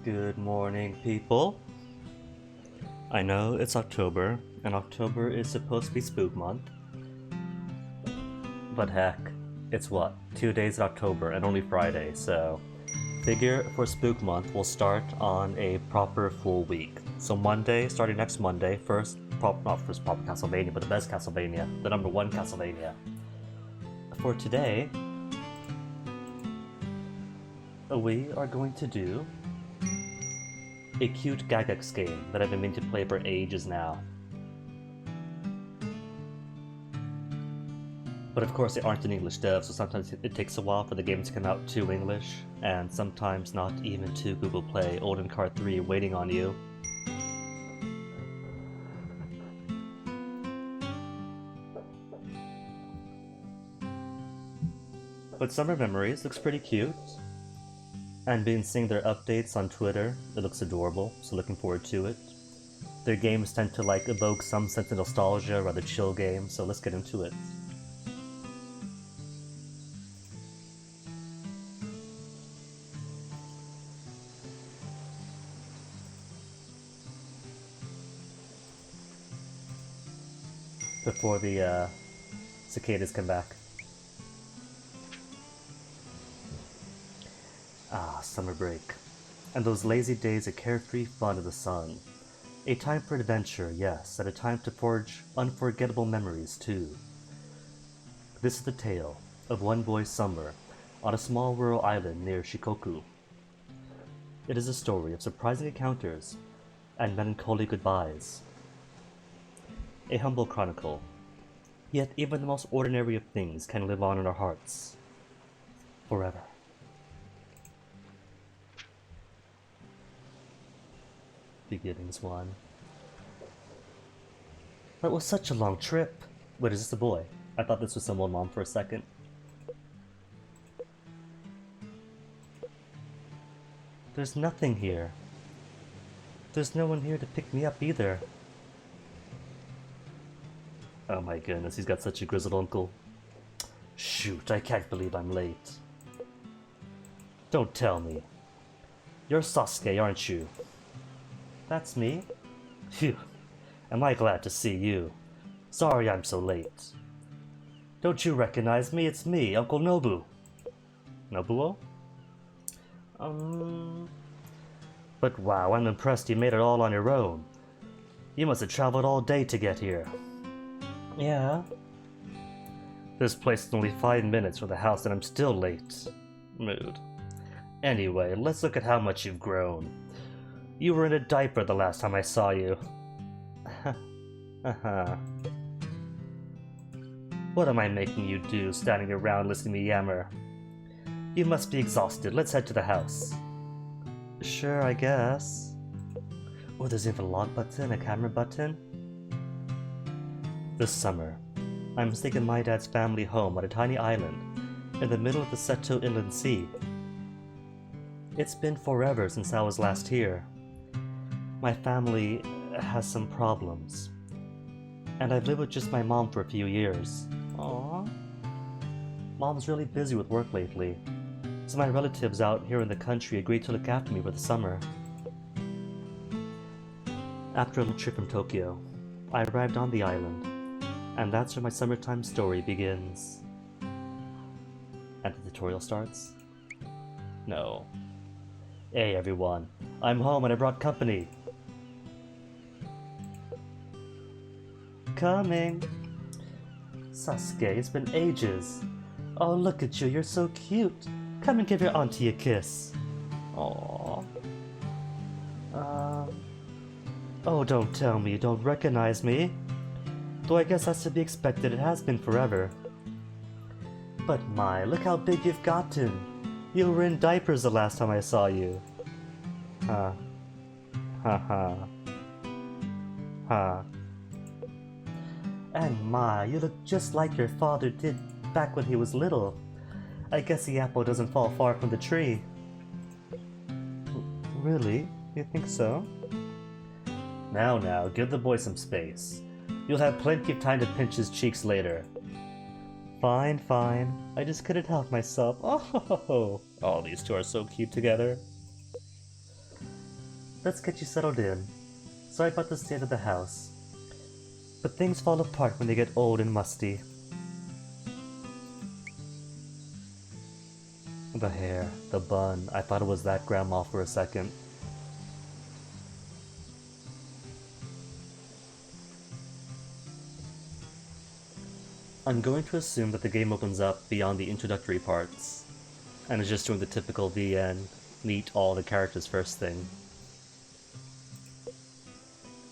Good morning, people. I know it's October, and October is supposed to be Spook Month. But heck, it's what? 2 days in October and only Friday, so figure for Spook Month we'll start on a proper full week. So Monday, starting next Monday, not first proper Castlevania, but the best Castlevania, the number one Castlevania. For today, we are going to do a cute Gygax game that I've been meaning to play for ages now. But of course they aren't in English dev, so sometimes it takes a while for the game to come out to English, and sometimes not even to Google Play. Olden Card 3 waiting on you. But Summer Memories looks pretty cute. And been seeing their updates on Twitter, it looks adorable, so looking forward to it. Their games tend to evoke some sense of nostalgia, rather chill games, so let's get into it. Before the cicadas come back. Ah, summer break. And those lazy days of carefree fun in the sun. A time for adventure, yes, and a time to forge unforgettable memories, too. This is the tale of one boy's summer on a small rural island near Shikoku. It is a story of surprising encounters and melancholy goodbyes. A humble chronicle, yet even the most ordinary of things can live on in our hearts. Forever. Beginnings 1. That was such a long trip. Wait, is this a boy? I thought this was some old mom for a second. There's nothing here. There's no one here to pick me up either. Oh my goodness, he's got such a grizzled uncle. Shoot, I can't believe I'm late. Don't tell me. You're Sasuke, aren't you? That's me. Phew, am I glad to see you. Sorry I'm so late. Don't you recognize me? It's me, Uncle Nobu. Nobuo? But wow, I'm impressed you made it all on your own. You must have traveled all day to get here. Yeah. This place is only 5 minutes from the house and I'm still late. Mood. Anyway, let's look at how much you've grown. You were in a diaper the last time I saw you. What am I making you do, standing around listening to me yammer? You must be exhausted. Let's head to the house. Sure, I guess. Oh, there's even a log button, a camera button. This summer, I'm taking my dad's family home on a tiny island in the middle of the Seto Inland Sea. It's been forever since I was last here. My family has some problems, and I've lived with just my mom for a few years. Aww. Mom's really busy with work lately, so my relatives out here in the country agreed to look after me for the summer. After a little trip from Tokyo, I arrived on the island, and that's where my summertime story begins. And the tutorial starts? No. Hey everyone, I'm home and I brought company. Coming. Sasuke, it's been ages. Oh, look at you, you're so cute. Come and give your auntie a kiss. Aww. Oh, don't tell me you don't recognize me. Though I guess that's to be expected, it has been forever. But my, look how big you've gotten. You were in diapers the last time I saw you. Ha. Ha ha. Ha. And my, you look just like your father did back when he was little. I guess the apple doesn't fall far from the tree. Really? You think so? Now, give the boy some space. You'll have plenty of time to pinch his cheeks later. Fine. I just couldn't help myself. Oh, these two are so cute together. let's get you settled in. Sorry about the state of the house. But things fall apart when they get old and musty. The hair, the bun, I thought it was that grandma for a second. I'm going to assume that the game opens up beyond the introductory parts, and is just doing the typical VN, meet all the characters first thing.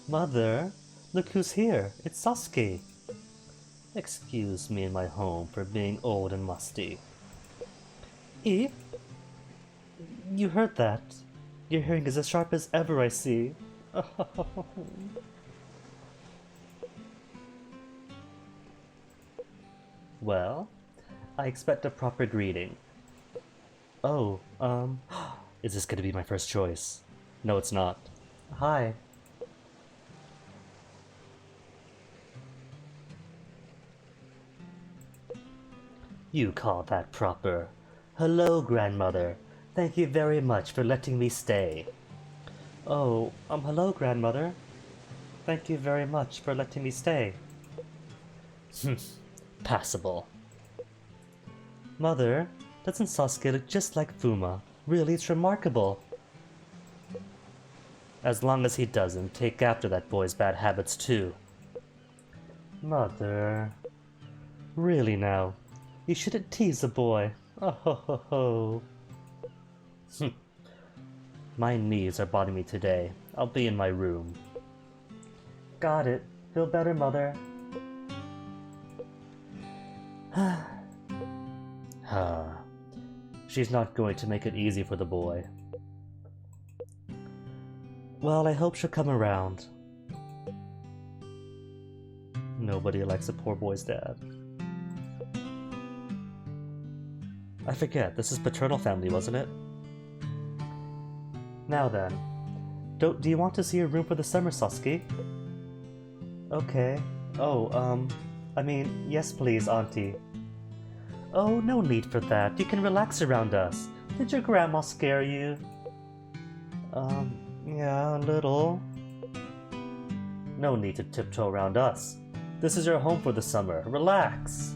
Mother, look who's here, it's Sasuke. Excuse me in my home for being old and musty. E? You heard that. Your hearing is as sharp as ever, I see. Well, I expect a proper greeting. Oh, is this gonna be my first choice? No, it's not. Hi. You call that proper? Hello, grandmother. Thank you very much for letting me stay. Oh, hello, grandmother. Thank you very much for letting me stay. Passable. Mother, doesn't Sasuke look just like Fuma? Really, it's remarkable. As long as he doesn't take after that boy's bad habits too. Mother... Really now, you shouldn't tease a boy. Oh ho ho ho. My knees are bothering me today. I'll be in my room. Got it. Feel better, Mother? She's not going to make it easy for the boy. Well, I hope she'll come around. Nobody likes a poor boy's dad. I forget, this is paternal family, wasn't it? Now then, do you want to see your room for the summer, Sasuke? Okay. Oh, I mean, yes please, Auntie. Oh, no need for that. You can relax around us. Did your grandma scare you? Yeah, a little. No need to tiptoe around us. This is your home for the summer. Relax.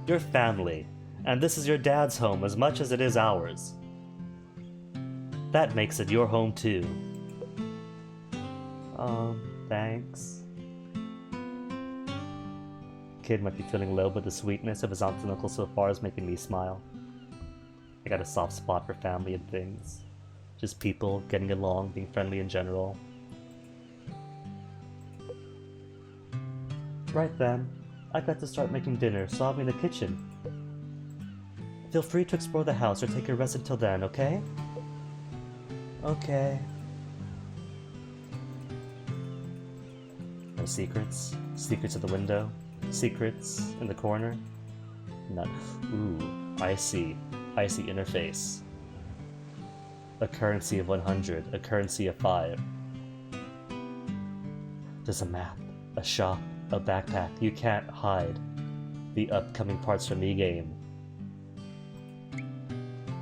Your family. And this is your dad's home as much as it is ours. That makes it your home too. Thanks. Kid might be feeling low, but the sweetness of his aunt and uncle so far is making me smile. I got a soft spot for family and things. Just people getting along, being friendly in general. Right then, I've got to start making dinner, so I'll be in the kitchen. Feel free to explore the house or take a rest until then, okay? Okay. No secrets? Secrets at the window? Secrets in the corner? None. Ooh, I see. I see interface. A currency of 100, a currency of 5. There's a map, a shop, a backpack. You can't hide the upcoming parts from the game.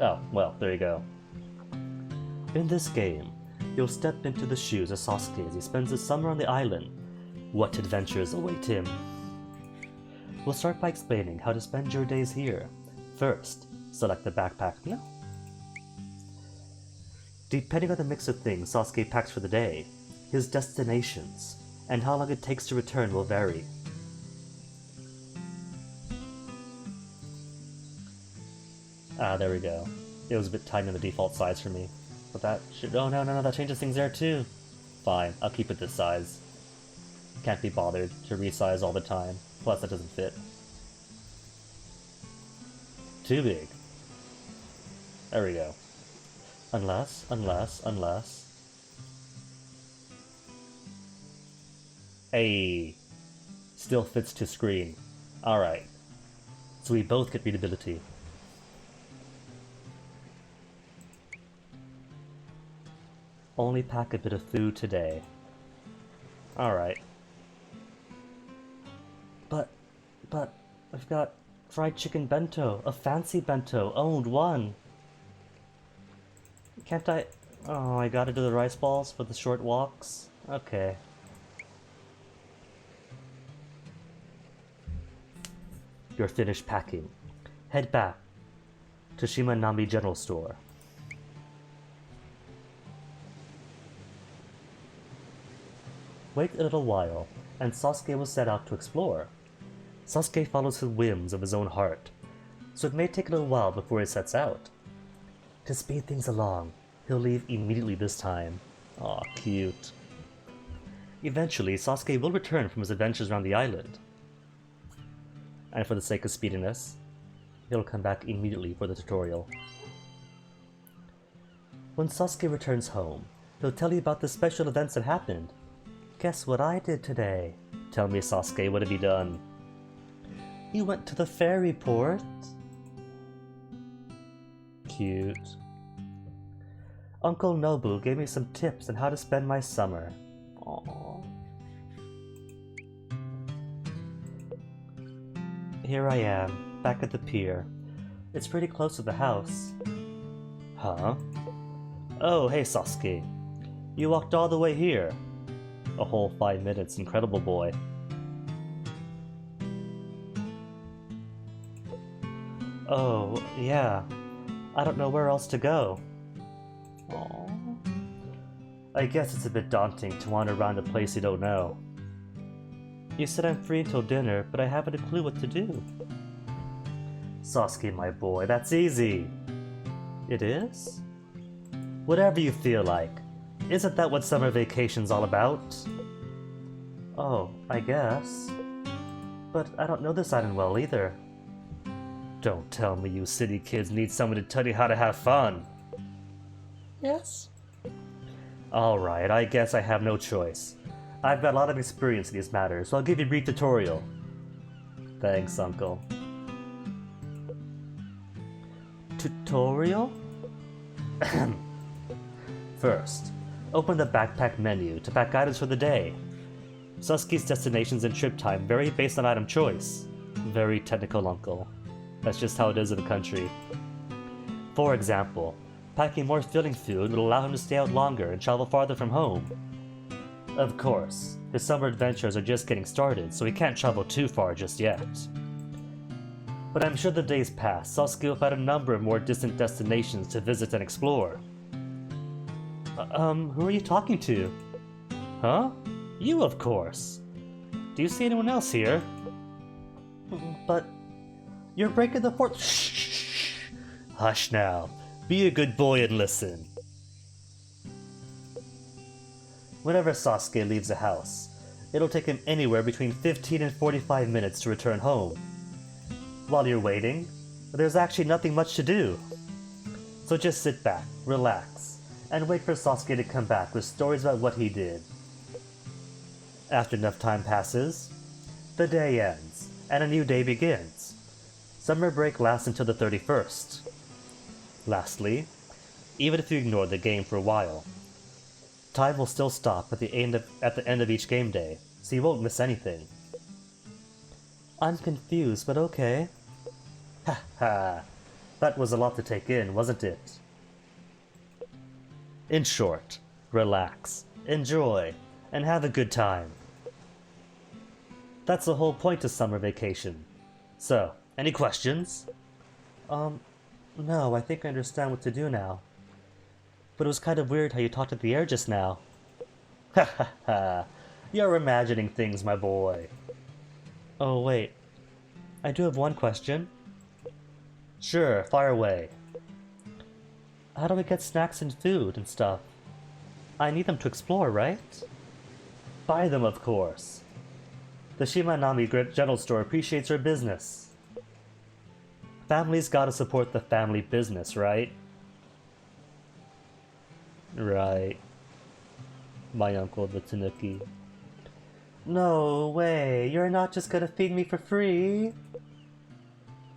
Oh, well, there you go. In this game, you'll step into the shoes of Sasuke as he spends the summer on the island. What adventures await him? We'll start by explaining how to spend your days here. First, select the backpack. No. Depending on the mix of things Sasuke packs for the day, his destinations, and how long it takes to return will vary. Ah, there we go. It was a bit tight in the default size for me. But that should... Oh, no, that changes things there too. Fine, I'll keep it this size. Can't be bothered to resize all the time. Plus, that doesn't fit. Too big. There we go. Unless... Hey, still fits to screen. Alright. So we both get readability. Only pack a bit of food today. Alright. But, I've got fried chicken bento, a fancy bento, owned one. Can't I Oh, I gotta do the rice balls for the short walks? Okay. You're finished packing. Head back to Shimanami General Store. Wait a little while, and Sasuke will set out to explore. Sasuke follows the whims of his own heart, so it may take a little while before he sets out. To speed things along, he'll leave immediately this time. Aw, cute. Eventually, Sasuke will return from his adventures around the island. And for the sake of speediness, he'll come back immediately for the tutorial. When Sasuke returns home, he'll tell you about the special events that happened. Guess what I did today? Tell me, Sasuke, what have you done? You went to the ferry port. Cute. Uncle Nobu gave me some tips on how to spend my summer. Aww. Here I am, back at the pier. It's pretty close to the house. Huh? Oh, hey Sasuke. You walked all the way here. A whole 5 minutes, incredible boy. Oh, yeah. I don't know where else to go. Aww. I guess it's a bit daunting to wander around a place you don't know. You said I'm free until dinner, but I haven't a clue what to do. Sasuke, my boy, that's easy. It is? Whatever you feel like. Isn't that what summer vacation's all about? Oh, I guess. But I don't know this island well either. Don't tell me you city kids need someone to tell you how to have fun. Yes? Alright, I guess I have no choice. I've got a lot of experience in these matters, so I'll give you a brief tutorial. Thanks, Uncle. Tutorial? First, open the backpack menu to pack items for the day. Sasuke's destinations and trip time vary based on item choice. Very technical, Uncle. That's just how it is in the country. For example, packing more filling food would allow him to stay out longer and travel farther from home. Of course, his summer adventures are just getting started, so he can't travel too far just yet. But I'm sure the days pass, Sasuke will find a number of more distant destinations to visit and explore. Who are you talking to? Huh? You, of course. Do you see anyone else here? But... you're breaking the fourth... Shh! Hush now. Be a good boy and listen. Whenever Sasuke leaves the house, it'll take him anywhere between 15 and 45 minutes to return home. While you're waiting, there's actually nothing much to do. So just sit back, relax, and wait for Sasuke to come back with stories about what he did. After enough time passes, the day ends, and a new day begins. Summer break lasts until the 31st. Lastly, even if you ignore the game for a while, time will still stop at the end of each game day, so you won't miss anything. I'm confused, but okay. Ha ha! That was a lot to take in, wasn't it? In short, relax, enjoy, and have a good time. That's the whole point of summer vacation. So, any questions? No, I think I understand what to do now. But it was kind of weird how you talked at the air just now. Ha ha ha! You're imagining things, my boy. Oh, wait. I do have one question. Sure, fire away. How do we get snacks and food and stuff? I need them to explore, right? Buy them, of course. The Shimanami General Store appreciates your business. Family's gotta support the family business, right? Right. My uncle, the Tanuki. No way, you're not just gonna feed me for free?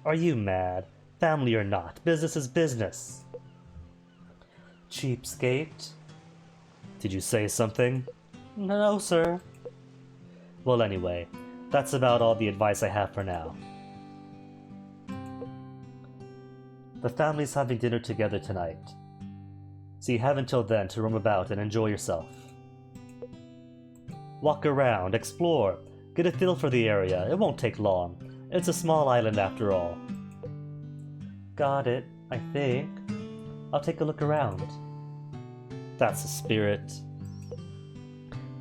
Are you mad? Family or not, business is business. Cheapskate. Did you say something? No, sir. Well, anyway, that's about all the advice I have for now. The family's having dinner together tonight. So you have until then to roam about and enjoy yourself. Walk around, explore, get a feel for the area. It won't take long. It's a small island after all. Got it, I think. I'll take a look around. That's the spirit.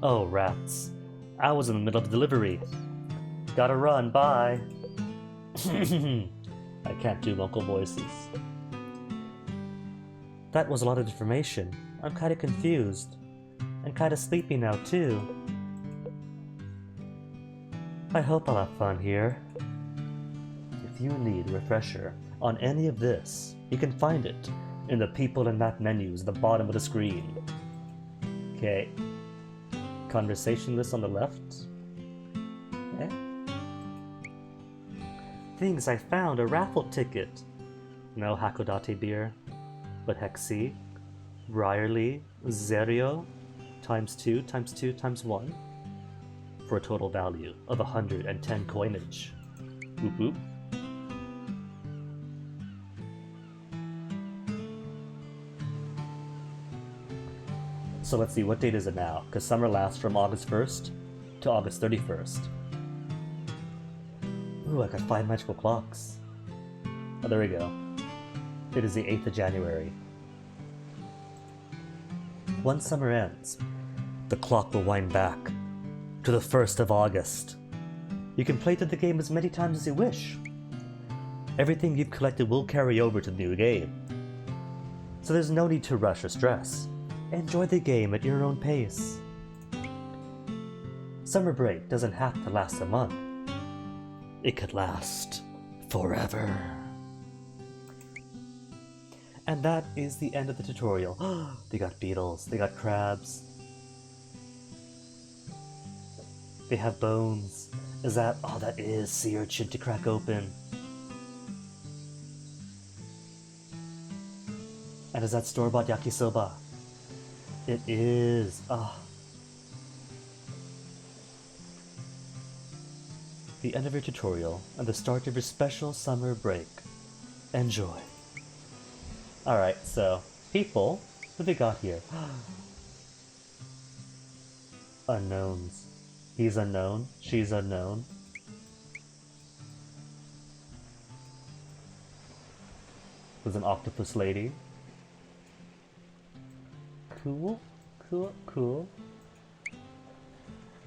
Oh, rats. I was in the middle of delivery. Gotta run, bye. I can't do local voices. That was a lot of information. I'm kinda confused. And kinda sleepy now, too. I hope I'll have fun here. If you need a refresher on any of this, you can find it in the people and map menus at the bottom of the screen. Okay. Conversation list on the left. Eh? Things I found, a raffle ticket. No Hakodate beer, but Hexi, Briarly, Zerio, times 2, times 2, times 1, for a total value of 110 coinage. Whoop whoop. So let's see, what date is it now? Because summer lasts from August 1st to August 31st. Ooh, I got 5 magical clocks. Oh, there we go. It is the 8th of January. Once summer ends, the clock will wind back to the 1st of August. You can play through the game as many times as you wish. Everything you've collected will carry over to the new game. So there's no need to rush or stress. Enjoy the game at your own pace. Summer break doesn't have to last a month. It could last forever. And that is the end of the tutorial. They got beetles, they got crabs. They have bones. Is that, oh, that is sea urchin to crack open. And is that store-bought yakisoba? It is. Ah. The end of your tutorial and the start of your special summer break. Enjoy. Alright, so, people, what do we got here? Unknowns. He's unknown, she's unknown. There's an octopus lady. Cool, cool, cool.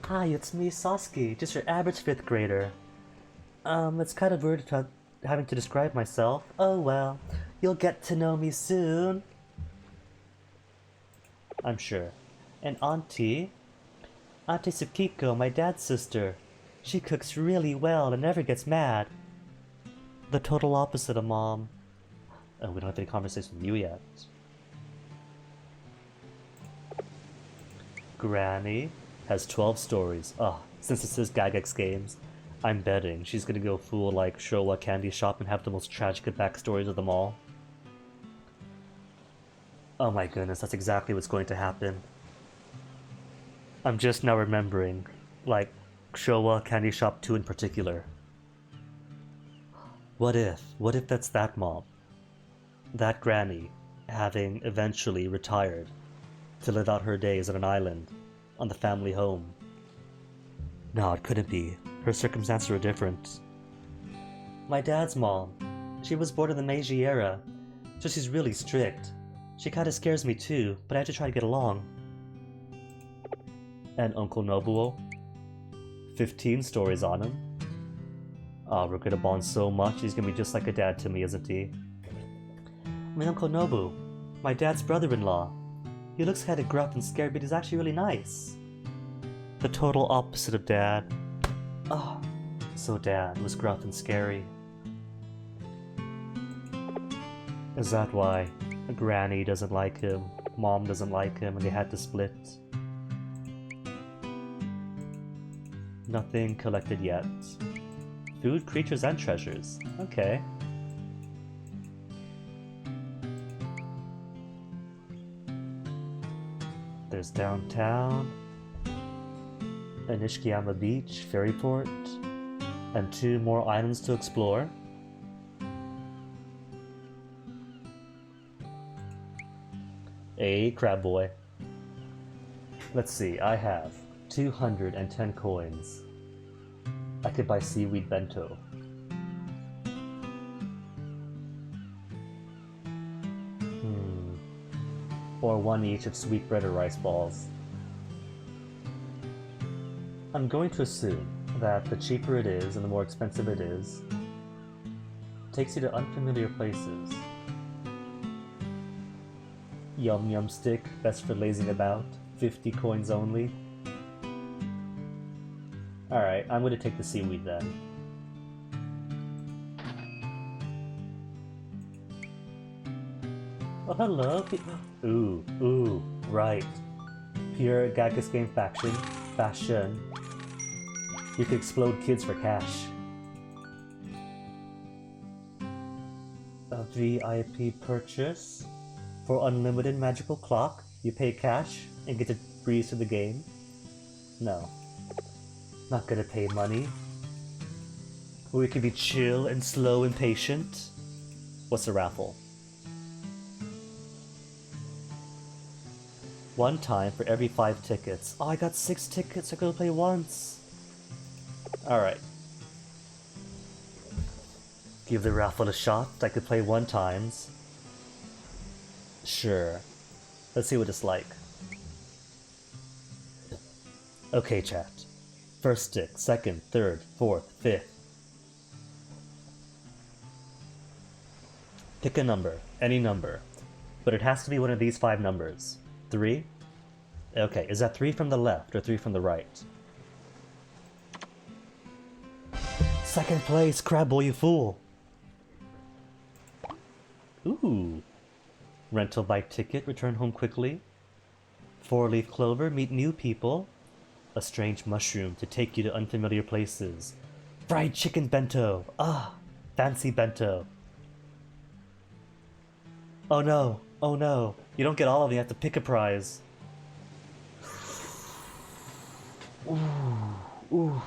Hi, it's me, Sasuke, just your average 5th grader. It's kind of weird having to describe myself. Oh well, you'll get to know me soon. I'm sure. And Auntie Tsukiko, my dad's sister. She cooks really well and never gets mad. The total opposite of Mom. Oh, we don't have any conversation with you yet. Granny has 12 stories. Since this is Gygax Games, I'm betting she's gonna go full like Showa Candy Shop and have the most tragic backstories of them all. Oh my goodness, that's exactly what's going to happen. I'm just now remembering, like, Showa Candy Shop 2 in particular. What if that's that mom? That granny, having eventually retired to live out her days on an island, on the family home. No, it couldn't be. Her circumstances were different. My dad's mom. She was born in the Meiji era, so she's really strict. She kinda scares me too, but I have to try to get along. And Uncle Nobuo? 15 stories on him. We're gonna bond so much, he's gonna be just like a dad to me, isn't he? My Uncle Nobu, my dad's brother-in-law. He looks kinda gruff and scared, but he's actually really nice. The total opposite of Dad. So Dad was gruff and scary. Is that why Granny doesn't like him, Mom doesn't like him, and they had to split? Nothing collected yet. Food, creatures, and treasures. Okay. There's downtown, Nishikiyama Beach, Ferryport, and 2 more islands to explore. Hey, crab boy. Let's see, I have 210 coins. I could buy seaweed bento. Or one each of sweetbread or rice balls. I'm going to assume that the cheaper it is and the more expensive it is, takes you to unfamiliar places. Yum Yum Stick, best for lazing about, 50 coins only. Alright, I'm gonna take the seaweed then. Oh, hello! Ooh, right. Pure Gagas Game Fashion. You could explode kids for cash. A VIP purchase? For unlimited magical clock, you pay cash and get to breeze through the game? No. Not gonna pay money. We could be chill and slow and patient. What's the raffle? One time for every 5 tickets. Oh, I got 6 tickets. I could play once. Alright. Give the raffle a shot. I could play 1 times. Sure. Let's see what it's like. Okay, chat. First stick, second, third, fourth, fifth. Pick a number. Any number. But it has to be one of these 5 numbers. 3? Okay, is that 3 from the left or 3 from the right? Second place, crab boy, you fool! Ooh. Rental bike ticket, return home quickly. 4-leaf clover, meet new people. A strange mushroom to take you to unfamiliar places. Fried chicken bento! Ah, fancy bento. Oh no, oh no. You don't get all of them, you have to pick a prize. Ooh.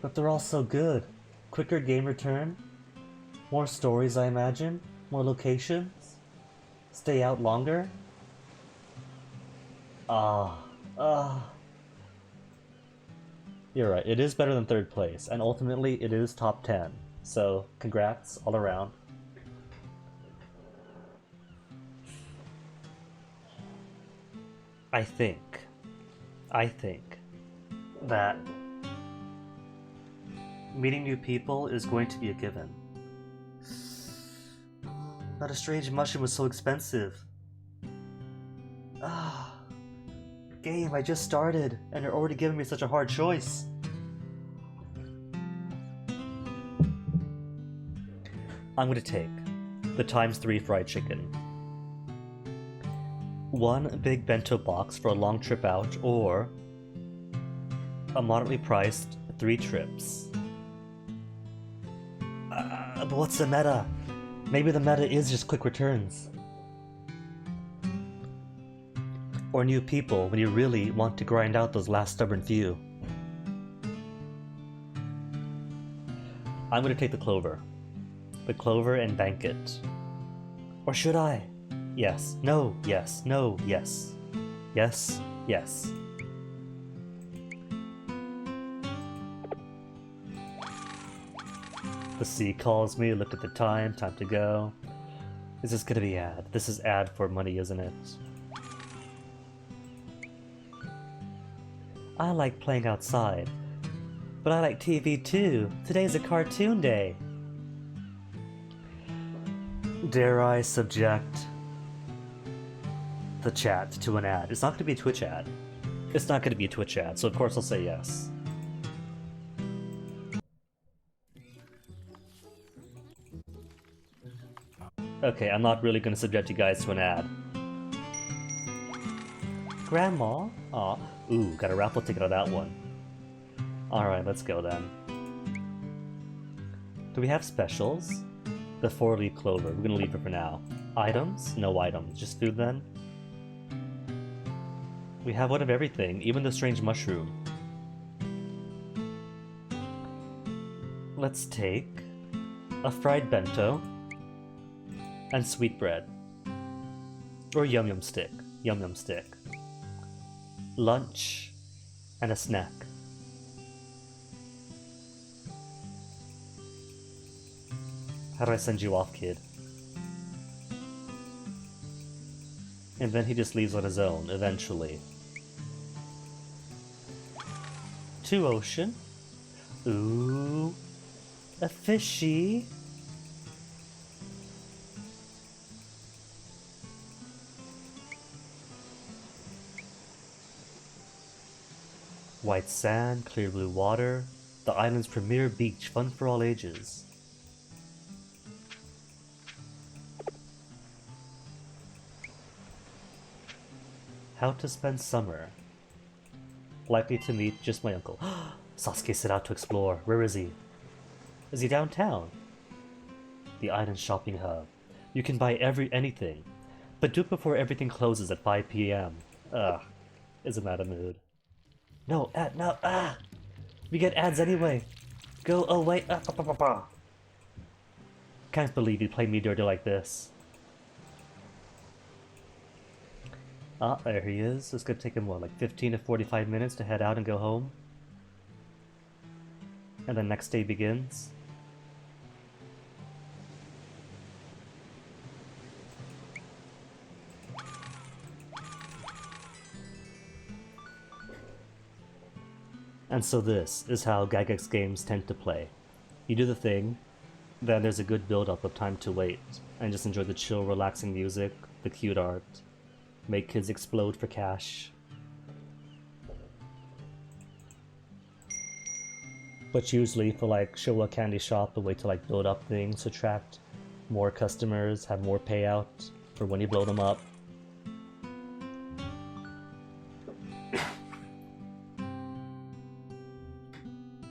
But they're all so good. Quicker game return. More stories, I imagine. More locations. Stay out longer. You're right, it is better than 3rd place, and ultimately it is top 10. So, congrats all around. I think that meeting new people is going to be a given. But a strange mushroom was so expensive. Game, I just started, and you're already giving me such a hard choice. I'm gonna take the ×3 fried chicken. 1 big bento box for a long trip out, or a moderately priced 3 trips. But what's the meta? Maybe the meta is just quick returns. Or new people when you really want to grind out those last stubborn few. I'm gonna take the clover. The clover and bank it. Or should I? Yes, no, yes, no, yes. Yes, yes. The sea calls me, look at the time to go. This is gonna be ad. This is ad for money, isn't it? I like playing outside, but I like TV too. Today's a cartoon day. Dare I subject the chat to an ad? It's not going to be a Twitch ad. It's not going to be a Twitch ad, so of course I'll say yes. Okay, I'm not really going to subject you guys to an ad. Grandma? Aw. Ooh, got a raffle ticket on that one. Alright, let's go then. Do we have specials? The 4-leaf clover. We're gonna leave it for now. Items? No items. Just food then? We have one of everything, even the strange mushroom. Let's take a fried bento and sweetbread. Or yum yum stick. Yum yum stick. Lunch and a snack. How do I send you off, kid? And then he just leaves on his own, eventually. To ocean. Ooh. A fishy. White sand, clear blue water. The island's premier beach, fun for all ages. How to spend summer. Likely to meet just my uncle. Sasuke set out to explore. Where is he? Is he downtown? The island shopping hub. You can buy anything, but do it before everything closes at 5 p.m. Ugh, isn't that a mood? No, no, we get ads anyway. Go away. Can't believe you play me dirty like this. There he is. It's gonna take him, what, like 15 to 45 minutes to head out and go home? And the next day begins. And so this is how Gygax games tend to play. You do the thing, then there's a good build-up of time to wait, and just enjoy the chill, relaxing music, the cute art, make kids explode for cash. But usually for like Showa Candy Shop, a way to like build up things, attract more customers, have more payout for when you blow them up.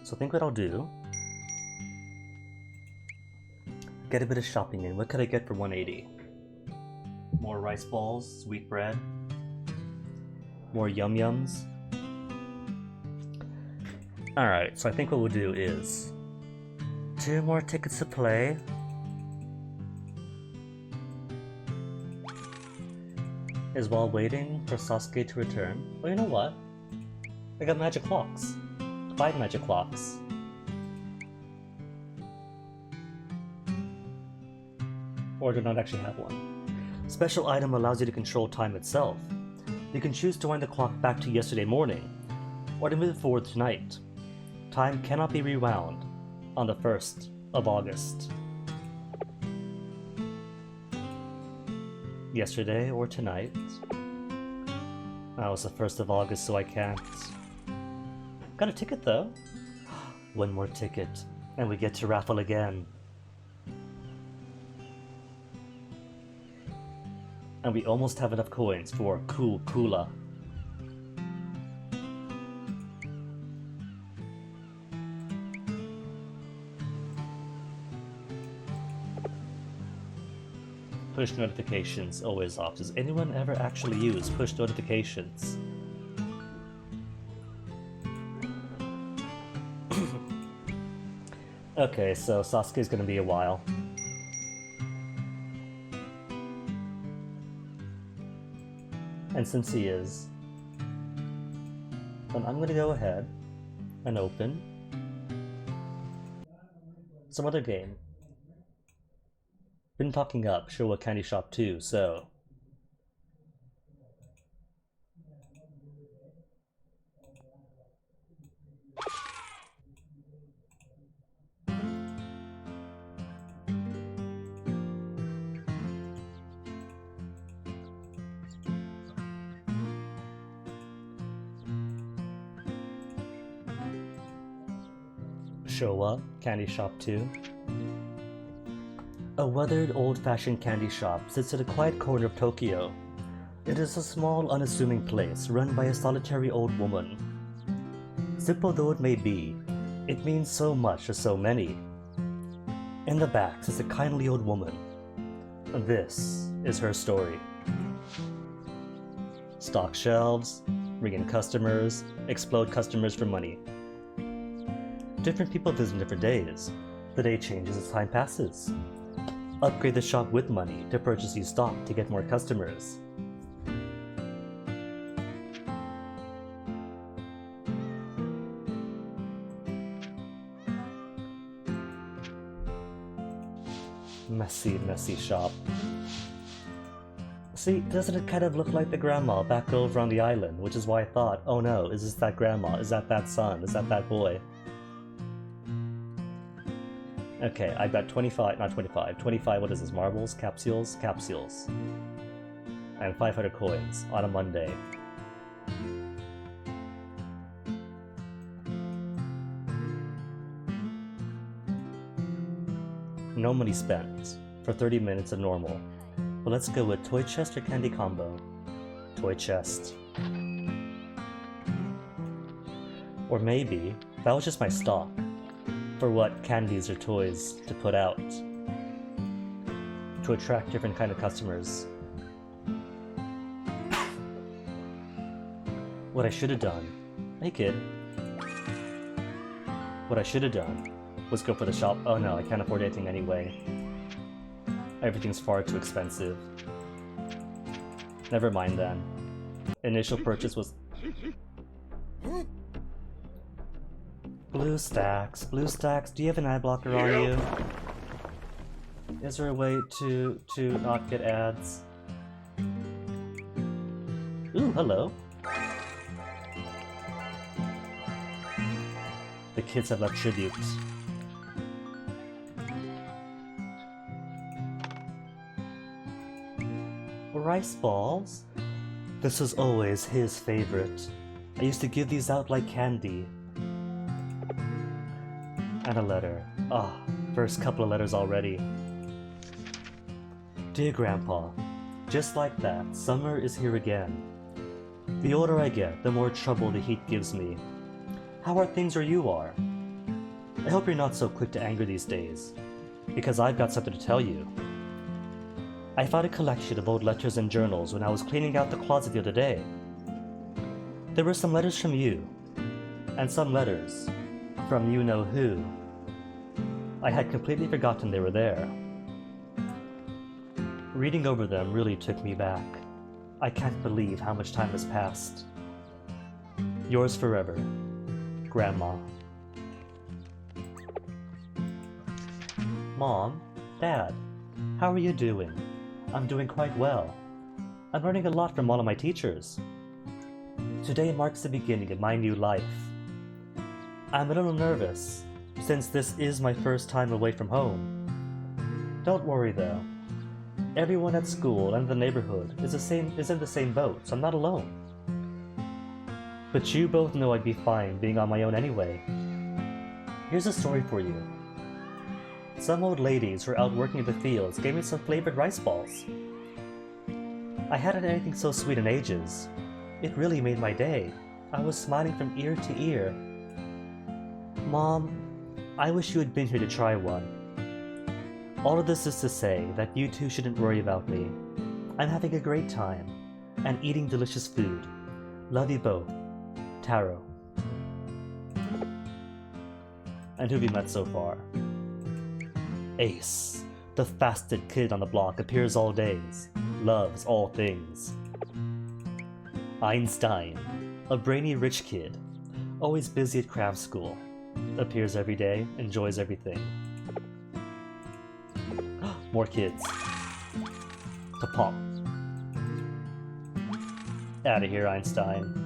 So I think what I'll do, get a bit of shopping in. What could I get for 180? More rice balls, sweet bread, more yum yums. Alright, so I think what we'll do is 2 more tickets to play. Is while waiting for Sasuke to return. Well, you know what? I got magic clocks. 5 magic clocks. Or do not actually have one. Special item allows you to control time itself. You can choose to wind the clock back to yesterday morning, or to move it forward tonight. Time cannot be rewound on the 1st of August. Yesterday or tonight. That was the 1st of August, so I can't. Got a ticket though. 1 more ticket, and we get to raffle again. And we almost have enough coins for Kula. Push notifications always off. Does anyone ever actually use push notifications? Okay, so Sasuke's gonna be a while. And since he is, then I'm gonna go ahead and open some other game. Been talking up Showa Candy Shop 2, so Showa Candy Shop 2. A weathered, old-fashioned candy shop sits at a quiet corner of Tokyo. It is a small, unassuming place run by a solitary old woman. Simple though it may be, it means so much to so many. In the back sits a kindly old woman. This is her story. Stock shelves, ring in customers, explode customers for money. Different people visit different days. The day changes as time passes. Upgrade the shop with money to purchase new stock to get more customers. Messy, messy shop. See, doesn't it kind of look like the grandma back over on the island? Which is why I thought, oh no, is this that grandma? Is that son? Is that boy? Okay, I've got 25, not 25, 25, what is this, marbles? Capsules? Capsules. And 500 coins on a Monday. No money spent for 30 minutes of normal. But let's go with toy chest or candy combo. Toy chest. Or maybe that was just my stock for what candies or toys to put out to attract different kind of customers. What I should have done, hey kid, what I should have done was go for the shop. Oh no, I can't afford anything anyway. Everything's far too expensive. Never mind then. Initial purchase was... Blue stacks, do you have an ad blocker on you? Is there a way to not get ads? Ooh, hello. The kids have left tribute. Rice balls? This was always his favorite. I used to give these out like candy. And a letter. Ah, first couple of letters already. Dear Grandpa, just like that, summer is here again. The older I get, the more trouble the heat gives me. How are things where you are? I hope you're not so quick to anger these days, because I've got something to tell you. I found a collection of old letters and journals when I was cleaning out the closet the other day. There were some letters from you, and some letters from you-know-who. I had completely forgotten they were there. Reading over them really took me back. I can't believe how much time has passed. Yours forever, Grandma. Mom, Dad, how are you doing? I'm doing quite well. I'm learning a lot from all of my teachers. Today marks the beginning of my new life. I'm a little nervous, since this is my first time away from home. Don't worry though. Everyone at school and the neighborhood is in the same boat, so I'm not alone. But you both know I'd be fine being on my own anyway. Here's a story for you. Some old ladies who were out working in the fields gave me some flavored rice balls. I hadn't had anything so sweet in ages. It really made my day. I was smiling from ear to ear. Mom, I wish you had been here to try one. All of this is to say that you two shouldn't worry about me. I'm having a great time, and eating delicious food. Love you both. Taro. And who have you met so far? Ace, the fastest kid on the block, appears all days, loves all things. Einstein, a brainy rich kid, always busy at craft school, appears every day, enjoys everything. More kids. To pop. Out of here, Einstein.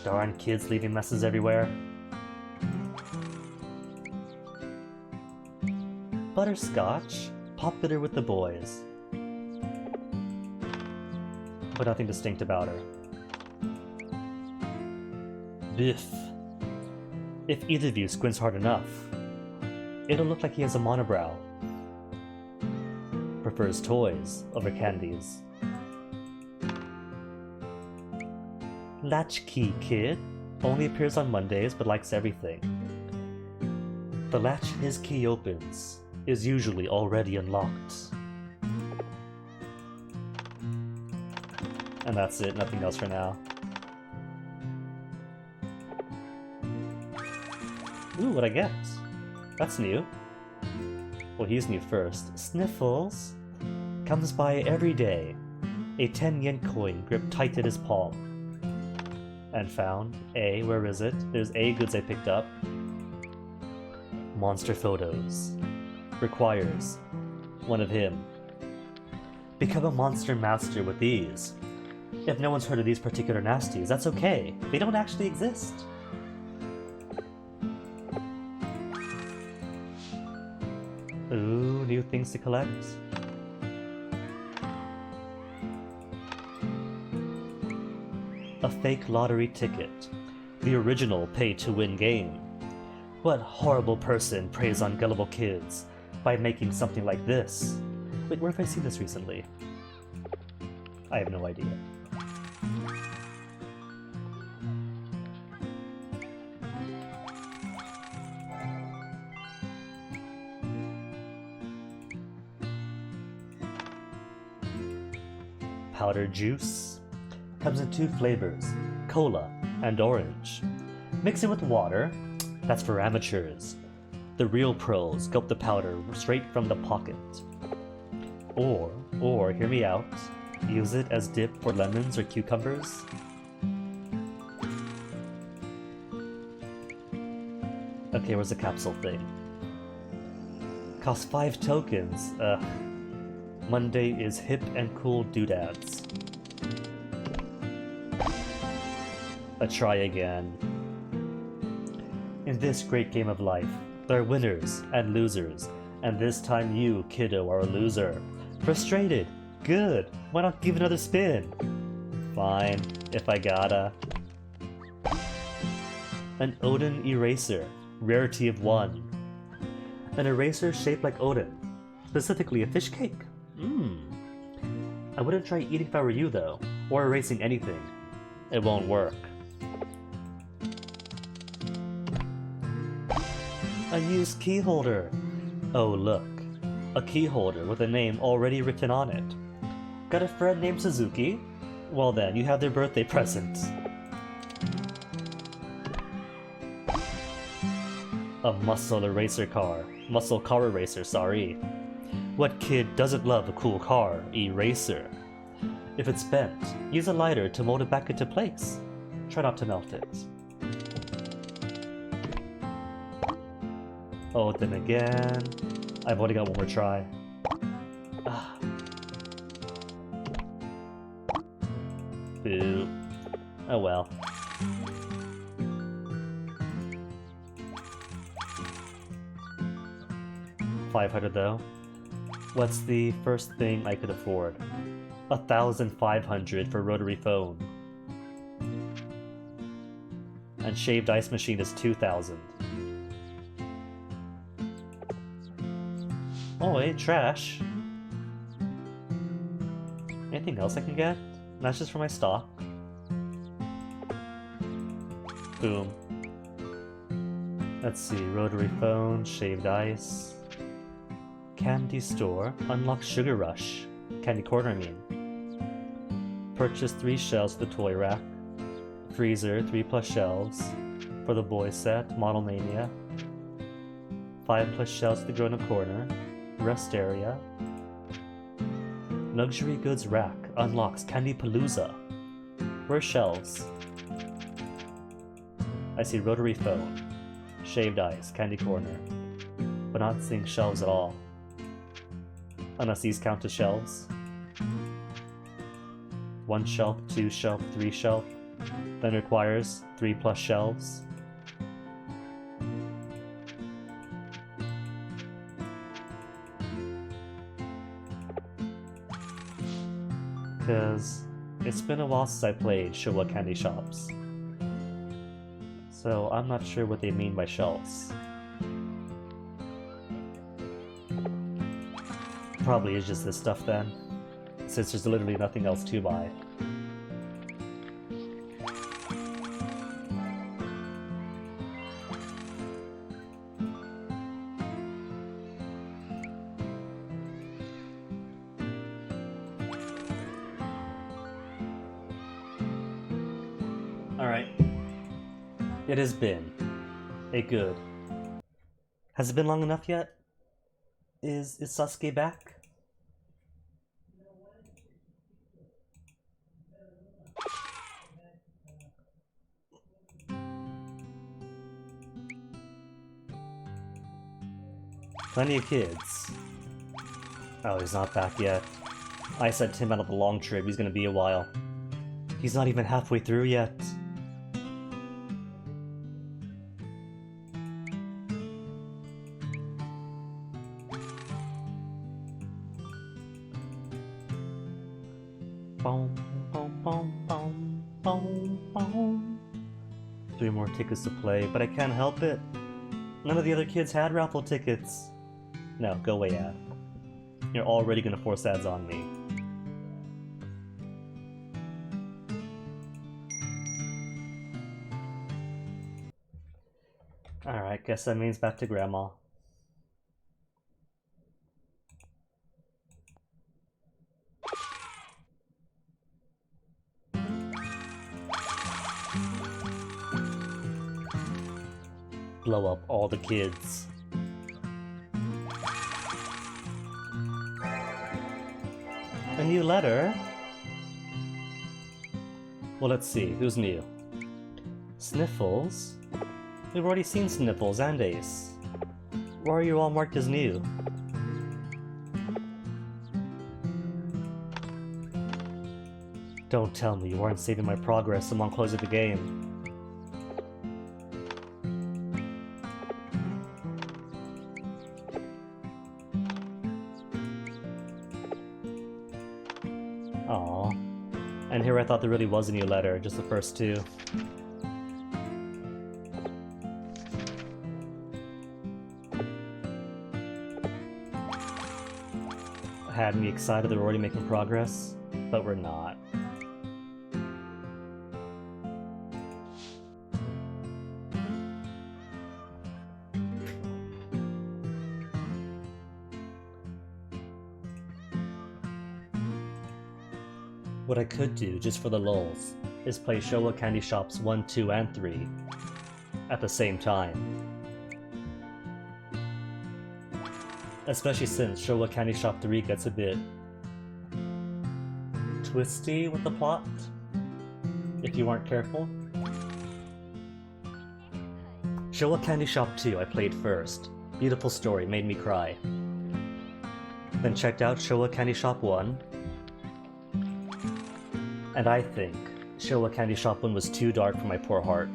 Darn kids leaving messes everywhere. Butterscotch, popular with the boys. But nothing distinct about her. Biff. If either of you squints hard enough, it'll look like he has a monobrow. Prefers toys over candies. Latchkey kid, only appears on Mondays but likes everything. The latch his key opens is usually already unlocked. And that's it, nothing else for now. Ooh, what'd I get? That's new. Well, he's new first. Sniffles comes by every day. A 10 yen coin gripped tight in his palm. and found. A, where is it? There's A goods I picked up. Monster photos. Requires one of him. Become a monster master with these. If no one's heard of these particular nasties, that's okay. They don't actually exist. Ooh, new things to collect. A fake lottery ticket. The original pay-to-win game. What horrible person preys on gullible kids by making something like this? Wait, where have I seen this recently? I have no idea. Powdered juice. Comes in 2 flavors, cola and orange. Mix it with water. That's for amateurs. The real pros gulp the powder straight from the pocket. Or, hear me out, use it as dip for lemons or cucumbers. Okay, where's the capsule thing? Costs 5 tokens. Ugh. Monday is hip and cool doodads. A try again. In this great game of life, there are winners and losers, and this time you, kiddo, are a loser. Frustrated? Good. Why not give another spin? Fine, if I gotta. An Odin eraser. Rarity of 1. An eraser shaped like Odin. Specifically a fish cake. I wouldn't try eating if I were you, though, or erasing anything. It won't work. A used key holder. Oh look, a key holder with a name already written on it. Got a friend named Suzuki? Well then, you have their birthday present. A muscle car eraser, sorry. What kid doesn't love a cool car eraser? If it's bent, use a lighter to mold it back into place. Try not to melt it. Oh, then again, I've only got one more try. Ah. Boo. Oh well. $500 though. What's the first thing I could afford? 1,500 for rotary phone. And shaved ice machine is 2,000. Oh wait, trash. Anything else I can get? That's just for my stock. Boom. Let's see, rotary phone, shaved ice. Candy store, unlock Sugar Rush. Candy corner, I mean. Purchase 3 shelves for the toy rack. Freezer, 3+ shelves. For the boy set, Model Mania. 5+ shelves to the grown-up corner. Rest area. Luxury goods rack unlocks Candy Palooza. Where's shelves? I see rotary phone, shaved ice, candy corner, but not seeing shelves at all. Unless these count as shelves. 1 shelf, 2 shelf, 3 shelf. Then requires 3+ shelves. Because it's been a while since I played Showa Candy Shops. So I'm not sure what they mean by shelves. Probably is just this stuff then, since there's literally nothing else to buy. Alright. It has been a good. Has it been long enough yet? Is Sasuke back? Plenty of kids. Oh, he's not back yet. I sent him out on the long trip. He's gonna be a while. He's not even halfway through yet. Boom, boom, boom, boom, boom, boom. 3 more tickets to play, but I can't help it. None of the other kids had raffle tickets. No, go away, ad. You're already gonna force ads on me. Alright, guess that means back to Grandma. Blow up all the kids. A new letter? Well, let's see, who's new? Sniffles? We've already seen Sniffles and Ace. Why are you all marked as new? Don't tell me you weren't saving my progress among closing the game. Aww. And here I thought there really was a new letter, just the first 2. Had me excited that we're already making progress, but we're not. What I could do, just for the lulz, is play Showa Candy Shops 1, 2, and 3 at the same time. Especially since Showa Candy Shop 3 gets a bit twisty with the plot, if you aren't careful. Showa Candy Shop 2 I played first. Beautiful story, made me cry. Then checked out Showa Candy Shop 1, and I think Showa Candy Shop 1 was too dark for my poor heart.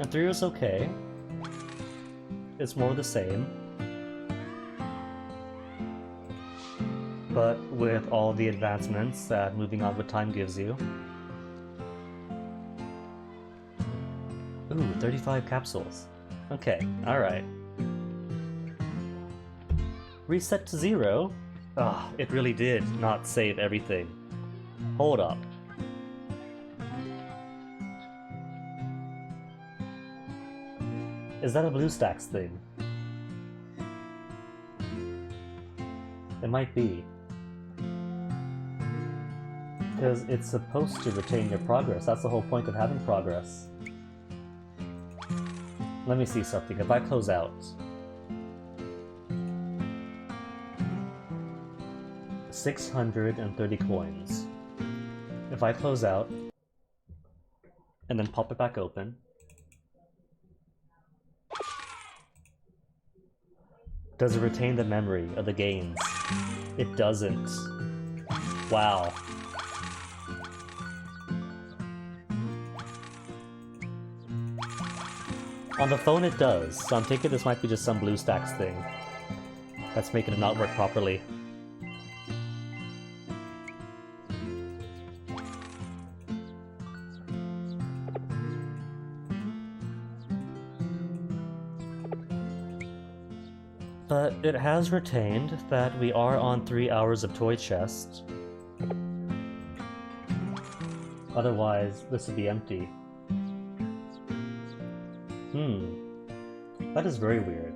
And 3 was okay. It's more the same. But with all the advancements that moving on with time gives you. Ooh, 35 capsules. Okay, alright. Reset to 0? Ah, it really did not save everything. Hold up. Is that a BlueStacks thing? It might be. Because it's supposed to retain your progress. That's the whole point of having progress. Let me see something. If I close out... 630 coins. If I close out, and then pop it back open, does it retain the memory of the gains? It doesn't. Wow. On the phone it does, so I'm thinking this might be just some BlueStacks thing that's making it not work properly. But it has retained that we are on 3 hours of toy chest. Otherwise, this would be empty. That is very weird.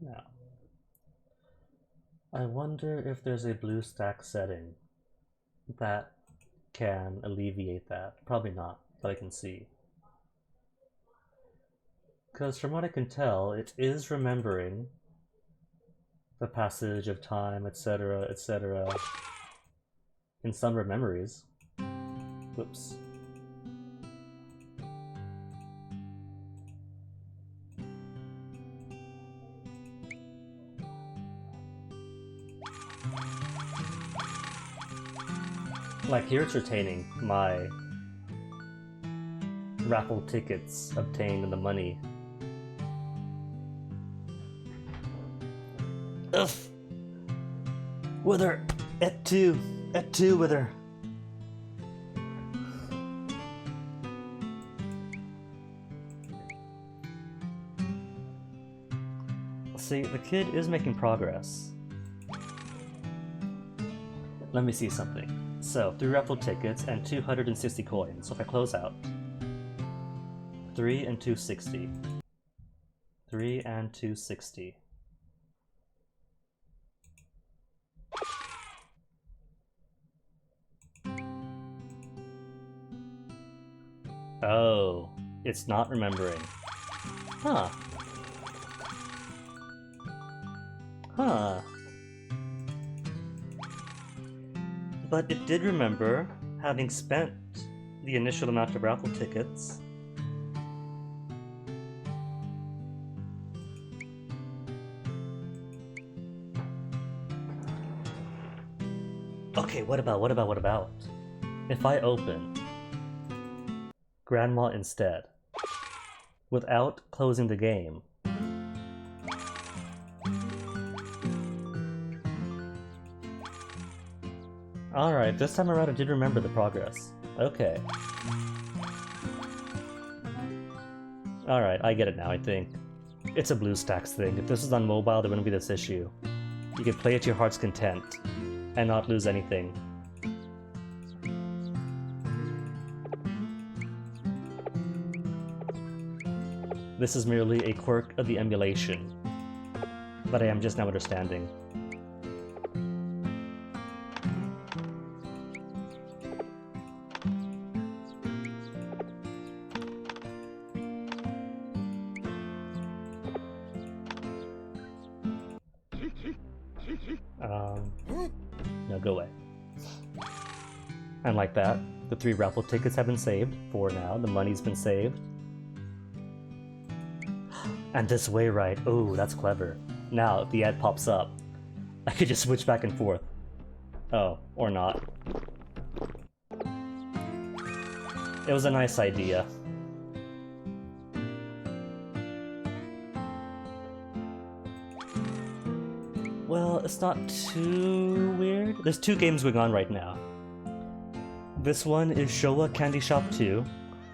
Now, I wonder if there's a BlueStack setting that can alleviate that. Probably not, but I can see. Because from what I can tell, it is remembering the passage of time, etc., etc. in some of memories. Whoops. Like here it's retaining my raffle tickets obtained and the money. Ugh! Wither! Et tu! Wither! See, the kid is making progress. Let me see something. So, 3 raffle tickets and 260 coins. So if I close out, 3 and 260. 3 and 260. Oh, it's not remembering. Huh. Huh. But it did remember having spent the initial amount of raffle tickets. Okay, what about? If I open Grandma instead, without closing the game. Alright, this time around I did remember the progress. Okay. Alright, I get it now, I think. It's a BlueStacks thing. If this was on mobile, there wouldn't be this issue. You could play it to your heart's content, and not lose anything. This is merely a quirk of the emulation, but I am just now understanding. No, go away. And like that, the 3 raffle tickets have been saved. 4 now, the money's been saved. And this way right, oh, that's clever. Now, if the ad pops up, I could just switch back and forth. Oh, or not. It was a nice idea. Well, it's not too weird. There's 2 games going on right now. This one is Showa Candy Shop 2,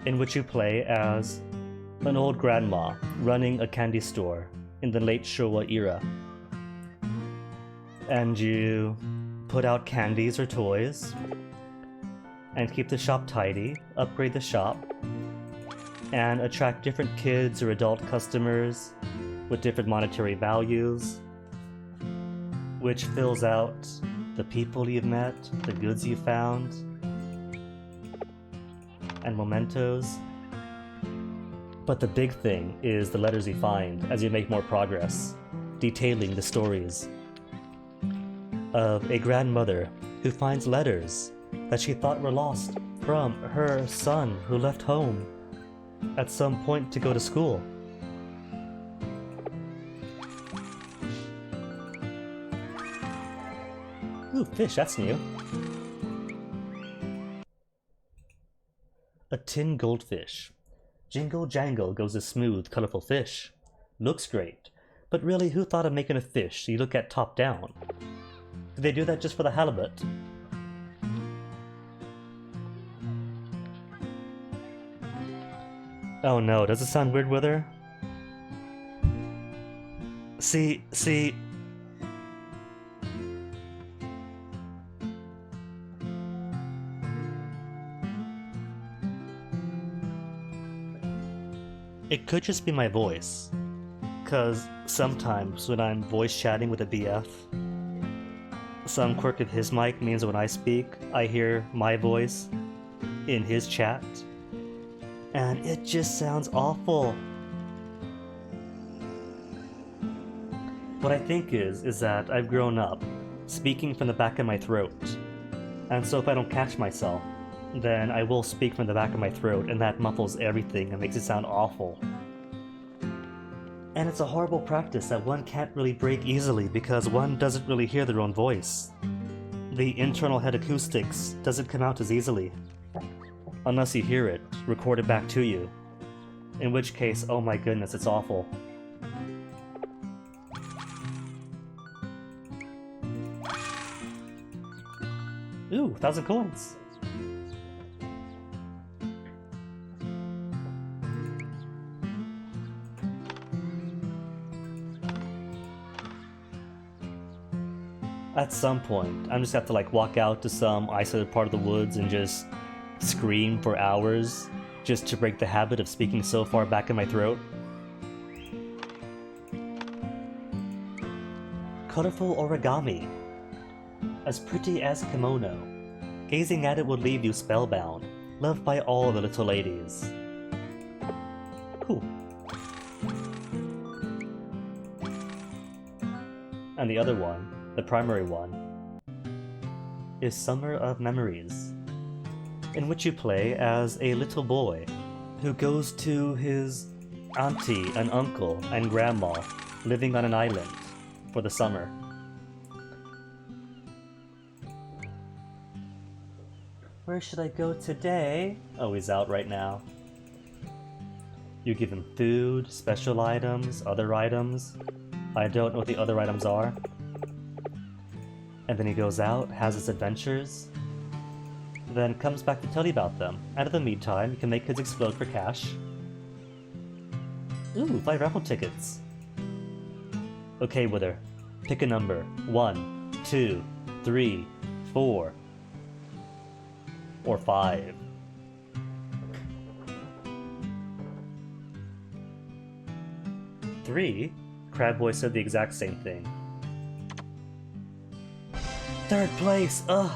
in which you play as an old grandma running a candy store in the late Showa era. And you put out candies or toys, and keep the shop tidy, upgrade the shop, and attract different kids or adult customers with different monetary values, which fills out the people you've met, the goods you found, and mementos. But the big thing is the letters you find as you make more progress, detailing the stories of a grandmother who finds letters that she thought were lost from her son who left home at some point to go to school. Ooh, fish, that's new. A tin goldfish. Jingle jangle goes a smooth, colorful fish. Looks great, but really, who thought of making a fish so you look at top down? Did they do that just for the halibut? Oh no, does it sound weird with her? See... It could just be my voice, cause sometimes when I'm voice chatting with a BF, some quirk of his mic means when I speak, I hear my voice in his chat, and it just sounds awful. What I think is that I've grown up, speaking from the back of my throat. And so if I don't catch myself, then I will speak from the back of my throat, and that muffles everything and makes it sound awful. And it's a horrible practice that one can't really break easily because one doesn't really hear their own voice. The internal head acoustics doesn't come out as easily. Unless you hear it, recorded back to you. In which case, oh my goodness, it's awful. Ooh, 1,000 coins! At some point, I'm just gonna have to like walk out to some isolated part of the woods and just scream for hours just to break the habit of speaking so far back in my throat. Colorful origami. As pretty as kimono. Gazing at it would leave you spellbound, loved by all the little ladies. Cool. And the other one, the primary one, is Summer of Memories, in which you play as a little boy who goes to his auntie and uncle and grandma living on an island for the summer. Where should I go today? Oh, he's out right now. You give him food, special items, other items. I don't know what the other items are. And then he goes out, has his adventures, then comes back to tell you about them. And in the meantime, you can make kids explode for cash. Ooh, 5 raffle tickets. Okay, Wither. Pick a number. 1, 2, 3, 4, or 5. Three? Crabboy said the exact same thing. 3rd place! Ugh!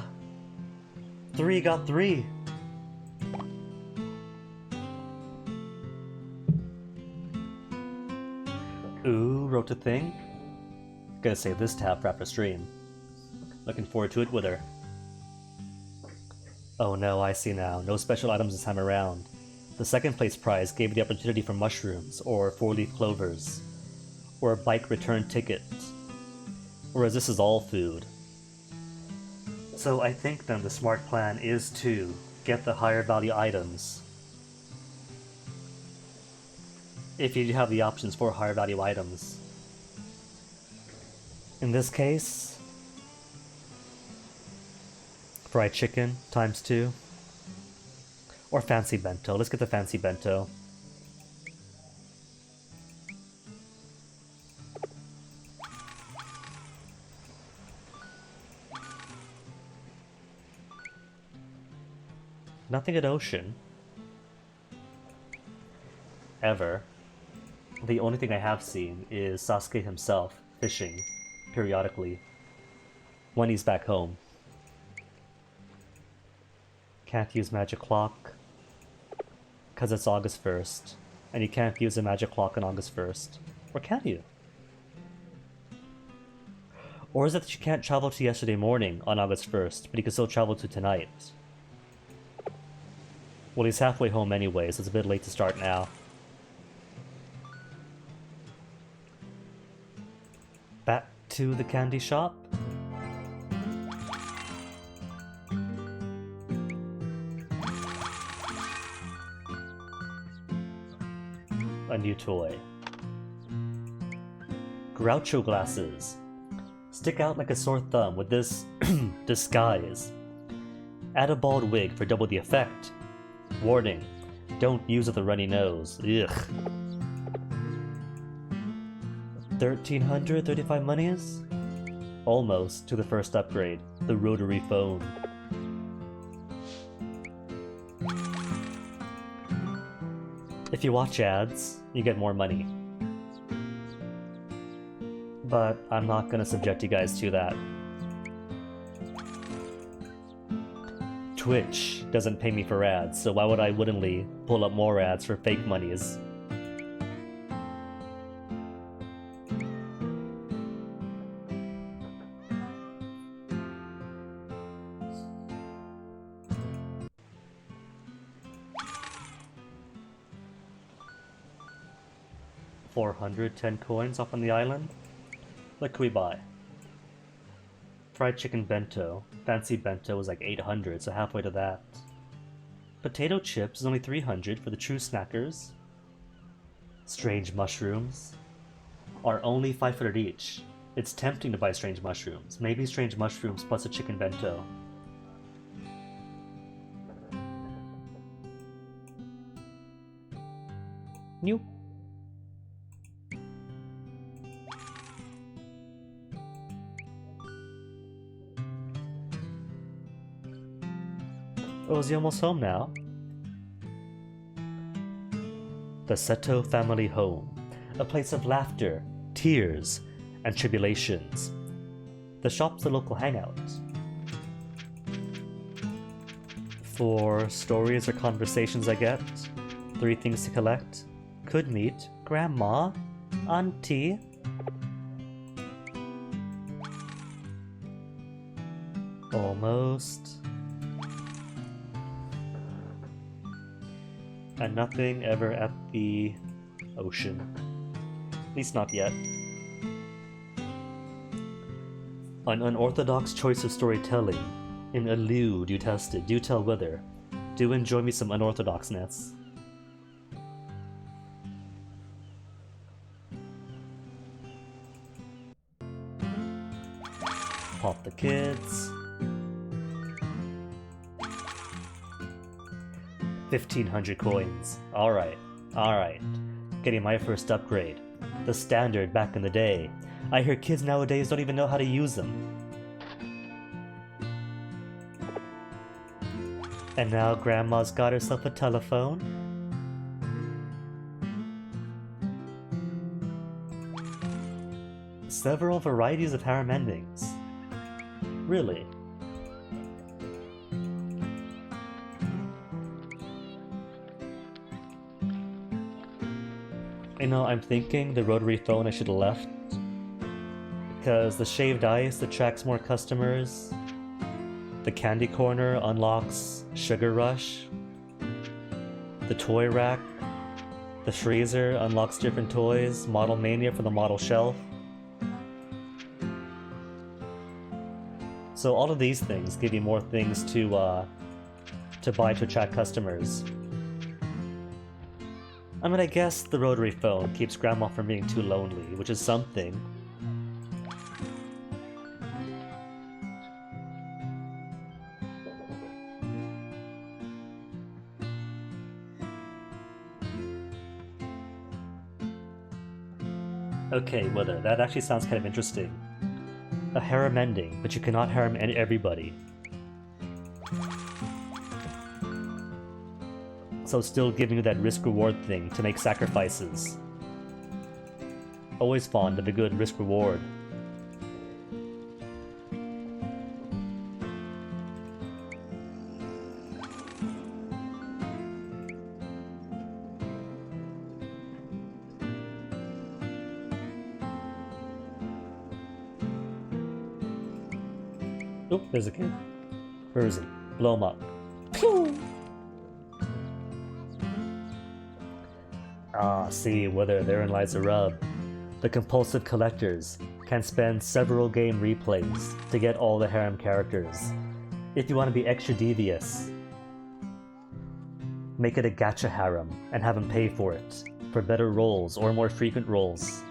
3 got 3! Ooh, wrote a thing? Gonna save this tab for after stream. Looking forward to it with her. Oh no, I see now. No special items this time around. The 2nd place prize gave you the opportunity for mushrooms, or 4-leaf clovers, or a bike return ticket. Whereas this is all food. So I think then the smart plan is to get the higher value items. If you have the options for higher value items. In this case, fried chicken times 2. Or fancy bento. Let's get the fancy bento. Nothing at Ocean. Ever. The only thing I have seen is Sasuke himself fishing, periodically, when he's back home. Can't use magic clock, because it's August 1st, and you can't use a magic clock on August 1st. Or can you? Or is it that you can't travel to yesterday morning on August 1st, but you can still travel to tonight? Well, he's halfway home anyway, so it's a bit late to start now. Back to the candy shop. A new toy. Groucho glasses. Stick out like a sore thumb with this disguise. Add a bald wig for double the effect. Warning, don't use it with a runny nose. Ugh. 1,335 monies? Almost to the first upgrade, the rotary phone. If you watch ads, you get more money. But I'm not gonna subject you guys to that. Twitch doesn't pay me for ads, so why would I wittingly pull up more ads for fake monies? 410 coins up on the island. What could we buy? Fried chicken bento. Fancy bento was like 800, so halfway to that. Potato chips is only 300 for the true snackers. Strange mushrooms are only 500 each. It's tempting to buy strange mushrooms. Maybe strange mushrooms plus a chicken bento. New. Oh, is he almost home now? The Seto family home. A place of laughter, tears, and tribulations. The shop's a local hangout. For stories or conversations I get, 3 things to collect. Could meet Grandma, Auntie, almost, and nothing ever at the ocean. At least not yet. An unorthodox choice of storytelling. In elude you tested, do tell whether. Do enjoy me some unorthodoxness. Pop the kids. 1,500 coins. Alright, alright. Getting my first upgrade. The standard back in the day. I hear kids nowadays don't even know how to use them. And now Grandma's got herself a telephone. Several varieties of harem endings. Really? You know, I'm thinking the rotary phone I should have left. Because the shaved ice attracts more customers. The candy corner unlocks Sugar Rush. The toy rack. The freezer unlocks different toys. Model Mania for the model shelf. So all of these things give you more things to buy to attract customers. I mean, I guess the rotary phone keeps Grandma from being too lonely, which is something. Okay, Wither, that actually sounds kind of interesting. A harem ending, but you cannot harem everybody. So still giving you that risk-reward thing to make sacrifices. Always fond of a good risk-reward. Oop, there's a kid. Where is he? Blow him up. Pew! Ah, see, Wither, therein lies the rub. The compulsive collectors can spend several game replays to get all the harem characters. If you want to be extra devious, make it a gacha harem and have them pay for it, for better roles or more frequent roles.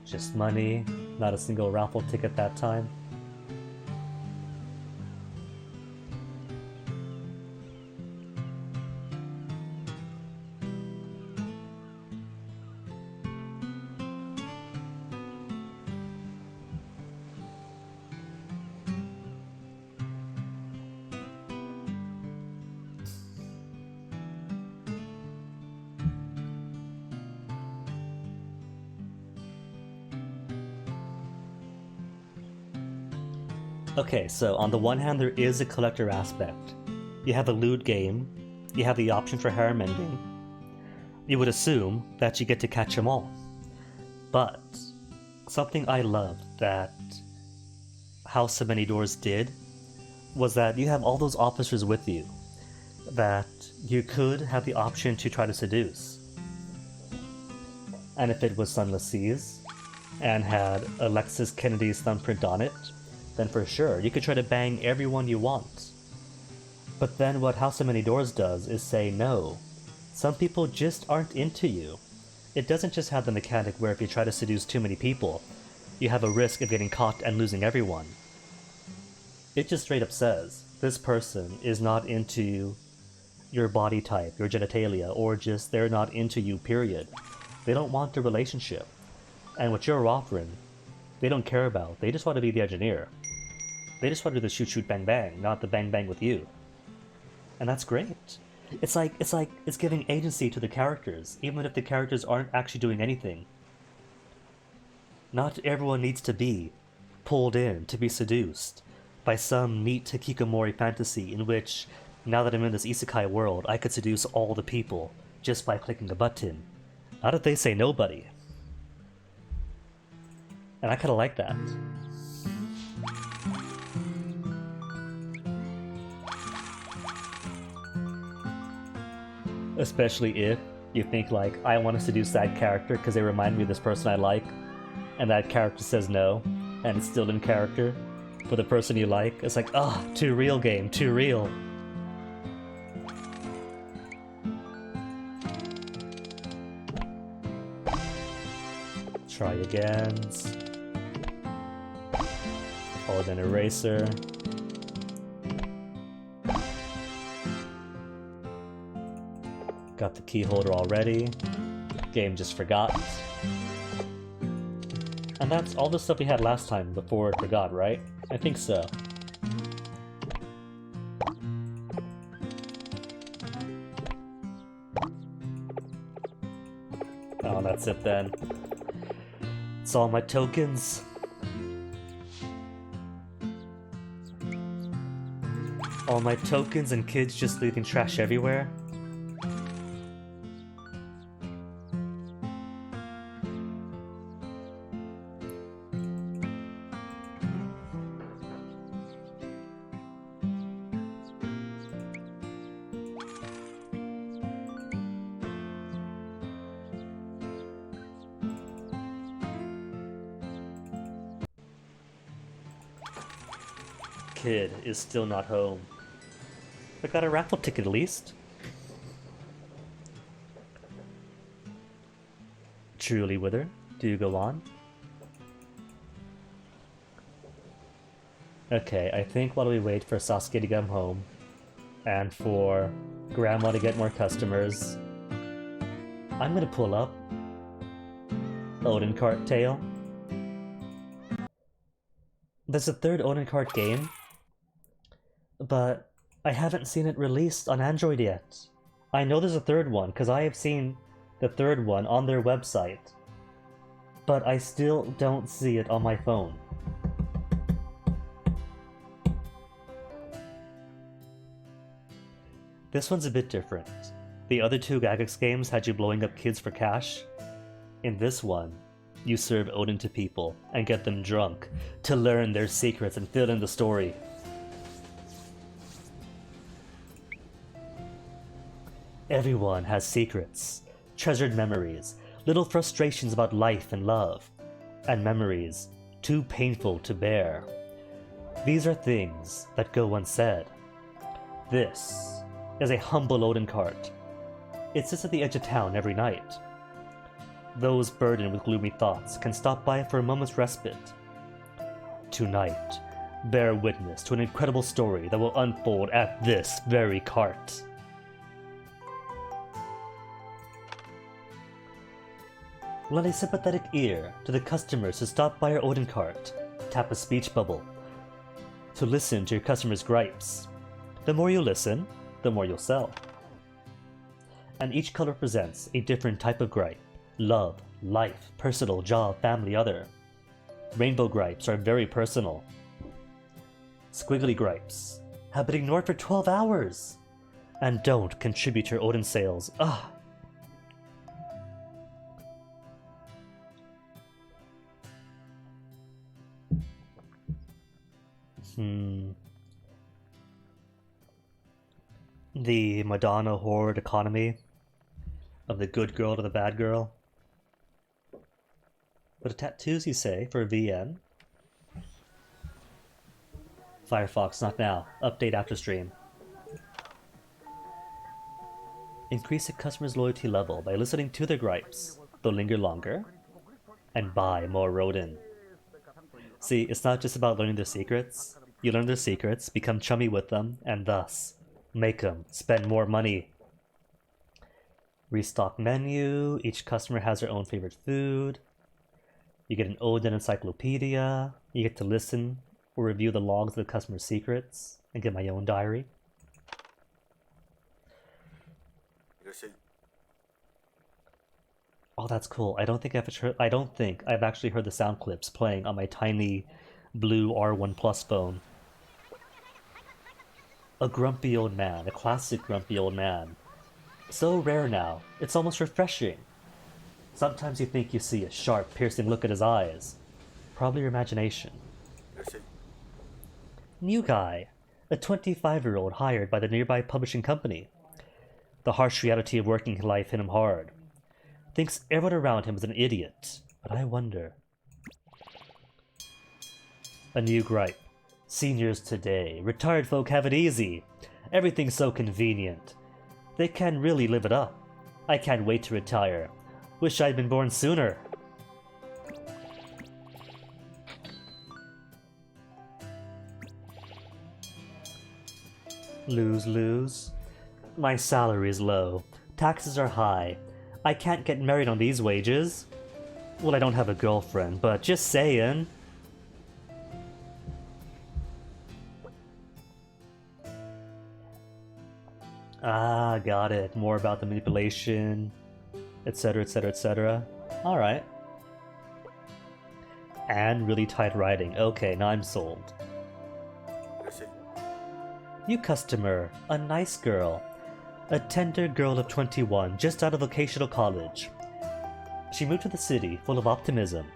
Just money, not a single raffle ticket that time. Okay, so on the one hand there is a collector aspect. You have a loot game, you have the option for harem ending. You would assume that you get to catch them all. But Something I loved that House So Many Doors did was that you have all those officers with you that you could have the option to try to seduce. And if it was Sunless Seas and had Alexis Kennedy's thumbprint on it, then for sure you could try to bang everyone you want. But then what House So Many Doors does is say no. Some people just aren't into you. It doesn't just have the mechanic where if you try to seduce too many people, you have a risk of getting caught and losing everyone. It just straight up says, this person is not into your body type, your genitalia, or just they're not into you, period. They don't want a relationship. And what you're offering, they don't care about. They just want to be the engineer. They just want to do the shoot shoot bang bang, not the bang bang with you. And that's great. It's giving agency to the characters, even if the characters aren't actually doing anything. Not everyone needs to be pulled in to be seduced by some neat hikikomori fantasy in which, now that I'm in this isekai world, I could seduce all the people just by clicking a button. Not if they say nobody. And I kinda like that. Especially if you think like, I want to seduce that character because they remind me of this person I like, and that character says no, and it's still in character for the person you like. It's like, ah, oh, too real game, too real. Try again. Hold an eraser. Got the key holder already. Game just forgot. And that's all the stuff we had last time before it forgot, right? I think so. Oh, that's it then. It's all my tokens. All my tokens and kids just leaving trash everywhere. Kid is still not home. I got a raffle ticket at least. Truly Wither, do you go on? Okay, I think while we wait for Sasuke to come home, and for Grandma to get more customers, I'm gonna pull up Odin Cart Tale. There's a third Odin Cart game, but I haven't seen it released on Android yet. I know there's a third one, because I have seen the third one on their website, but I still don't see it on my phone. This one's a bit different. The other two Gygax games had you blowing up kids for cash. In this one, you serve Odin to people and get them drunk to learn their secrets and fill in the story. Everyone has secrets, treasured memories, little frustrations about life and love, and memories too painful to bear. These are things that go unsaid. This is a humble Odin cart. It sits at the edge of town every night. Those burdened with gloomy thoughts can stop by for a moment's respite. Tonight, bear witness to an incredible story that will unfold at this very cart. Lend a sympathetic ear to the customers who stop by your Odin cart. Tap a speech bubble to listen to your customers' gripes. The more you listen, the more you'll sell. And each color represents a different type of gripe. Love, life, personal, job, family, other. Rainbow gripes are very personal. Squiggly gripes have been ignored for 12 hours and don't contribute to your Odin sales. Ugh. The Madonna horde economy of the good girl to the bad girl. But the tattoos, you say, for a VN? Firefox, not now. Update after stream. Increase a customer's loyalty level by listening to their gripes. They'll linger longer. And buy more Rodin. See, it's not just about learning their secrets. You learn their secrets, become chummy with them, and thus make them spend more money. Restock menu. Each customer has their own favorite food. You get an Odin encyclopedia. You get to listen or review the logs of the customer's secrets and get my own diary. Oh, that's cool. I don't think I've actually heard the sound clips playing on my tiny blue R1 Plus phone. A grumpy old man, a classic grumpy old man. So rare now, it's almost refreshing. Sometimes you think you see a sharp, piercing look at his eyes. Probably your imagination. New guy, a 25-year-old hired by the nearby publishing company. The harsh reality of working life hit him hard. Thinks everyone around him is an idiot, but I wonder. A new gripe. Seniors today, retired folk have it easy. Everything's so convenient. They can really live it up. I can't wait to retire. Wish I'd been born sooner. Lose. My salary is low. Taxes are high. I can't get married on these wages. Well, I don't have a girlfriend, but just saying. Ah, got it. More about the manipulation, etc, etc, etc. Alright. And really tight writing. Okay, now I'm sold. New customer, a nice girl. A tender girl of 21, just out of vocational college. She moved to the city, full of optimism,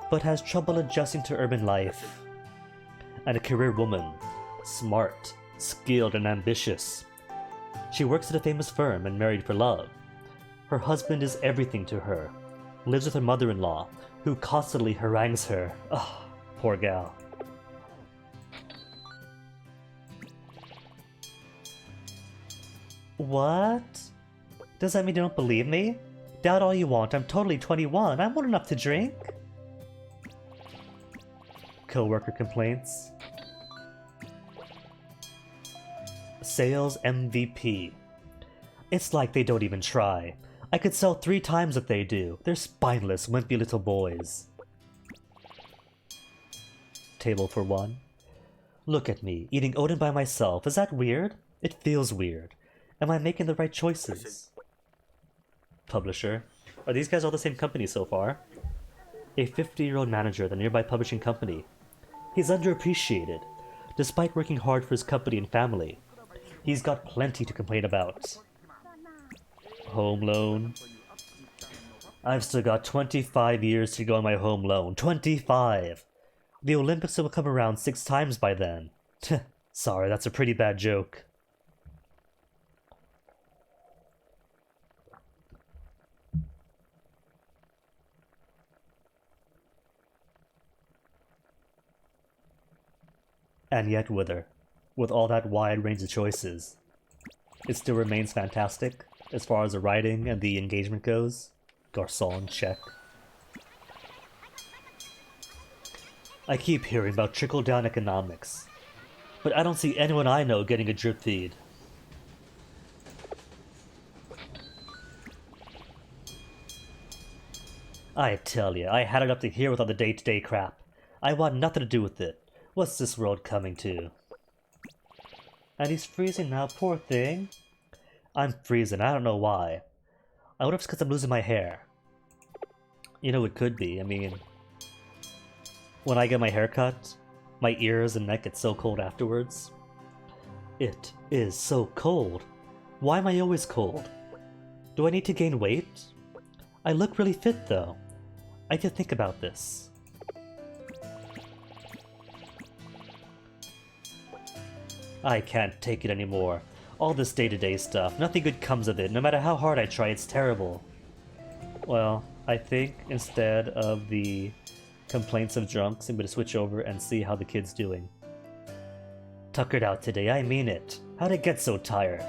but has trouble adjusting to urban life. And a career woman. Smart, skilled, and ambitious. She works at a famous firm and married for love. Her husband is everything to her. Lives with her mother-in-law, who constantly harangues her. Ugh, poor gal. What? Does that mean you don't believe me? Doubt all you want, I'm totally 21, I'm old enough to drink. Co-worker complaints. Sales MVP. It's like they don't even try. I could sell 3 times what they do. They're spineless, wimpy little boys. Table for one. Look at me, eating Odin by myself. Is that weird? It feels weird. Am I making the right choices? Publisher. Are these guys all the same company so far? A 50-year-old manager at the nearby publishing company. He's underappreciated. Despite working hard for his company and family, he's got plenty to complain about. Home loan. I've still got 25 years to go on my home loan. 25! The Olympics will come around 6 times by then. Sorry, that's a pretty bad joke. And yet with all that wide range of choices, it still remains fantastic as far as the writing and the engagement goes. Garçon, check. I keep hearing about trickle-down economics, but I don't see anyone I know getting a drip feed. I tell ya, I had it up to here with all the day-to-day crap. I want nothing to do with it. What's this world coming to? And he's freezing now, poor thing. I'm freezing, I don't know why. I wonder if it's because I'm losing my hair. You know, it could be. I mean, when I get my hair cut, my ears and neck get so cold afterwards. It is so cold. Why am I always cold? Do I need to gain weight? I look really fit though. I did think about this. I can't take it anymore. All this day-to-day stuff, nothing good comes of it. No matter how hard I try, it's terrible. Well, I think instead of the complaints of drunks, I'm gonna switch over and see how the kid's doing. Tuckered out today, I mean it. How'd it get so tired?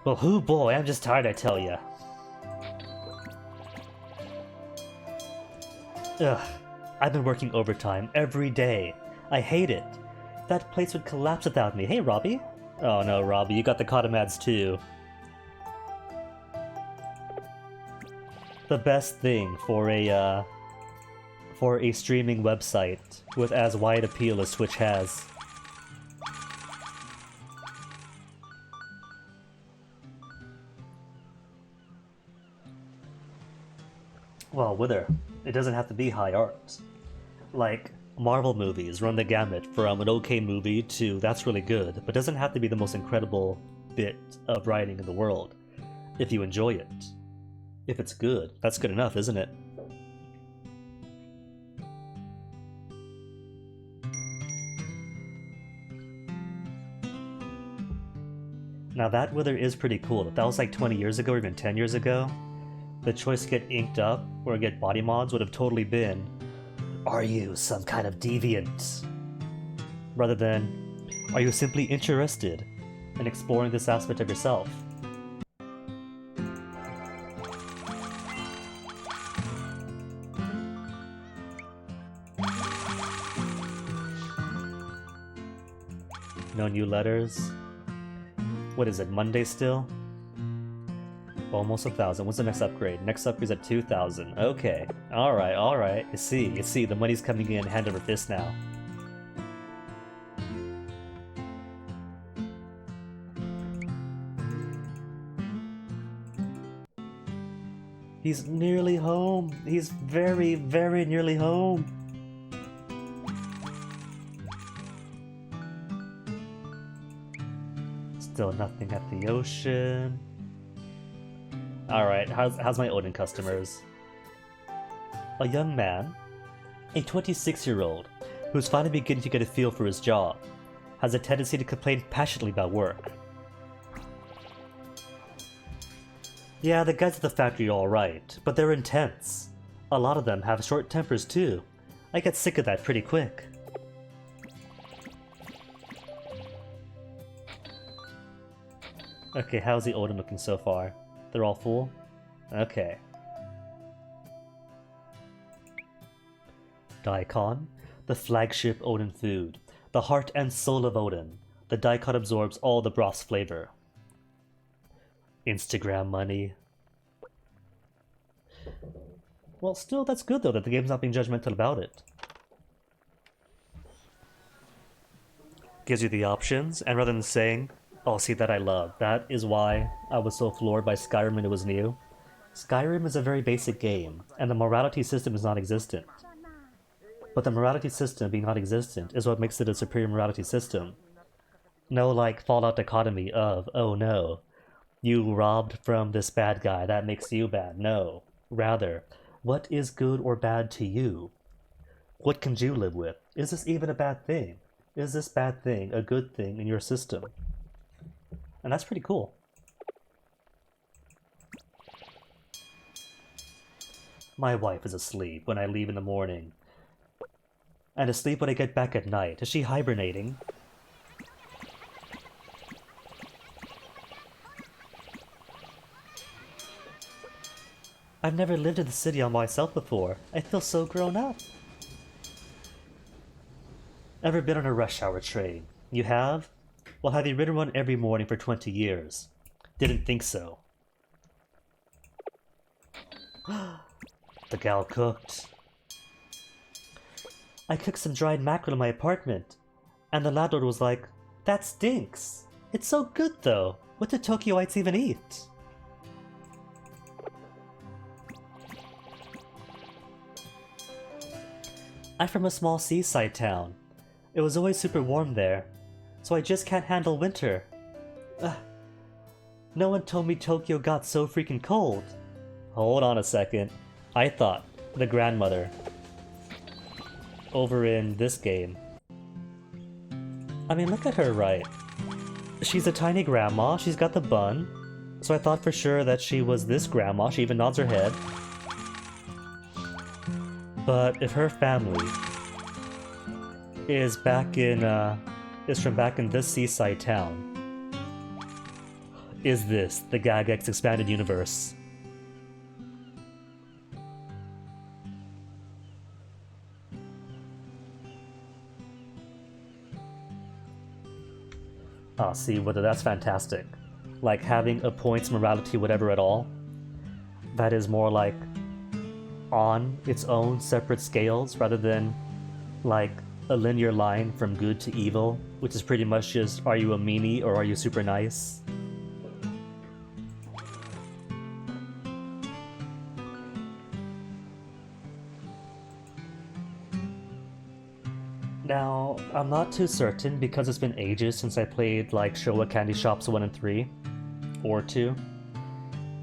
Well, hoo boy, I'm just tired, I tell ya. Ugh, I've been working overtime every day. I hate it. That place would collapse without me. Hey, Robbie. Oh no, Robbie, you got the Cotomads too. The best thing for a streaming website with as wide appeal as Twitch has. Well, Wither, it doesn't have to be high art. Like, Marvel movies run the gamut from an okay movie to that's really good, but doesn't have to be the most incredible bit of writing in the world. If you enjoy it. If it's good, that's good enough, isn't it? Now that Wither is pretty cool. If that was like 20 years ago or even 10 years ago, the choice to get inked up or get body mods would have totally been, are you some kind of deviant? Rather than, are you simply interested in exploring this aspect of yourself? No new letters. What is it, Monday still? Almost 1,000. What's the next upgrade? Next upgrade's at 2,000. Okay. Alright, alright. You see. The money's coming in hand over fist now. He's nearly home. He's very, very nearly home. Still nothing at the ocean. Alright, how's my Odin customers? A young man, a 26-year-old, who's finally beginning to get a feel for his job, has a tendency to complain passionately about work. Yeah, the guys at the factory are alright, but they're intense. A lot of them have short tempers too. I get sick of that pretty quick. Okay, how's the Odin looking so far? They're all full? Okay. Daikon, the flagship Odin food. The heart and soul of Odin. The Daikon absorbs all the broth's flavor. Instagram money. Well, still, that's good though that the game's not being judgmental about it. Gives you the options, and rather than saying, oh, see, that I love. That is why I was so floored by Skyrim when it was new. Skyrim is a very basic game, and the morality system is non-existent. But the morality system being non-existent is what makes it a superior morality system. No, like, Fallout dichotomy of, oh no, you robbed from this bad guy, that makes you bad. No. Rather, what is good or bad to you? What can you live with? Is this even a bad thing? Is this bad thing a good thing in your system? And that's pretty cool. My wife is asleep when I leave in the morning. And asleep when I get back at night. Is she hibernating? I've never lived in the city on myself before. I feel so grown up. Ever been on a rush hour train? You have? Well, have you ridden one every morning for 20 years? Didn't think so. The gal cooked. I cooked some dried mackerel in my apartment, and the landlord was like, that stinks. It's so good though. What do Tokyoites even eat? I'm from a small seaside town. It was always super warm there, so I just can't handle winter. No one told me Tokyo got so freaking cold. Hold on a second. I thought the grandmother over in this game I mean, look at her, right? She's a tiny grandma, she's got the bun. So I thought for sure that she was this grandma, she even nods her head. But if her family is from back in this seaside town, is this the Gygax expanded universe? Ah, see, whether that's fantastic. Like having a points, morality, whatever at all. That is more like on its own separate scales rather than like a linear line from good to evil, which is pretty much just, are you a meanie or are you super nice? Now, I'm not too certain because it's been ages since I played like Showa Candy Shops 1 and 3, or 2,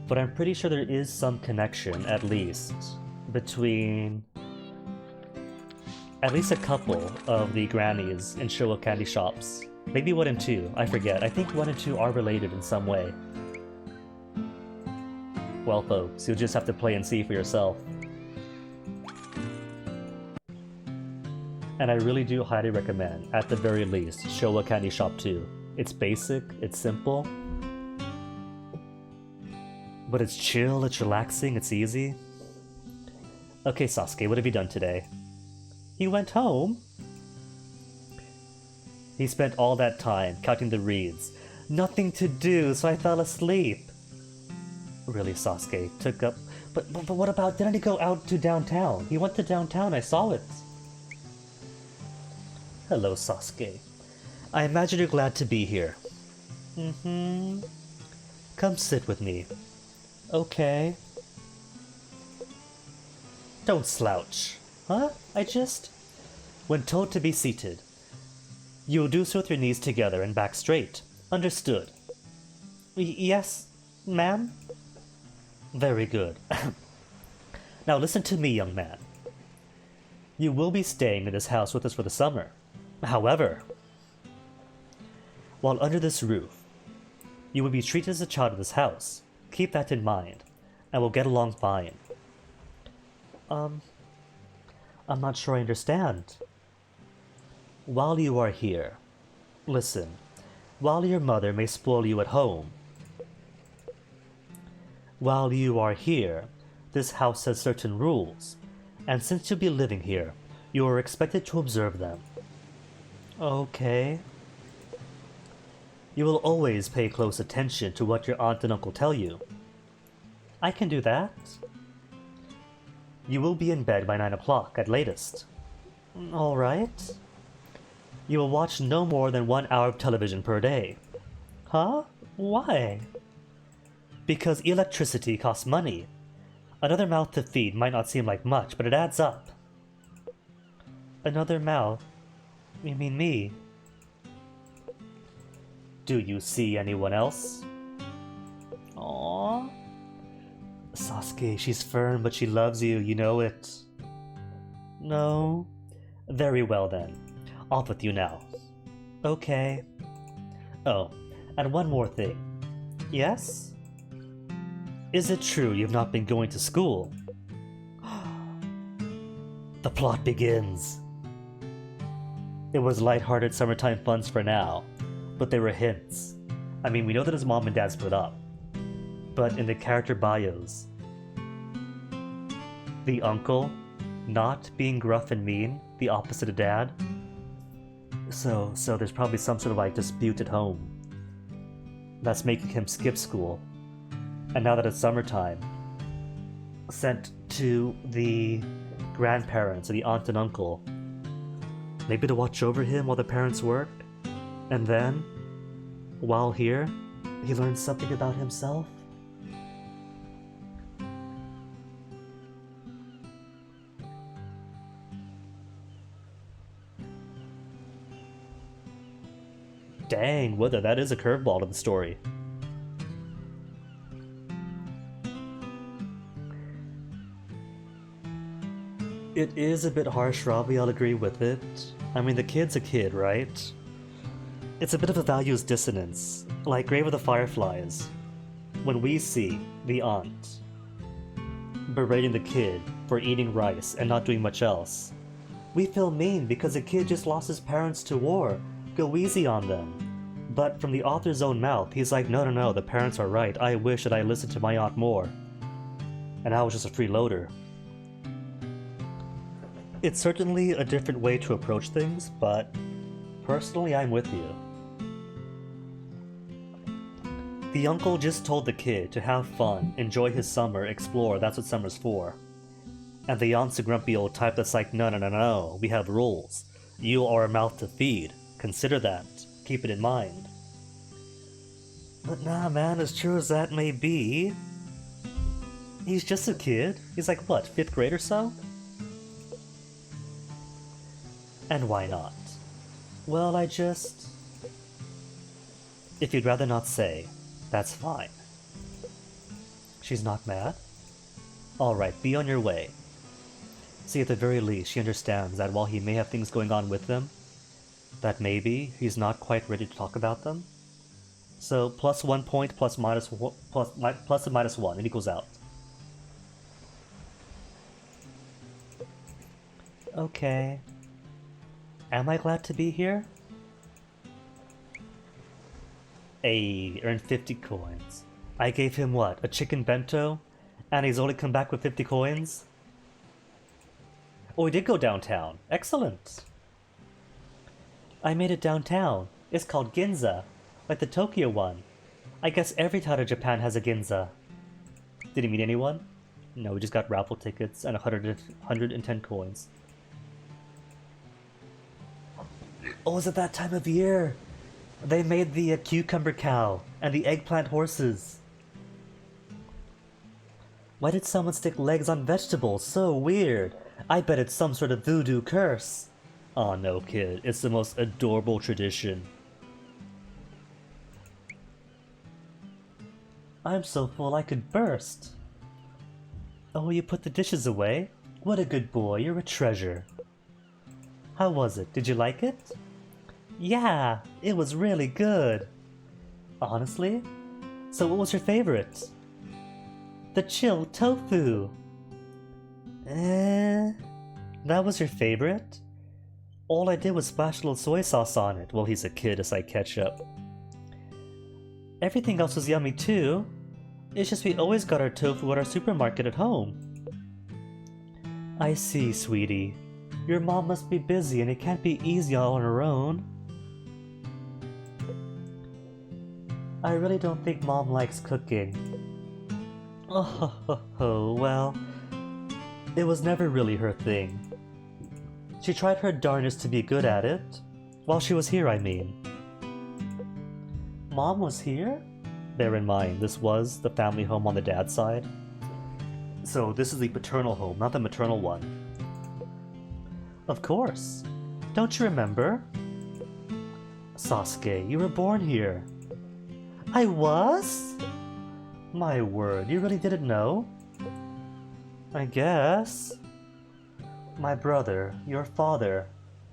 but I'm pretty sure there is some connection, at least, between at least a couple of the grannies in Showa Candy Shops. Maybe 1 and 2, I forget. I think 1 and 2 are related in some way. Well, folks, you'll just have to play and see for yourself. And I really do highly recommend, at the very least, Showa Candy Shop 2. It's basic, it's simple, but it's chill, it's relaxing, it's easy. Okay, Sasuke, what have you done today? He went home? He spent all that time counting the reeds. Nothing to do, so I fell asleep. Really, Sasuke, took up... But what about... Didn't he go out to downtown? He went to downtown, I saw it. Hello, Sasuke. I imagine you're glad to be here. Mm-hmm. Come sit with me. Okay. Don't slouch. Huh? When told to be seated, you'll do so with your knees together and back straight. Understood? Yes, ma'am? Very good. Now listen to me, young man. You will be staying in this house with us for the summer. However, while under this roof, you will be treated as a child of this house. Keep that in mind, and we'll get along fine. I'm not sure I understand. While you are here, listen, while your mother may spoil you at home, while you are here, this house has certain rules, and since you'll be living here, you are expected to observe them. Okay. You will always pay close attention to what your aunt and uncle tell you. I can do that. You will be in bed by 9 o'clock at latest. Alright. You will watch no more than 1 hour of television per day. Huh? Why? Because electricity costs money. Another mouth to feed might not seem like much, but it adds up. Another mouth? You mean me? Do you see anyone else? Aww. Sasuke, she's firm, but she loves you, you know it. No? Very well then. Off with you now. Okay. Oh, and one more thing. Yes? Is it true you've not been going to school? The plot begins. It was lighthearted summertime funs for now, but there were hints. I mean, we know that his mom and dad split up, but in the character bios, the uncle not being gruff and mean, the opposite of dad. So there's probably some sort of like dispute at home that's making him skip school. And now that it's summertime, sent to the grandparents or the aunt and uncle, maybe to watch over him while the parents work. And then, while here, he learns something about himself. Dang, whether that is a curveball to the story. It is a bit harsh, Robbie, I'll agree with it. I mean, the kid's a kid, right? It's a bit of a values dissonance, like Grave of the Fireflies. When we see the aunt berating the kid for eating rice and not doing much else, we feel mean because the kid just lost his parents to war. Go easy on them. But from the author's own mouth, he's like, no, no, no, the parents are right. I wish that I listened to my aunt more. And I was just a freeloader. It's certainly a different way to approach things, but personally, I'm with you. The uncle just told the kid to have fun, enjoy his summer, explore, that's what summer's for. And the aunt's a grumpy old type that's like, no, no, no, no, we have rules. You are a mouth to feed. Consider that. Keep it in mind. But nah, man, as true as that may be, he's just a kid. He's like, what, 5th grade or so? And why not? Well, if you'd rather not say, that's fine. She's not mad? Alright, be on your way. See, at the very least, she understands that while he may have things going on with them, that maybe he's not quite ready to talk about them. So, plus 1 point, plus and minus 1, it equals out. Okay. Am I glad to be here? Ayy, earned 50 coins. I gave him what, a chicken bento? And he's only come back with 50 coins? Oh, we did go downtown. Excellent. I made it downtown. It's called Ginza, like the Tokyo one. I guess every town in Japan has a Ginza. Did he meet anyone? No, we just got raffle tickets and 110 coins. Oh, is it that time of year? They made the cucumber cow and the eggplant horses. Why did someone stick legs on vegetables? So weird. I bet it's some sort of voodoo curse. Aw, no, kid. It's the most adorable tradition. I'm so full I could burst. Oh, you put the dishes away? What a good boy. You're a treasure. How was it? Did you like it? Yeah, it was really good. Honestly? So what was your favorite? The chilled tofu. That was your favorite? All I did was splash a little soy sauce on it. Well, he's a kid, it's like ketchup. Everything else was yummy too. It's just we always got our tofu at our supermarket at home. I see, sweetie. Your mom must be busy and it can't be easy all on her own. I really don't think Mom likes cooking. Oh, well, it was never really her thing. She tried her darnest to be good at it. While she was here, I mean. Mom was here? Bear in mind, this was the family home on the dad's side. So this is the paternal home, not the maternal one. Of course. Don't you remember? Sasuke, you were born here. I was? My word, you really didn't know? I guess. My brother, your father,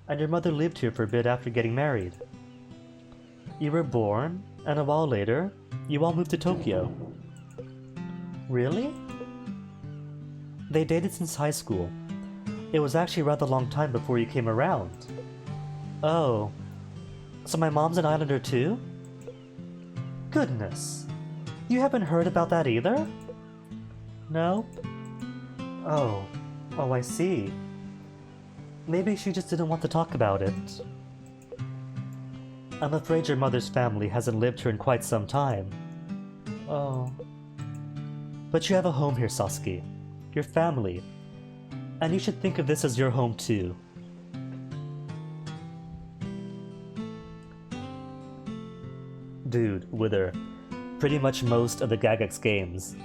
and your mother lived here for a bit after getting married. You were born, and a while later, you all moved to Tokyo. Really? They dated since high school. It was actually a rather long time before you came around. Oh. So my mom's an islander too? Goodness. You haven't heard about that either? No? Oh. Oh, I see. Maybe she just didn't want to talk about it. I'm afraid your mother's family hasn't lived here in quite some time. Oh. But you have a home here, Sasuke. Your family. And you should think of this as your home too. Dude, Wither. Pretty much most of the Gygax games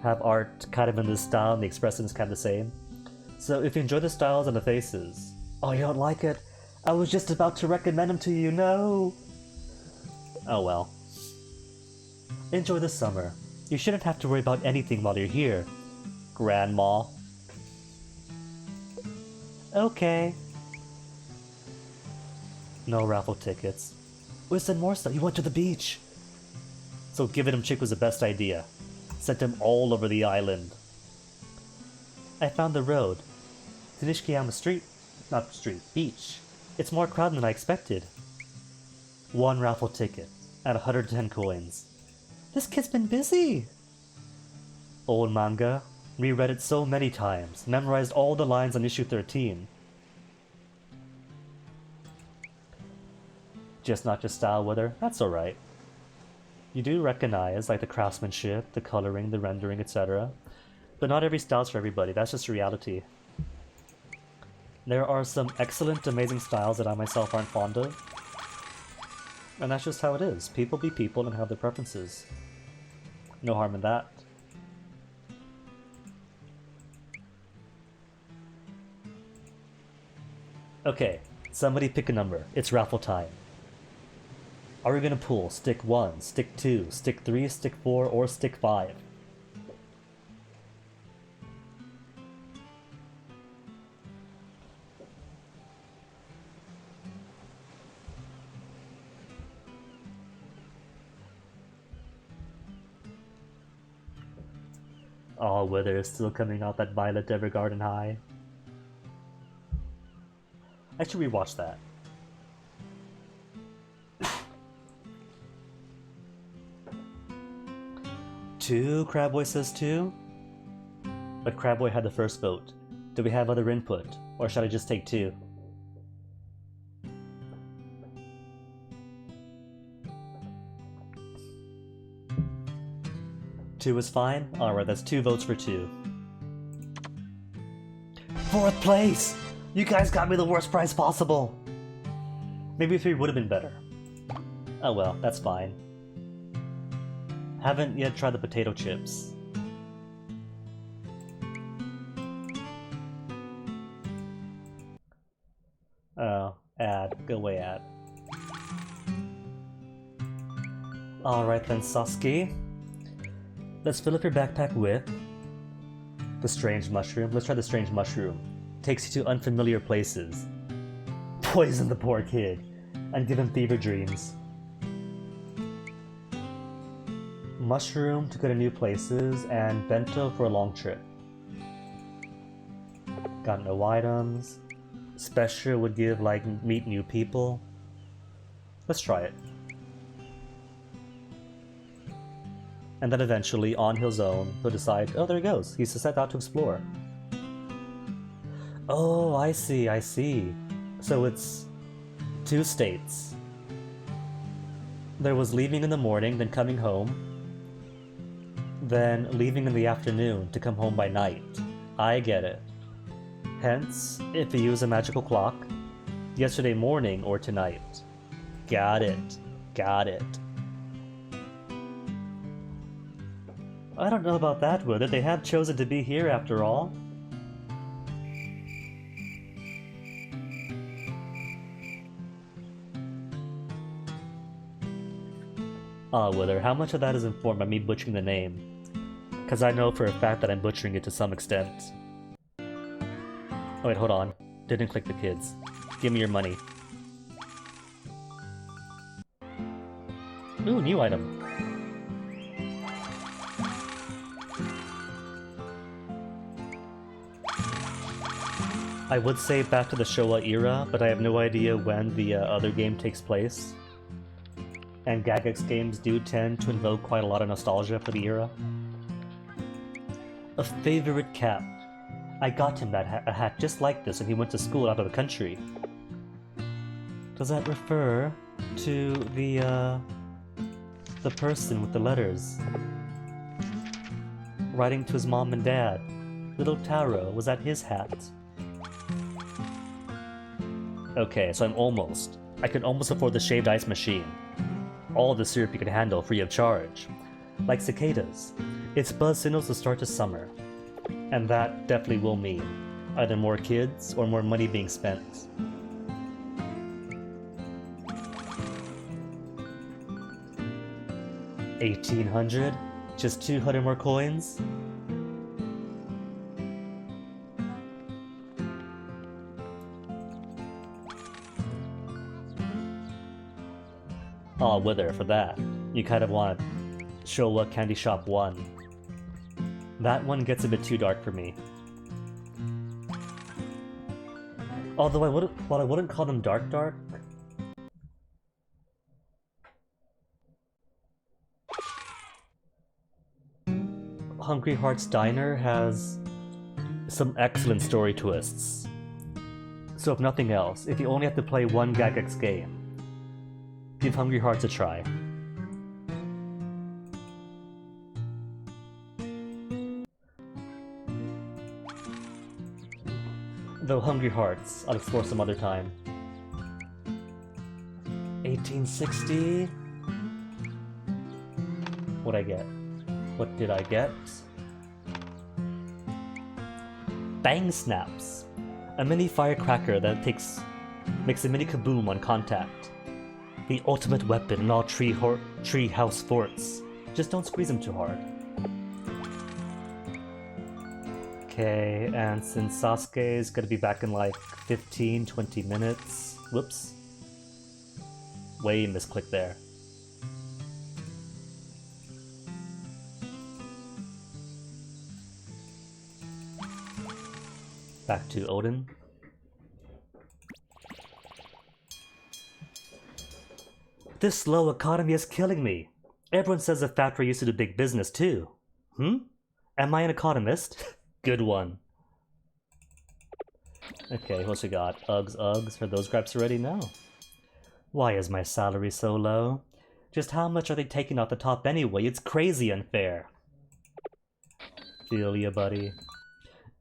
have art kind of in this style and the expression's kind of the same. So if you enjoy the styles and the faces... Oh, you don't like it? I was just about to recommend them to you, no! Oh well. Enjoy the summer. You shouldn't have to worry about anything while you're here, Grandma. Okay. No raffle tickets. We said more stuff. He went to the beach. So giving him chick was the best idea. Sent him all over the island. I found the road. To Nishikiyama Street. Not street. Beach. It's more crowded than I expected. 1 raffle ticket. At 110 coins. This kid's been busy! Old manga. Reread it so many times. Memorized all the lines on issue 13. Just not your style, Wither. That's alright. You do recognize, like, the craftsmanship, the coloring, the rendering, etc. But not every style's for everybody. That's just reality. There are some excellent, amazing styles that I myself aren't fond of. And that's just how it is. People be people and have their preferences. No harm in that. Okay, somebody pick a number. It's raffle time. Are we gonna pull stick 1, stick 2, stick 3, stick 4, or stick 5? Oh, Wither is still coming out that Violet Evergarden high. I should rewatch that. Two? Crabboy says 2? But Crabboy had the first vote. Do we have other input? Or should I just take 2? Two is fine? Alright, that's 2 votes for 2. 4th place! You guys got me the worst prize possible! Maybe 3 would have been better. Oh well, that's fine. Haven't yet tried the potato chips. Oh, ad. Go away, ad. Alright then, Sasuke. Let's fill up your backpack with the strange mushroom. Let's try the strange mushroom. Takes you to unfamiliar places. Poison the poor kid and give him fever dreams. Mushroom to go to new places, and bento for a long trip. Got no items. Special would give, like, meet new people. Let's try it. And then eventually, on his own, he'll decide, oh, there he goes. He's set out to explore. Oh, I see, I see. So it's 2 states. There was leaving in the morning, then coming home. Then leaving in the afternoon to come home by night. I get it. Hence, if you use a magical clock, yesterday morning or tonight. Got it. Got it. I don't know about that, Wither. They have chosen to be here after all. Wither, how much of that is informed by me butchering the name? Because I know for a fact that I'm butchering it to some extent. Oh wait, hold on. Didn't click the kids. Give me your money. Ooh, new item. I would say back to the Showa era, but I have no idea when the other game takes place. And Gagex games do tend to invoke quite a lot of nostalgia for the era. A favorite cap. I got him that a hat just like this when he went to school out of the country. Does that refer to the person with the letters? Writing to his mom and dad. Little Taro was that his hat. Okay, so I can almost afford the shaved ice machine. All the syrup you can handle free of charge. Like cicadas, its buzz signals the start to summer. And that definitely will mean either more kids or more money being spent. $1,800? Just 200 more coins? Oh, Wither, for that. You kind of want to show what Candy Shop won. That one gets a bit too dark for me. Although I wouldn't call them dark. Hungry Heart's Diner has some excellent story twists. So if nothing else, if you only have to play one Gagex game, give Hungry Hearts a try. Though Hungry Hearts, I'll explore some other time. 1860? What'd I get? What did I get? Bang Snaps! A mini firecracker that makes a mini kaboom on contact. The ultimate weapon in all tree house forts. Just don't squeeze them too hard. Okay, and since Sasuke is gonna be back in like 15-20 minutes. Whoops. Way misclicked there. Back to Odin. This slow economy is killing me. Everyone says the factory used to do big business too. Am I an economist? Good one. Okay, what else we got? Uggs. Heard those gripes already? No. Why is my salary so low? Just how much are they taking off the top anyway? It's crazy unfair. Feel ya, buddy.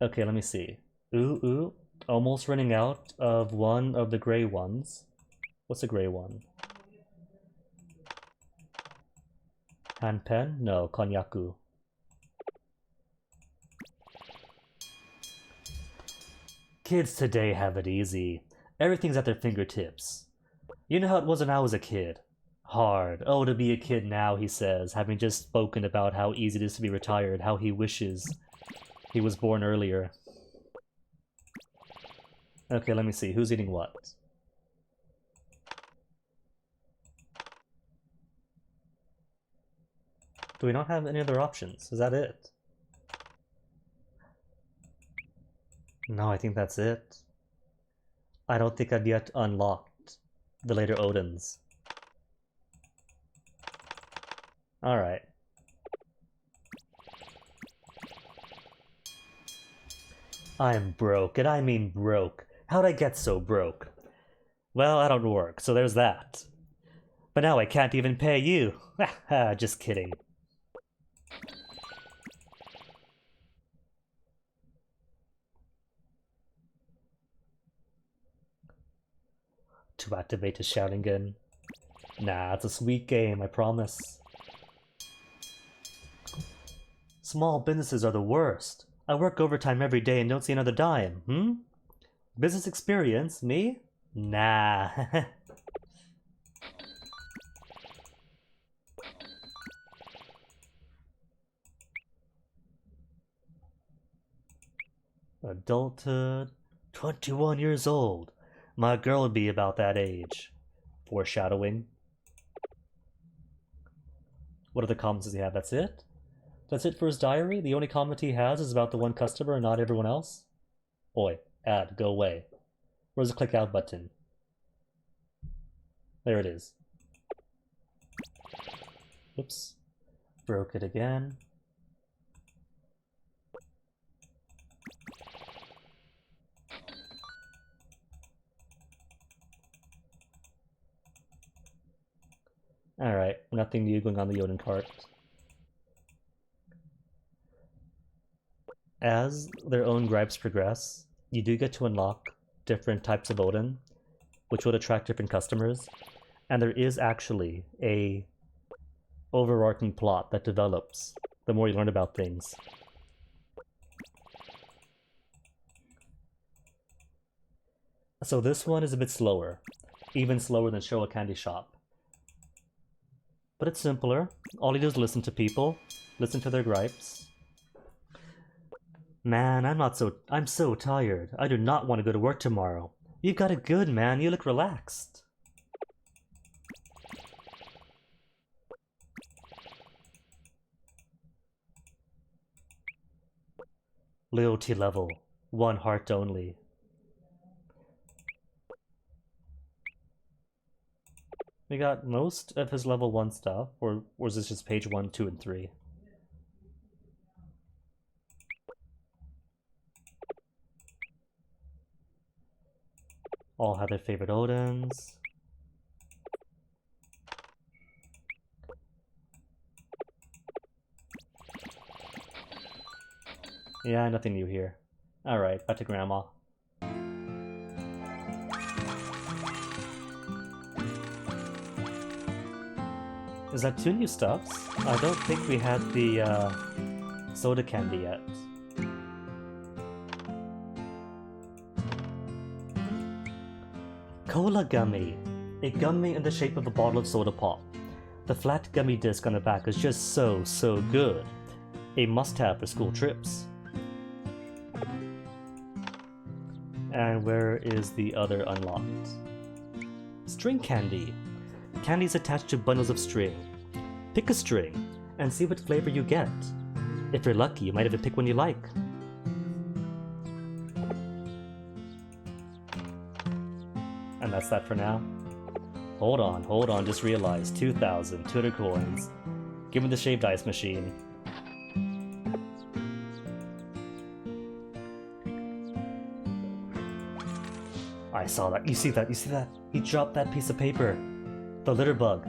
Okay, let me see. Ooh. Almost running out of one of the gray ones. What's a gray one? Hanpen? No, Konyaku. Kids today have it easy. Everything's at their fingertips. You know how it was when I was a kid. Hard. Oh, to be a kid now, he says, having just spoken about how easy it is to be retired, how he wishes he was born earlier. Okay, let me see. Who's eating what? Do we not have any other options? Is that it? No, I think that's it. I don't think I've yet unlocked the later Odins. Alright. I'm broke, and I mean broke. How'd I get so broke? Well, I don't work, so there's that. But now I can't even pay you. Just kidding. To activate his shouting gun. Nah, it's a sweet game, I promise. Small businesses are the worst. I work overtime every day and don't see another dime, Business experience? Me? Nah. Adulthood. 21 years old. My girl would be about that age. Foreshadowing. What other comments does he have? That's it? That's it for his diary? The only comment he has is about the one customer and not everyone else? Oi, ad, go away. Where's the click out button? There it is. Oops. Broke it again. Alright, nothing new going on the Yoden cart. As their own gripes progress, you do get to unlock different types of Odin, which would attract different customers, and there is actually a overarching plot that develops the more you learn about things. So this one is a bit slower, even slower than Showa Candy Shop. But it's simpler. All you do is listen to people, listen to their gripes. Man, I'm so tired. I do not want to go to work tomorrow. You've got it good, man. You look relaxed. Loyalty level, 1 heart only. We got most of his level 1 stuff, or was this just page 1, 2, and 3? All have their favorite Odins. Yeah, nothing new here. Alright, back to Grandma. Is that 2 new stuffs? I don't think we had the soda candy yet. Cola Gummy! A gummy in the shape of a bottle of soda pop. The flat gummy disc on the back is just so good. A must-have for school trips. And where is the other unlocked? String candy! Candies attached to bundles of string. Pick a string, and see what flavor you get. If you're lucky, you might even pick one you like. And that's that for now. Hold on, just realized. 2,200 coins. Give me the shaved ice machine. I saw that. You see that? He dropped that piece of paper. The litter bug.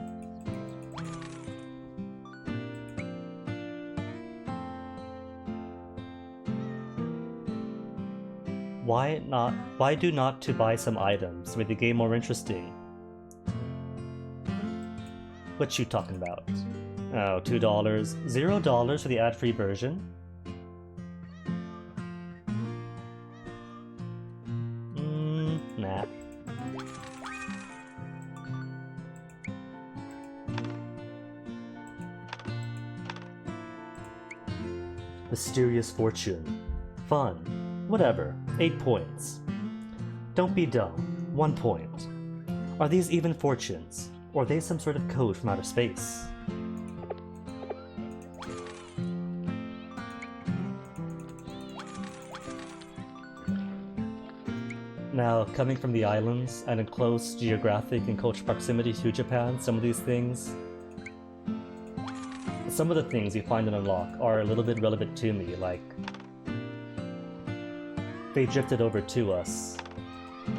Why do not to buy some items to make the game more interesting? What you talking about? Oh, $2. $0 for the ad-free version? Nah. Mysterious fortune. Fun. Whatever. 8 points. Don't be dumb. 1 point. Are these even fortunes? Or are they some sort of code from outer space? Now, coming from the islands and in close geographic and cultural proximity to Japan, some of the things you find and unlock are a little bit relevant to me, like they drifted over to us,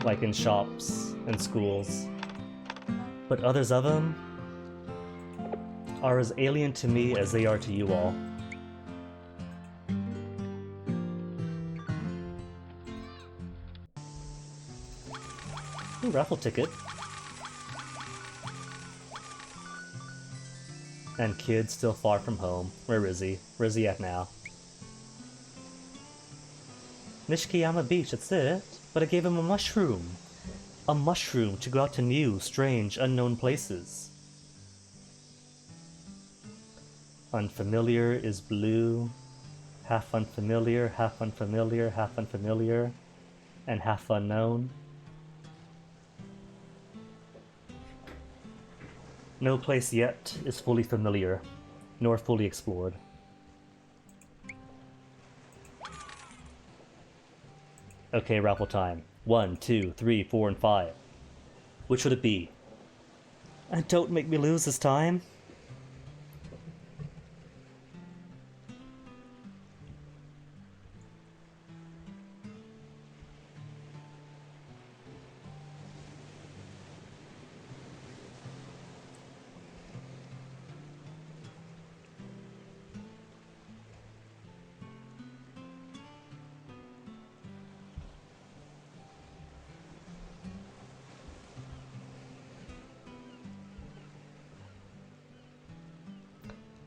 like in shops and schools. But others of them are as alien to me as they are to you all. Ooh, raffle ticket. And kid still far from home. Where is he? Where's he at now? Nishikiyama Beach, that's it. But I gave him a mushroom. A mushroom to go out to new, strange, unknown places. Unfamiliar is blue. Half unfamiliar, half unfamiliar, half unfamiliar, and half unknown. No place yet is fully familiar, nor fully explored. Okay, raffle time. 1, 2, 3, 4, and 5. Which would it be? And don't make me lose this time.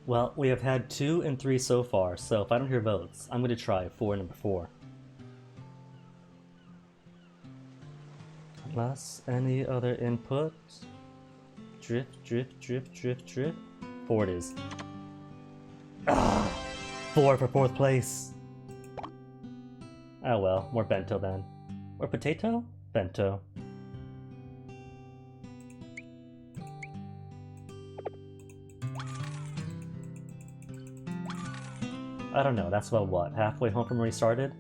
Well, we have had 2 and 3 so far, so if I don't hear votes, I'm going to try number 4. Unless any other input. Drift, drift, drift, drift, drift. 4 it is. Ah! 4 for 4th place! Oh well, more bento then. Or potato? Bento. I don't know, that's about what? Halfway home from where he started?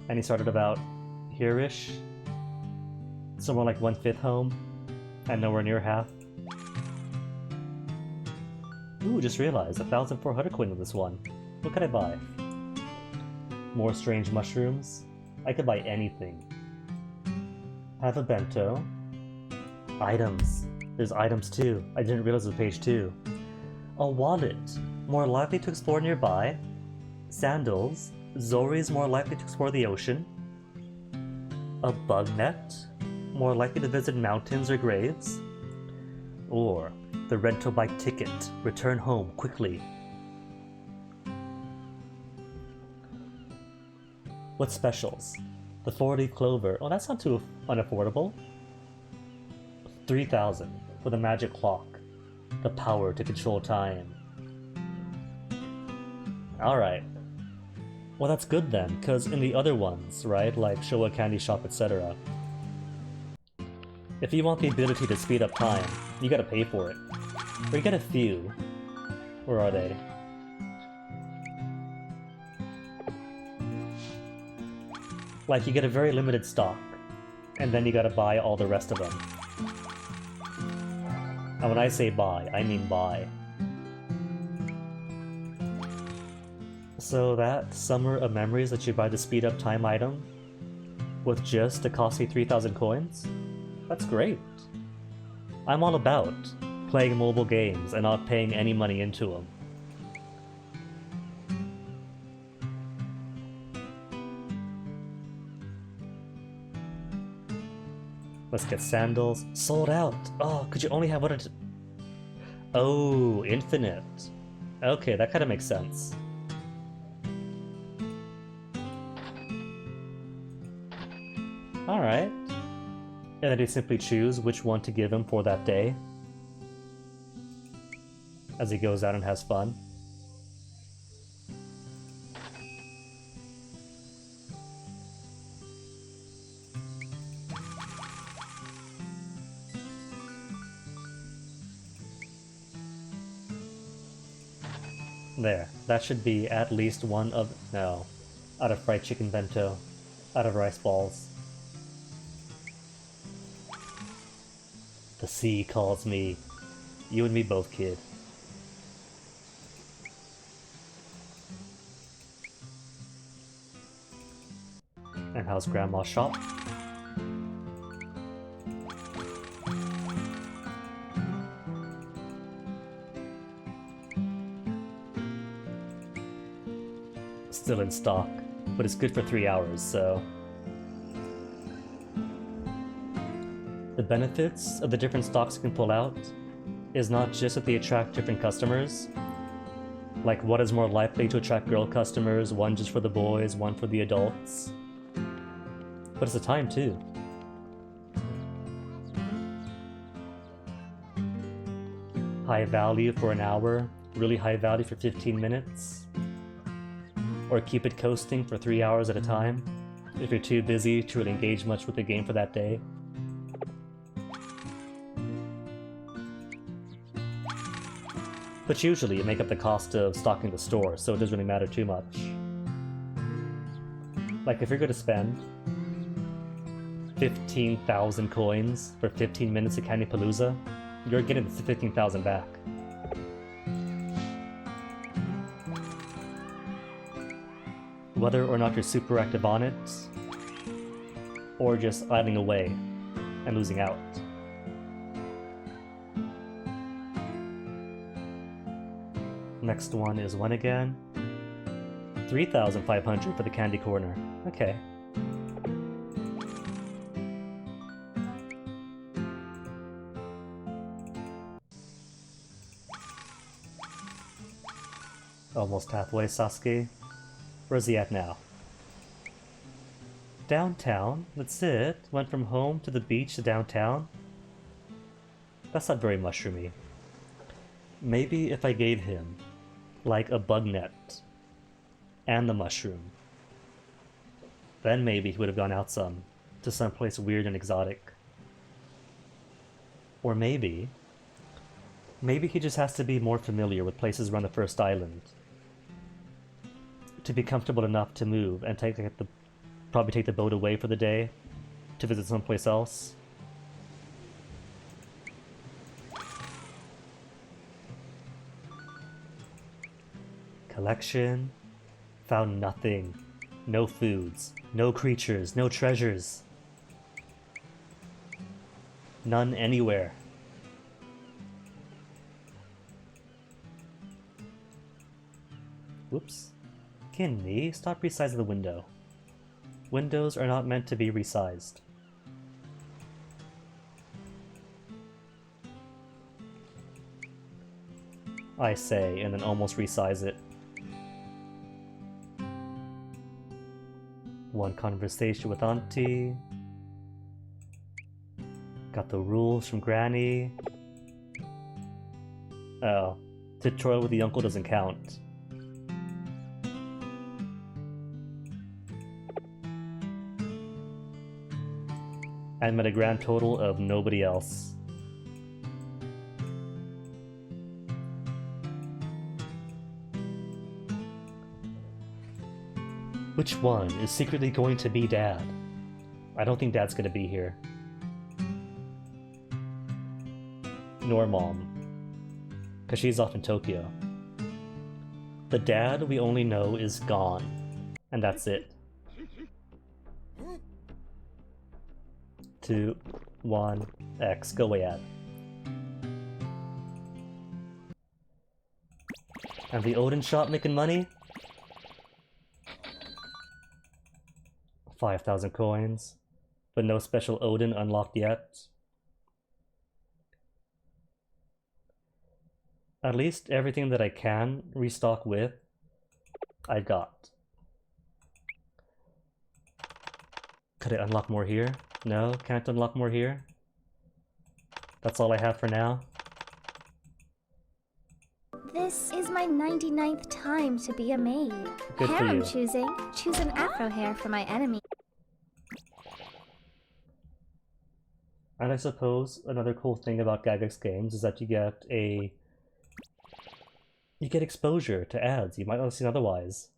And he started about here-ish? Somewhere like 1/5 home? And nowhere near half? Ooh, just realized, 1,400 coin with this one. What could I buy? More strange mushrooms? I could buy anything. Have a bento. Items. There's items too. I didn't realize it was page 2. A wallet. More likely to explore nearby. Sandals. Zori is more likely to explore the ocean. A bug net. More likely to visit mountains or graves. Or the rental bike ticket. Return home quickly. What specials? The 4-leaf clover. Oh, that's not too unaffordable. 3,000 for the magic clock. The power to control time. Alright. Well, that's good then, because in the other ones, right, like Showa Candy Shop, etc., if you want the ability to speed up time, you gotta pay for it. Or you get a few. Where are they? Like, you get a very limited stock, and then you gotta buy all the rest of them. And when I say buy, I mean buy. So that Summer of Memories that you buy the speed up time item with just a costly 3,000 coins? That's great. I'm all about playing mobile games and not paying any money into them. Let's get sandals. Sold out! Oh, could you only have one? Oh, infinite. Okay, that kind of makes sense. Alright. And then you simply choose which one to give him for that day as he goes out and has fun. There, that should be at least one of... no. Out of fried chicken bento. Out of rice balls. The sea calls me. You and me both, kid. And how's Grandma's shop? Still in stock, but it's good for 3 hours, so... The benefits of the different stocks you can pull out is not just that they attract different customers, like what is more likely to attract girl customers, one just for the boys, one for the adults, but it's the time too. High value for an hour, really high value for 15 minutes, or keep it coasting for 3 hours at a time if you're too busy to really engage much with the game for that day. But usually you make up the cost of stocking the store, so it doesn't really matter too much. Like if you're going to spend 15,000 coins for 15 minutes of Candy Palooza, you're getting the 15,000 back. Whether or not you're super active on it, or just idling away and losing out. Next one is when again? 3,500 for the candy corner. Okay. Almost halfway, Sasuke. Where's he at now? Downtown? That's it? Went from home to the beach to downtown? That's not very mushroomy. Maybe if I gave him, like, a bug net and the mushroom, then maybe he would have gone out some, to someplace weird and exotic. Or maybe he just has to be more familiar with places around the first island. to be comfortable enough to move and probably take the boat away for the day to visit someplace else. Collection. Found nothing. No foods. No creatures. No treasures. None anywhere. Whoops. Can me? Stop resizing the window. Windows are not meant to be resized. I say, and then almost resize it. One conversation with Auntie. Got the rules from Granny. Oh, tutorial with the uncle doesn't count. And met a grand total of nobody else. Which one is secretly going to be Dad? I don't think Dad's gonna be here. Nor Mom. Because she's off in Tokyo. The Dad we only know is gone. And that's it. 2, 1, X. Go away, Ad. And the Odin shop making money? 5,000 coins, but no special Odin unlocked yet. At least everything that I can restock with, I got. Could I unlock more here? No, can't unlock more here. That's all I have for now. This is my 99th time to be a maid. Good hair for you. I'm choosing. Choose an afro hair for my enemy. And I suppose another cool thing about Gygax games is that you get exposure to ads you might not have seen otherwise.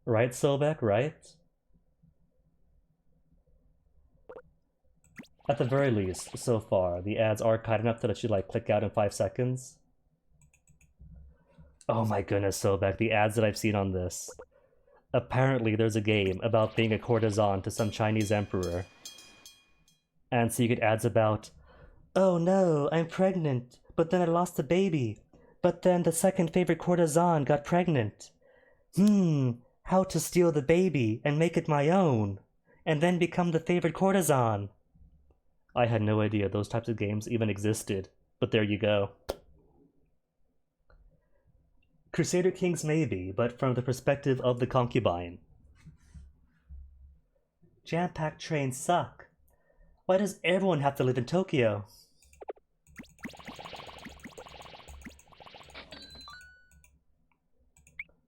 Right, Sobek, right? At the very least, so far, the ads are kind enough to let you like click out in 5 seconds. Oh my goodness, Sobek, the ads that I've seen on this. Apparently there's a game about being a courtesan to some Chinese emperor. And so you get ads about, oh no, I'm pregnant, but then I lost a baby. But then the second favorite courtesan got pregnant. How to steal the baby and make it my own, and then become the favorite courtesan. I had no idea those types of games even existed, but there you go. Crusader Kings maybe, but from the perspective of the concubine. Jam-packed trains suck. Why does everyone have to live in Tokyo?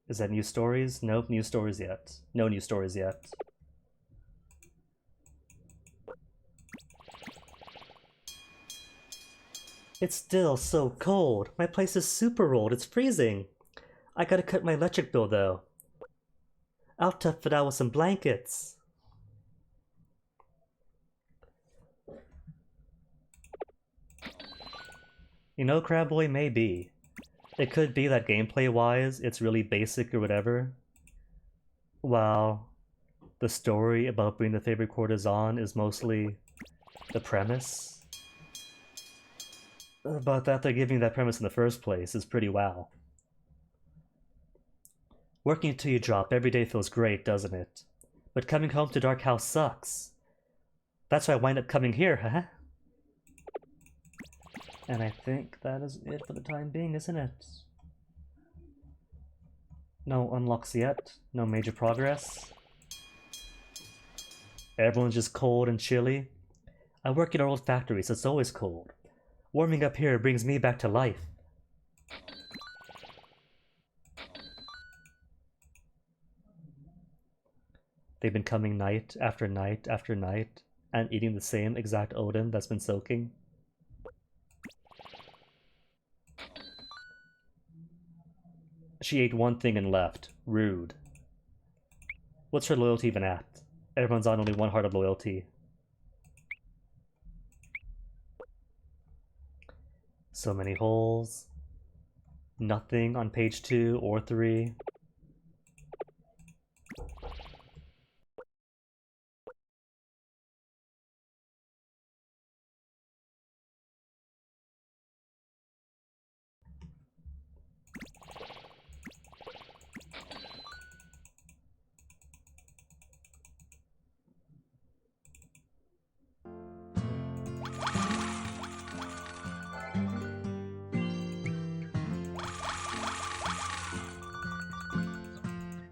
Is that new stories? Nope, new stories yet. No new stories yet. It's still so cold. My place is super old. It's freezing. I gotta cut my electric bill though. I'll tough it out with some blankets. You know, Crabboy, maybe. It could be that gameplay-wise, it's really basic or whatever. While the story about being the favorite courtesan is mostly the premise. But that they're giving that premise in the first place is pretty wow. Working until you drop every day feels great, doesn't it? But coming home to Dark House sucks. That's why I wind up coming here, huh? And I think that is it for the time being, isn't it? No unlocks yet. No major progress. Everyone's just cold and chilly. I work in our old factory, so it's always cold. Warming up here brings me back to life. They've been coming night after night after night and eating the same exact Odin that's been soaking. She ate one thing and left. Rude. What's her loyalty even at? Everyone's on only one heart of loyalty. So many holes. Nothing on page 2 or 3.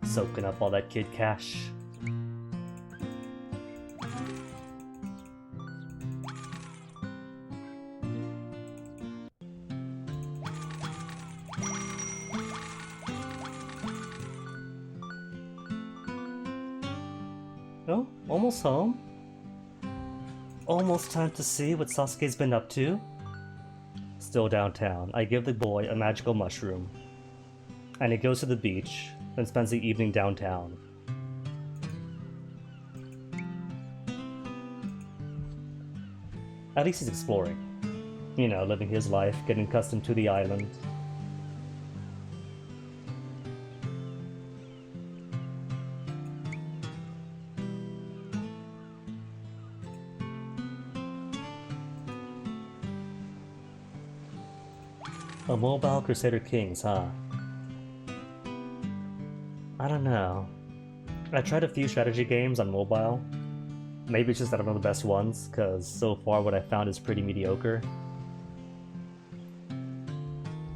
Soaking up all that kid cash. Oh, almost home. Almost time to see what Sasuke's been up to. Still downtown, I give the boy a magical mushroom. And he goes to the beach, then spends the evening downtown. At least he's exploring. You know, living his life, getting accustomed to the island. A mobile Crusader Kings, huh? I don't know. I tried a few strategy games on mobile. Maybe it's just that I don't know the best ones, because so far what I found is pretty mediocre.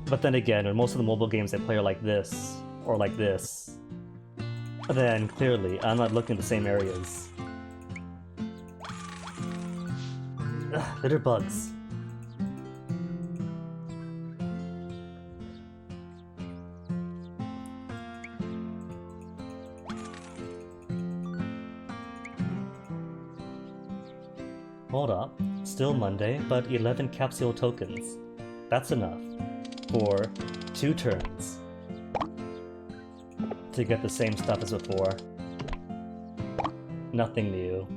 But then again, when most of the mobile games I play are like this, or like this, then clearly I'm not looking at the same areas. Ugh, litter bugs. Hold up. Still Monday, but 11 capsule tokens. That's enough. For 2 turns. To get the same stuff as before. Nothing new.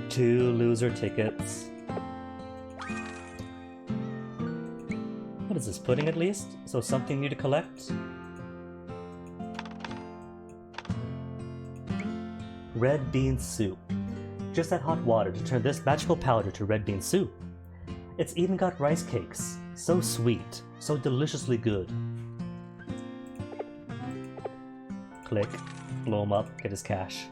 2 loser tickets. What is this, pudding at least? So something new to collect? Red bean soup. Just add hot water to turn this magical powder to red bean soup. It's even got rice cakes. So sweet, so deliciously good. Click, blow him up, get his cash.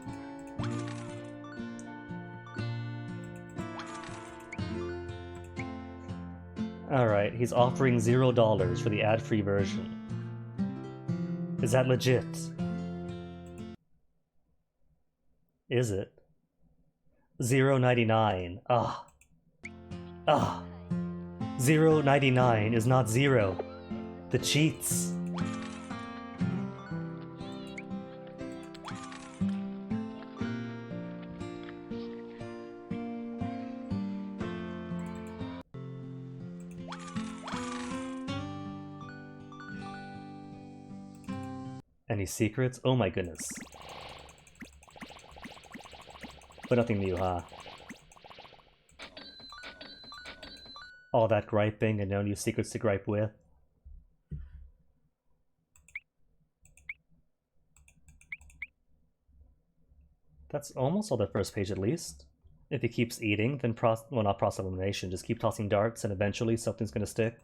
Alright, he's offering $0 for the ad-free version. Is that legit? Is it? $0.99. Ah. Ah. $0.99 is not zero. The cheats. Any secrets? Oh my goodness. But nothing new, huh? All that griping and no new secrets to gripe with. That's almost all the first page at least. If he keeps eating, then well, not process elimination, just keep tossing darts and eventually something's gonna stick.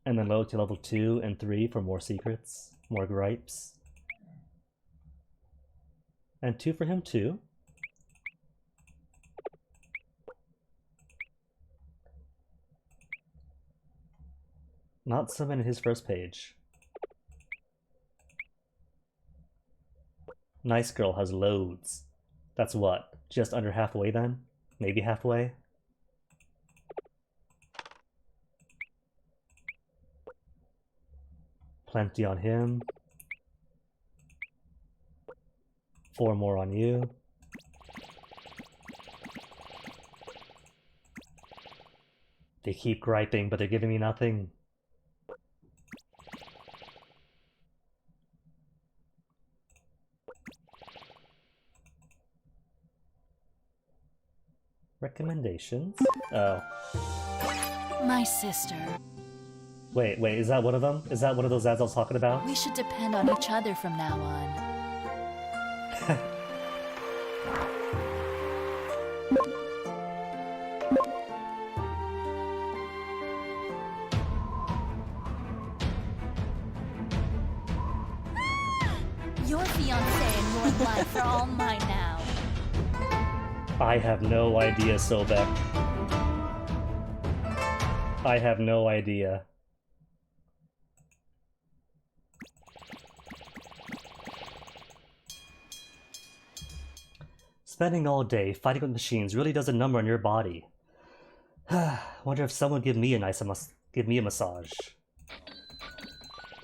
And then load to level 2 and 3 for more secrets, more gripes. And 2 for him too. Not some in his first page. Nice girl has loads. That's what? Just under halfway then? Maybe halfway? Plenty on him. 4 more on you. They keep griping, but they're giving me nothing. Recommendations? Oh. My sister. Wait, is that one of them? Is that one of those ads I was talking about? We should depend on each other from now on. Your fiancé and your life are all mine now. I have no idea, Sobek. I have no idea. Spending all day fighting with machines really does a number on your body. Wonder if someone would give me a massage.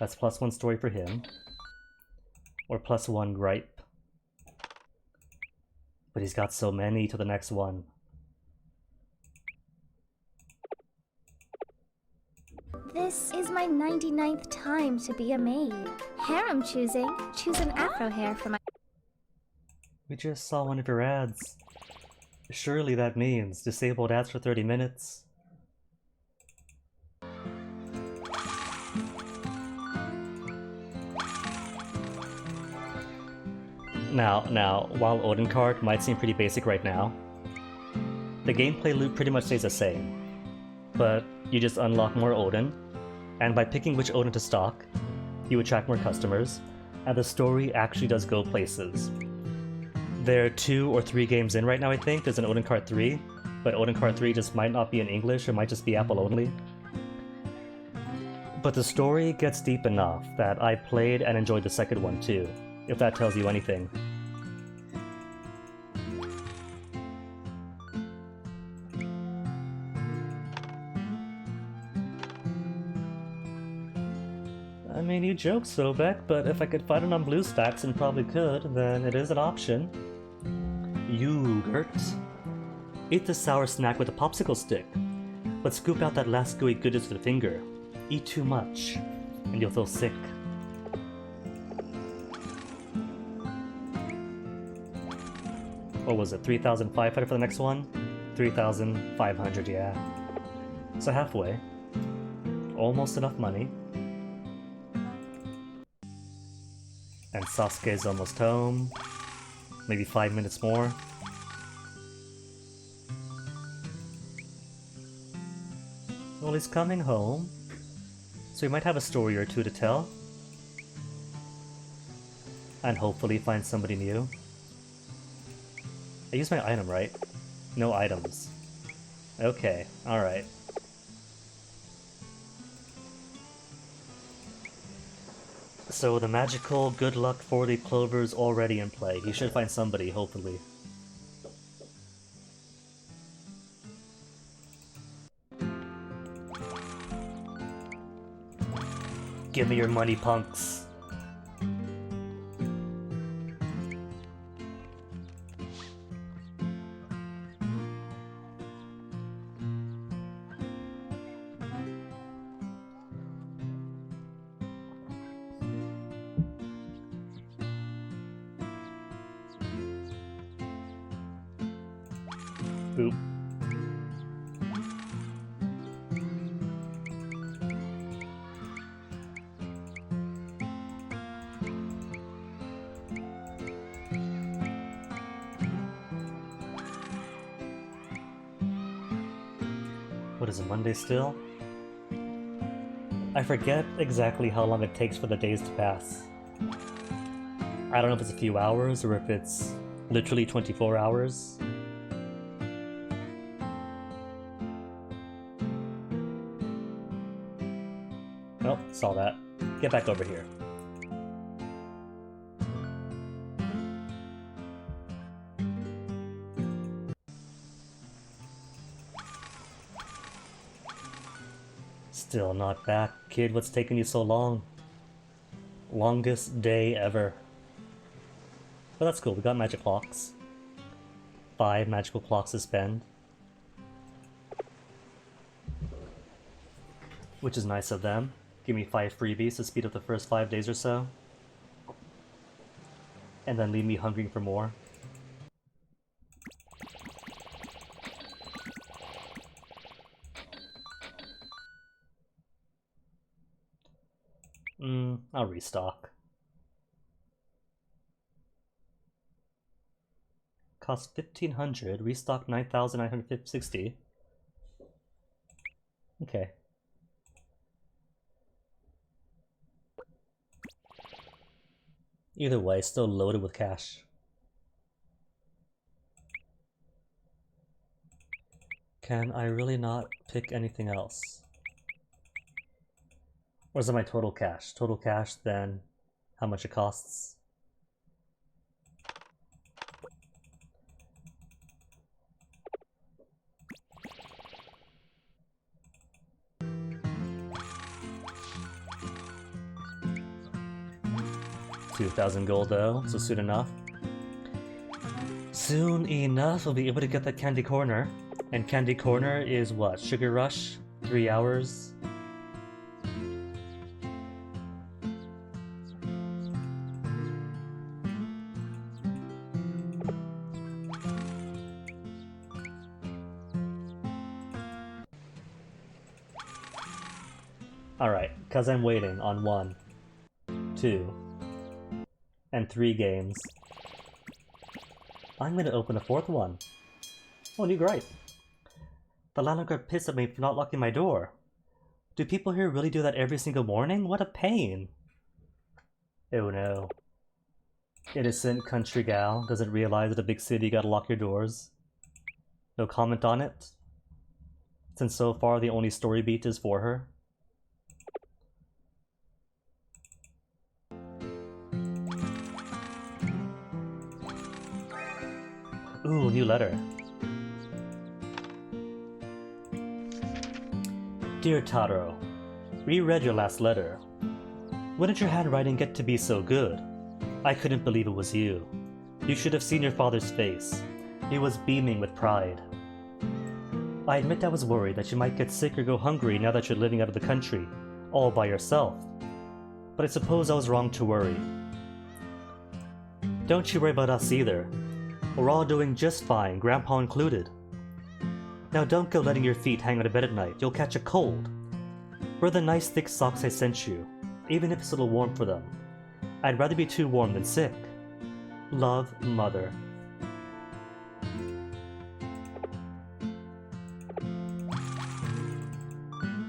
That's +1 story for him. Or +1 gripe. But he's got so many to the next one. This is my 99th time to be a maid. Hair I'm choosing. Choose an afro hair for my... We just saw one of your ads. Surely that means disabled ads for 30 minutes. Now, while Odin card might seem pretty basic right now, the gameplay loop pretty much stays the same. But you just unlock more Odin, and by picking which Odin to stock, you attract more customers, and the story actually does go places. There are 2 or 3 games in right now, I think. There's an Odin card 3, but Odin card 3 just might not be in English, it might just be Apple only. But the story gets deep enough that I played and enjoyed the second one too, if that tells you anything. I mean, you joke, Sobek, but if I could find it on BlueStacks and probably could, then it is an option. Yogurt. Eat the sour snack with a popsicle stick, but scoop out that last gooey goodness with a finger. Eat too much, and you'll feel sick. What was it, 3,500 for the next one? 3,500, yeah. So halfway. Almost enough money. And Sasuke's almost home. Maybe 5 minutes more. Well, he's coming home. So he might have a story or 2 to tell. And hopefully find somebody new. I used my item, right? No items. Okay, alright. So the magical good luck 40 clover's already in play. He should find somebody, hopefully. Give me your money, punks. Oop. What is it, Monday still? I forget exactly how long it takes for the days to pass. I don't know if it's a few hours or if it's literally 24 hours. Oh, saw that. Get back over here. Still not back. Kid, what's taking you so long? Longest day ever. But that's cool, we got magic clocks. 5 magical clocks to spend. Which is nice of them. Give me 5 freebies to speed up the first 5 days or so. And then leave me hungering for more. I'll restock. Cost 1,500, restock 9,960. Okay. Either way, still loaded with cash. Can I really not pick anything else? Or is it my total cash? Total cash, then how much it costs? $2,000 gold though, so soon enough. Soon enough, we'll be able to get that Candy Corner. And Candy Corner is what? Sugar Rush? 3 hours? Alright, because I'm waiting on 1, 2, and 3 games, I'm gonna open a 4th one. Oh, new gripe. The landlord got pissed at me for not locking my door. Do people here really do that every single morning? What a pain! Oh no. Innocent country gal doesn't realize that a big city you gotta lock your doors. No comment on it? Since so far the only story beat is for her. Ooh, new letter. Dear Taro, reread your last letter. When did your handwriting get to be so good? I couldn't believe it was you. You should have seen your father's face. He was beaming with pride. I admit I was worried that you might get sick or go hungry now that you're living out of the country, all by yourself. But I suppose I was wrong to worry. Don't you worry about us either. We're all doing just fine, Grandpa included. Now don't go letting your feet hang out of bed at night, you'll catch a cold. Wear the nice thick socks I sent you, even if it's a little warm for them. I'd rather be too warm than sick. Love, Mother.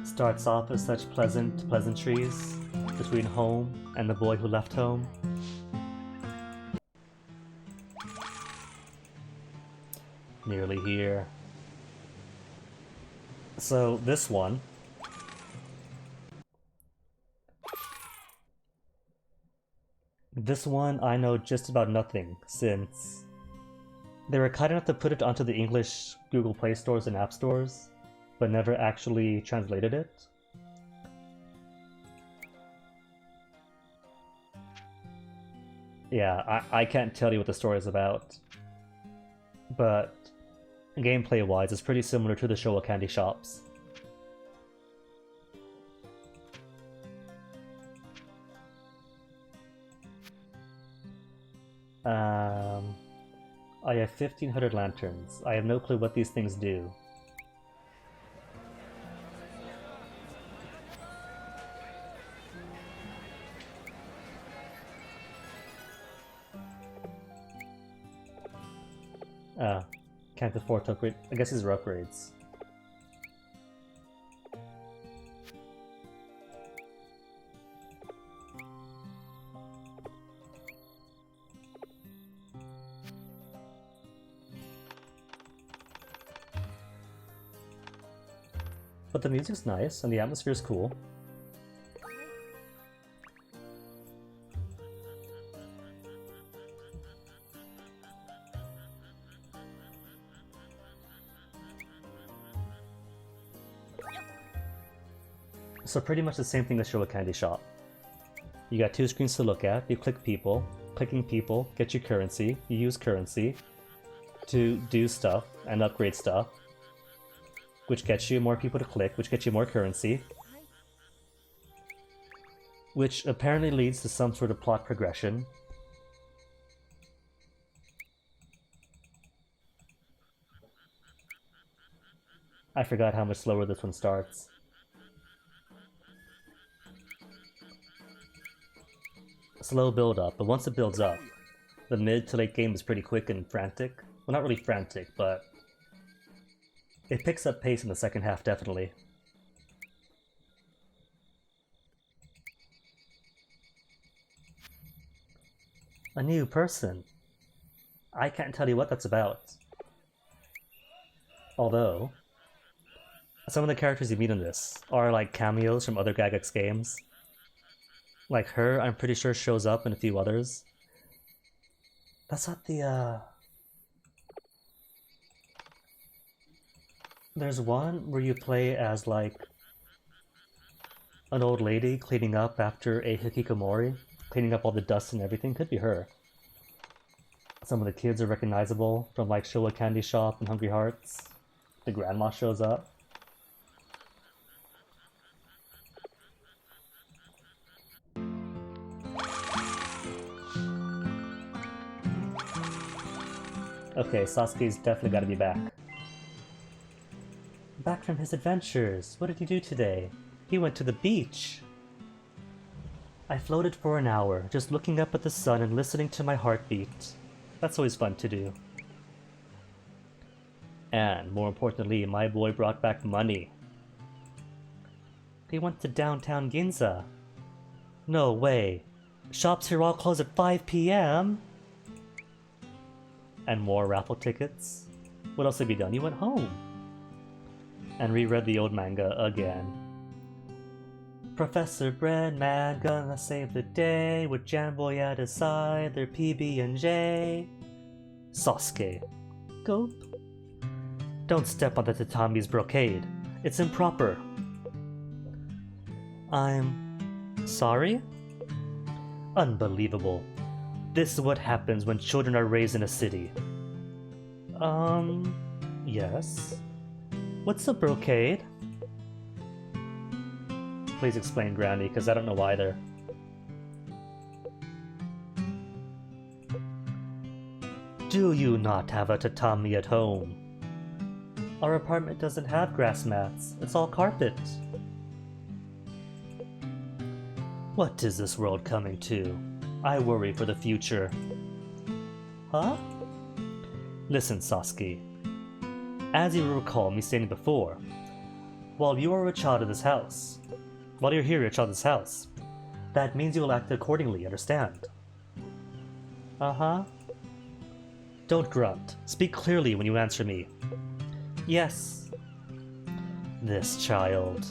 Starts off with such pleasantries between home and the boy who left home. Nearly here. So this one I know just about nothing, since they were kind enough to put it onto the English Google Play stores and app stores, but never actually translated it. Yeah, I can't tell you what the story is about, but gameplay-wise, it's pretty similar to the Showa Candy Shops. I have 1,500 lanterns. I have no clue what these things do. Can't afford to upgrade. I guess these are upgrades. But the music's nice and the atmosphere's cool. So pretty much the same thing as Showa Candy Shop. You got 2 screens to look at, you click people, clicking people gets you currency, you use currency to do stuff and upgrade stuff, which gets you more people to click, which gets you more currency, which apparently leads to some sort of plot progression. I forgot how much slower this one starts. slow build up, but once it builds up, the mid to late game is pretty quick and frantic. Well, not really frantic, but it picks up pace in the second half, definitely. A new person. I can't tell you what that's about. Although, some of the characters you meet in this are like cameos from other Gygax games. Like her, I'm pretty sure shows up in a few others. That's not the, There's one where you play as, like, an old lady cleaning up after a hikikomori, cleaning up all the dust and everything. Could be her. Some of the kids are recognizable from, like, Showa Candy Shop and Hungry Hearts. The grandma shows up. Okay, Sasuke's definitely gotta be back. Back from his adventures. What did he do today? He went to the beach. I floated for an hour, just looking up at the sun and listening to my heartbeat. That's always fun to do. And, more importantly, my boy brought back money. He went to downtown Ginza. No way. Shops here all close at 5 p.m.? And more raffle tickets. What else have you done? You went home. And reread the old manga again. Professor Breadman gonna save the day with Jamboy at his side, their PB&J. Sasuke. Gulp. Don't step on the tatami's brocade. It's improper. I'm sorry? Unbelievable. This is what happens when children are raised in a city. Yes? What's a brocade? Please explain, Granny, because I don't know either. Do you not have a tatami at home? Our apartment doesn't have grass mats. It's all carpet. What is this world coming to? I worry for the future. Huh? Listen, Sasuke. As you recall me stating before, while you are a child of this house, while you're here, you're a child of this house, that means you will act accordingly, understand? Uh-huh. Don't grunt. Speak clearly when you answer me. Yes. This child.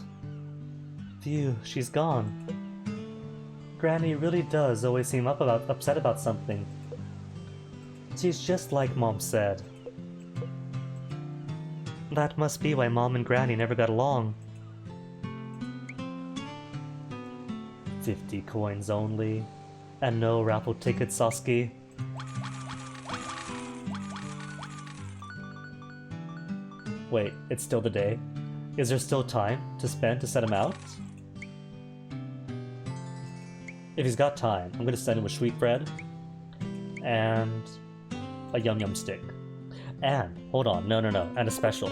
Phew, she's gone. Granny really does always seem upset about something. She's just like Mom said. That must be why Mom and Granny never got along. 50 coins only. And no raffle tickets, Sasuke. Wait, it's still the day? Is there still time to spend to set him out? If he's got time, I'm gonna send him a sweetbread and a Yum Yum stick. And, hold on, no, and a special.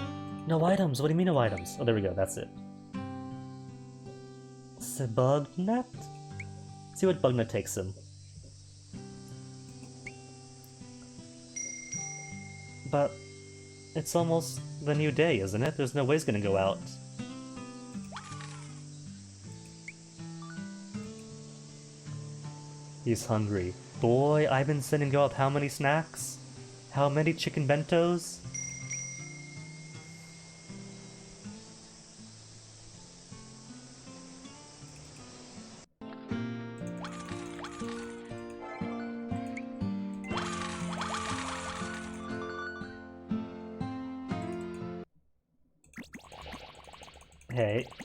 No items, what do you mean no items? Oh, there we go, that's it. Sebugnet? See what Bugnet takes him. But it's almost the new day, isn't it? There's no way he's gonna go out. He's hungry. Boy, I've been sending you out how many snacks? How many chicken bentos?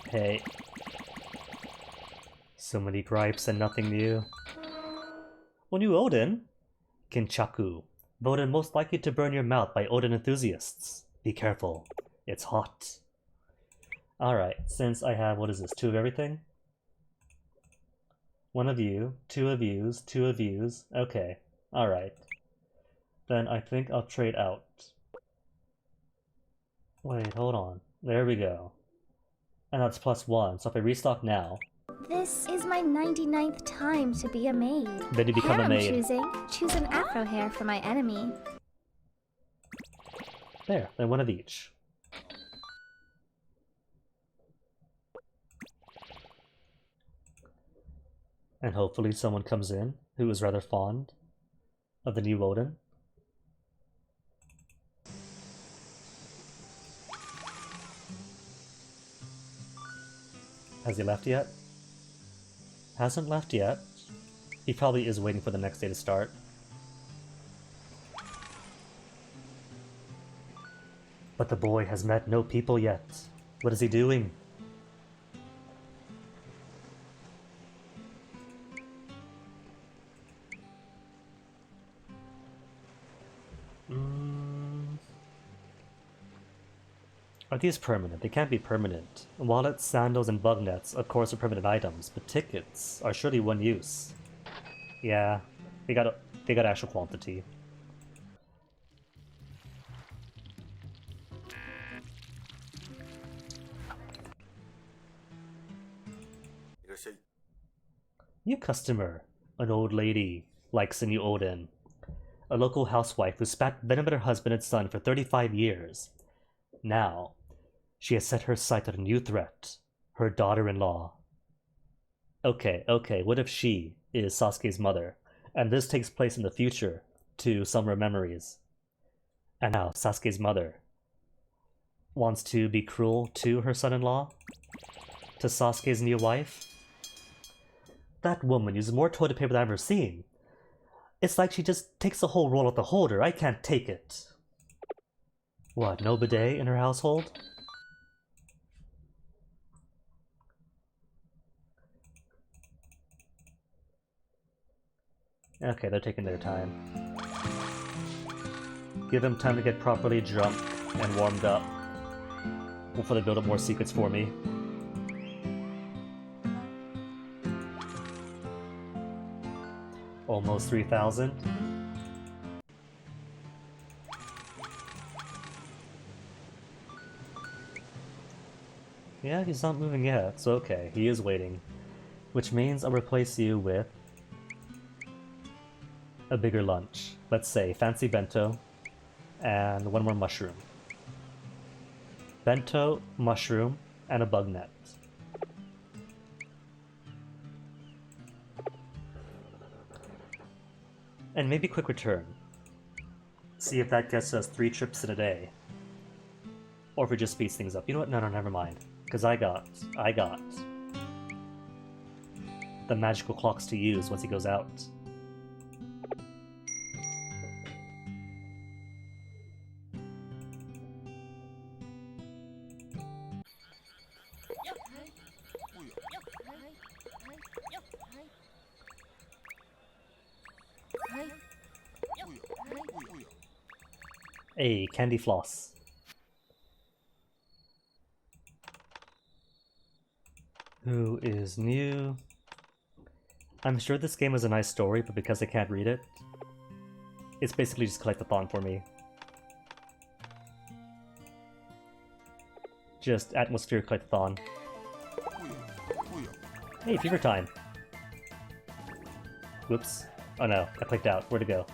Hey. So many gripes and nothing new. Well, new Odin? Kinchaku. Voted most likely to burn your mouth by Odin enthusiasts. Be careful. It's hot. Alright, since I have, what is this, 2 of everything? 1 of you, 2 of yous, 2 of yous. Okay, alright. Then I think I'll trade out. Wait, hold on. There we go. And that's +1, so if I restock now, This is my 99th time to be a maid. Then you become a Harem maid. choosing. Choose an afro hair for my enemy. There, then one of each. And hopefully someone comes in who is rather fond of the new Odin. Has he left yet? Hasn't left yet. He probably is waiting for the next day to start. But the boy has met no people yet. What is he doing? Are these permanent? They can't be permanent. Wallets, sandals, and bug nets, of course, are permanent items, but tickets are surely one use. Yeah, they got actual quantity. New customer, an old lady, likes a new Odin. A local housewife who spat venom at her husband and son for 35 years. Now, she has set her sight on a new threat, her daughter-in-law. Okay, what if she is Sasuke's mother, and this takes place in the future, to summer memories? And now, Sasuke's mother wants to be cruel to her son-in-law? To Sasuke's new wife? That woman uses more toilet paper than I've ever seen. It's like she just takes the whole roll out the holder. I can't take it. What, no bidet in her household? Okay, they're taking their time. Give them time to get properly drunk and warmed up before they build up more secrets for me. Almost 3,000. Yeah, he's not moving yet, so okay, he is waiting. Which means I'll replace you with a bigger lunch. Let's say fancy bento and one more mushroom. Bento, mushroom, and a bug net. And maybe quick return. See if that gets us 3 trips in a day. Or if it just speeds things up. You know what? No, never mind. Because I got the magical clocks to use once he goes out. Hey, candy floss. Who is new? I'm sure this game has a nice story, but because I can't read it, it's basically just collect-a-thon for me. Just atmosphere collect-a-thon. Hey, fever time! Whoops. Oh no, I clicked out. Where'd it go?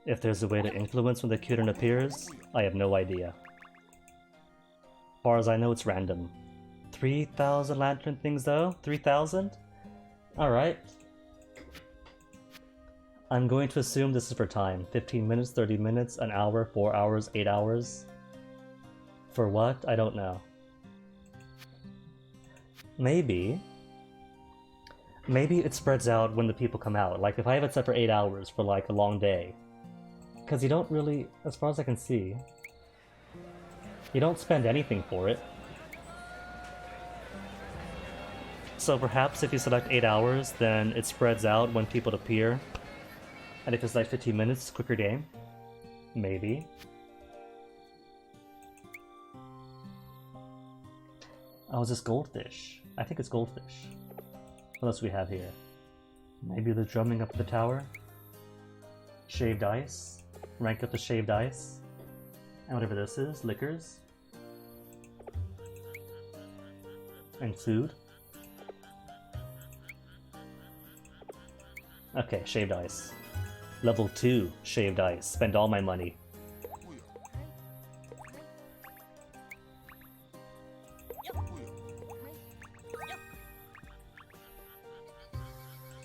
If there's a way to influence when the Kyurin appears, I have no idea. As far as I know, it's random. 3,000 lantern things though? 3,000? Alright. I'm going to assume this is for time. 15 minutes, 30 minutes, an hour, 4 hours, 8 hours. For what? I don't know. Maybe it spreads out when the people come out. Like if I have it set for 8 hours for like a long day. Because you don't really, as far as I can see, you don't spend anything for it. So perhaps if you select 8 hours, then it spreads out when people appear. And if it's like 15 minutes, quicker game? Maybe. Oh, is this goldfish? I think it's goldfish. What else do we have here? Maybe the drumming up the tower? Shaved ice? Rank up the shaved ice? And whatever this is, liquors? And food? Okay, shaved ice. Level 2 shaved ice. Spend all my money.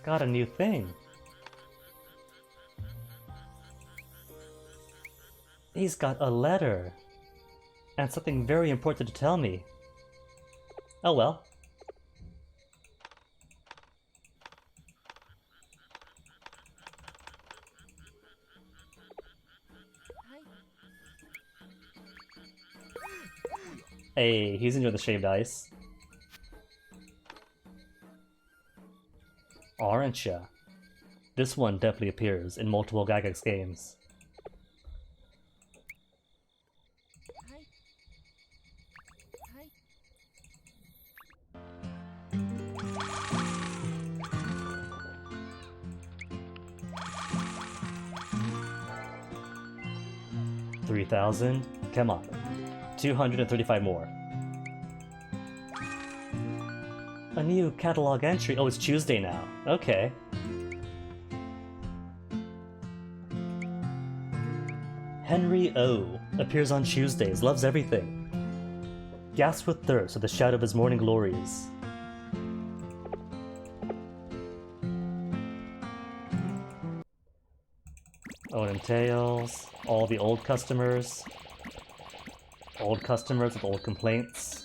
Got a new thing. He's got a letter. And something very important to tell me. Oh well. Hey, he's enjoying the shaved ice. Aren't ya? This one definitely appears in multiple Gygax games. $3,000? Come on. 235 more. A new catalog entry. Oh, it's Tuesday now. Okay. Henry O. appears on Tuesdays, loves everything. Gasps with thirst at the shadow of his morning glories. Owen and Tails, all the old customers. Old customers with old complaints.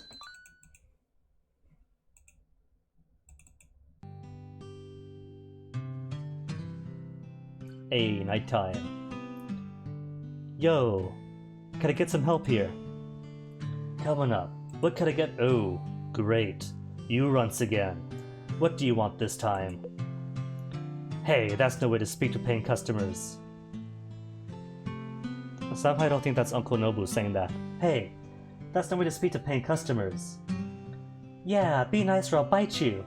Hey, nighttime. Yo, can I get some help here? Coming up. What can I get? Oh, great. You runts again. What do you want this time? Hey, that's no way to speak to paying customers. Somehow I don't think that's Uncle Nobu saying that. Hey, that's no way to speak to paying customers. Yeah, be nice or I'll bite you.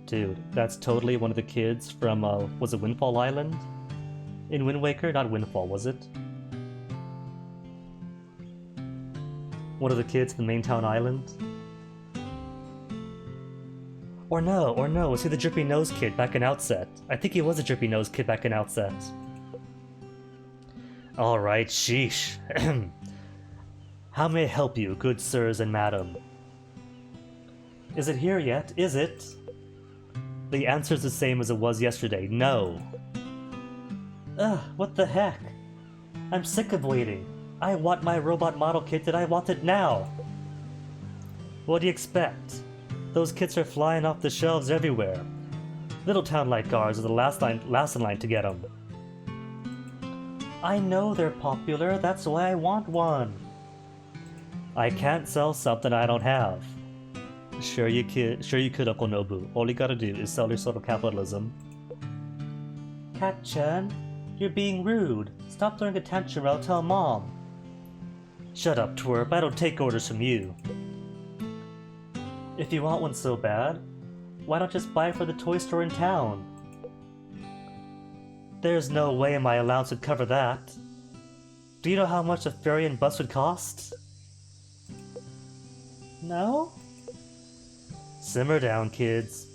Dude, that's totally one of the kids from, was it Windfall Island? In Wind Waker? Not Windfall, was it? One of the kids from Main Town Island? Or no, was he the Drippy Nose Kid back in Outset? I think he was a Drippy Nose Kid back in Outset. Alright, sheesh. How may I help you, good sirs and madam? Is it here yet? Is it? The answer's the same as it was yesterday. No. Ugh, what the heck? I'm sick of waiting. I want my robot model kit and I want it now. What do you expect? Those kits are flying off the shelves everywhere. Little town light guards are the last in line to get them. I know they're popular, that's why I want one. I can't sell something I don't have. Sure you could, Uncle Nobu. All you gotta do is sell your sort of capitalism. Cat-chan, you're being rude. Stop throwing a tantrum or I'll tell Mom. Shut up, twerp. I don't take orders from you. If you want one so bad, why don't just buy it for the toy store in town? There's no way my allowance would cover that. Do you know how much a ferry and bus would cost? No? Simmer down, kids.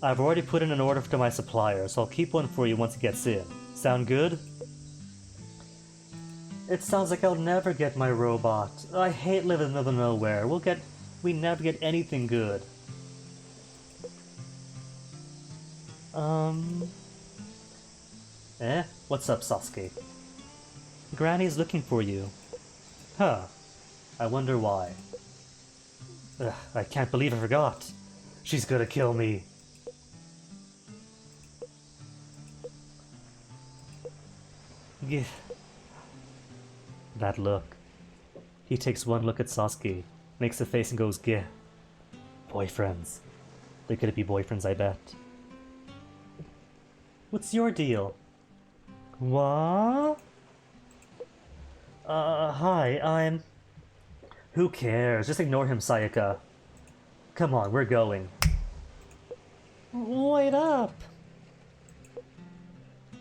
I've already put in an order to my supplier, so I'll keep one for you once it gets in. Sound good? It sounds like I'll never get my robot. I hate living in the middle of nowhere. We never get anything good. What's up, Sasuke? Granny's looking for you. Huh. I wonder why. Ugh, I can't believe I forgot. She's gonna kill me. Gih. That look. He takes one look at Sasuke, makes a face and goes, Gih. Boyfriends. They're gonna be boyfriends, I bet. What's your deal? What? Hi, Who cares? Just ignore him, Sayaka. Come on, we're going. Wait up!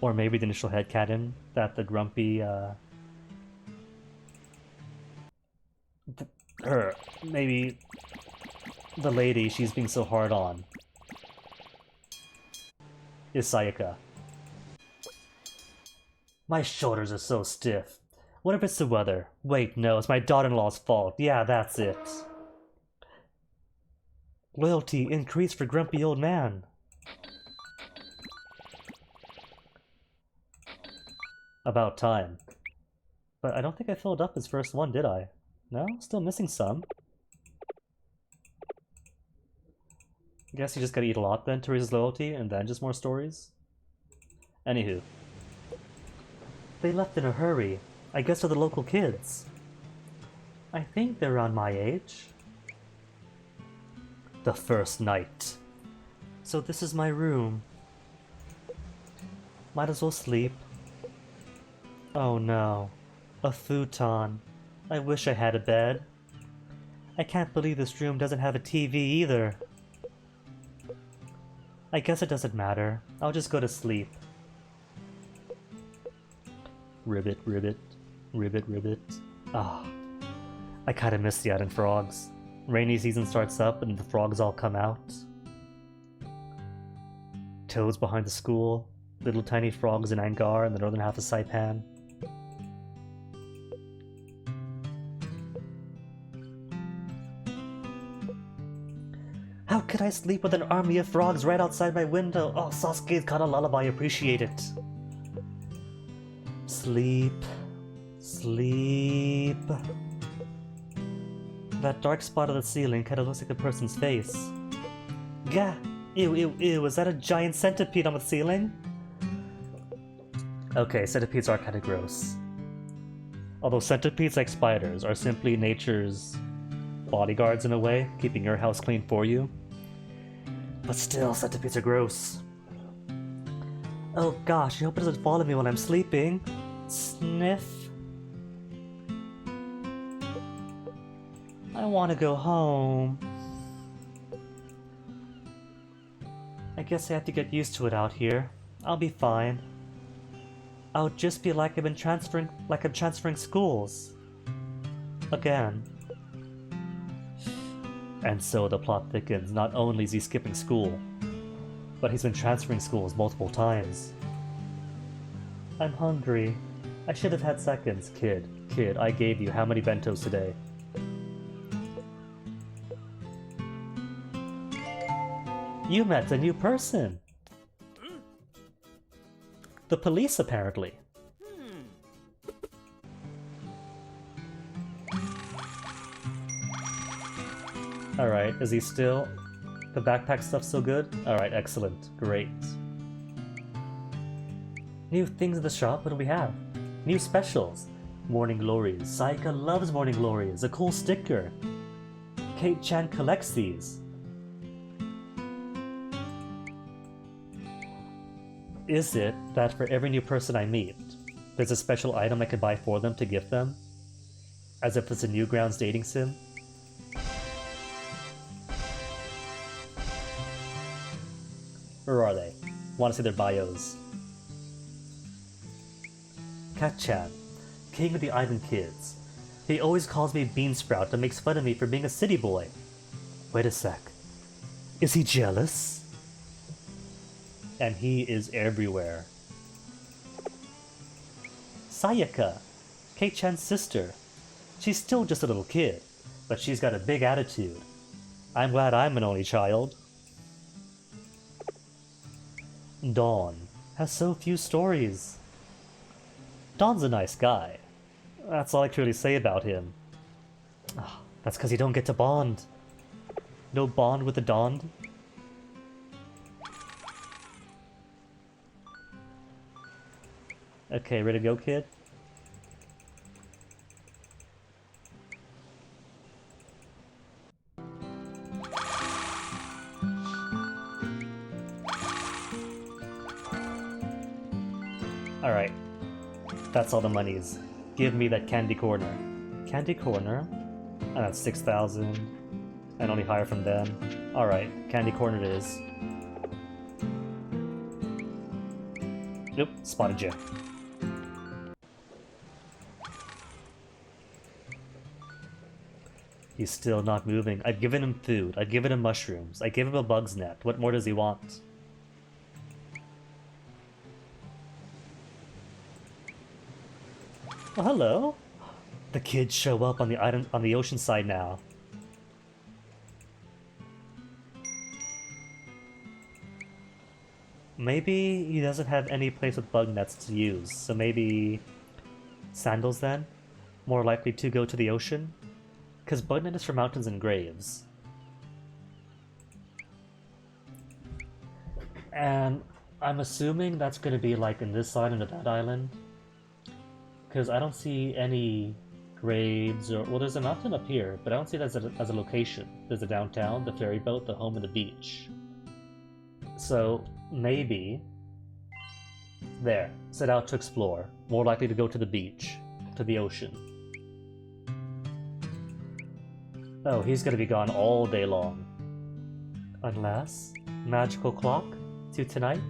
Or maybe the initial headcanon that the grumpy, maybe the lady she's being so hard on is Sayaka. My shoulders are so stiff. What if it's the weather? Wait, no, it's my daughter-in-law's fault. Yeah, that's it. Loyalty increased for grumpy old man. About time. But I don't think I filled up his first one, did I? No? Still missing some. Guess you just gotta eat a lot then to raise his loyalty, and then just more stories? Anywho. They left in a hurry. I guess they're the local kids. I think they're around my age. The first night. So this is my room. Might as well sleep. Oh no. A futon. I wish I had a bed. I can't believe this room doesn't have a TV either. I guess it doesn't matter. I'll just go to sleep. Ribbit, ribbit. Ribbit, ribbit. Ah. I kinda miss the island frogs. Rainy season starts up and the frogs all come out. Toads behind the school. Little tiny frogs in Angar in the northern half of Saipan. How could I sleep with an army of frogs right outside my window? Oh, Sasuke's got a lullaby, appreciate it. Sleep. Sleep. That dark spot on the ceiling kinda looks like a person's face. Gah! Ew, ew, ew, is that a giant centipede on the ceiling? Okay, centipedes are kinda gross. Although centipedes, like spiders, are simply nature's bodyguards in a way, keeping your house clean for you. But still, centipedes are gross. Oh gosh, I hope it doesn't follow me when I'm sleeping. Sniff. I want to go home. I guess I have to get used to it out here. I'll be fine. I'll just be like I'm transferring schools. Again. And so the plot thickens. Not only is he skipping school, but he's been transferring schools multiple times. I'm hungry. I should have had seconds. Kid, I gave you how many bentos today? You met a new person. The police, apparently. Alright, is he still... The backpack stuff's so good? Alright, excellent. Great. New things in the shop, what do we have? New specials. Morning Glories. Sayaka loves Morning Glories. A cool sticker. Kate-chan collects these. Is it that for every new person I meet, there's a special item I can buy for them to gift them? As if it's a Newgrounds dating sim? Where are they? Want to see their bios. Kat-chan, king of the island kids. He always calls me Beansprout and makes fun of me for being a city boy. Wait a sec. Is he jealous? And he is everywhere. Sayaka, Kei-chan's sister. She's still just a little kid, but she's got a big attitude. I'm glad I'm an only child. Dawn has so few stories. Dawn's a nice guy. That's all I can really say about him. Oh, that's because you don't get to bond. No bond with the Dawned? Okay, ready to go, kid? Alright. That's all the monies. Give me that candy corner. Candy corner? And that's 6,000. And only higher from them. Alright, candy corn it is. Nope, spotted you. He's still not moving. I've given him food. I've given him mushrooms. I gave him a bug's net. What more does he want? Oh, hello. The kids show up on the island on the ocean side now. Maybe he doesn't have any place with bug nets to use, so maybe sandals then? More likely to go to the ocean? Because bug net is for mountains and graves. And I'm assuming that's going to be like in this island or that island. Because I don't see any graves or... Well, there's a mountain up here, but I don't see it as a location. There's a downtown, the ferry boat, the home, and the beach. So, maybe... There. Set out to explore. More likely to go to the beach. To the ocean. Oh, he's gonna be gone all day long. Unless... Magical clock? To tonight?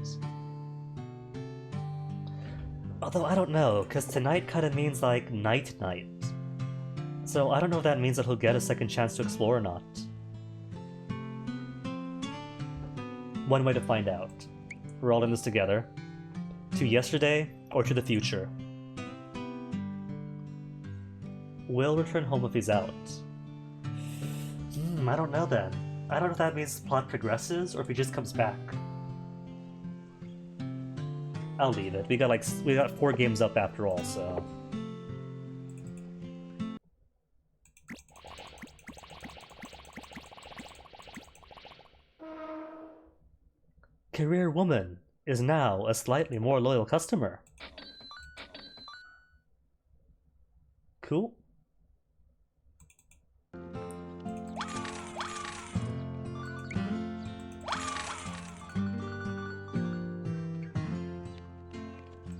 Although I don't know, because tonight kind of means like night. So I don't know if that means that he'll get a second chance to explore or not. One way to find out. We're all in this together. To yesterday or to the future. Will return home if he's out. I don't know then. I don't know if that means the plot progresses or if he just comes back. I'll leave it. We got 4 games up after all, so... Career woman is now a slightly more loyal customer. Cool.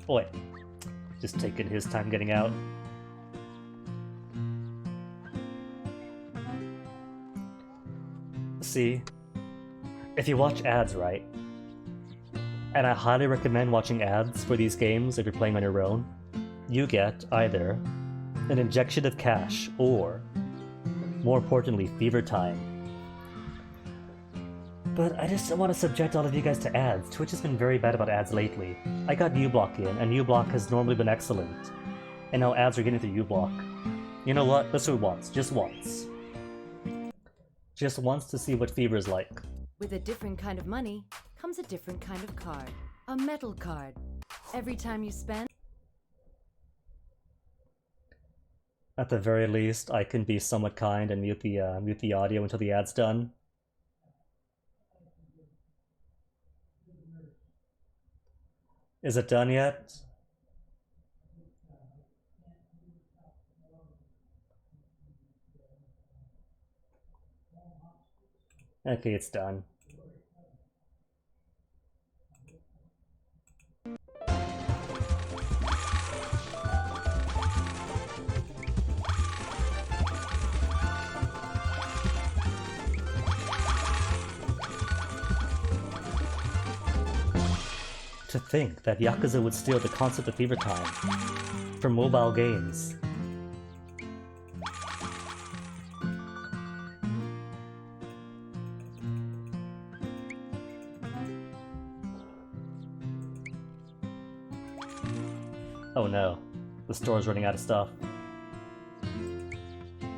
Boy, just taking his time getting out. See, if you watch ads right, and I highly recommend watching ads for these games if you're playing on your own, you get either an injection of cash or, more importantly, fever time. But I just don't want to subject all of you guys to ads. Twitch has been very bad about ads lately. I got uBlock in, and uBlock has normally been excellent. And now ads are getting through uBlock. You know what? Let's do it once. Just once. Just once to see what fever is like. With a different kind of money comes a different kind of card. A metal card. Every time you spend... At the very least, I can be somewhat kind and mute the audio until the ad's done. Is it done yet? Okay, it's done. To think that Yakuza would steal the concept of fever time from mobile games. Oh no, the store's running out of stuff.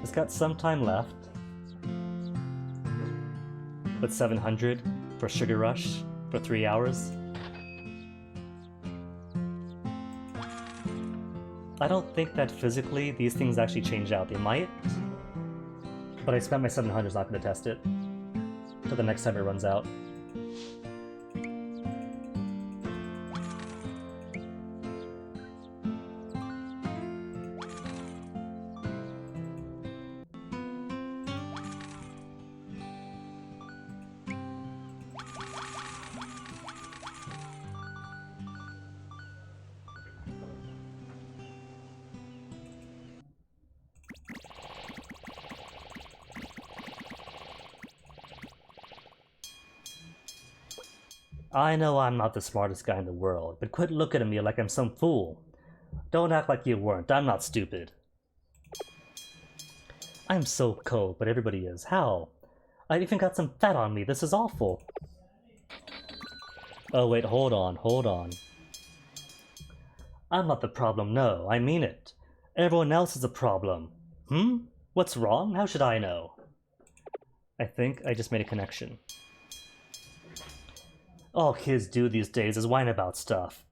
It's got some time left. But 700 for Sugar Rush for 3 hours. I don't think that physically these things actually change out. They might. But I spent my 700, not going to test it. Till the next time it runs out. I know I'm not the smartest guy in the world, but quit looking at me like I'm some fool. Don't act like you weren't. I'm not stupid. I'm so cold, but everybody is. How? I even got some fat on me. This is awful. Oh wait, hold on, hold on. I'm not the problem, no, I mean it. Everyone else is the problem. What's wrong? How should I know? I think I just made a connection. All kids do these days is whine about stuff.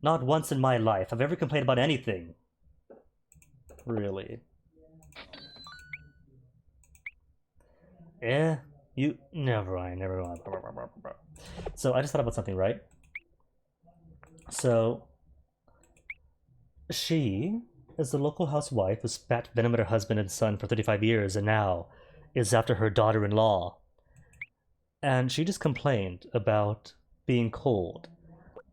Not once in my life have I ever complained about anything. Really? You... Never mind. So, I just thought about something, right? So... She is the local housewife who spat venom at her husband and son for 35 years and now is after her daughter-in-law. And she just complained about being cold,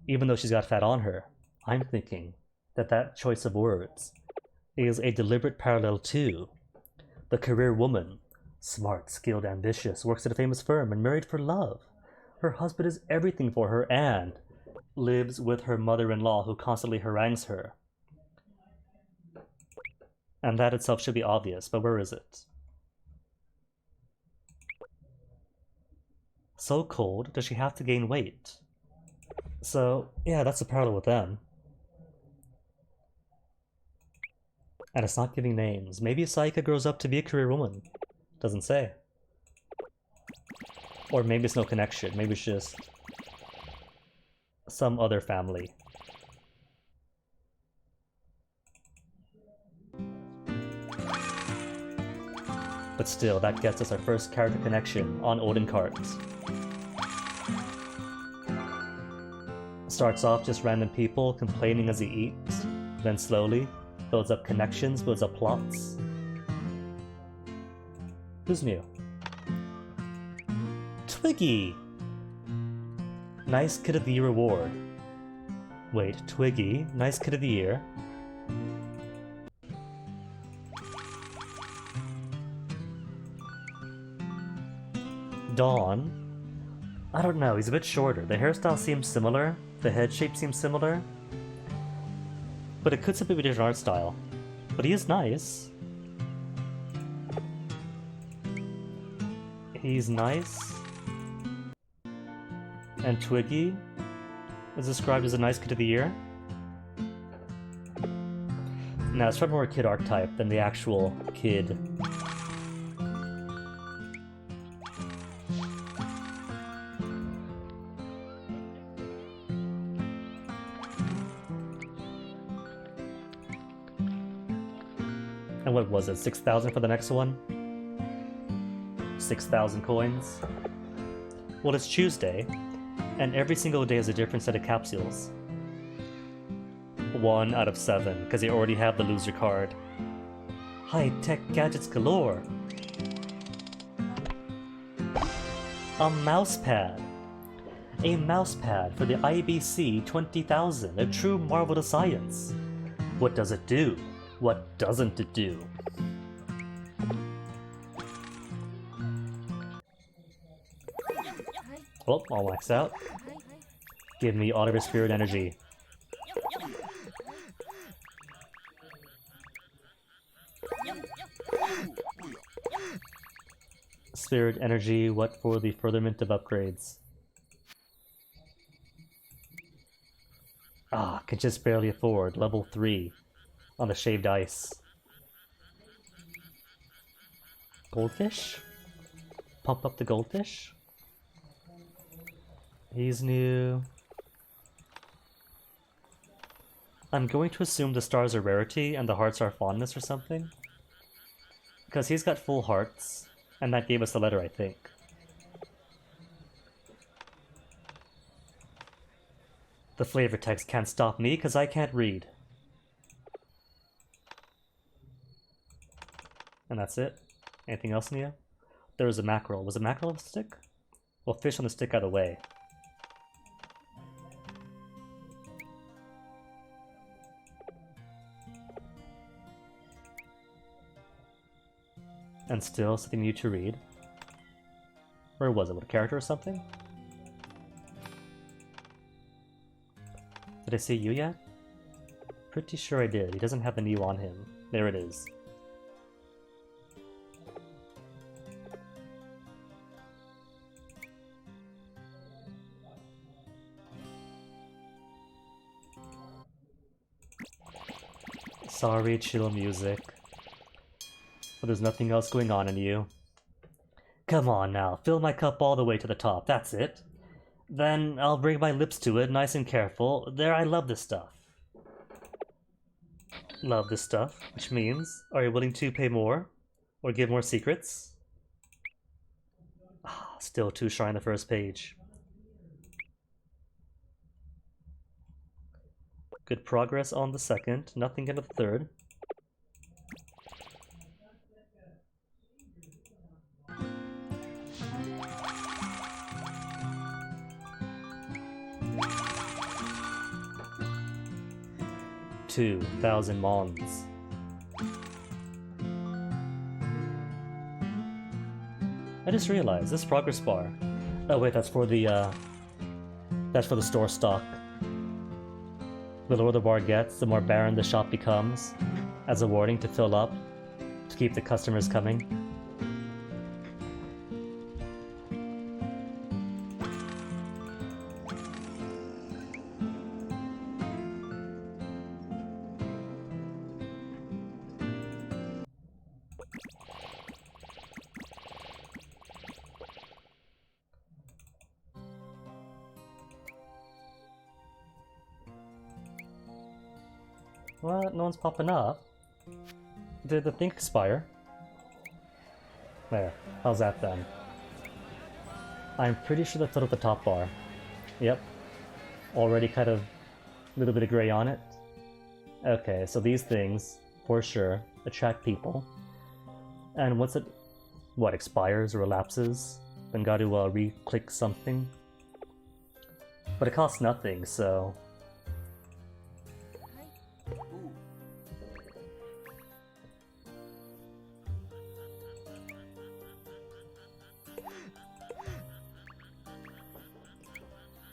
even though she's got fat on her. I'm thinking that that choice of words is a deliberate parallel to the career woman. Smart, skilled, ambitious, works at a famous firm and married for love. Her husband is everything for her and lives with her mother-in-law who constantly harangues her. And that itself should be obvious, but where is it? So cold, does she have to gain weight? So, yeah, that's the parallel with them. And it's not giving names. Maybe Saika grows up to be a career woman. Doesn't say. Or maybe it's no connection. Maybe it's just some other family. But still, that gets us our first character connection on Odin cards. Starts off just random people complaining as he eats, then slowly builds up connections, builds up plots. Who's new? Twiggy! Nice Kid of the Year award. Wait, Twiggy, Nice Kid of the Year. Dawn. I don't know, he's a bit shorter. The hairstyle seems similar, the head shape seems similar. But it could simply be a different art style. But he is nice. He's nice. And Twiggy is described as a nice kid of the year. Now, it's far more a kid archetype than the actual kid. And what was it, 6,000 for the next one? 6,000 coins? Well, it's Tuesday, and every single day is a different set of capsules. 1 out of 7, because you already have the loser card. High-tech gadgets galore! A mousepad! A mousepad for the IBC 20,000, a true marvel of science. What does it do? What doesn't it do? Oh, all waxed out. Give me all of your spirit energy. Spirit energy, what for the furtherment of upgrades? Ah, can just barely afford. Level 3. On the shaved ice. Goldfish? Pump up the goldfish? He's new. I'm going to assume the stars are rarity and the hearts are fondness or something. Because he's got full hearts, and that gave us the letter, I think. The flavor text can't stop me because I can't read. And that's it. Anything else, Nia? There was a mackerel. Was it mackerel on the stick? Well, fish on the stick either way. And still something new to read. Where was it? What, a character or something? Did I say you yet? Pretty sure I did. He doesn't have the new on him. There it is. Sorry, chill music. But there's nothing else going on in you. Come on now, fill my cup all the way to the top, that's it. Then I'll bring my lips to it, nice and careful. There, I love this stuff. Love this stuff, which means, are you willing to pay more? Or give more secrets? Ah, still too shy on the first page. Good progress on the second, nothing in the third. $2,000 mons. I just realized this progress bar. Oh wait, that's for the store stock. The lower the bar gets, the more barren the shop becomes, as a warning to fill up, to keep the customers coming. What? No one's popping up? Did the thing expire? There. How's that then? I'm pretty sure that filled up the top bar. Yep. Already kind of a little bit of gray on it. Okay, so these things, for sure, attract people. And once it, expires or elapses, then got to re-click something. But it costs nothing, so...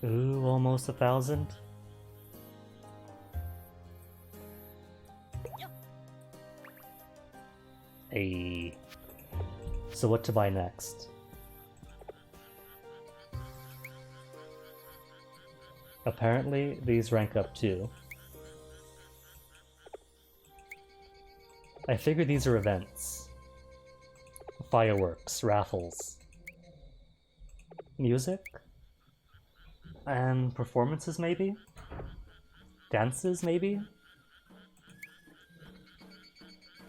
Ooh, almost 1,000. Hey. So what to buy next? Apparently, these rank up too. I figure these are events. Fireworks, raffles. Music? And performances, maybe? Dances, maybe?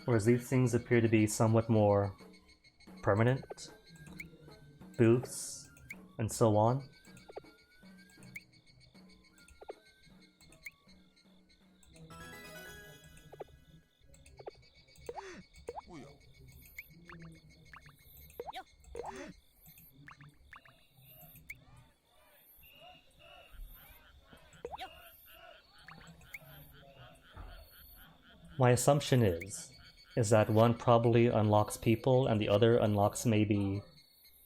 Whereas these things appear to be somewhat more permanent. Booths, and so on. My assumption is that one probably unlocks people and the other unlocks maybe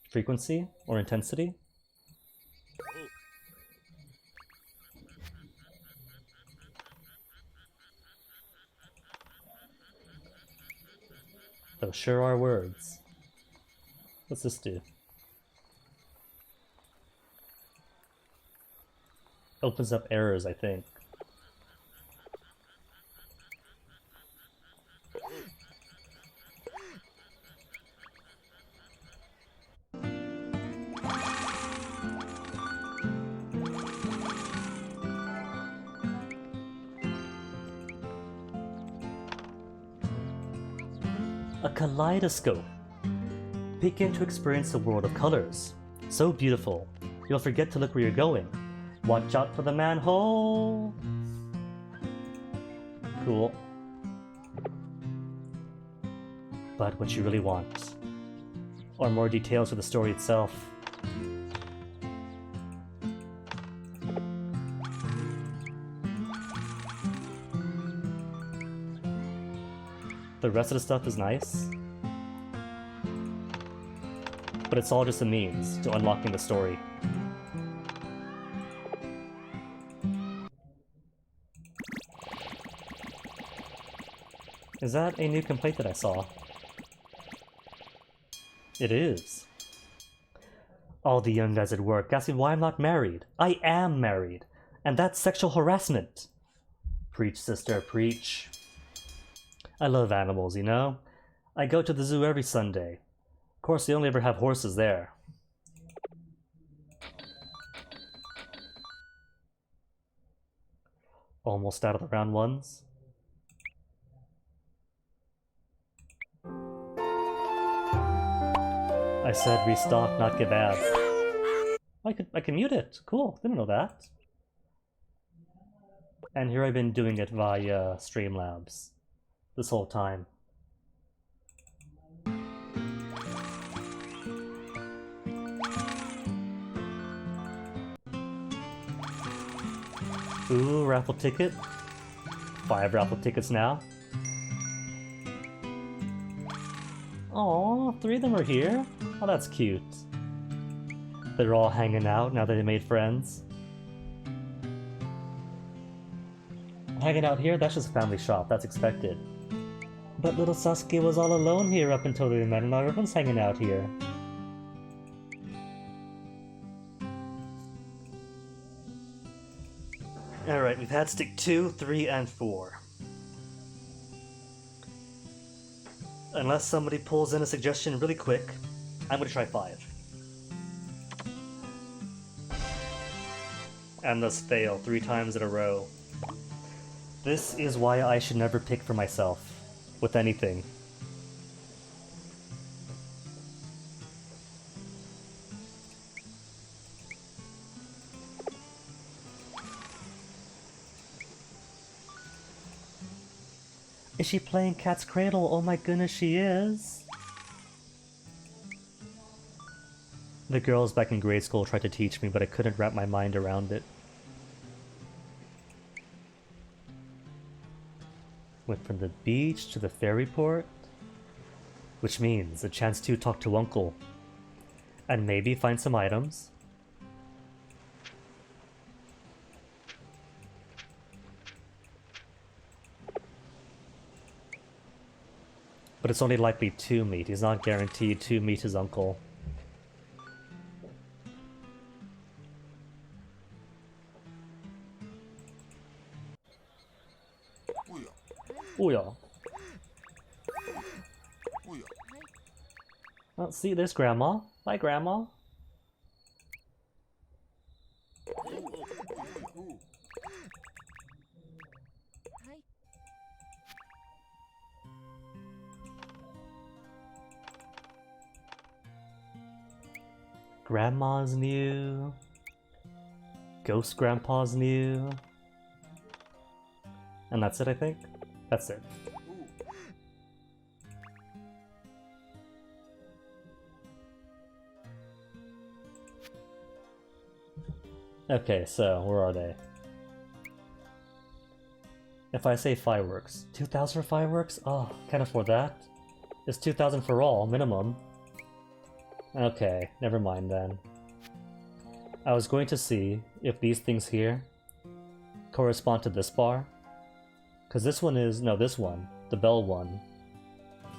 frequency or intensity. Those sure are words. What's this do? Opens up errors, I think. A kaleidoscope. Peek in to experience the world of colors. So beautiful, you'll forget to look where you're going. Watch out for the manhole! Cool. But what you really want, or more details of the story itself. The rest of the stuff is nice, but it's all just a means to unlocking the story. Is that a new complaint that I saw? It is. All the young guys at work ask me why I'm not married. I am married, and that's sexual harassment. Preach, sister, preach. I love animals, you know? I go to the zoo every Sunday. Of course, they only ever have horses there. Almost out of the round ones. I said restock, not give ads. I can mute it. Cool. Didn't know that. And here I've been doing it via Streamlabs this whole time. Ooh, raffle ticket. 5 raffle tickets now. Aw, 3 of them are here? Oh, that's cute. They're all hanging out now that they made friends. Hanging out here? That's just a family shop, that's expected. But little Sasuke was all alone here up until they met, and now everyone's hanging out here. Alright, we've had stick 2, 3, and 4. Unless somebody pulls in a suggestion really quick, I'm gonna try 5. And thus fail 3 times in a row. This is why I should never pick for myself, with anything. Is she playing Cat's Cradle? Oh my goodness, she is! The girls back in grade school tried to teach me, but I couldn't wrap my mind around it. Went from the beach to the ferry port, which means a chance to talk to Uncle, and maybe find some items. But it's only likely to meet. He's not guaranteed to meet his uncle. Oh yeah. Oh, see, there's Grandma. Bye, Grandma. Grandma's new. Ghost Grandpa's new. And that's it, I think? That's it. Okay, so where are they? If I say fireworks, 2,000 for fireworks? Oh, can't afford that. It's 2,000 for all, minimum. Okay, never mind then. I was going to see if these things here correspond to this bar. Because this one is... no, this one, the bell one,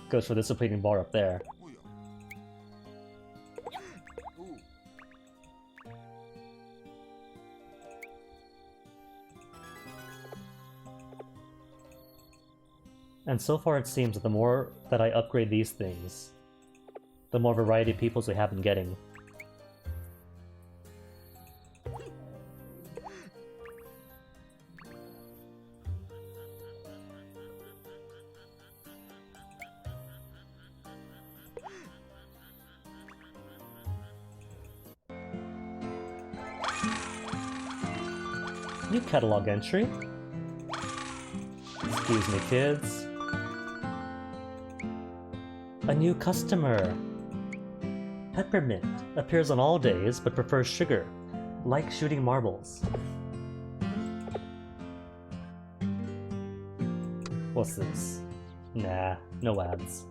goes for this depleting bar up there. And so far it seems that the more that I upgrade these things, the more variety of peoples we have been getting. New catalog entry. Excuse me, kids. A new customer. Peppermint appears on all days but prefers sugar, like shooting marbles. What's this? Nah, no ads.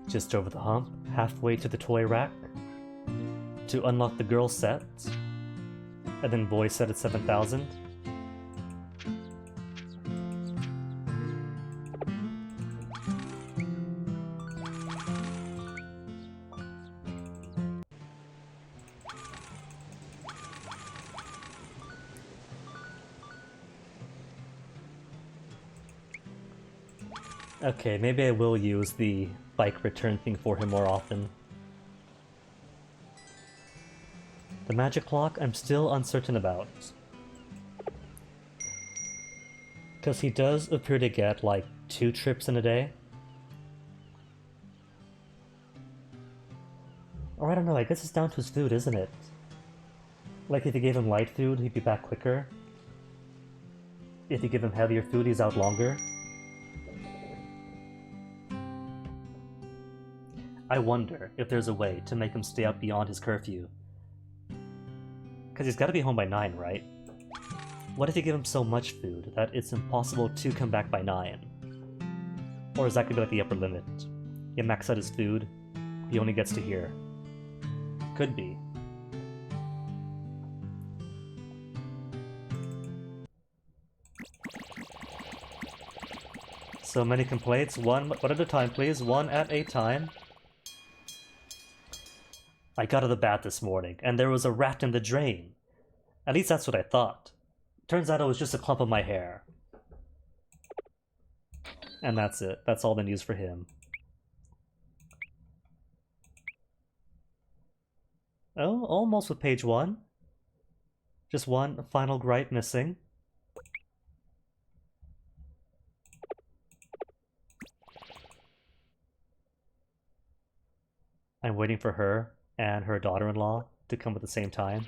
Just over the hump, halfway to the toy rack. To unlock the girl set, And then voice set at 7,000. Okay, maybe I will use the bike return thing for him more often. The magic clock, I'm still uncertain about. Because he does appear to get, like, 2 trips in a day. Or I don't know, I guess it's down to his food, isn't it? Like, if you gave him light food, he'd be back quicker. If you give him heavier food, he's out longer. I wonder if there's a way to make him stay out beyond his curfew. Because he's got to be home by 9, right? What if you give him so much food that it's impossible to come back by 9? Or is that going to be like the upper limit? You max out his food, he only gets to here. Could be. So many complaints, one at a time please, one at a time. I got out of the bath this morning, and there was a rat in the drain. At least that's what I thought. Turns out it was just a clump of my hair. And that's it. That's all the news for him. Oh, almost with page 1. Just one final gripe missing. I'm waiting for her and her daughter-in-law to come at the same time.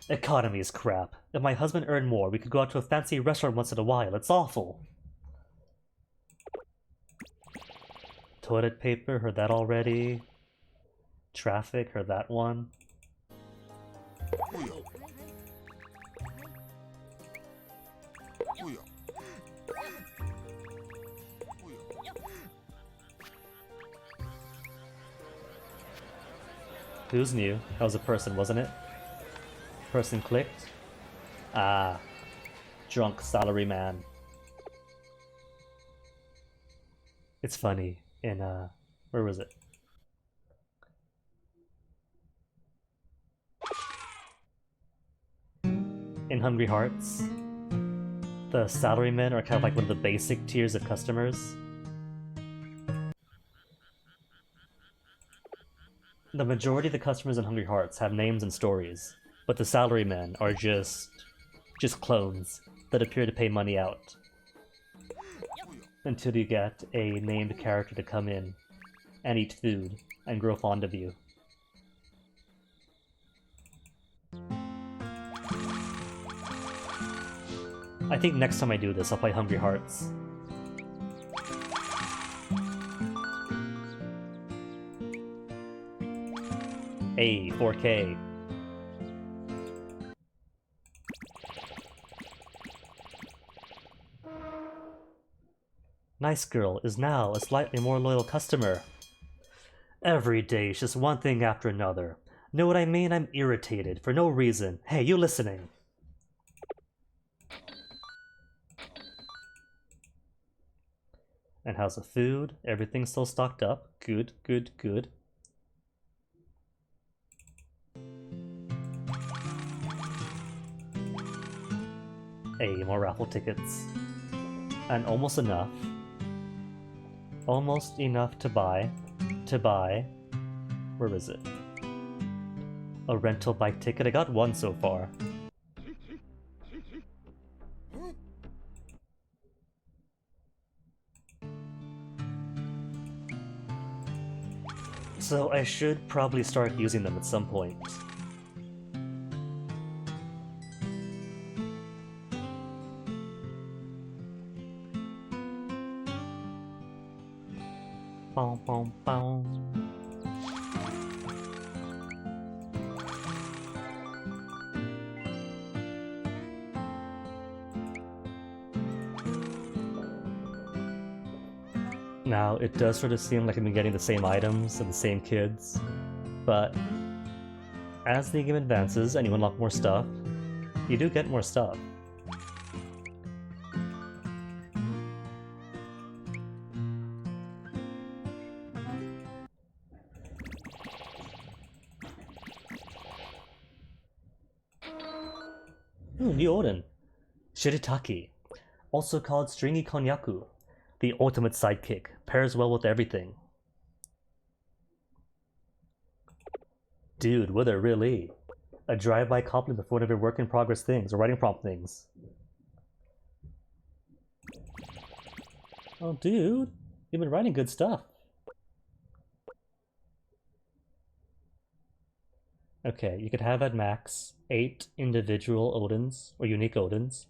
Economy is crap. If my husband earned more, we could go out to a fancy restaurant once in a while. It's awful. Toilet paper, heard that already. Traffic, heard that one. Who's new? That was a person, wasn't it? Person clicked. Ah. Drunk salary man. It's funny. In, where was it? In Hungry Hearts, the salarymen are kind of like one of the basic tiers of customers. The majority of the customers in Hungry Hearts have names and stories, but the salarymen are just clones that appear to pay money out. Until you get a named character to come in and eat food and grow fond of you. I think next time I do this, I'll play Hungry Hearts. Hey, 4K. Nice girl is now a slightly more loyal customer. Every day is just one thing after another. Know what I mean? I'm irritated for no reason. Hey, you listening? And how's the food? Everything's still stocked up. Good, good, good. Hey, more raffle tickets. And almost enough. Almost enough to buy. Where is it? A rental bike ticket. I got one so far. So I should probably start using them at some point. Boom, boom, boom. Now, it does sort of seem like I've been getting the same items and the same kids, but As the game advances and you unlock more stuff, you do get more stuff. Ooh, new Odin. Shiritaki, also called Stringy Konyaku, the ultimate sidekick, pairs well with everything. Dude, Wither, really? A drive-by compliment for one of your work-in-progress things, or writing prompt things. Oh, dude, you've been writing good stuff. Okay, you could have at max 8 individual Odins, or unique Odins.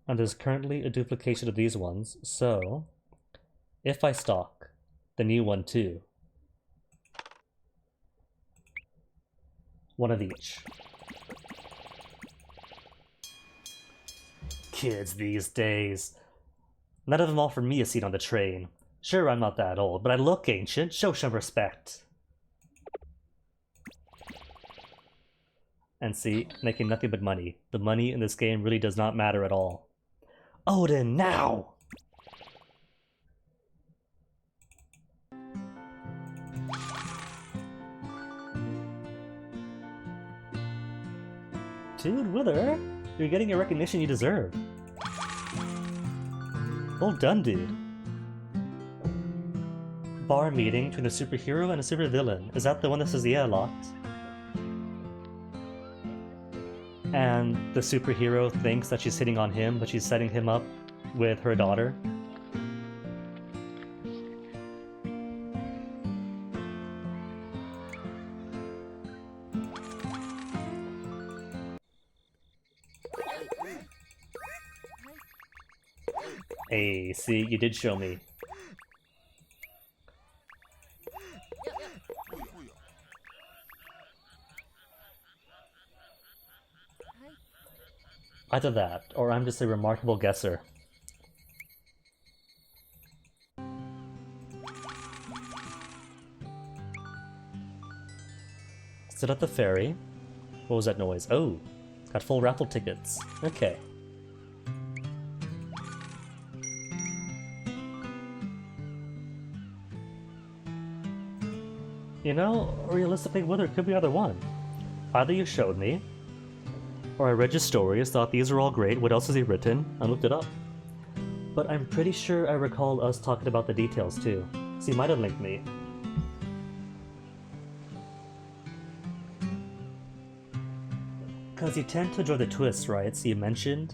And there's currently a duplication of these ones, so if I stock the new one too, one of each. Kids these days. None of them offered me a seat on the train. Sure, I'm not that old, but I look ancient. Show some respect. And see, making nothing but money. The money in this game really does not matter at all. Odin, now! Dude, Wither, you're getting a recognition you deserve. Well done, dude. Bar meeting between a superhero and a supervillain. Is that the one that says yeah a lot? And the superhero thinks that she's hitting on him, but she's setting him up with her daughter. Hey, see, you did show me. Either that, or I'm just a remarkable guesser. Stood at the ferry. What was that noise? Oh, got full raffle tickets. Okay. You know, realistically, Wither could be either one. Either you showed me, or I read your stories, thought these are all great, what else has he written, and looked it up. But I'm pretty sure I recall us talking about the details too, so you might have linked me. Cause you tend to enjoy the twists, right? So you have mentioned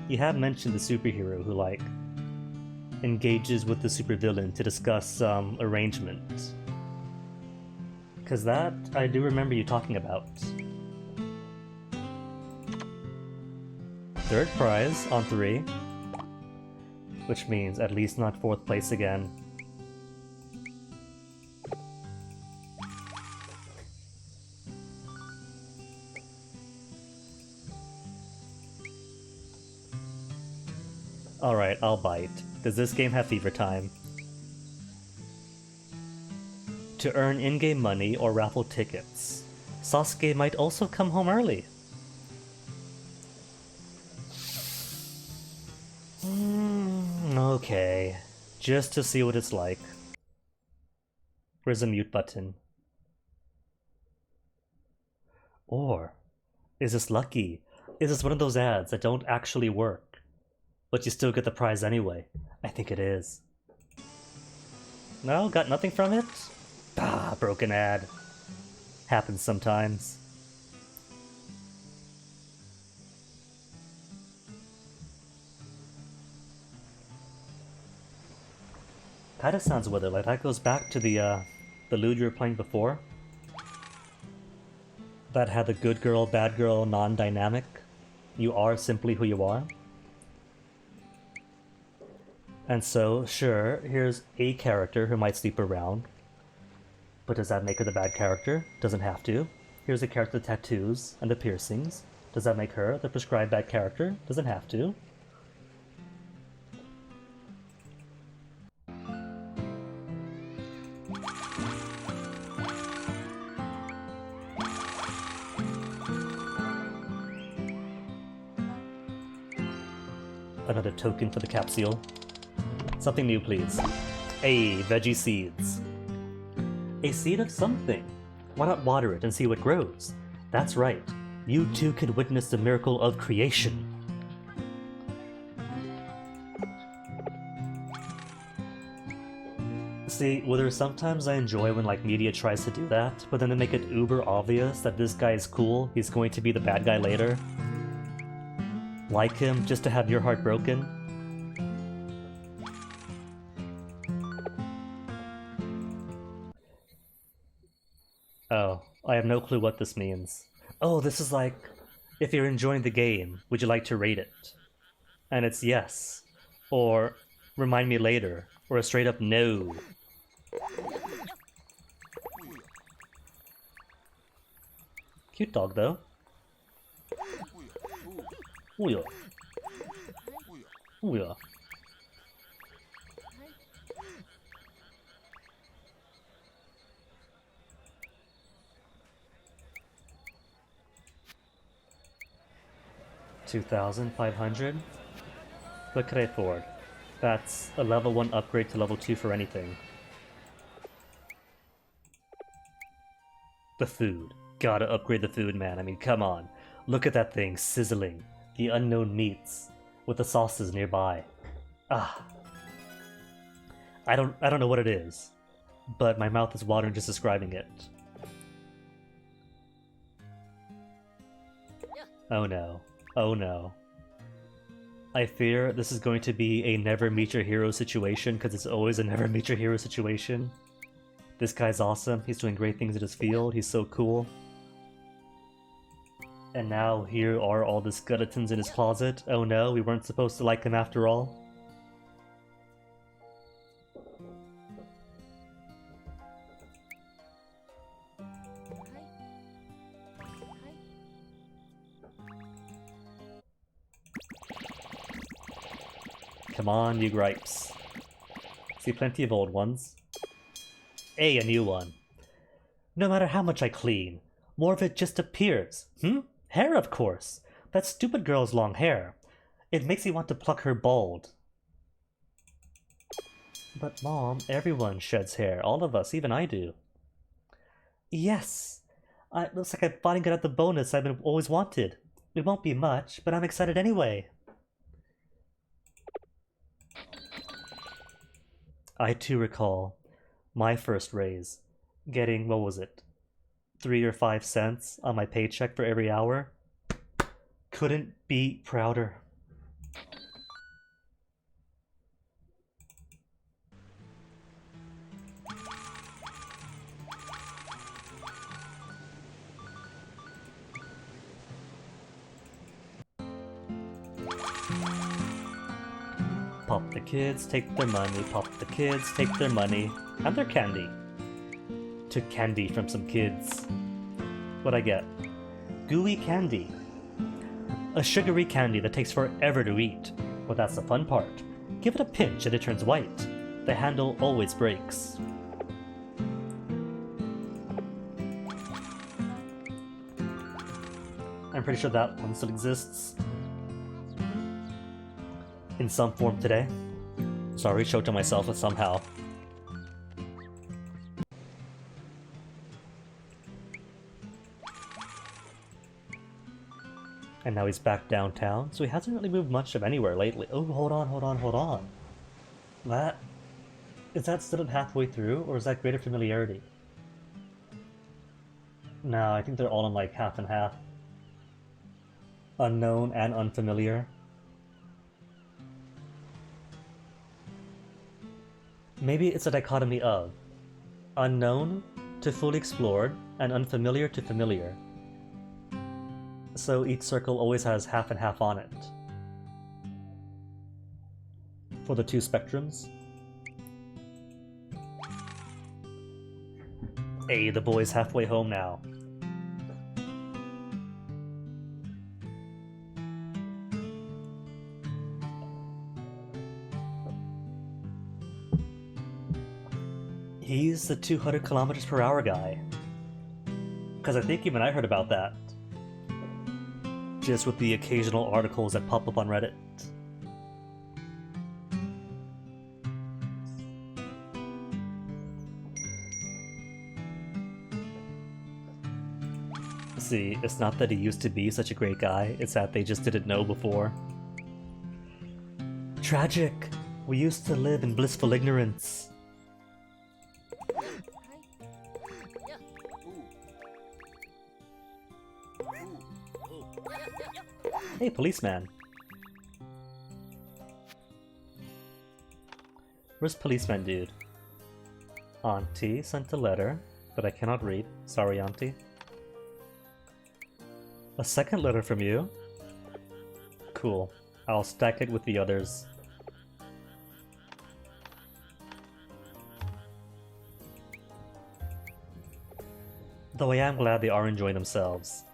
the superhero who, like, engages with the supervillain to discuss some arrangement. Cause that, I do remember you talking about. Third prize on 3. Which means at least not 4th place again. Alright, I'll bite. Does this game have fever time? To earn in-game money or raffle tickets, Sasuke might also come home early. Okay, just to see what it's like. Where's the mute button? Or, is this lucky? Is this one of those ads that don't actually work, but you still get the prize anyway? I think it is. No, got nothing from it? Ah, broken ad. Happens sometimes. Kinda sounds Wither, like that goes back to the lewd you were playing before. That had the good girl, bad girl, non-dynamic. You are simply who you are. And so, sure, here's a character who might sleep around. But does that make her the bad character? Doesn't have to. Here's a character with tattoos and the piercings. Does that make her the prescribed bad character? Doesn't have to. Another token for the capsule. Something new, please. Hey, veggie seeds. A seed of something. Why not water it and see what grows? That's right. You too can witness the miracle of creation. See, well, there's sometimes I enjoy when like media tries to do that, but then they make it uber obvious that this guy is cool, he's going to be the bad guy later. Like him just to have your heart broken. Oh, I have no clue what this means. Oh, this is like, if you're enjoying the game, would you like to rate it? And it's yes, or remind me later, or a straight up no. Cute dog, though. Ooh yeah. Ooh yeah. $2,500? What could I afford? That's a level 1 upgrade to level 2 for anything. The food. Gotta upgrade the food, man. I mean, come on. Look at that thing sizzling. The unknown meats with the sauces nearby. Ah. I don't know what it is, but my mouth is watering just describing it. Oh no. Oh no. I fear this is going to be a never meet your hero situation, because it's always a never meet your hero situation. This guy's awesome, he's doing great things in his field, he's so cool. And now here are all the skeletons in his closet. Oh no, we weren't supposed to like him after all. Come on, you gripes. See plenty of old ones. Hey, a new one. No matter how much I clean, more of it just appears. Hair, of course. That stupid girl's long hair. It makes me want to pluck her bald. But Mom, everyone sheds hair. All of us, even I do. Yes. It looks like I'm finally got the bonus I've always wanted. It won't be much, but I'm excited anyway. I too recall my first raise, getting, what was it, 3 or 5 cents on my paycheck for every hour. Couldn't be prouder. Pop the kids, take their money, pop the kids, take their money, and their candy. Took candy from some kids. What'd I get? Gooey candy. A sugary candy that takes forever to eat. Well, that's the fun part. Give it a pinch and it turns white. The handle always breaks. I'm pretty sure that one still exists. In some form today. Sorry, choked on myself somehow. And now he's back downtown, so he hasn't really moved much of anywhere lately. Oh, hold on. Is that still halfway through, or is that greater familiarity? No, I think they're all in like half and half. Unknown and unfamiliar. Maybe it's a dichotomy of unknown to fully explored and unfamiliar to familiar. So each circle always has half and half on it. For the 2 spectrums. Hey, the boy's halfway home now. He's the 200 kilometers per hour guy. Because I think even I heard about that. Just with the occasional articles that pop up on Reddit. see, it's not that he used to be such a great guy, it's that they just didn't know before. Tragic! We used to live in blissful ignorance. Hey, policeman. Where's policeman dude? Auntie sent a letter that I cannot read. Sorry, Auntie. A second letter from you? Cool. I'll stack it with the others. Though I am glad they are enjoying themselves.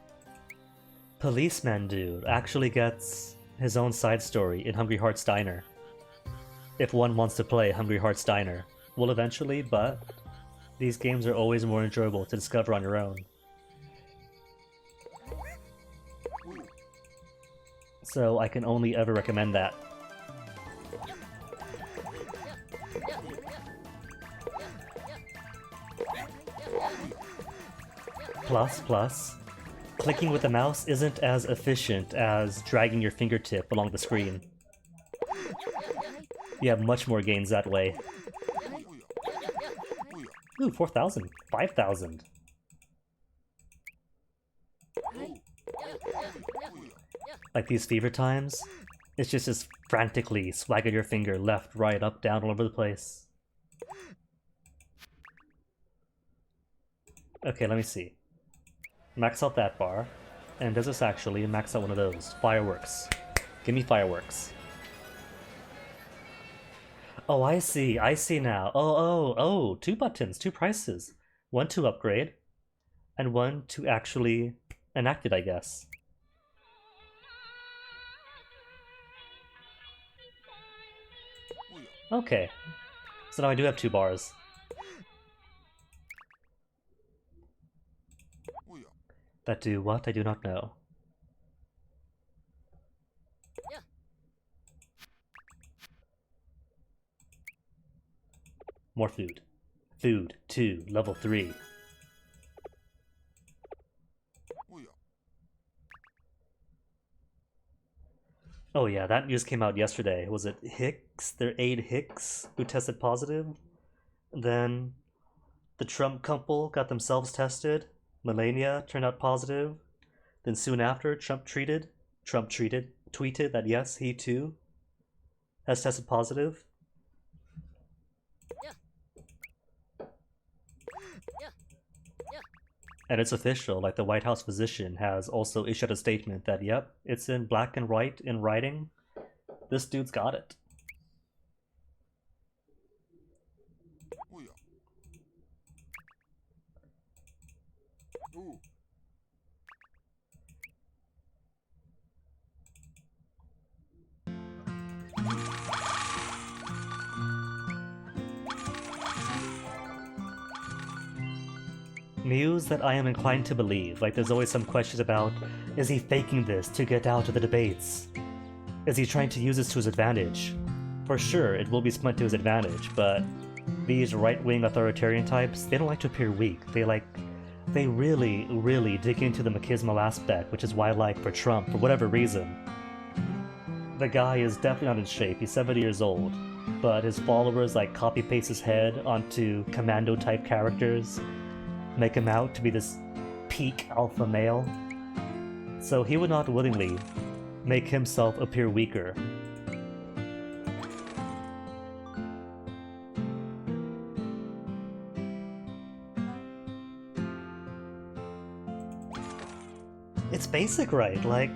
Policeman dude actually gets his own side story in Hungry Hearts Diner. If one wants to play Hungry Hearts Diner. Will eventually, but these games are always more enjoyable to discover on your own. So I can only ever recommend that. Plus, clicking with the mouse isn't as efficient as dragging your fingertip along the screen. You have much more gains that way. Ooh, 4,000. 5,000. Like these fever times, it's just frantically swagging your finger left, right, up, down, all over the place. Okay, let me see. Max out that bar, and does this actually max out one of those? Fireworks. Give me fireworks. Oh, I see now. Oh, 2 buttons, 2 prices. One to upgrade, and one to actually enact it, I guess. Okay. So now I do have 2 bars. That do what? I do not know. More food. Food, 2, level 3. Oh yeah, that news came out yesterday. Was it Hicks? Their aide Hicks, who tested positive? Then the Trump couple got themselves tested. Melania turned out positive. Then soon after, Trump tweeted that yes, he too has tested positive. And it's official, like the White House physician has also issued a statement that, yep, it's in black and white in writing. This dude's got it. News that I am inclined to believe. Like, there's always some questions about, is he faking this to get out of the debates? Is he trying to use this to his advantage? For sure, it will be spent to his advantage, but these right-wing authoritarian types, they don't like to appear weak. They really, really dig into the machismo aspect, which is why, like, for Trump, for whatever reason, the guy is definitely not in shape. He's 70 years old, but his followers, like, copy-paste his head onto commando-type characters, make him out to be this peak alpha male. So he would not willingly make himself appear weaker. It's basic, right? Like,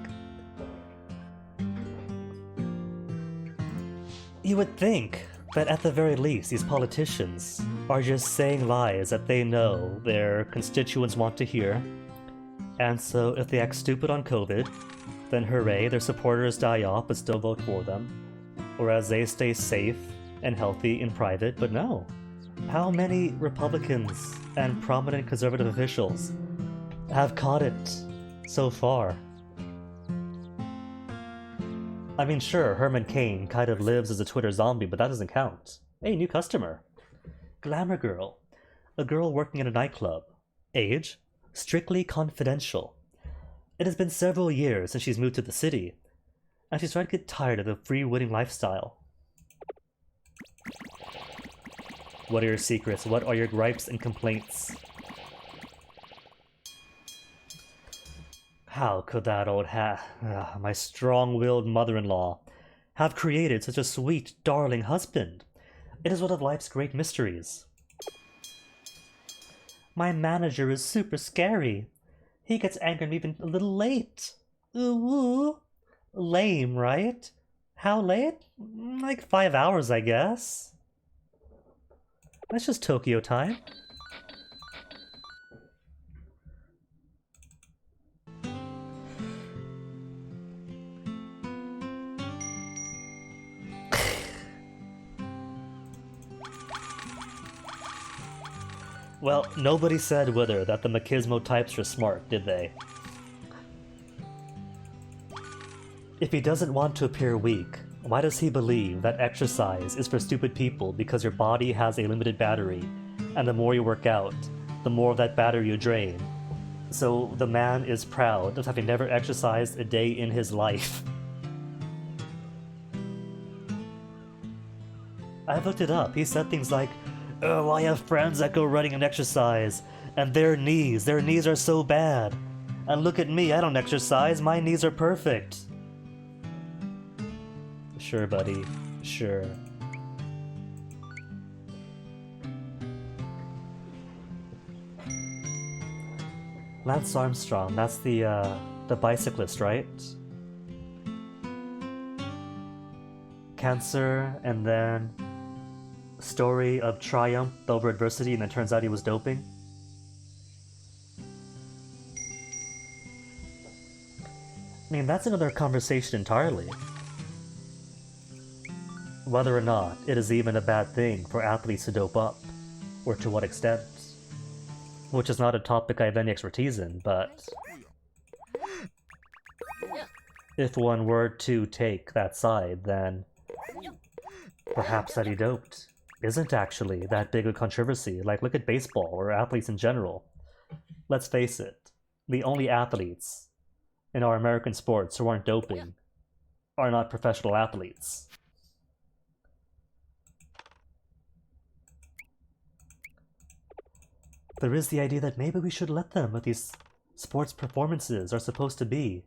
you would think that at the very least these politicians are just saying lies that they know their constituents want to hear, and so if they act stupid on COVID, then hooray, their supporters die off but still vote for them, whereas they stay safe and healthy in private. But no. How many Republicans and prominent conservative officials have caught it so far? I mean, sure, Herman Cain kind of lives as a Twitter zombie, but that doesn't count. Hey, new customer. Glamour girl. A girl working in a nightclub. Age? Strictly confidential. It has been several years since she's moved to the city, and she's starting to get tired of the free-wheeling lifestyle. What are your secrets? What are your gripes and complaints? How could that old my strong-willed mother-in-law, have created such a sweet, darling husband? It is one of life's great mysteries. My manager is super scary. He gets angry at me even a little late. Ooh. Lame, right? How late? Like 5 hours, I guess. That's just Tokyo time. Well, nobody said whether that the machismo types are smart, did they? If he doesn't want to appear weak, why does he believe that exercise is for stupid people because your body has a limited battery, and the more you work out, the more of that battery you drain? So the man is proud of having never exercised a day in his life. I've looked it up. He said things like, "Oh, I have friends that go running and exercise, and their knees are so bad. And look at me, I don't exercise, my knees are perfect." Sure, buddy. Sure. Lance Armstrong, that's the bicyclist, right? Cancer, and then story of triumph over adversity, and then turns out he was doping. I mean, that's another conversation entirely. Whether or not it is even a bad thing for athletes to dope up, or to what extent. Which is not a topic I have any expertise in, but if one were to take that side, then perhaps that he doped isn't actually that big a controversy. Like, look at baseball, or athletes in general. Let's face it, the only athletes in our American sports who aren't doping are not professional athletes. There is the idea that maybe we should let them, what these sports performances are supposed to be.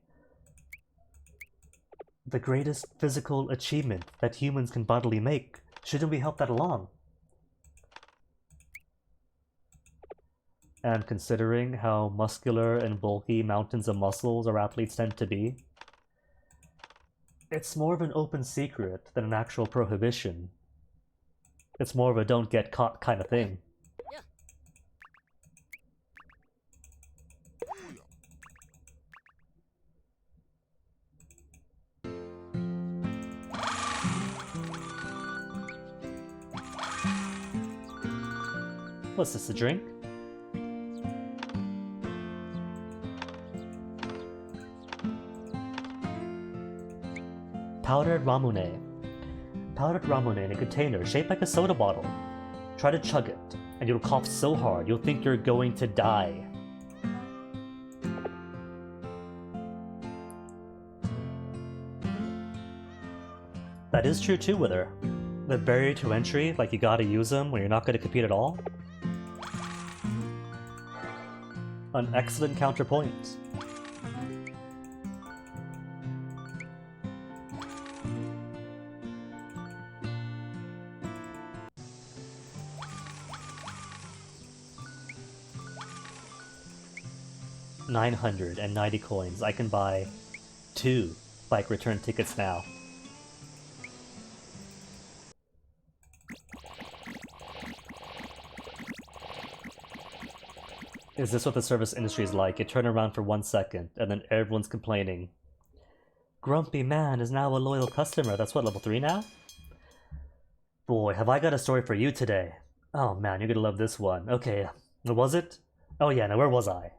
The greatest physical achievement that humans can bodily make. Shouldn't we help that along? And considering how muscular and bulky mountains of muscles our athletes tend to be, it's more of an open secret than an actual prohibition. It's more of a don't get caught kind of thing. What's this, a drink? Powdered ramune. Powdered ramune in a container shaped like a soda bottle. Try to chug it, and you'll cough so hard you'll think you're going to die. That is true too with her. The barrier to entry, like you gotta use them when you're not gonna compete at all. An excellent counterpoint. $990 coins. I can buy 2 bike return tickets now. Is this what the service industry is like? You turn around for 1 second, and then everyone's complaining. Grumpy man is now a loyal customer. That's what, level 3 now? Boy, have I got a story for you today. Oh man, you're gonna love this one. Okay, what was it? Oh yeah, now where was I?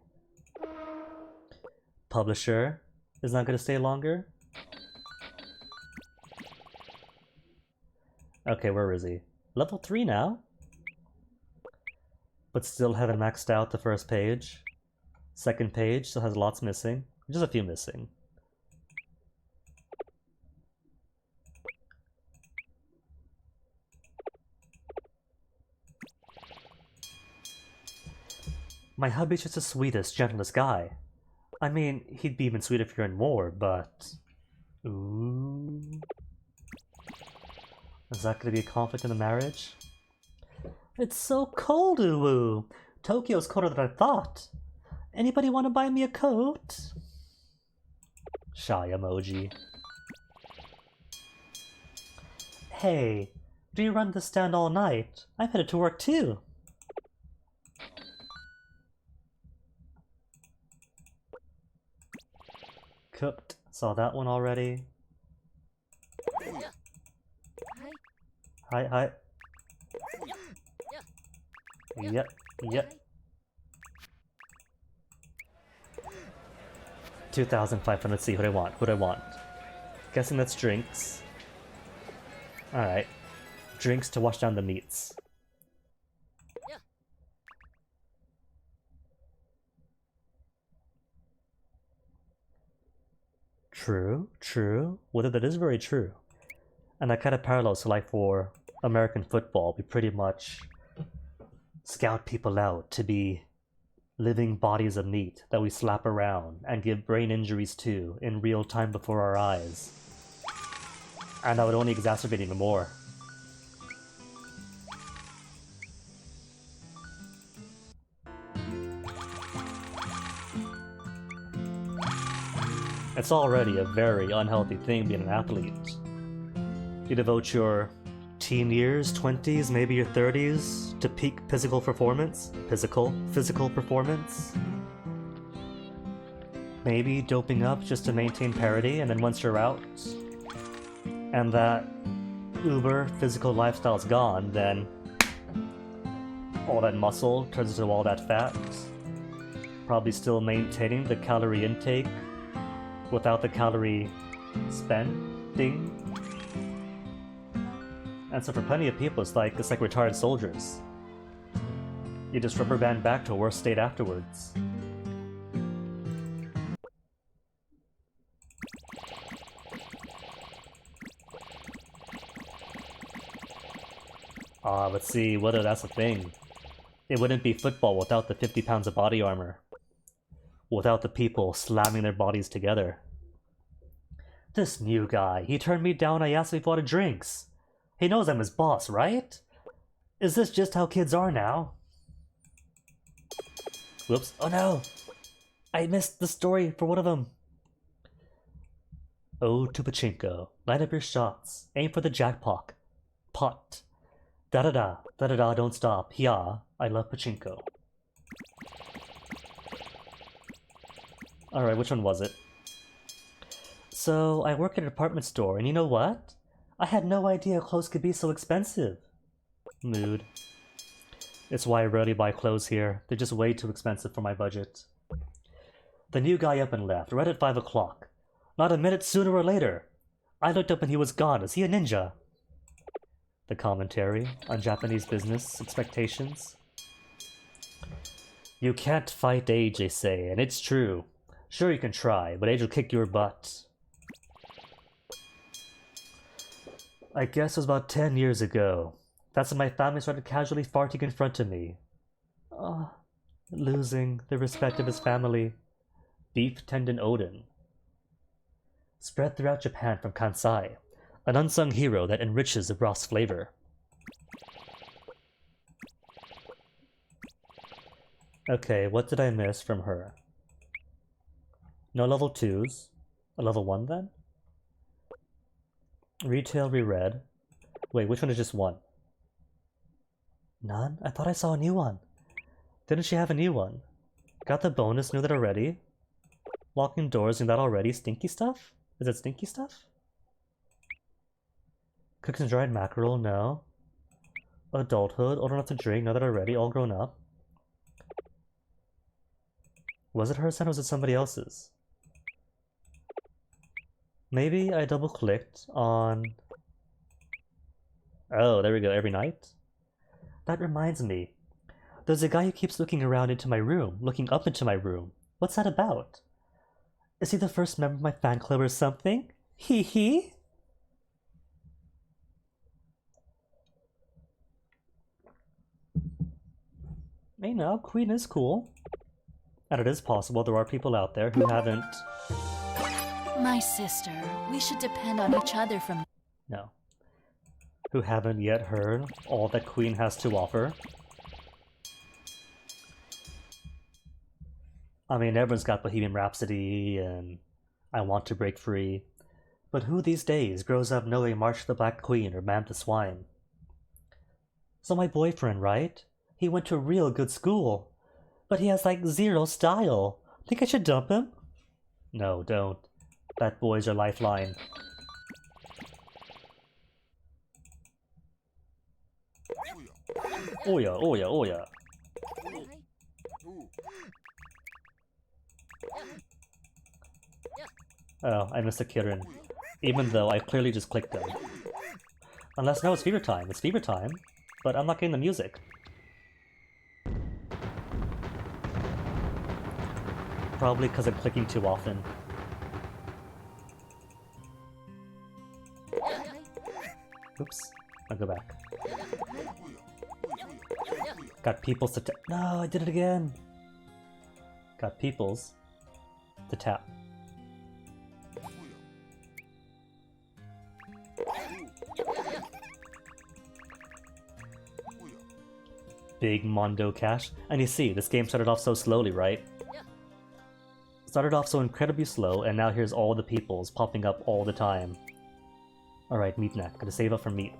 Publisher is not gonna stay longer? Okay, where is he? Level 3 now? But still haven't maxed out the first page. Second page still has lots missing. Just a few missing. My hubby's just the sweetest, gentlest guy. I mean, he'd be even sweeter if you're in more, but... Ooh... Is that gonna be a conflict in the marriage? It's so cold, Uwu! Tokyo's colder than I thought! Anybody want to buy me a coat? Shy emoji. Hey, do you run the stand all night? I've headed to work too! Cooked. Saw that one already. Hi. Yep. 2,500. Let's see what I want. Guessing that's drinks. Alright. Drinks to wash down the meats. True. Well, that is very true. And that kind of parallels to like for American football. We pretty much scout people out to be living bodies of meat that we slap around and give brain injuries to in real time before our eyes. And that would only exacerbate even more. It's already a very unhealthy thing being an athlete. You devote your teen years, 20s, maybe your 30s to peak physical performance. Physical performance. Maybe doping up just to maintain parity, and then once you're out, and that uber physical lifestyle's gone, then all that muscle turns into all that fat. Probably still maintaining the calorie intake without the calorie spending. And so for plenty of people, it's like retired soldiers. You just rubber band back to a worse state afterwards. Let's see whether that's a thing. It wouldn't be football without the 50 pounds of body armor. Without the people slamming their bodies together. This new guy, he turned me down. I asked him if he wanted drinks. He knows I'm his boss, right? Is this just how kids are now? Whoops. Oh no! I missed the story for one of them. Oh, to pachinko. Light up your shots. Aim for the jackpot. Pot. Da-da-da. Don't stop. Yeah, I love pachinko. Alright, which one was it? So, I work at a department store, and you know what? I had no idea clothes could be so expensive. Mood. It's why I rarely buy clothes here. They're just way too expensive for my budget. The new guy up and left, right at 5 o'clock. Not a minute sooner or later. I looked up and he was gone. Is he a ninja? The commentary on Japanese business expectations. You can't fight age, they say, and it's true. Sure, you can try, but age will kick your butt. I guess it was about 10 years ago. That's when my family started casually farting in front of me. Losing the respect of his family. Beef tendon Odin. Spread throughout Japan from Kansai. An unsung hero that enriches the broth's flavor. Okay, what did I miss from her? No level 2s. A level 1 then? Retail reread. Wait, which one is just one? None? I thought I saw a new one. Didn't she have a new one? Got the bonus, knew that already. Locking doors, knew that already. Stinky stuff? Is it stinky stuff? Cooked and dried mackerel, no. Adulthood, old enough to drink, know that already, all grown up. Was it her son or was it somebody else's? Maybe I double-clicked on... Oh, there we go, every night? That reminds me. There's a guy who keeps looking around into my room, looking up into my room. What's that about? Is he the first member of my fan club or something? Hee hee? You know, Queen is cool. And it is possible there are people out there who haven't... My sister, we should depend on each other from... No. Who haven't yet heard all that Queen has to offer. I mean, everyone's got Bohemian Rhapsody and I Want to Break Free. But who these days grows up knowing March of the Black Queen or Man to Swine? So my boyfriend, right? He went to a real good school. But he has like zero style. Think I should dump him? No, don't. That boy's your lifeline. Oh yeah, oh yeah, oh yeah. Oh, I missed a Kirin. Even though I clearly just clicked him. Unless, no, it's fever time. It's fever time. But I'm not getting the music. Probably because I'm clicking too often. Oops. I'll go back. Got peoples to tap. No, I did it again! Got peoples to tap. Big Mondo Cash. And you see, this game started off so slowly, right? Started off so incredibly slow, and now here's all the peoples popping up all the time. Alright, meat neck. Gotta save up for meat.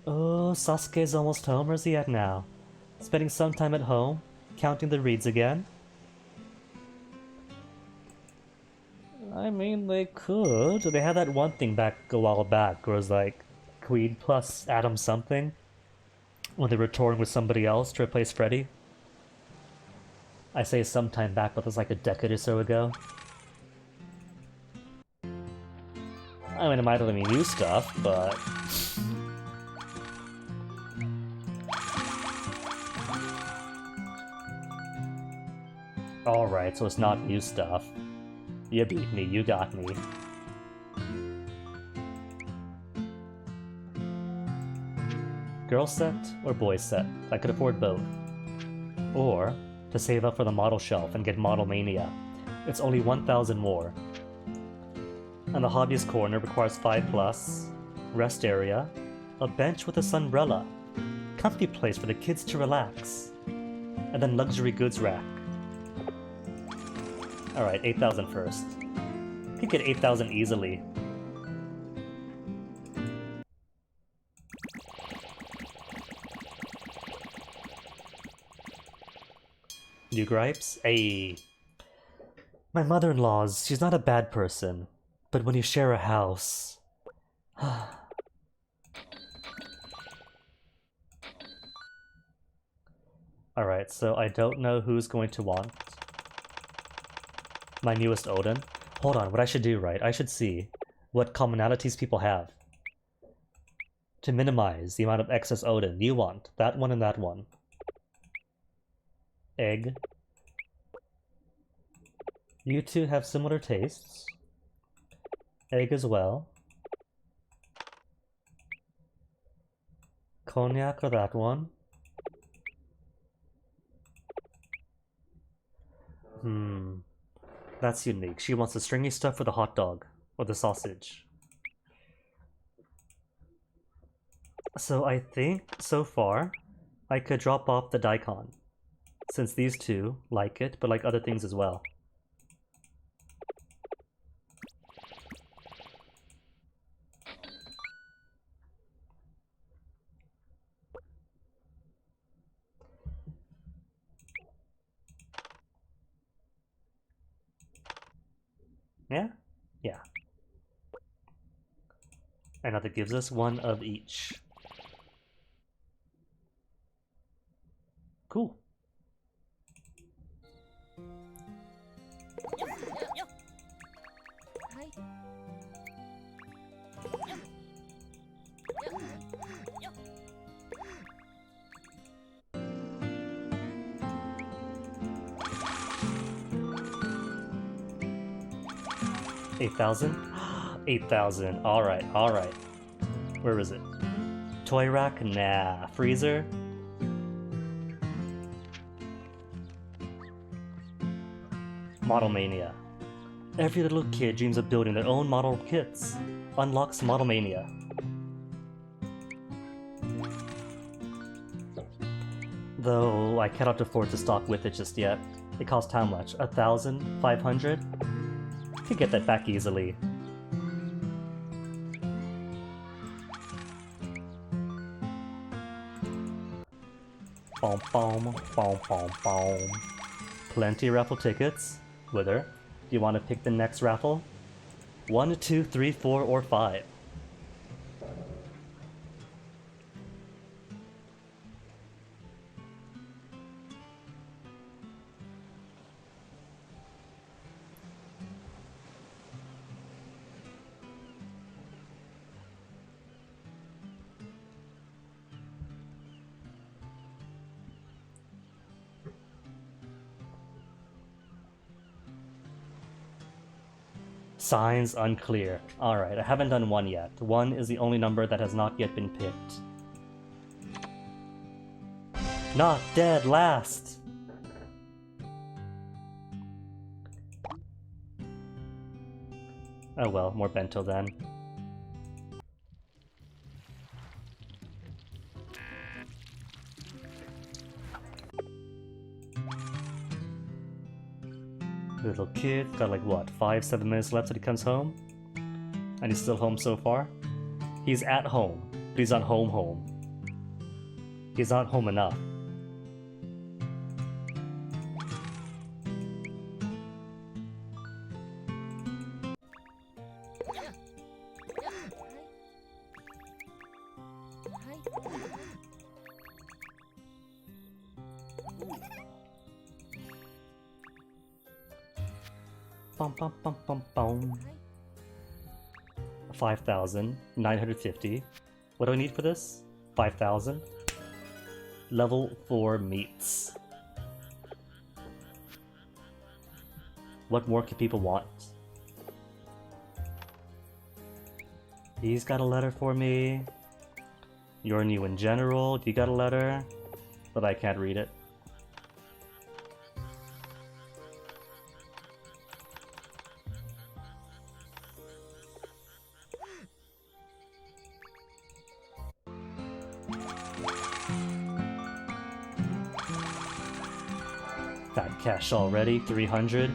Oh, Sasuke's almost home. Where's he at now? Spending some time at home? Counting the reeds again? I mean, they could. They had that one thing back a while back where it was like Queen plus Adam something when they were touring with somebody else to replace Freddy. I say sometime back, but it was like a decade or so ago. I mean, it might have been new stuff, but... Alright, so it's not new stuff. You beat me, you got me. Girl set or boy set? I could afford both. Or, to save up for the model shelf and get Model Mania. It's only 1,000 more. And the hobbyist corner requires 5+, rest area, a bench with a sunbrella, comfy place for the kids to relax, and then luxury goods rack. Alright, 8,000 first. Could get 8,000 easily. New gripes? Ayy. My mother-in-law's, she's not a bad person. But when you share a house... Alright, so I don't know who's going to want my newest Odin. Hold on, what I should do, right? I should see what commonalities people have to minimize the amount of excess Odin. You want that one and that one. Egg. You two have similar tastes. Egg as well. Cognac or that one. That's unique. She wants the stringy stuff for the hot dog. Or the sausage. So I think, so far, I could drop off the daikon. Since these two like it, but like other things as well. Yeah? Yeah. And now that gives us one of each. Cool. 8,000? 8,000. Alright, alright. Where is it? Toy rack? Nah. Freezer? Model Mania. Every little kid dreams of building their own model kits. Unlocks Model Mania. Though I cannot afford to stock with it just yet. It costs how much? 1,500? Could get that back easily. Boom, boom, boom, boom, boom. Plenty of raffle tickets. Wither, do you want to pick the next raffle? 1, 2, 3, 4, or 5? Signs unclear. Alright, I haven't done 1 yet. 1 is the only number that has not yet been picked. Not dead last! Oh well, more bento then. Little kid, got like what, 5-7 minutes left till he comes home? And he's still home so far? He's at home, but he's not home. He's not home enough. Bum, bum, bum, bum, bum. 5,950. What do I need for this? 5,000. Level 4 meats. What more can people want? He's got a letter for me. You're new in general. You got a letter? But I can't read it. Got cash already, 300.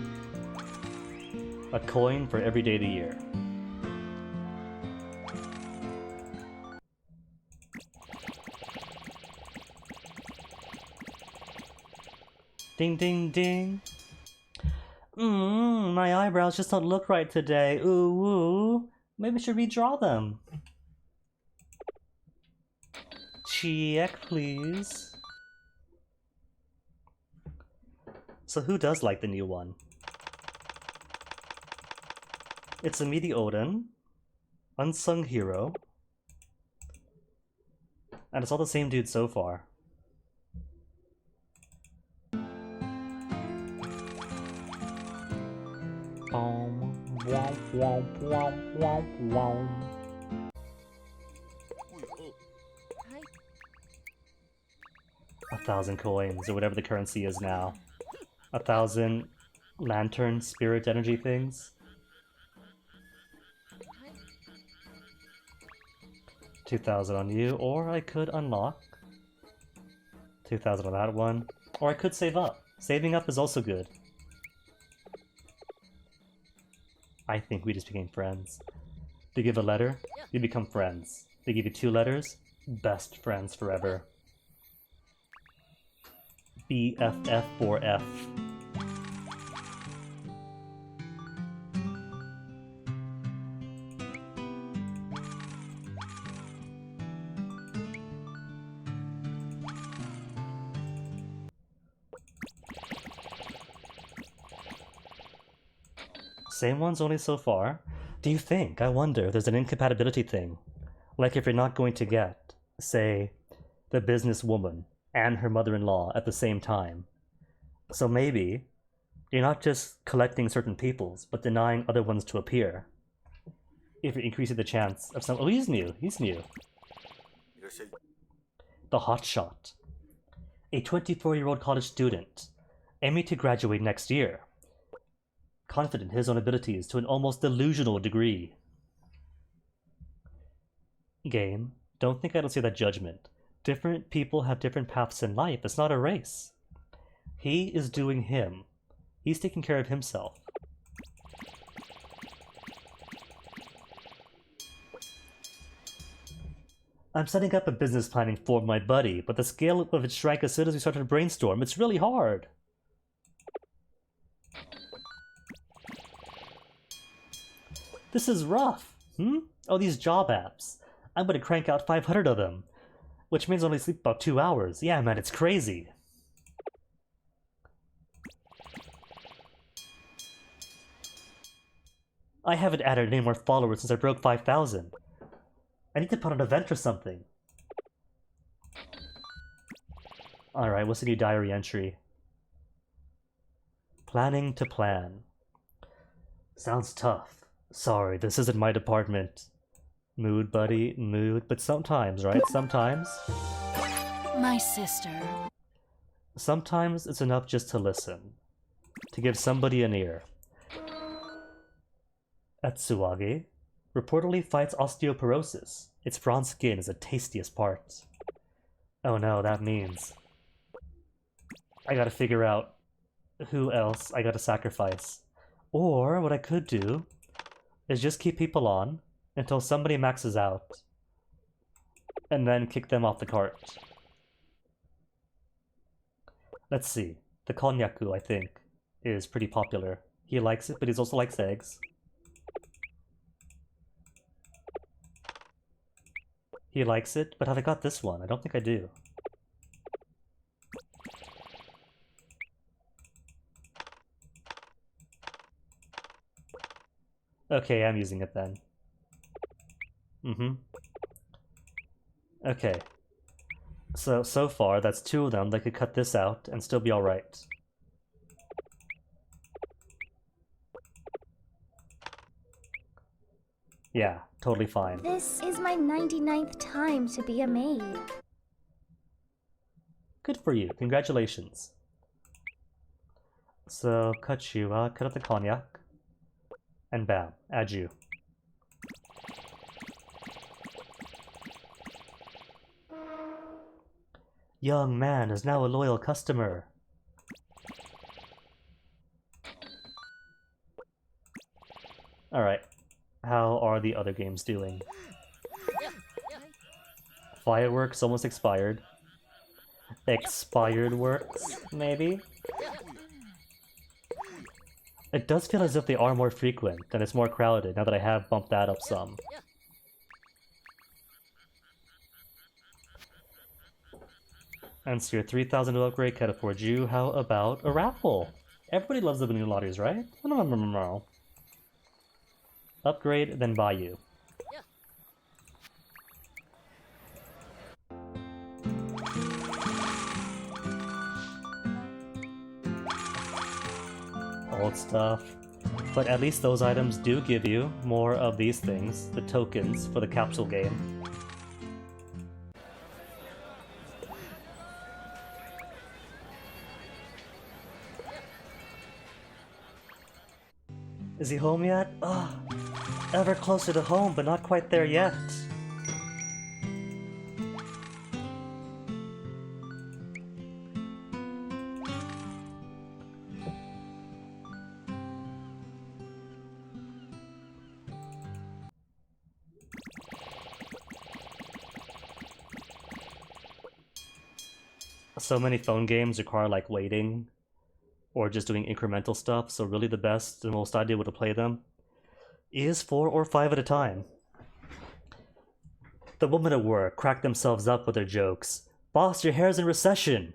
A coin for every day of the year. Ding ding ding. My eyebrows just don't look right today. Ooh, ooh. Maybe I should redraw them. Check, please. So who does like the new one? It's a Midi Odin, Unsung Hero, and it's all the same dude so far. Womp, womp, womp, womp, womp. 1,000 coins, or whatever the currency is now. 1,000 lantern spirit energy things. 2,000 on you, or I could unlock 2,000 on that one, or I could save up. Saving up is also good. I think we just became friends. They give a letter, we become friends. They give you 2 letters, best friends forever. BFF4F. Same ones only so far. Do you think, I wonder, there's an incompatibility thing? Like if you're not going to get, say, the businesswoman and her mother-in-law at the same time. So maybe You're not just collecting certain peoples, but denying other ones to appear. If you're increasing the chance of some— oh, he's new, he's new. The hotshot. A 24-year-old college student, aiming to graduate next year. Confident in his own abilities to an almost delusional degree. Game, don't think I don't see that judgment. Different people have different paths in life. It's not a race. He is doing him. He's taking care of himself. I'm setting up a business planning for my buddy, but the scale of it shrank as soon as we started to brainstorm. It's really hard. This is rough. Oh, these job apps. I'm gonna crank out 500 of them. Which means I only sleep about 2 hours. Yeah, man, it's crazy. I haven't added any more followers since I broke 5,000. I need to put an event or something. Alright, what's the new diary entry? Planning to plan. Sounds tough. Sorry, this isn't my department. Mood, buddy, mood. But sometimes, right? Sometimes? My sister. Sometimes it's enough just to listen. To give somebody an ear. Atsuage reportedly fights osteoporosis. Its bronze skin is the tastiest part. Oh no, that means I gotta figure out who else I gotta sacrifice. Or what I could do is just keep people on until somebody maxes out and then kick them off the cart. Let's see. The Konnyaku, I think, is pretty popular. He likes it, but he also likes eggs. He likes it, but have I got this one? I don't think I do. Okay, I'm using it then. Okay. So far, that's 2 of them that could cut this out and still be alright. Yeah, totally fine. This is my 99th time to be a maid. Good for you. Congratulations. So, cut you, cut out the cognac. And bam, add you. Young man is now a loyal customer. Alright. How are the other games doing? Fireworks almost expired. Expired works, maybe? It does feel as if they are more frequent, and it's more crowded now that I have bumped that up some. And so your 3,000 to upgrade can afford you. How about a raffle? Everybody loves the new lotteries, right? No. Upgrade, then buy you. Old stuff. But at least those items do give you more of these things, the tokens for the capsule game. Is he home yet? Ugh. Ever closer to home, but not quite there yet. So many phone games require like waiting or just doing incremental stuff, so really the best and most ideal way to play them is 4 or 5 at a time. The women at work crack themselves up with their jokes. Boss, your hair's in recession.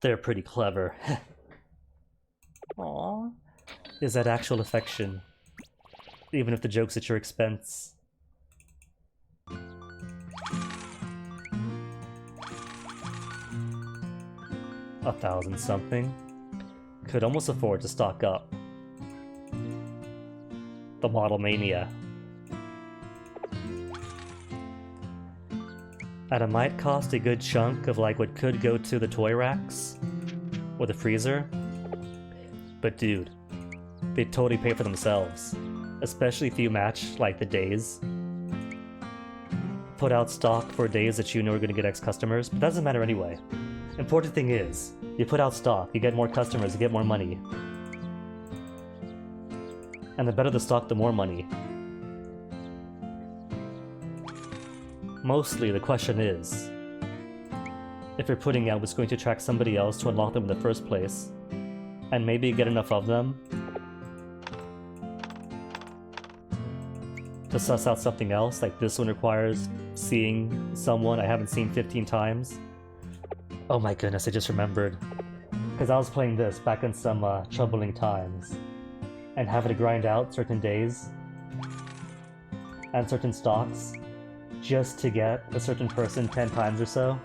They're pretty clever. Aww. Is that actual affection? Even if the joke's at your expense. 1,000 something. could almost afford to stock up. The model mania. And it might cost a good chunk of like what could go to the toy racks or the freezer. But dude, they totally pay for themselves. Especially if you match like the days. Put out stock for days that you know are going to get X customers, but that doesn't matter anyway. Important thing is, you put out stock, you get more customers, you get more money. And the better the stock, the more money. Mostly the question is, if you're putting out what's going to attract somebody else to unlock them in the first place, and maybe get enough of them to suss out something else, like this one requires seeing someone I haven't seen 15 times. Oh my goodness, I just remembered. Because I was playing this back in some troubling times, and having to grind out certain days and certain stocks just to get a certain person 10 times or so.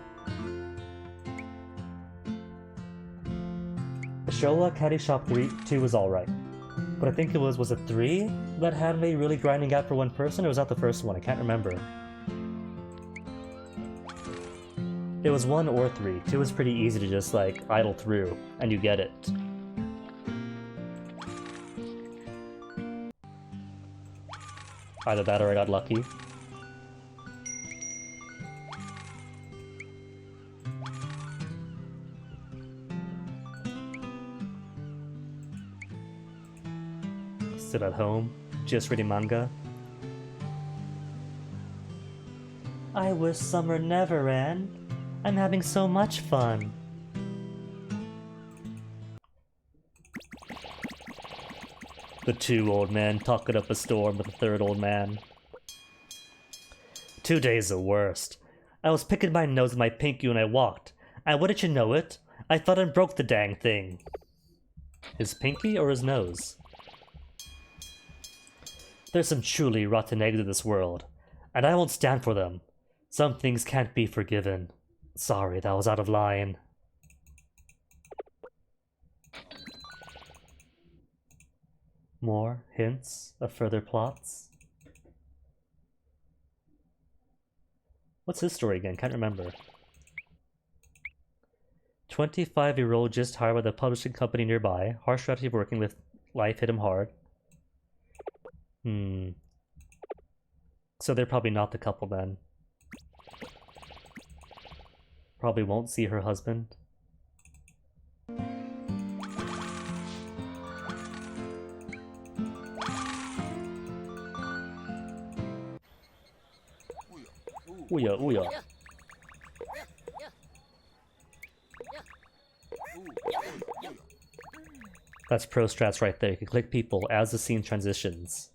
Showa Caddyshack 2 was alright. But I think it was it 3 that had me really grinding out for one person, or was that the first one? I can't remember. It was 1 or 3. 2 was pretty easy to just like idle through, and you get it. Either that or I got lucky. Sit at home, just reading manga. I wish summer never end. I'm having so much fun. The 2 old men talking up a storm with the 3rd old man. 2 days the worst. I was picking my nose with my pinky when I walked, and wouldn't you know it, I thought I broke the dang thing. His pinky or his nose? There's some truly rotten eggs in this world, and I won't stand for them. Some things can't be forgiven. Sorry, that was out of line. More hints of further plots? What's his story again? Can't remember. 25-year-old just hired by the publishing company nearby. Harsh strategy of working with life hit him hard. So they're probably not the couple then. Probably won't see her husband. Ouya, ouya. That's pro strats right there. You can click people as the scene transitions.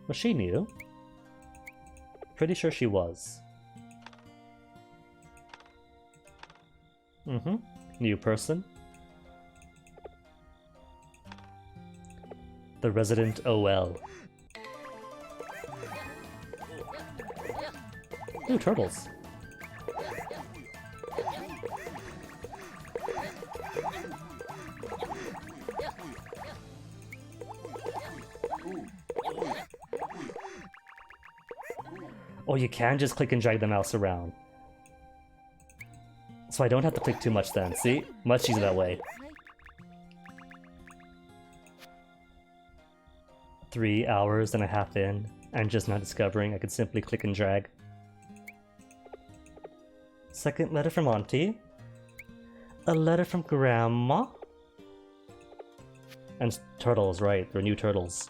Was she new? Pretty sure she was. New person. The resident OL. Ooh, turtles. Oh, you can just click and drag the mouse around. So I don't have to click too much then. See? Much easier that way. 3 hours and a half in, and just not discovering I could simply click and drag. Second letter from Auntie. A letter from Grandma. And turtles, right. They're new turtles.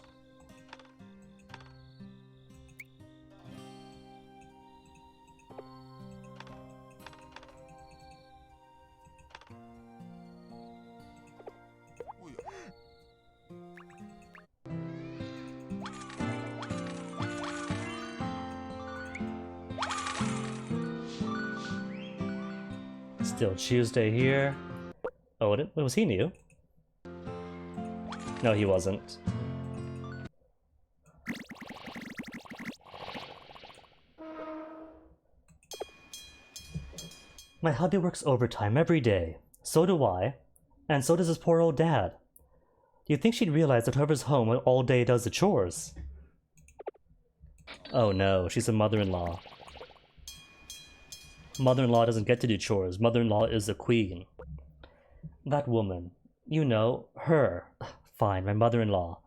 Still Tuesday here. Oh, was he new? No, he wasn't. My hubby works overtime every day. So do I. And so does his poor old dad. You'd think she'd realize that whoever's home all day does the chores. Oh no, she's a mother-in-law. Mother-in-law doesn't get to do chores. Mother-in-law is the queen. That woman. You know, her. Fine, my mother-in-law.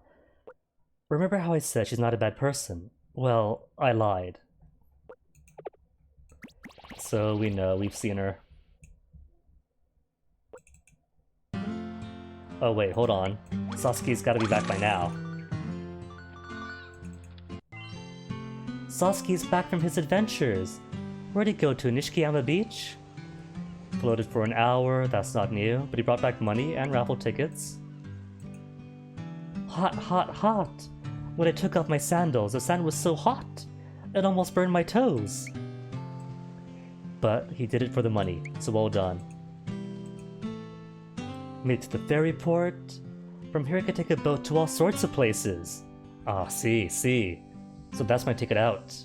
Remember how I said she's not a bad person? Well, I lied. So we know, we've seen her. Oh wait, hold on. Sasuke's gotta be back by now. Sasuke's back from his adventures. Where'd he go to, Nishikiyama Beach? Floated for an hour, that's not new, but he brought back money and raffle tickets. Hot, hot, hot! When I took off my sandals, the sand was so hot! It almost burned my toes! But he did it for the money, so well done. Made it to the ferry port. From here I could take a boat to all sorts of places. Ah, see. So that's my ticket out.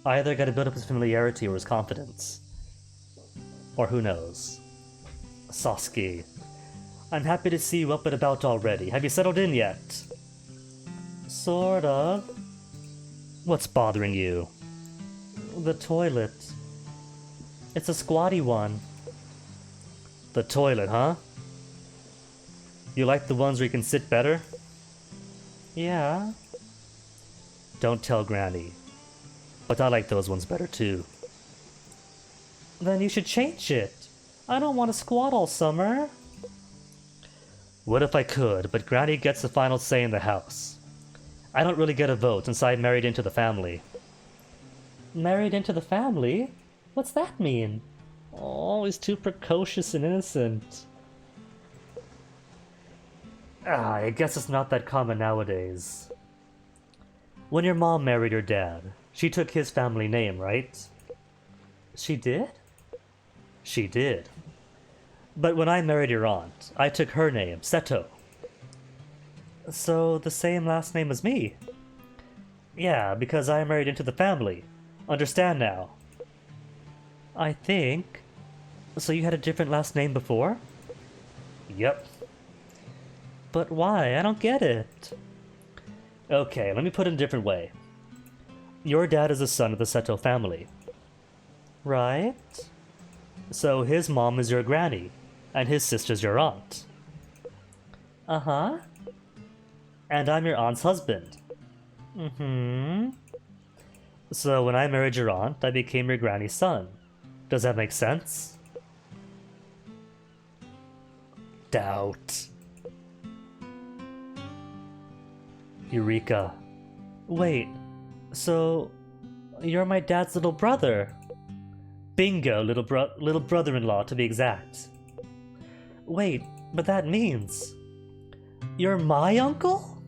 Either I gotta build up his familiarity or his confidence. Or who knows. Sasuke. I'm happy to see you up and about already. Have you settled in yet? Sort of. What's bothering you? The toilet. It's a squatty one. The toilet, huh? You like the ones where you can sit better? Yeah. Don't tell Granny. But I like those ones better too. Then you should change it. I don't want to squat all summer. What if I could, but Granny gets the final say in the house. I don't really get a vote since I married into the family. Married into the family? What's that mean? Oh, he's too precocious and innocent. I guess it's not that common nowadays. When your mom married your dad, she took his family name, right? She did? She did. But when I married your aunt, I took her name, Seto. So the same last name as me? Yeah, because I married into the family. Understand now? I think. So you had a different last name before? Yep. But why? I don't get it. Okay, let me put it in a different way. Your dad is the son of the Seto family. Right? So his mom is your granny, and his sister's your aunt. Uh-huh. And I'm your aunt's husband. Mm-hmm. So when I married your aunt, I became your granny's son. Does that make sense? Doubt. Eureka. Wait, so you're my dad's little brother? Bingo, little brother-in-law to be exact. Wait, but that means you're my uncle?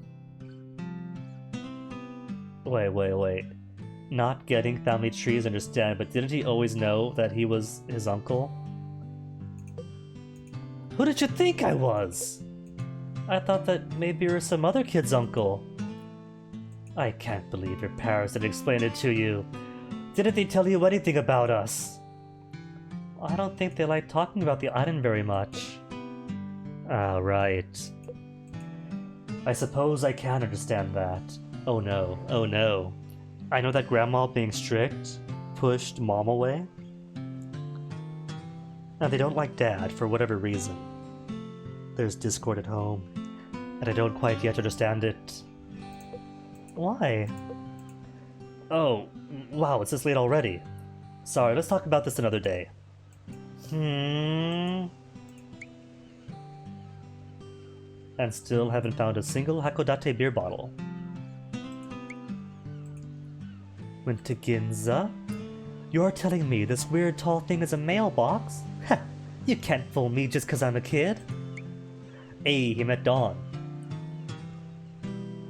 Wait. Not getting family trees, understand, but didn't he always know that he was his uncle? Who did you think I was? I thought that maybe you were some other kid's uncle. I can't believe your parents didn't explain it to you. Didn't they tell you anything about us? I don't think they like talking about the island very much. Ah, right. I suppose I can understand that. Oh no. I know that Grandma being strict pushed Mom away. And they don't like Dad for whatever reason. There's discord at home, and I don't quite yet understand it. Why? Oh, wow, it's this late already. Sorry, let's talk about this another day. And still haven't found a single Hakodate beer bottle. Went to Ginza? You're telling me this weird tall thing is a mailbox? Ha! You can't fool me just cause I'm a kid. Hey, he met Dawn.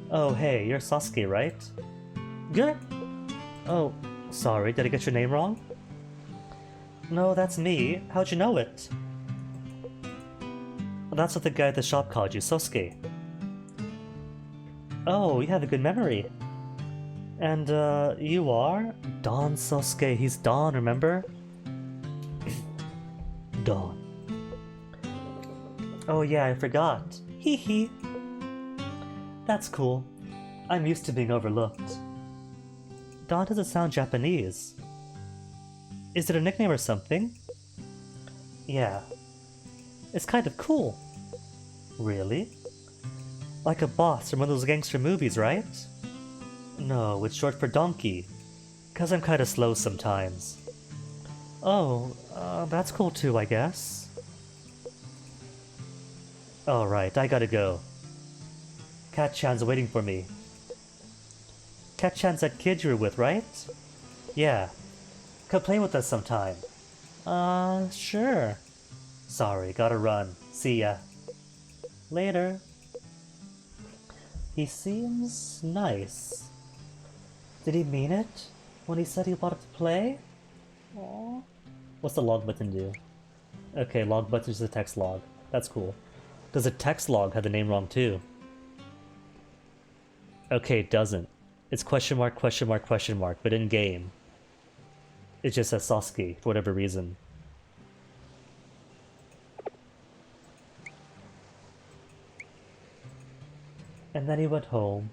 Oh, hey, you're Sasuke, right? Good. Oh, sorry, did I get your name wrong? No, that's me. How'd you know it? That's what the guy at the shop called you, Sosuke. Oh, you have a good memory. And, you are? Don Sosuke, he's Don, remember? Dawn. Oh yeah, I forgot. Hee hee. That's cool. I'm used to being overlooked. Dawn doesn't sound Japanese. Is it a nickname or something? Yeah. It's kind of cool. Really? Like a boss from one of those gangster movies, right? No, it's short for donkey. 'Cause I'm kinda slow sometimes. Oh, that's cool too, I guess. Alright, I gotta go. Cat-chan's waiting for me. Cat-chan's that kid you were with, right? Yeah. Come play with us sometime. Sure. Sorry, gotta run. See ya. Later. He seems nice. Did he mean it when he said he wanted to play? Aww. What's the log button do? Okay, log button is the text log. That's cool. Does the text log have the name wrong too? Okay, it doesn't. It's question mark, question mark, question mark, but in game, it just says Sasuke for whatever reason. And then he went home.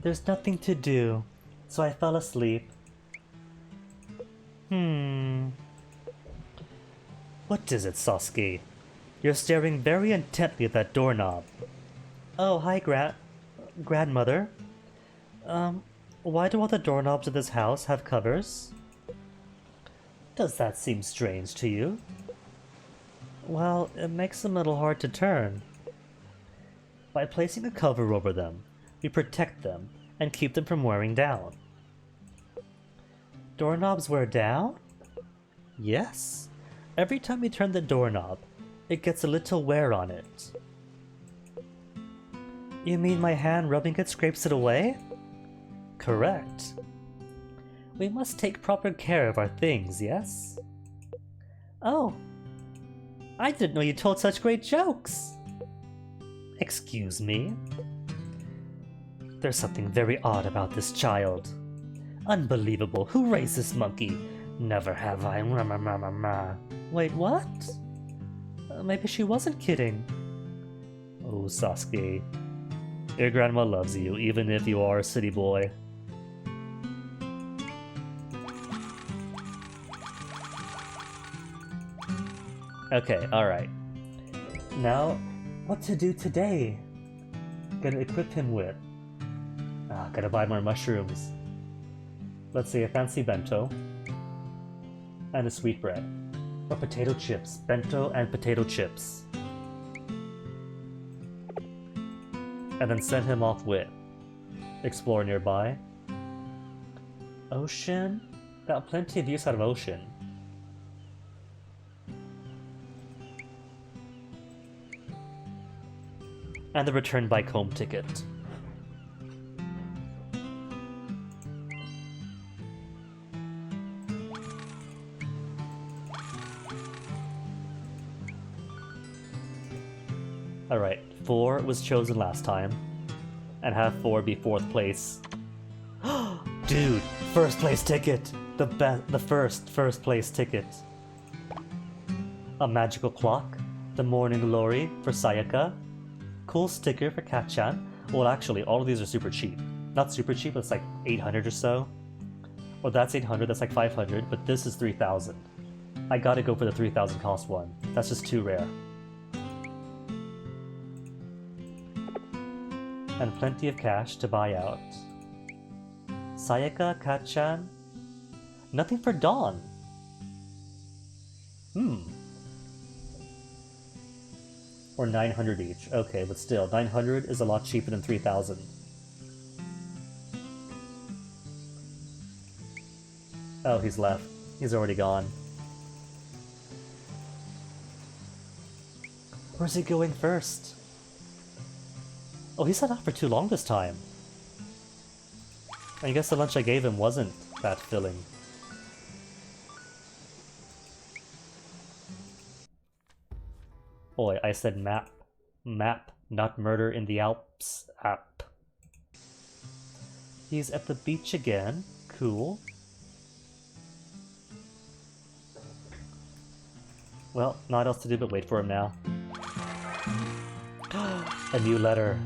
There's nothing to do, so I fell asleep. What is it, Sasuke? You're staring very intently at that doorknob. Oh, hi, grandmother. Why do all the doorknobs of this house have covers? Does that seem strange to you? Well, it makes them a little hard to turn. By placing a cover over them, we protect them and keep them from wearing down. Doorknobs wear down? Yes. Every time we turn the doorknob, it gets a little wear on it. You mean my hand rubbing it scrapes it away? Correct. We must take proper care of our things, yes? Oh. I didn't know you told such great jokes. Excuse me? There's something very odd about this child. Unbelievable. Who raised this monkey? Never have I. Wait, what? Maybe she wasn't kidding. Oh, Sasuke. Your grandma loves you, even if you are a city boy. Okay, alright. Now, what to do today? Gonna equip him with... gotta buy more mushrooms. Let's say a fancy bento. And a sweetbread. Or potato chips. Bento and potato chips. And then send him off with... Explore nearby. Ocean? Got plenty of use out of ocean. And the return bike home ticket. Alright, 4 was chosen last time. And have 4 be 4th place. Dude, first place ticket! The first place ticket. A magical clock. The morning glory for Sayaka. Cool sticker for Cat-chan. Well, actually, all of these are super cheap. Not super cheap, it's like 800 or so. Or that's 800, that's like 500, but this is 3,000. I gotta go for the 3,000 cost one. That's just too rare. And plenty of cash to buy out. Sayaka, Cat-chan. Nothing for Dawn. Or 900 each. Okay, but still, 900 is a lot cheaper than 3,000. Oh, he's left. He's already gone. Where's he going first? Oh, he's not out for too long this time. I guess the lunch I gave him wasn't that filling. Boy, I said map. Map, not murder in the Alps app. He's at the beach again. Cool. Well, not else to do but wait for him now. A new letter.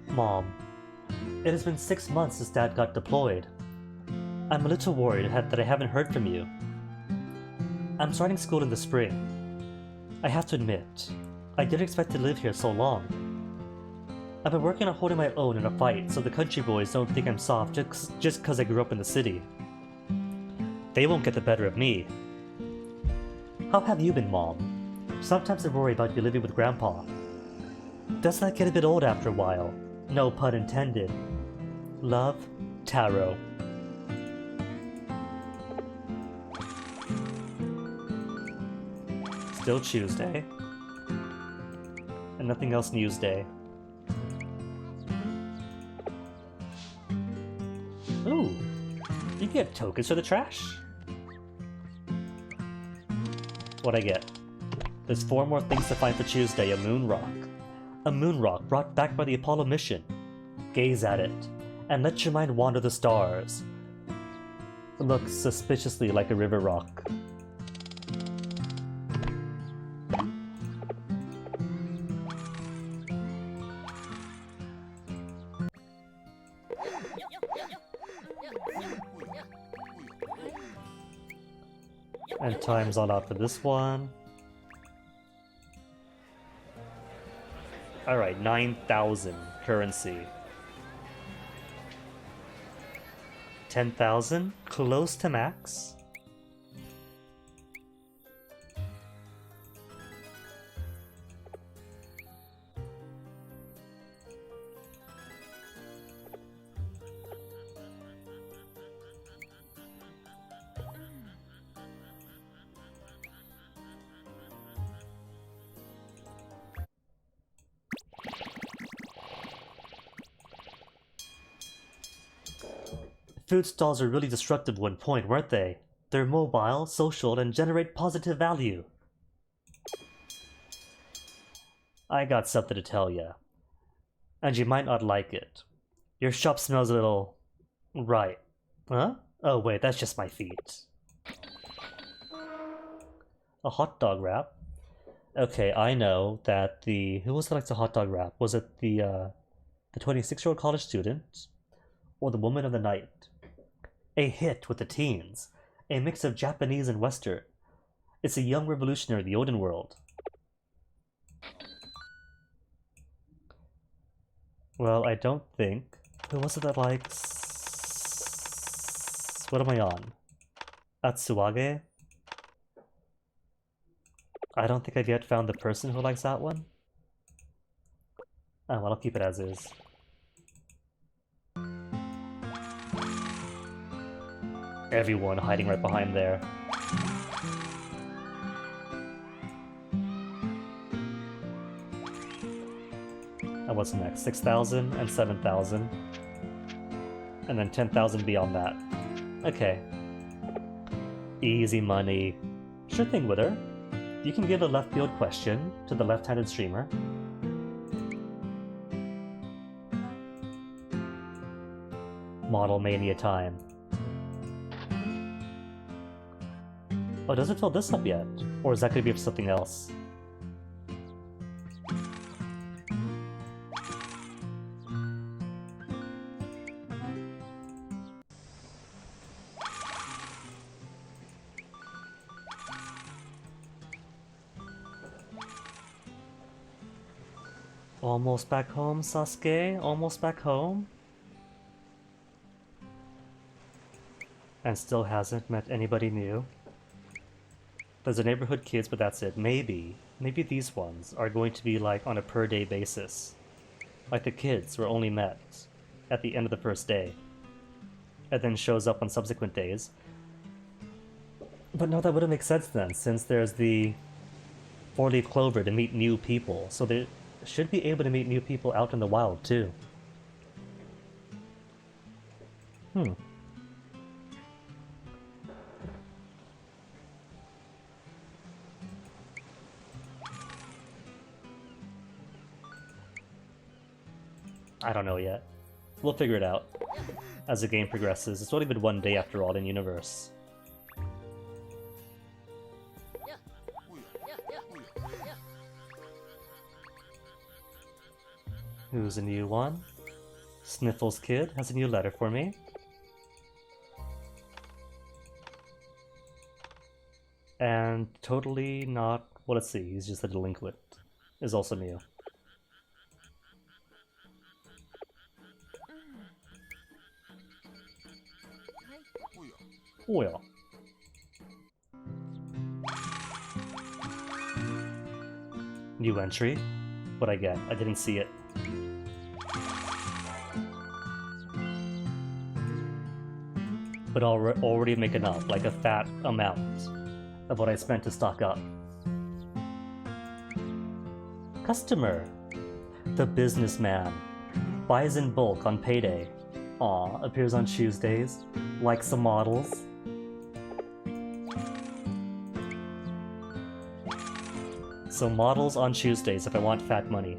Mom, it has been 6 months since Dad got deployed. I'm a little worried that I haven't heard from you. I'm starting school in the spring. I have to admit, I didn't expect to live here so long. I've been working on holding my own in a fight so the country boys don't think I'm soft just because I grew up in the city. They won't get the better of me. How have you been, Mom? Sometimes I worry about you living with Grandpa. Doesn't that get a bit old after a while? No pun intended. Love, Taro. Still Tuesday. And nothing else Newsday. Ooh, you get tokens for the trash. What'd I get? There's 4 more things to find for Tuesday, a moon rock. A moon rock brought back by the Apollo mission. Gaze at it, and let your mind wander the stars. It looks suspiciously like a river rock. And time's all out for this one. Alright, 9,000 currency. 10,000? Close to max? Food stalls are really destructive at one point, weren't they? They're mobile, social, and generate positive value. I got something to tell ya. And you might not like it. Your shop smells a little... right. Huh? Oh wait, that's just my feet. A hot dog wrap? Okay, I know that the... who was that likes a hot dog wrap? Was it the 26-year-old college student? Or the woman of the night? A hit with the teens. A mix of Japanese and Western. It's a young revolutionary of the Odin world. Well, I don't think... who was it that likes... what am I on? Atsuage? I don't think I've yet found the person who likes that one. Oh, well, I'll keep it as is. Everyone hiding right behind there. And what's next? 6,000 and 7,000. And then 10,000 beyond that. Okay. Easy money. Sure thing, Wither. You can give a left field question to the left-handed streamer. Model Mania time. Oh, does it fill this up yet? Or is that going to be for something else? Almost back home, Sasuke? Almost back home? And still hasn't met anybody new. There's the neighborhood kids, but that's it. Maybe these ones are going to be like on a per day basis. Like the kids were only met at the end of the first day. And then shows up on subsequent days. But no, that wouldn't make sense then, since there's the 4-leaf clover to meet new people. So they should be able to meet new people out in the wild too. I don't know yet. We'll figure it out as the game progresses. It's only been one day after all in universe. Who's a new one? Sniffles Kid has a new letter for me. And totally not... well, let's see, he's just a delinquent. Is also new. Well. New entry? What'd I get? I didn't see it. But I'll already make enough, like a fat amount of what I spent to stock up. Customer. The businessman. Buys in bulk on payday. Aw, appears on Tuesdays. Likes some models. So models on Tuesdays if I want fat money.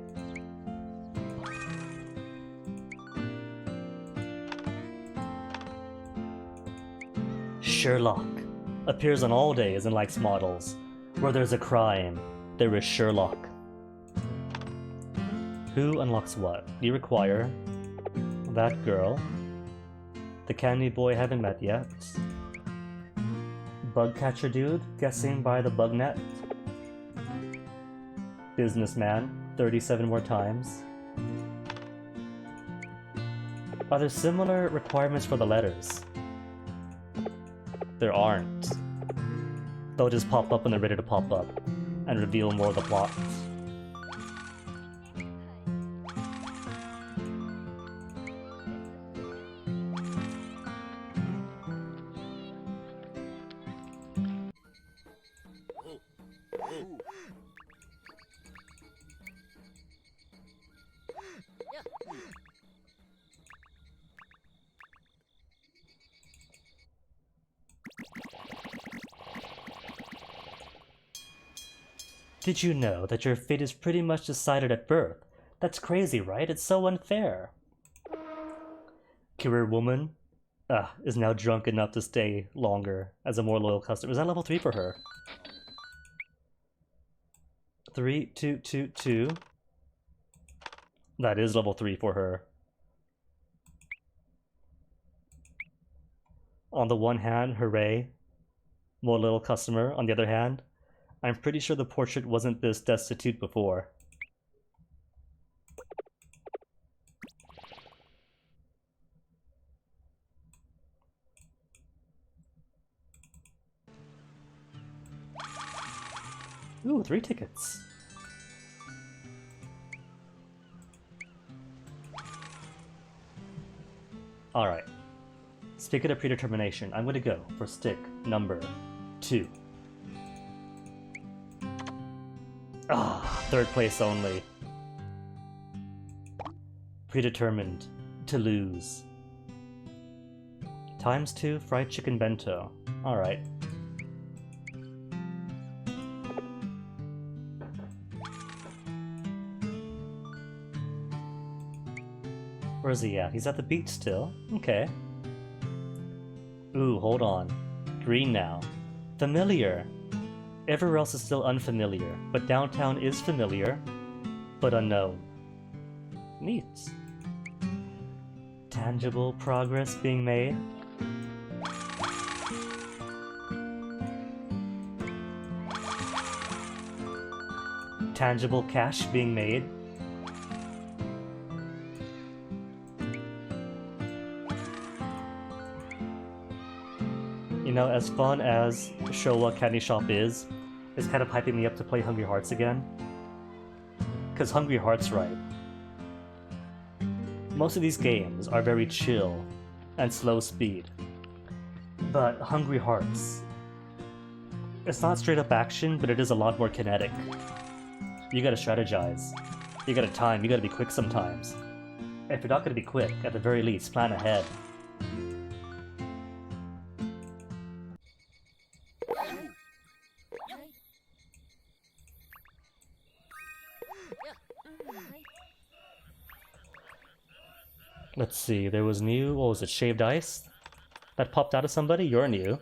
Sherlock. Appears on all days and likes models. Where there's a crime, there is Sherlock. Who unlocks what? You require that girl. The candy boy haven't met yet. Bug catcher dude, guessing by the bug net. Businessman, 37 more times. Are there similar requirements for the letters? There aren't. They'll just pop up when they're ready to pop up and reveal more of the plot. Did you know that your fate is pretty much decided at birth? That's crazy, right? It's so unfair. Career woman is now drunk enough to stay longer as a more loyal customer. Is that level 3 for her? 3, 2, 2, 2. That is level 3 for her. On the one hand, hooray, more loyal customer. On the other hand, I'm pretty sure the portrait wasn't this destitute before. Ooh, 3 tickets. Alright. Speaking of predetermination, I'm going to go for stick number 2. Ah, 3rd place only. Predetermined to lose. ×2 fried chicken bento. Alright. Where's he at? He's at the beach still. Okay. Ooh, hold on. Green now. Familiar. Everywhere else is still unfamiliar, but downtown is familiar, but unknown. Neat. Tangible progress being made. Tangible cash being made. You know, as fun as Showa Candy Shop is, it's kind of hyping me up to play Hungry Hearts again. Because Hungry Hearts, right? Most of these games are very chill and slow speed. But Hungry Hearts, it's not straight up action, but it is a lot more kinetic. You gotta strategize. You gotta time, you gotta be quick sometimes. And if you're not gonna be quick, at the very least, plan ahead. Let's see, there was new, what was it, shaved ice? That popped out of somebody? You're new.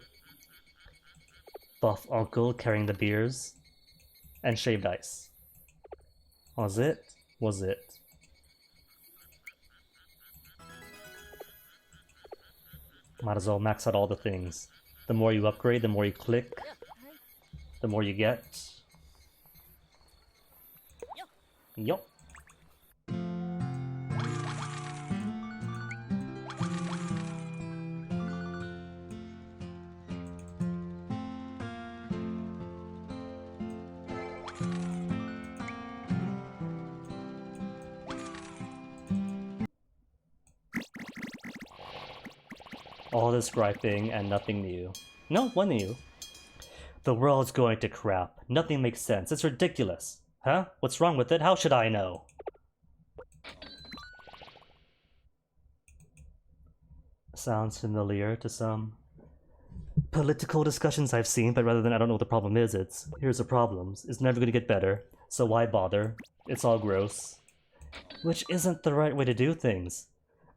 Buff uncle carrying the beers. And shaved ice. Was it? Was it? Might as well max out all the things. The more you upgrade, the more you click, the more you get. Yup. All this griping and nothing new. No, one new. The world's going to crap. Nothing makes sense. It's ridiculous. Huh? What's wrong with it? How should I know? Sounds familiar to some political discussions I've seen, but rather than I don't know what the problem is, it's here's the problems. It's never going to get better, so why bother? It's all gross. Which isn't the right way to do things.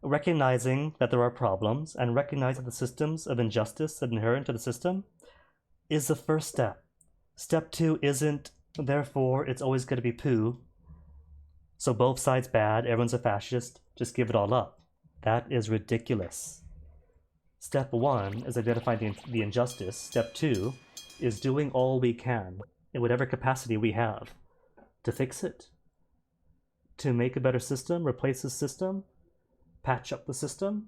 Recognizing that there are problems and recognizing the systems of injustice that inherent to the system is the first step. Step 2 isn't, therefore it's always going to be poo. So both sides bad, everyone's a fascist, just give it all up. That is ridiculous. Step 1 is identifying the injustice. Step 2 is doing all we can, in whatever capacity we have, to fix it. To make a better system, replace the system, patch up the system.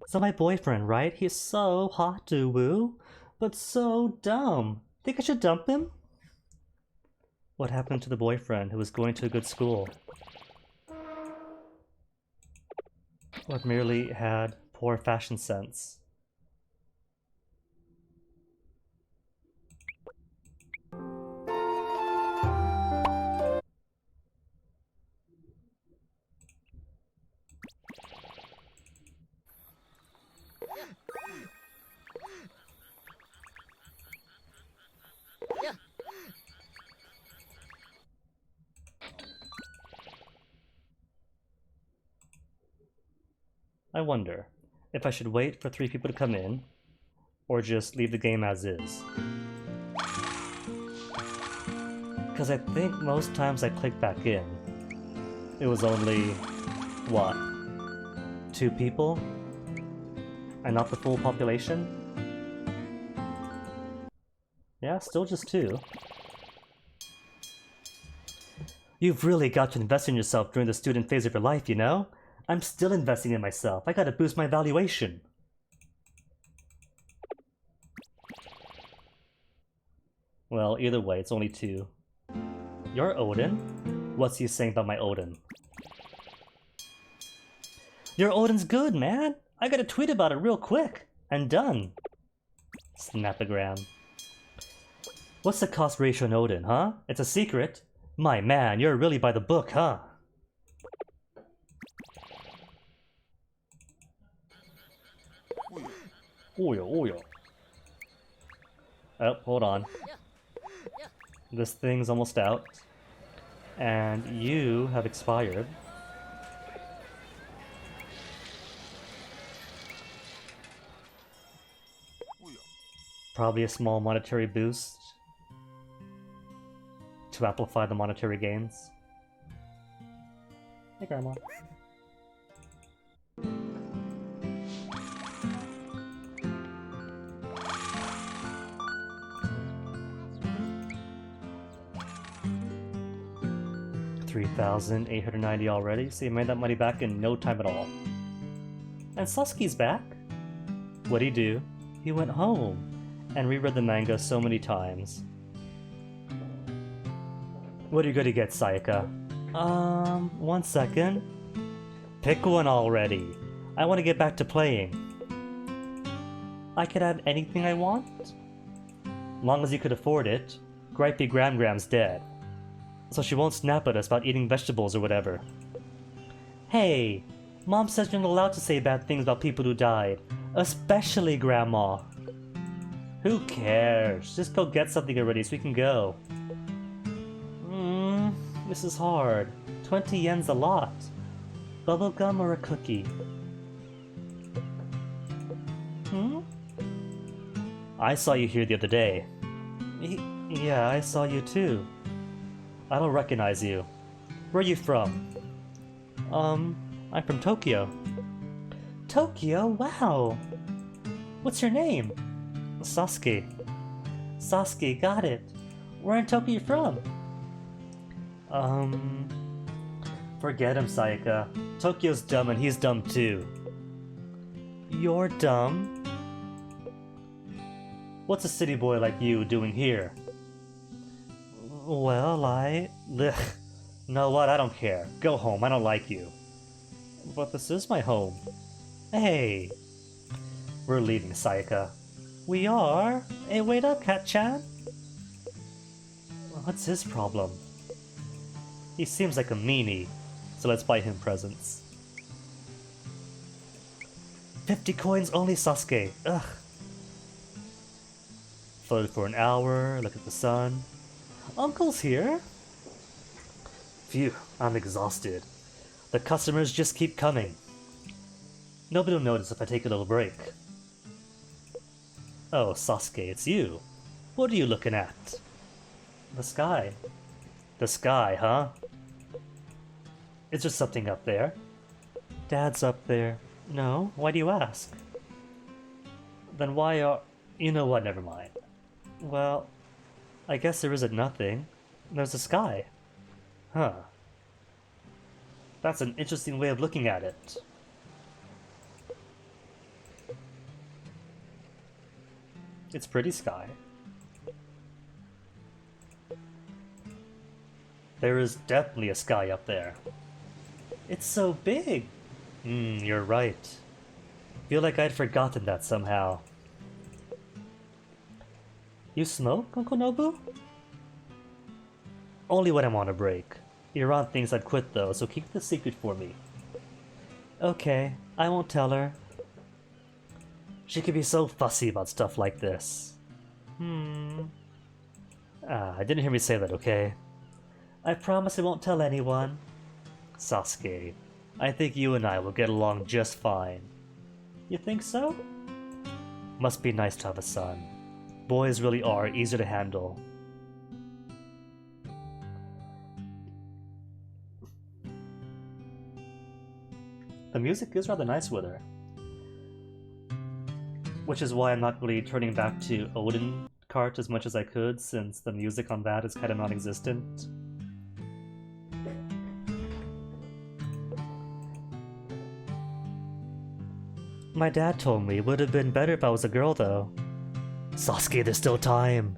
So my boyfriend, right? He's so hot to woo, but so dumb. Think I should dump him? What happened to the boyfriend who was going to a good school? Or merely had poor fashion sense? I wonder if I should wait for 3 people to come in, or just leave the game as is. Because I think most times I click back in, it was only, what, 2 people? And not the full population? Yeah, still just 2. You've really got to invest in yourself during the student phase of your life, you know? I'm still investing in myself. I gotta boost my valuation. Well, either way, it's only 2. You're Odin? What's he saying about my Odin? Your Odin's good, man! I gotta tweet about it real quick. And done. Snapagram. What's the cost ratio in Odin, huh? It's a secret? My man, you're really by the book, huh? Oh yeah. Oh, hold on. This thing's almost out. And you have expired. Probably a small monetary boost to amplify the monetary gains. Hey, Grandma. $3,890 already, so you made that money back in no time at all. And Sasuke's back. What'd he do? He went home and reread the manga so many times. What are you gonna get, Sayaka? 1 second. Pick one already. I want to get back to playing. I could have anything I want? Long as you could afford it. Gripey Gram's dead. So she won't snap at us about eating vegetables or whatever. Hey, Mom says you're not allowed to say bad things about people who died. Especially Grandma. Who cares? Just go get something already so we can go. This is hard. 20 yen's a lot. Bubblegum or a cookie? Hmm? I saw you here the other day. Yeah, I saw you too. I don't recognize you. Where are you from? I'm from Tokyo. Tokyo? Wow! What's your name? Sasuke. Sasuke, got it. Where in Tokyo you from? Forget him, Sayaka. Tokyo's dumb and he's dumb too. You're dumb? What's a city boy like you doing here? Well, Ugh. Know what? I don't care. Go home. I don't like you. But this is my home. Hey! We're leaving, Sayaka. We are? Hey, wait up, Cat-chan! What's his problem? He seems like a meanie, so let's buy him presents. 50 coins only, Sasuke! Ugh! Floated for an hour, look at the sun. Uncle's here! Phew, I'm exhausted. The customers just keep coming. Nobody will notice if I take a little break. Oh, Sasuke, it's you. What are you looking at? The sky. The sky, huh? Is there something up there? Dad's up there. No, why do you ask? Then why are... You know what, never mind. Well, I guess there isn't nothing. There's the sky. Huh. That's an interesting way of looking at it. It's pretty sky. There is definitely a sky up there. It's so big! You're right. Feel like I'd forgotten that somehow. You smoke, Uncle Nobu? Only when I'm on a break. You're on things I'd quit though, so keep the secret for me. Okay, I won't tell her. She could be so fussy about stuff like this. I didn't hear me say that, okay? I promise I won't tell anyone. Sasuke, I think you and I will get along just fine. You think so? Must be nice to have a son. Boys really are easier to handle. The music is rather nice with her. Which is why I'm not really turning back to Odin Cart as much as I could, since the music on that is kind of non-existent. My dad told me it would have been better if I was a girl, though. Sasuke, there's still time.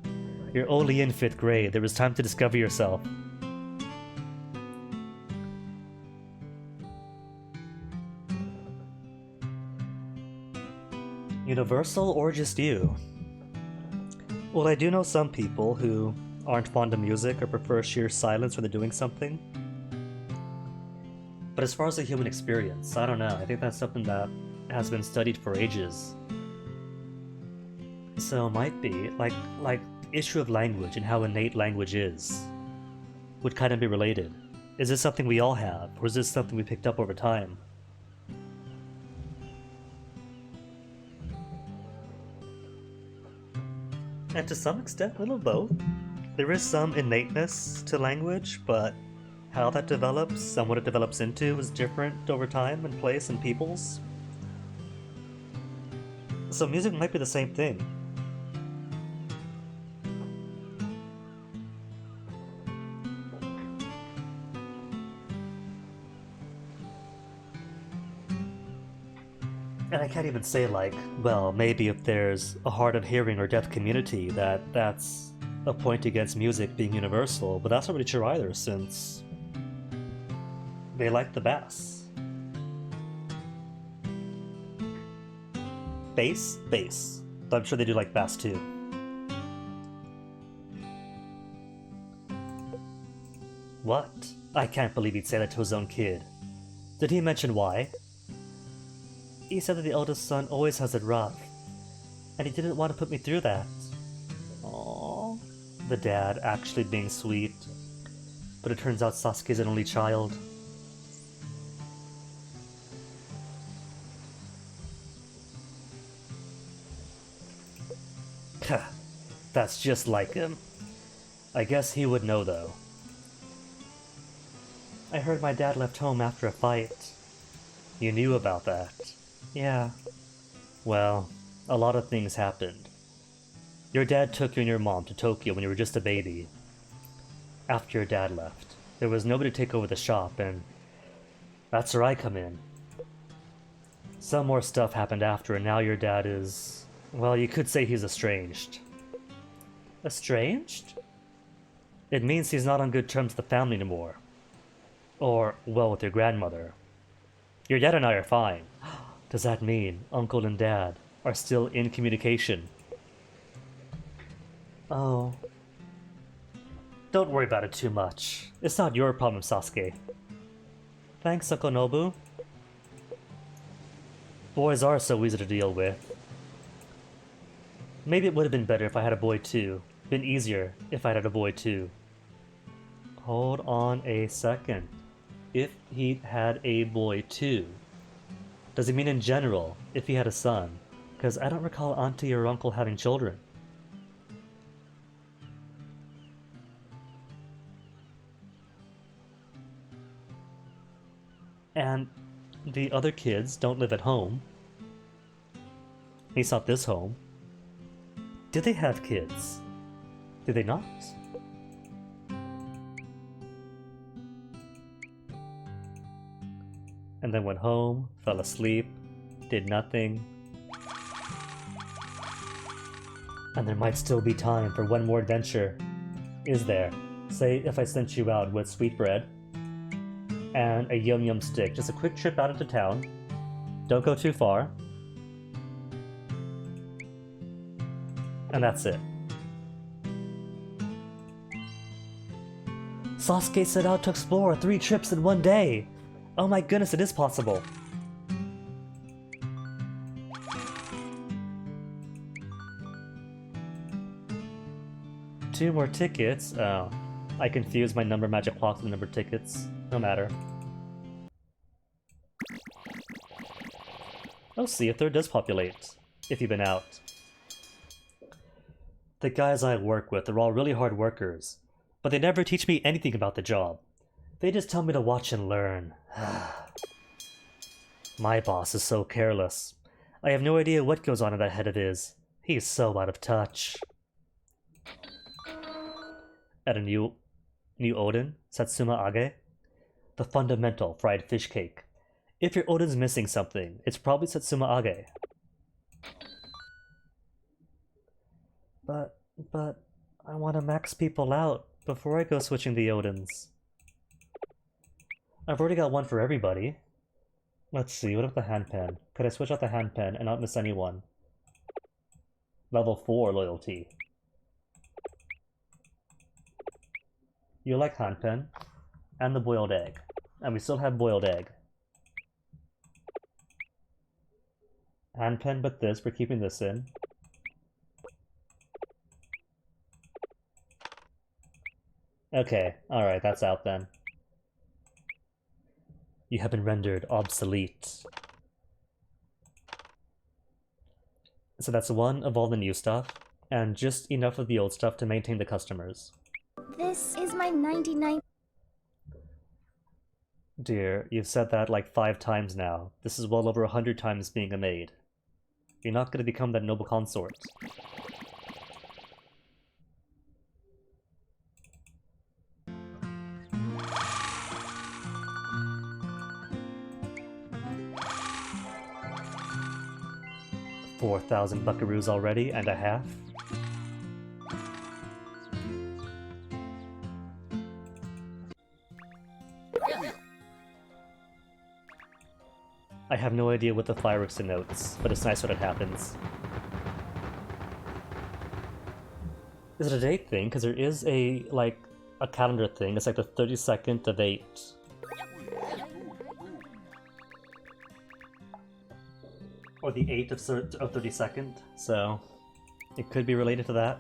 You're only in 5th grade. There is time to discover yourself. Universal or just you? Well, I do know some people who aren't fond of music or prefer sheer silence when they're doing something. But as far as the human experience, I don't know. I think that's something that has been studied for ages. So it might be, like the issue of language and how innate language is, would kind of be related. Is this something we all have, or is this something we picked up over time? And to some extent, a little both. There is some innateness to language, but how that develops and what it develops into is different over time and place and peoples. So music might be the same thing. And I can't even say like, well, maybe if there's a hard of hearing or deaf community that's a point against music being universal, but that's not really true either, since they like the bass. Bass. But I'm sure they do like bass too. What? I can't believe he'd say that to his own kid. Did he mention why? He said that the eldest son always has it rough, and he didn't want to put me through that. Aww. The dad actually being sweet. But it turns out Sasuke's an only child. That's just like him. I guess he would know, though. I heard my dad left home after a fight. You knew about that? Yeah. Well, a lot of things happened. Your dad took you and your mom to Tokyo when you were just a baby. After your dad left, there was nobody to take over the shop, and that's where I come in. Some more stuff happened after, and now your dad is... well, you could say he's estranged. Estranged? It means he's not on good terms with the family anymore. Or, well, with your grandmother. Your dad and I are fine. Does that mean Uncle and Dad are still in communication? Oh. Don't worry about it too much. It's not your problem, Sasuke. Thanks, Uncle Nobu. Boys are so easy to deal with. Maybe it would have been better if I had a boy too. Been easier if I had a boy too. Hold on a second. If he had a boy too. Does he mean in general, if he had a son? Because I don't recall auntie or uncle having children. And the other kids don't live at home. At least not this home. Did they have kids? Did they not? And then went home, fell asleep, did nothing. And there might still be time for one more adventure. Is there? Say if I sent you out with sweetbread and a yum yum stick, just a quick trip out into town. Don't go too far. And that's it. Sasuke set out to explore 3 trips in one day! Oh my goodness, it is possible! Two more tickets? Oh. I confused my number magic clock with the number tickets. No matter. I'll see if there does populate. If you've been out. The guys I work with are all really hard workers, but they never teach me anything about the job. They just tell me to watch and learn. My boss is so careless. I have no idea what goes on in that head of his. He's so out of touch. At a new Oden, Satsuma Age? The fundamental fried fish cake. If your Oden's missing something, it's probably Satsuma Age. But, I want to max people out before I go switching the Odins. I've already got one for everybody. Let's see, what about the handpan? Could I switch out the handpan and not miss anyone? Level 4 loyalty. You like handpan, and the boiled egg. And we still have boiled egg. Handpan but this, we're keeping this in. Okay, alright, that's out then. You have been rendered obsolete. So that's one of all the new stuff, and just enough of the old stuff to maintain the customers. This is my 99th. Dear, you've said that like 5 times now. This is well over 100 times being a maid. You're not gonna become that noble consort. $4,000 buckaroos already, and a half. I have no idea what the fireworks denotes, but it's nice when it happens. Is it a date thing? Because there is a, like, a calendar thing. It's like the 32nd of 8. Or the 8th of 32nd, so it could be related to that.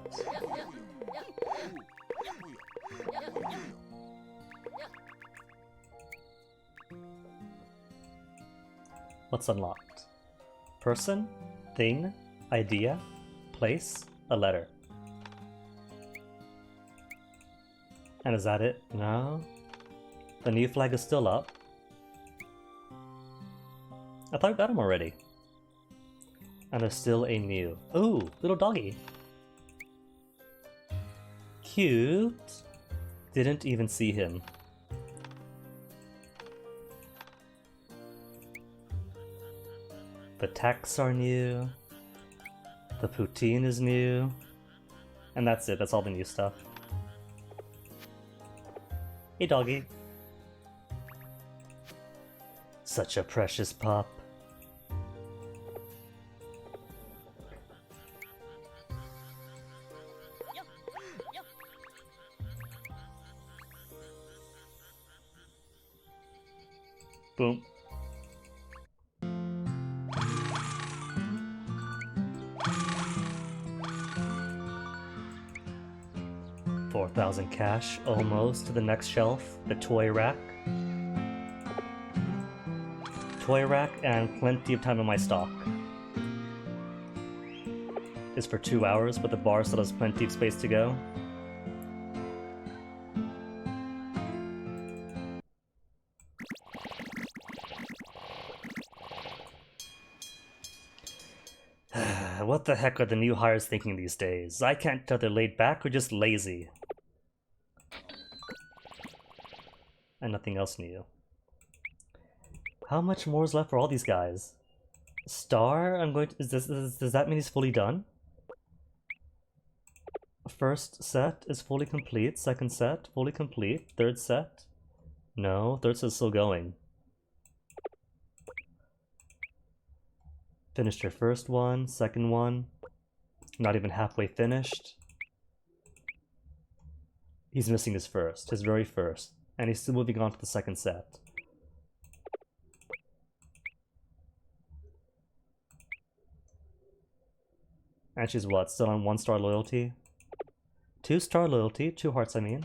What's unlocked? Person, thing, idea, place, a letter. And is that it? No? The new flag is still up. I thought I got him already. And there's still a new. Ooh, little doggy. Cute. Didn't even see him. The tacks are new. The poutine is new. And that's it, that's all the new stuff. Hey doggy. Such a precious pup. Boom. $4,000 cash, almost to the next shelf, the toy rack. Toy rack and plenty of time in my stock. Is for 2 hours, but the bar still has plenty of space to go. What the heck are the new hires thinking these days? I can't tell they're laid back or just lazy. And nothing else new. How much more is left for all these guys? Star? I'm going to... does that mean he's fully done? First set is fully complete. Second set, fully complete. Third set? No, third set is still going. Finished your first one, second one. Not even halfway finished. He's missing his first, his very first. And he's still moving on to the second set. And she's what, still on 1-star loyalty? 2-star loyalty, 2 hearts I mean.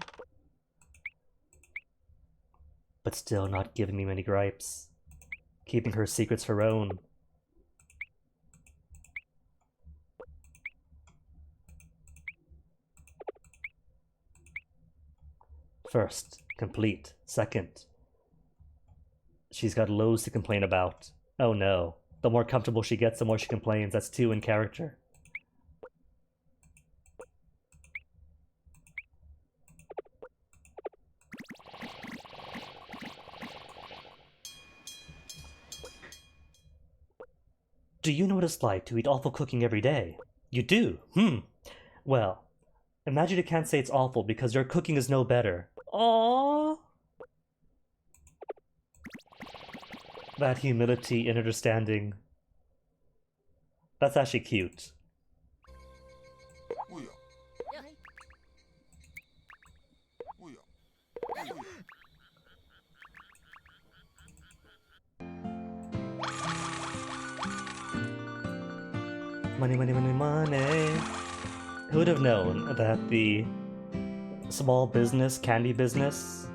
But still not giving me many gripes. Keeping her secrets her own. First, complete. Second, she's got loads to complain about. Oh no. The more comfortable she gets, the more she complains. That's 2 in character. Do you know what it's like to eat awful cooking every day? You do? Well, imagine you can't say it's awful because your cooking is no better. Aww. That humility and understanding. That's actually cute. Money, money, money, money. Who would have known that the small business, candy business,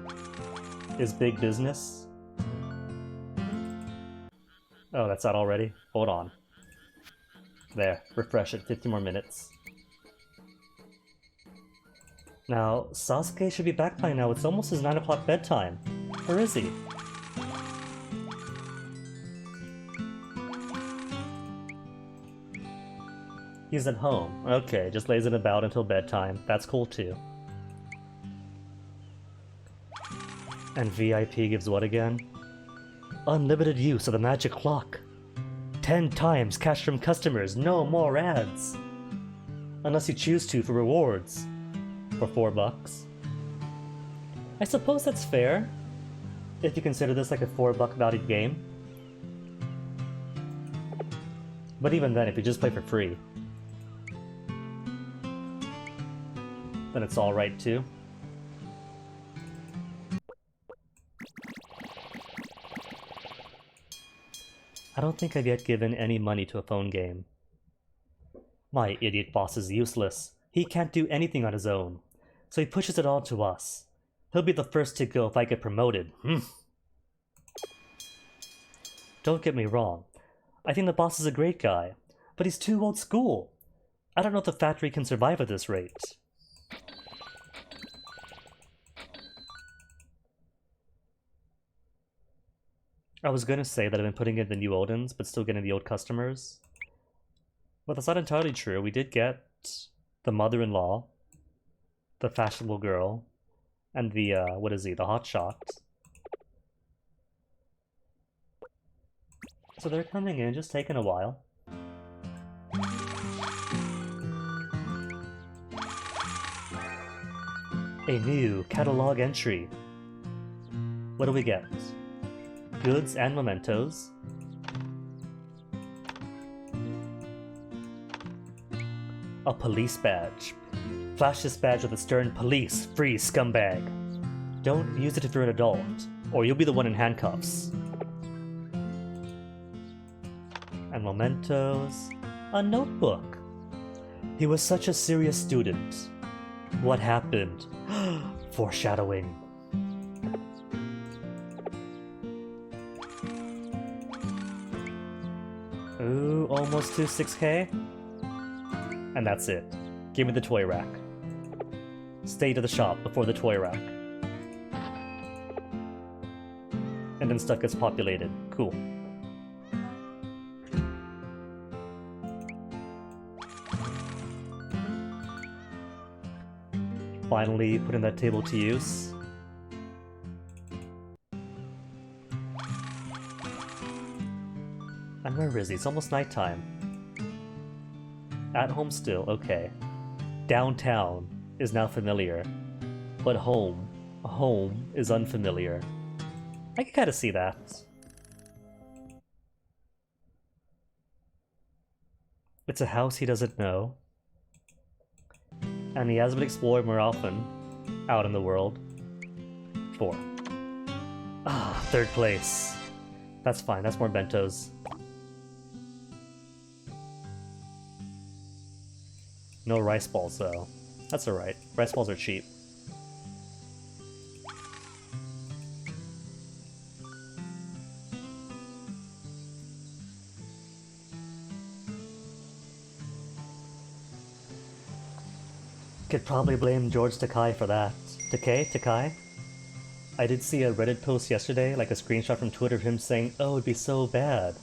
is big business? Oh, that's out already? Hold on. There, refresh it, 50 more minutes. Now, Sasuke should be back by now. It's almost his 9 o'clock bedtime. Where is he? He's at home. Okay, just lays in about until bedtime. That's cool too. And VIP gives what again? Unlimited use of the magic clock. 10 times cash from customers, no more ads. Unless you choose to for rewards. For $4. I suppose that's fair. If you consider this like a $4 valued game. But even then, if you just play for free, then it's alright too. I don't think I've yet given any money to a phone game. My idiot boss is useless. He can't do anything on his own, so he pushes it all to us. He'll be the first to go if I get promoted. Don't get me wrong. I think the boss is a great guy, but he's too old school. I don't know if the factory can survive at this rate. I was gonna say that I've been putting in the new Odins, but still getting the old customers. But that's not entirely true. We did get the mother-in-law, the fashionable girl, and the, what is he, the hotshot. So they're coming in, just taking a while. A new catalog entry. What do we get? Goods and mementos. A police badge. Flash this badge with a stern police, free scumbag. Don't use it if you're an adult, or you'll be the one in handcuffs. And mementos. A notebook. He was such a serious student. What happened? Foreshadowing. Ooh, almost to 6K? And that's it. Give me the toy rack. Stay to the shop before the toy rack. And then stuff gets populated. Cool. Finally putting that table to use. And where is he? It's almost nighttime. At home still, okay. Downtown is now familiar. But home is unfamiliar. I can kinda see that. It's a house he doesn't know. And he has been explored more often out in the world. 4. Ah, 3rd place. That's fine, that's more bentos. No rice balls though. That's alright. Rice balls are cheap. Could probably blame George Takai for that. Takai? I did see a Reddit post yesterday, like a screenshot from Twitter of him saying, oh, it'd be so bad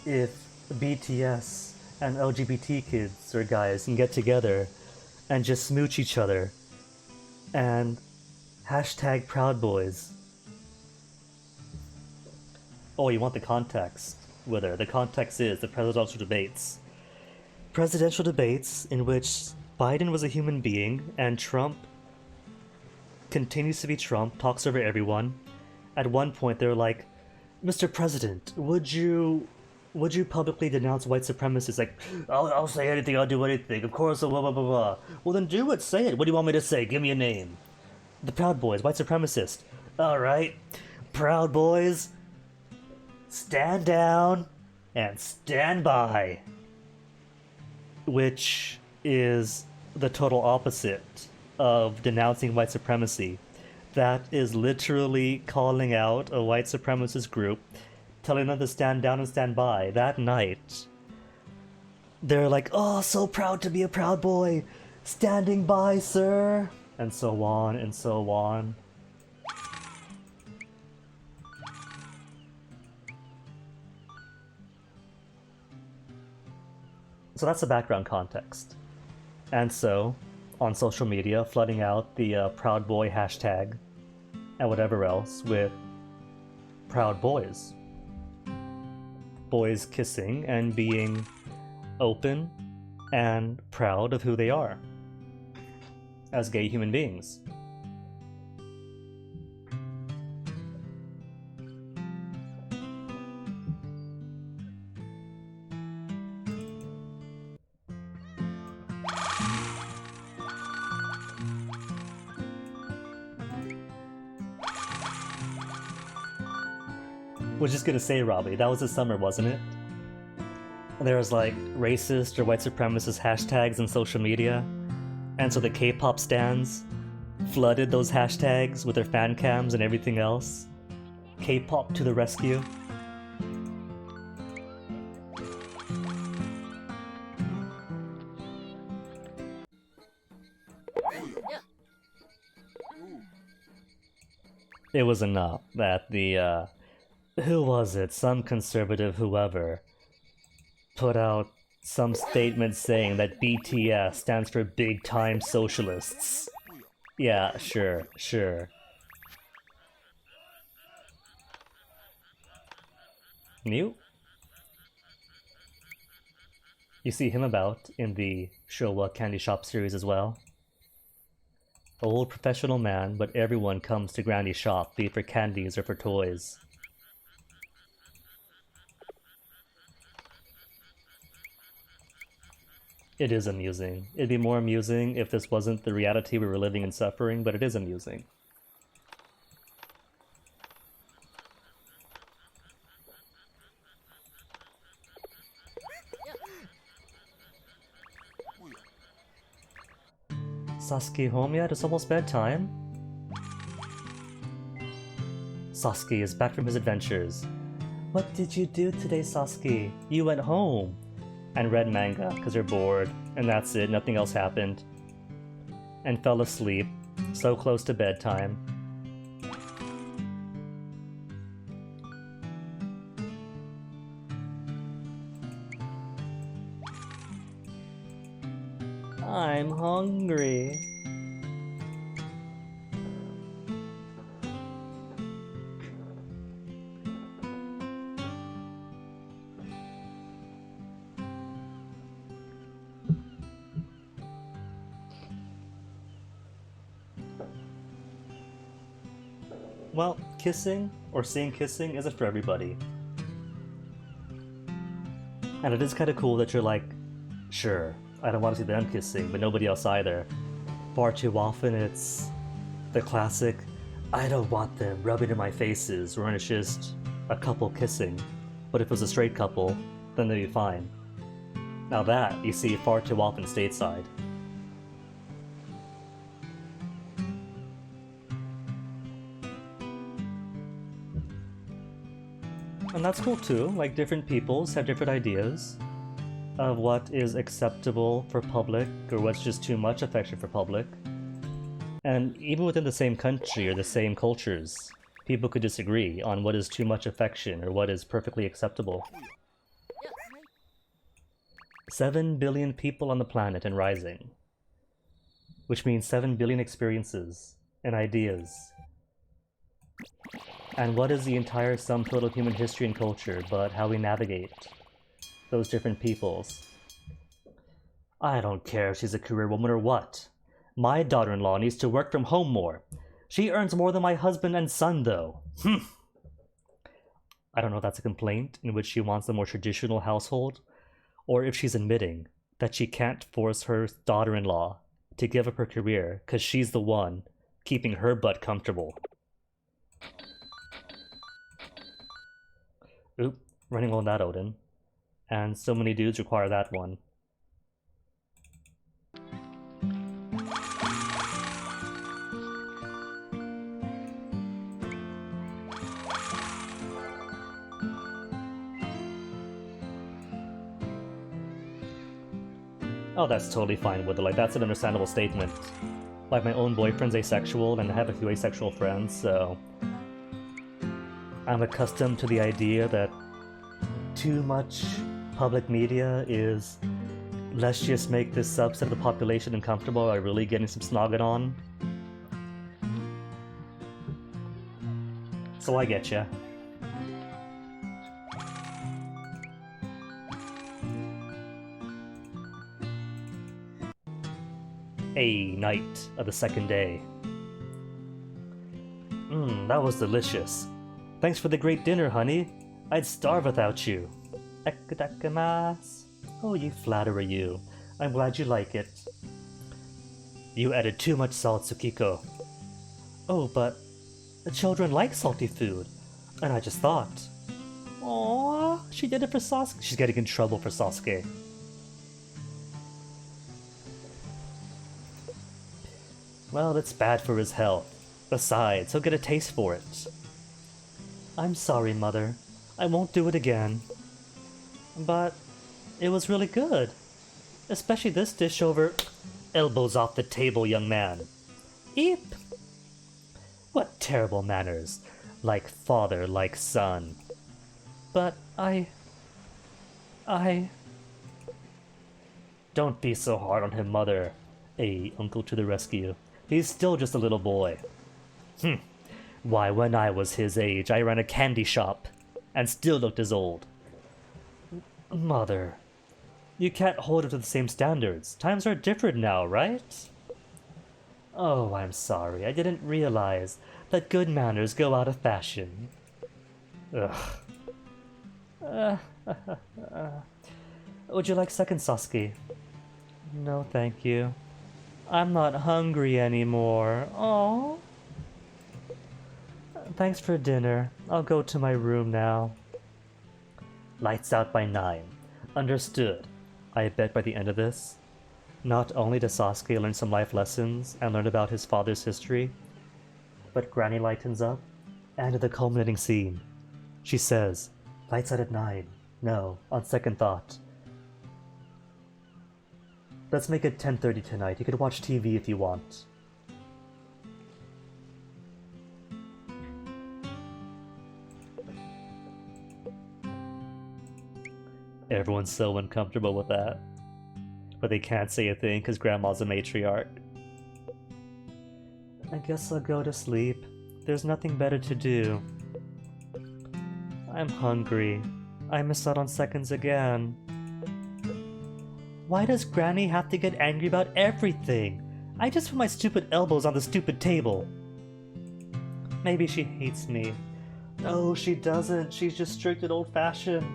if BTS and LGBT kids or guys can get together and just smooch each other and hashtag Proud Boys. Oh, you want the context, Wither. The context is the presidential debates. Presidential debates in which Biden was a human being, and Trump continues to be Trump, talks over everyone. At one point, they're like, Mr. President, would you publicly denounce white supremacists? Like, I'll say anything, I'll do anything, of course, blah, blah, blah, blah. Well, then do it, say it. What do you want me to say? Give me a name. The Proud Boys, white supremacist. Alright, Proud Boys, stand down and stand by. Which is the total opposite of denouncing white supremacy. That is literally calling out a white supremacist group, telling them to stand down and stand by. That night, they're like, oh, so proud to be a Proud Boy, standing by, sir, and so on and so on. So that's the background context. And so, on social media, flooding out the Proud Boy hashtag and whatever else with Proud Boys. Boys kissing and being open and proud of who they are as gay human beings. Was just gonna say, Robbie, that was the summer, wasn't it? There was like racist or white supremacist hashtags on social media, and so the K-pop stans flooded those hashtags with their fan cams and everything else. K-pop to the rescue. It was enough that the who was it? Some conservative whoever put out some statement saying that BTS stands for Big Time Socialists. Yeah, sure. New? You see him about in the Showa Candy Shop series as well. Old professional man, but everyone comes to Granny's shop, be it for candies or for toys. It is amusing. It'd be more amusing if this wasn't the reality we were living and suffering, but it is amusing. Sasuke home yet? It's almost bedtime. Sasuke is back from his adventures. What did you do today, Sasuke? You went home. And read manga, because they're bored. And that's it, nothing else happened. And fell asleep, so close to bedtime. I'm hungry. Well, kissing, or seeing kissing, isn't for everybody. And it is kind of cool that you're like, sure, I don't want to see them kissing, but nobody else either. Far too often it's the classic, I don't want them rubbing in my faces, when it's just a couple kissing. But if it was a straight couple, then they'd be fine. Now that, you see far too often stateside. And that's cool too, like different peoples have different ideas of what is acceptable for public or what's just too much affection for public. And even within the same country or the same cultures, people could disagree on what is too much affection or what is perfectly acceptable. 7 billion people on the planet and rising, which means 7 billion experiences and ideas. And what is the entire sum total of human history and culture but how we navigate those different peoples? I don't care if she's a career woman or what. My daughter-in-law needs to work from home more. She earns more than my husband and son, though. I don't know if that's a complaint in which she wants a more traditional household, or if she's admitting that she can't force her daughter-in-law to give up her career because she's the one keeping her butt comfortable. Oop, running low on that Odin. And so many dudes require that one. Oh, that's totally fine with it. Like, that's an understandable statement. Like, my own boyfriend's asexual, and I have a few asexual friends, so I'm accustomed to the idea that too much public media is, let's just make this subset of the population uncomfortable by really getting some snogging on. So I get ya. A night of the second day. That was delicious. Thanks for the great dinner, honey. I'd starve without you. Ekudakamasu. Oh, you flatterer, you. I'm glad you like it. You added too much salt, Tsukiko. Oh, but the children like salty food. And I just thought. Aww, she did it for Sasuke. She's getting in trouble for Sasuke. Well, it's bad for his health. Besides, he'll get a taste for it. I'm sorry, Mother. I won't do it again. But it was really good. Especially this dish over... Elbows off the table, young man. Eep! What terrible manners. Like father, like son. But I... Don't be so hard on him, Mother. Hey, Uncle to the rescue. He's still just a little boy. Why, when I was his age, I ran a candy shop, and still looked as old. Mother, you can't hold him to the same standards. Times are different now, right? Oh, I'm sorry. I didn't realize that good manners go out of fashion. Ugh. Would you like second, Sasuke? No, thank you. I'm not hungry anymore. Oh. Thanks for dinner. I'll go to my room now. Lights out by 9. Understood. I bet by the end of this, not only does Sasuke learn some life lessons and learn about his father's history, but Granny lightens up, and the culminating scene. She says, lights out at 9. No, on second thought. Let's make it 10:30 tonight. You can watch TV if you want. Everyone's so uncomfortable with that. But they can't say a thing because Grandma's a matriarch. I guess I'll go to sleep. There's nothing better to do. I'm hungry. I missed out on seconds again. Why does Granny have to get angry about everything? I just put my stupid elbows on the stupid table. Maybe she hates me. No, she doesn't. She's just strict and old-fashioned.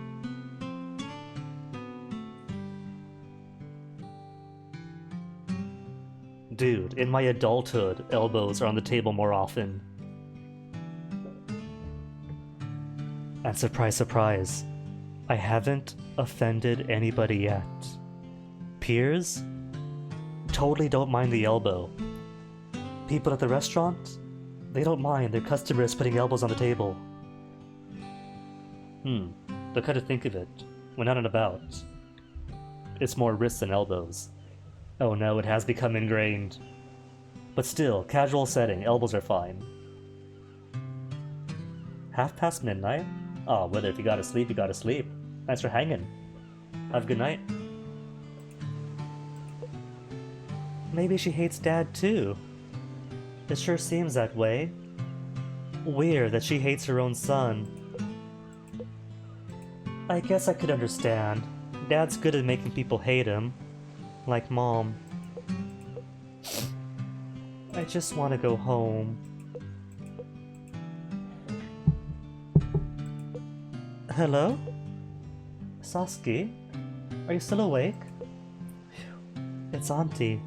Dude, in my adulthood, elbows are on the table more often. And surprise, surprise, I haven't offended anybody yet. Peers? Totally don't mind the elbow. People at the restaurant? They don't mind their customers putting elbows on the table. But kind of think of it, when out and about, it's more wrists than elbows. Oh no, it has become ingrained. But still, casual setting, elbows are fine. midnight? Oh, whether if you gotta sleep, you gotta sleep. Thanks for hanging. Have a good night. Maybe she hates Dad too. It sure seems that way. Weird that she hates her own son. I guess I could understand. Dad's good at making people hate him. Like Mom. I just want to go home. Hello? Sasuke? Are you still awake? Phew. It's Auntie.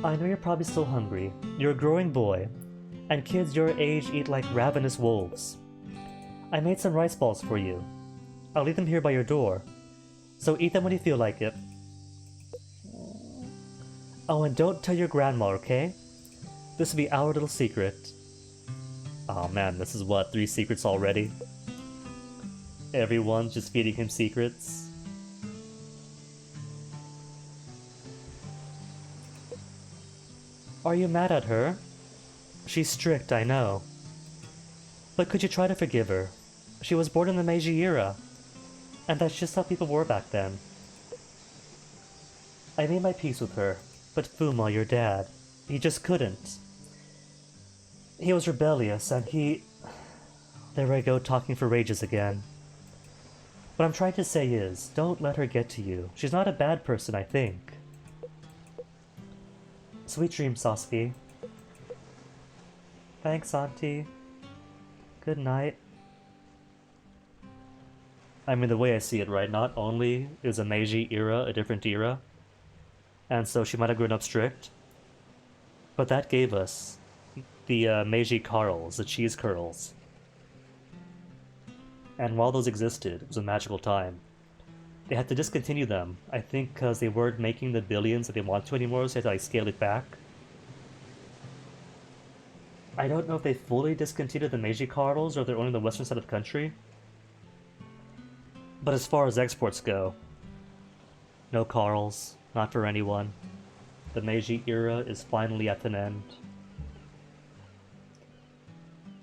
I know you're probably still hungry. You're a growing boy, and kids your age eat like ravenous wolves. I made some rice balls for you. I'll leave them here by your door, so eat them when you feel like it. Oh, and don't tell your grandma, okay? This will be our little secret. Oh man, this is what, 3 secrets already? Everyone's just feeding him secrets. Are you mad at her? She's strict, I know. But could you try to forgive her? She was born in the Meiji era, and that's just how people were back then. I made my peace with her, but Fuma, your dad, he just couldn't. He was rebellious, and he... There I go, talking for ages again. What I'm trying to say is, don't let her get to you. She's not a bad person, I think. Sweet dreams, Sasuke. Thanks, Auntie. Good night. I mean, the way I see it, right? Not only is a Meiji era a different era, and so she might have grown up strict, but that gave us the Meiji Carls, the cheese curls. And while those existed, it was a magical time. They had to discontinue them, I think because they weren't making the billions that they want to anymore, so they had to like scale it back. I don't know if they fully discontinued the Meiji Carls or if they're only in the western side of the country. But as far as exports go, no Carls, not for anyone. The Meiji era is finally at an end.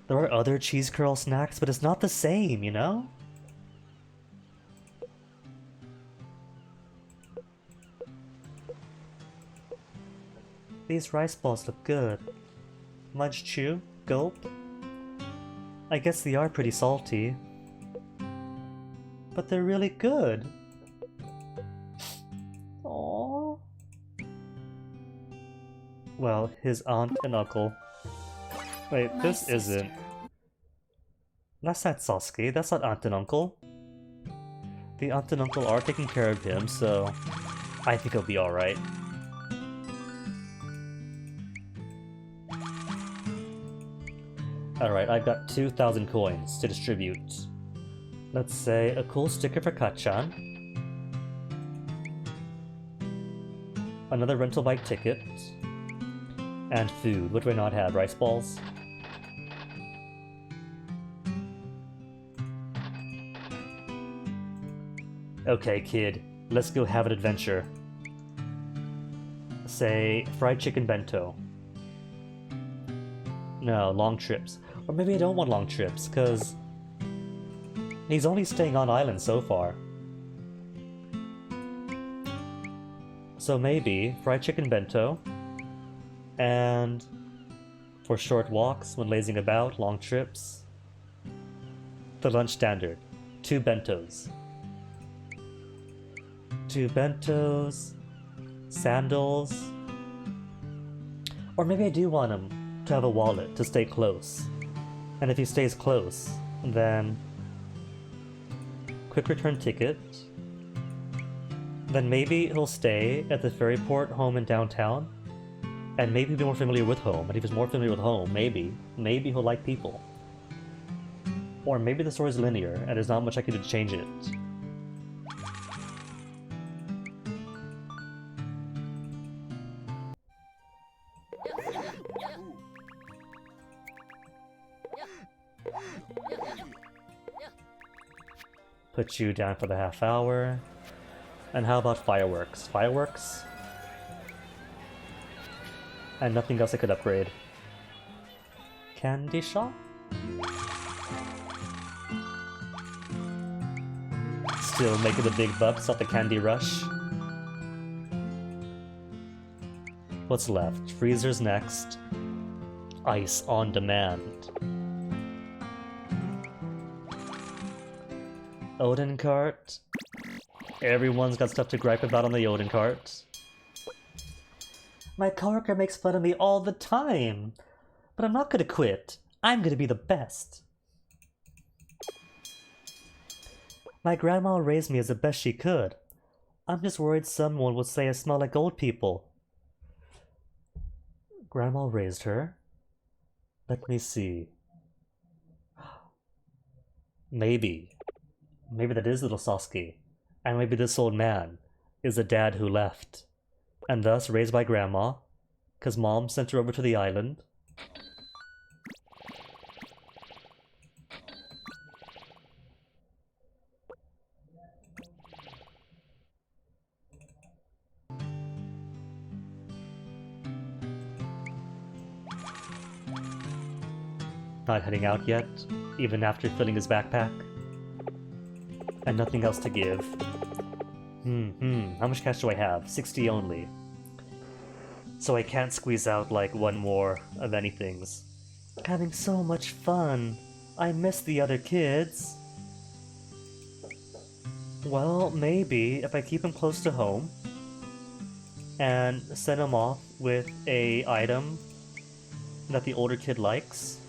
There are other cheese curl snacks, but it's not the same, you know? These rice balls look good. Munch, chew, gulp. I guess they are pretty salty. But they're really good. Aww. Well, his aunt and uncle. Wait, My this sister. isn't. That's not Sasuke, that's not aunt and uncle. The aunt and uncle are taking care of him, so I think he'll be alright. Alright, I've got 2,000 coins to distribute. Let's say a cool sticker for Kachan. Another rental bike ticket. And food. What do I not have? Rice balls? Okay, kid. Let's go have an adventure. Say, fried chicken bento. No, long trips. Or maybe I don't want long trips, because he's only staying on island so far. So maybe fried chicken bento, and for short walks when lazing about, long trips, the lunch standard, 2 bentos. 2 bentos, sandals, or maybe I do want him to have a wallet to stay close. And if he stays close, then quick return ticket. Then maybe he'll stay at the ferry port home in downtown. And maybe he'll be more familiar with home. And if he's more familiar with home, maybe he'll like people. Or maybe the story's linear and there's not much I can do to change it. Put you down for the half hour. And how about fireworks? Fireworks? And nothing else I could upgrade. Candy shop? Still making the big bucks off the candy rush. What's left? Freezer's next. Ice on demand. Odin cart. Everyone's got stuff to gripe about on the Odin cart. My coworker makes fun of me all the time. But I'm not gonna quit. I'm gonna be the best. My grandma raised me as the best she could. I'm just worried someone will say I smell like old people. Grandma raised her? Let me see. Maybe. Maybe that is little Sasuke. And maybe this old man is the dad who left. And thus raised by grandma, because mom sent her over to the island. Not heading out yet, even after filling his backpack. And nothing else to give. How much cash do I have? 60 only. So I can't squeeze out like one more of anythings. Having so much fun. I miss the other kids. Well, maybe if I keep him close to home and send him off with a item that the older kid likes,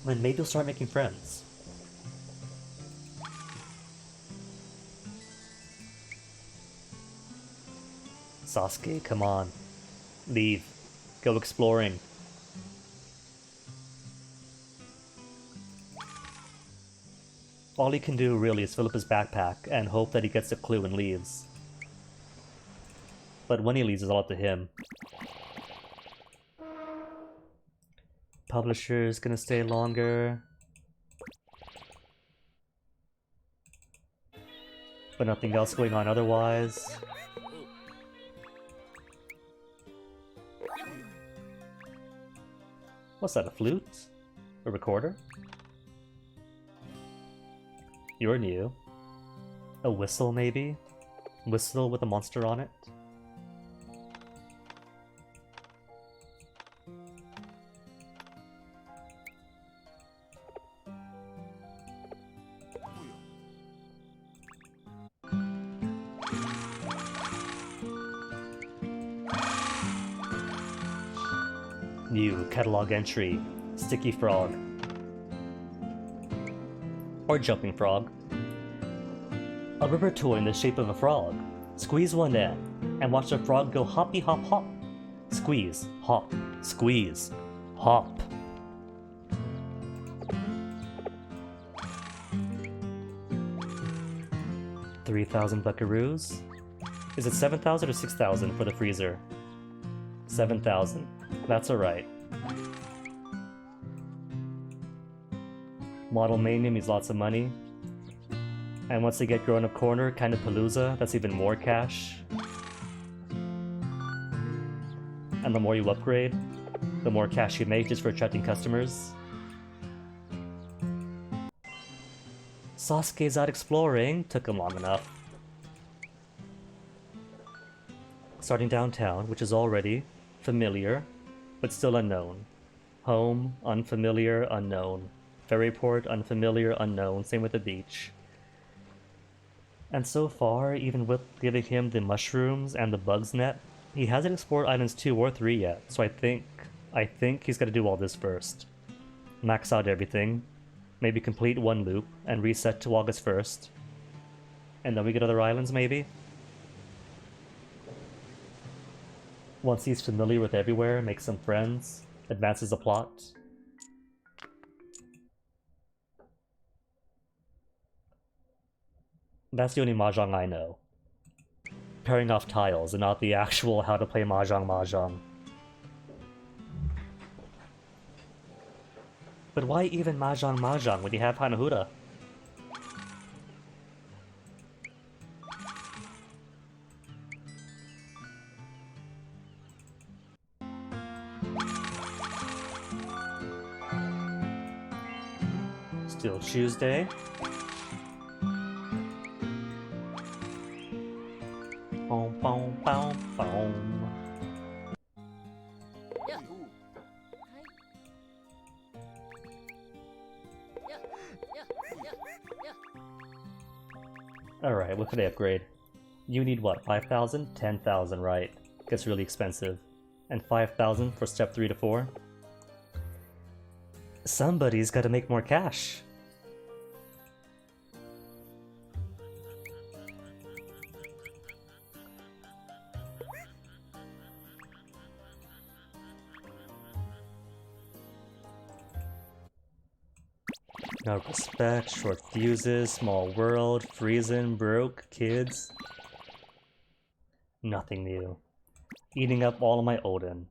then maybe he'll start making friends. Sasuke, come on. Leave. Go exploring. All he can do really is fill up his backpack and hope that he gets a clue and leaves. But when he leaves, it's all up to him. Publisher's gonna stay longer. But nothing else going on otherwise. What's that, a flute? A recorder? You're new. A whistle, maybe? Whistle with a monster on it? New catalog entry. Sticky frog. Or jumping frog. A rubber toy in the shape of a frog. Squeeze one end, and watch the frog go hoppy hop hop. Squeeze, hop, squeeze, hop. $3,000 buckaroos? Is it 7,000 or 6,000 for the freezer? 7,000. That's alright. Model Mania means lots of money. And once they get Grown Up Corner, kind of Palooza, that's even more cash. And the more you upgrade, the more cash you make just for attracting customers. Sasuke's out exploring, took him long enough. Starting downtown, which is already familiar, but still unknown. Home, unfamiliar, unknown. Ferryport, unfamiliar, unknown. Same with the beach. And so far, even with giving him the mushrooms and the bugs net, he hasn't explored Islands 2 or 3 yet, so I think he's gotta do all this first. Max out everything, maybe complete one loop, and reset to August 1st. And then we get other islands, maybe? Once he's familiar with everywhere, makes some friends, advances the plot. That's the only Mahjong I know. Pairing off tiles and not the actual how to play Mahjong. But why even Mahjong when you have Hanahuda? Still Tuesday. Boom, boom, boom, boom. Alright, what could I upgrade? You need what, 5,000? 10,000, right. Gets really expensive. And 5,000 for step 3 to 4? Somebody's gotta make more cash. No respect, short fuses, small world, freezing, broke, kids. Nothing new. Eating up all of my Odin,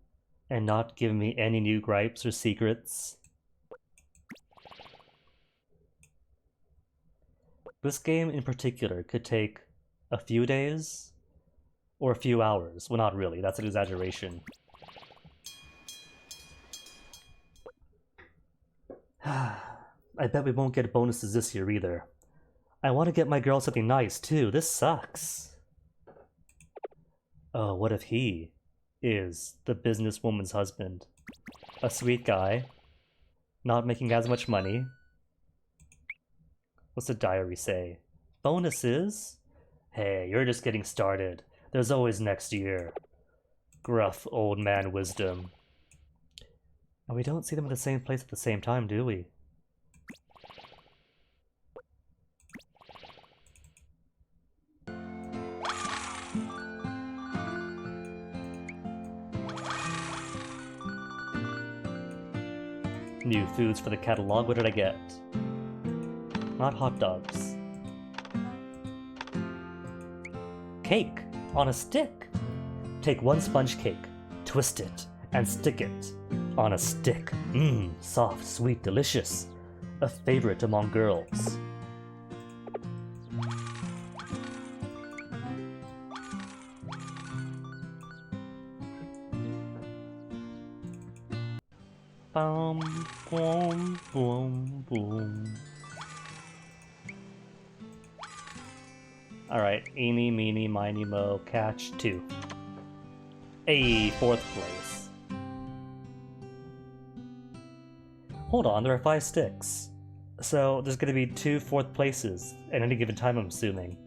and not giving me any new gripes or secrets. This game in particular could take a few days, or a few hours. Well, not really, that's an exaggeration. I bet we won't get bonuses this year either. I want to get my girl something nice too, this sucks. Oh, what if he is the businesswoman's husband? A sweet guy, not making as much money. What's the diary say? Bonuses? Hey, you're just getting started. There's always next year. Gruff old man wisdom. And we don't see them in the same place at the same time, do we? New foods for the catalog, what did I get? Not hot dogs. Cake! On a stick! Take one sponge cake, twist it, and stick it on a stick. Mmm, soft, sweet, delicious. A favorite among girls. bum, boom, boom, boom. Alright, eeny, meeny, miny, mo, catch 2. Hey, 4th place. Hold on, there are 5 sticks. So there's gonna be 2 4th places at any given time, I'm assuming.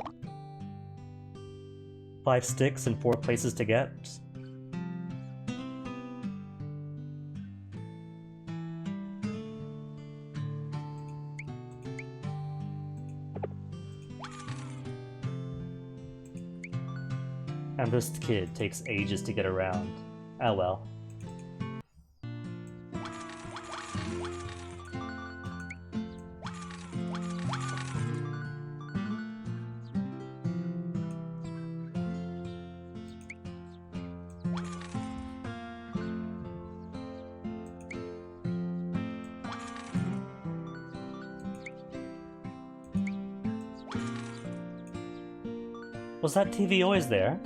5 sticks and 4 places to get. And this kid takes ages to get around. Oh well. Was that TV always there?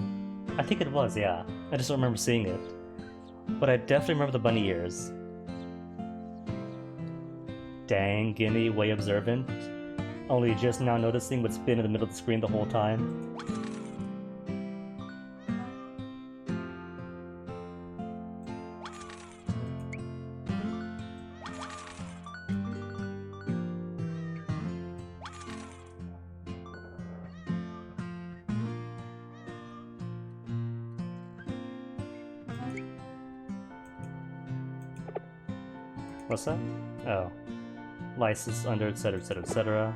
I think it was, yeah. I just don't remember seeing it. But I definitely remember the bunny ears. Dang, Guinea, way observant. Only just now noticing what's been in the middle of the screen the whole time. What's that? Oh. License under, etc, etc, etc.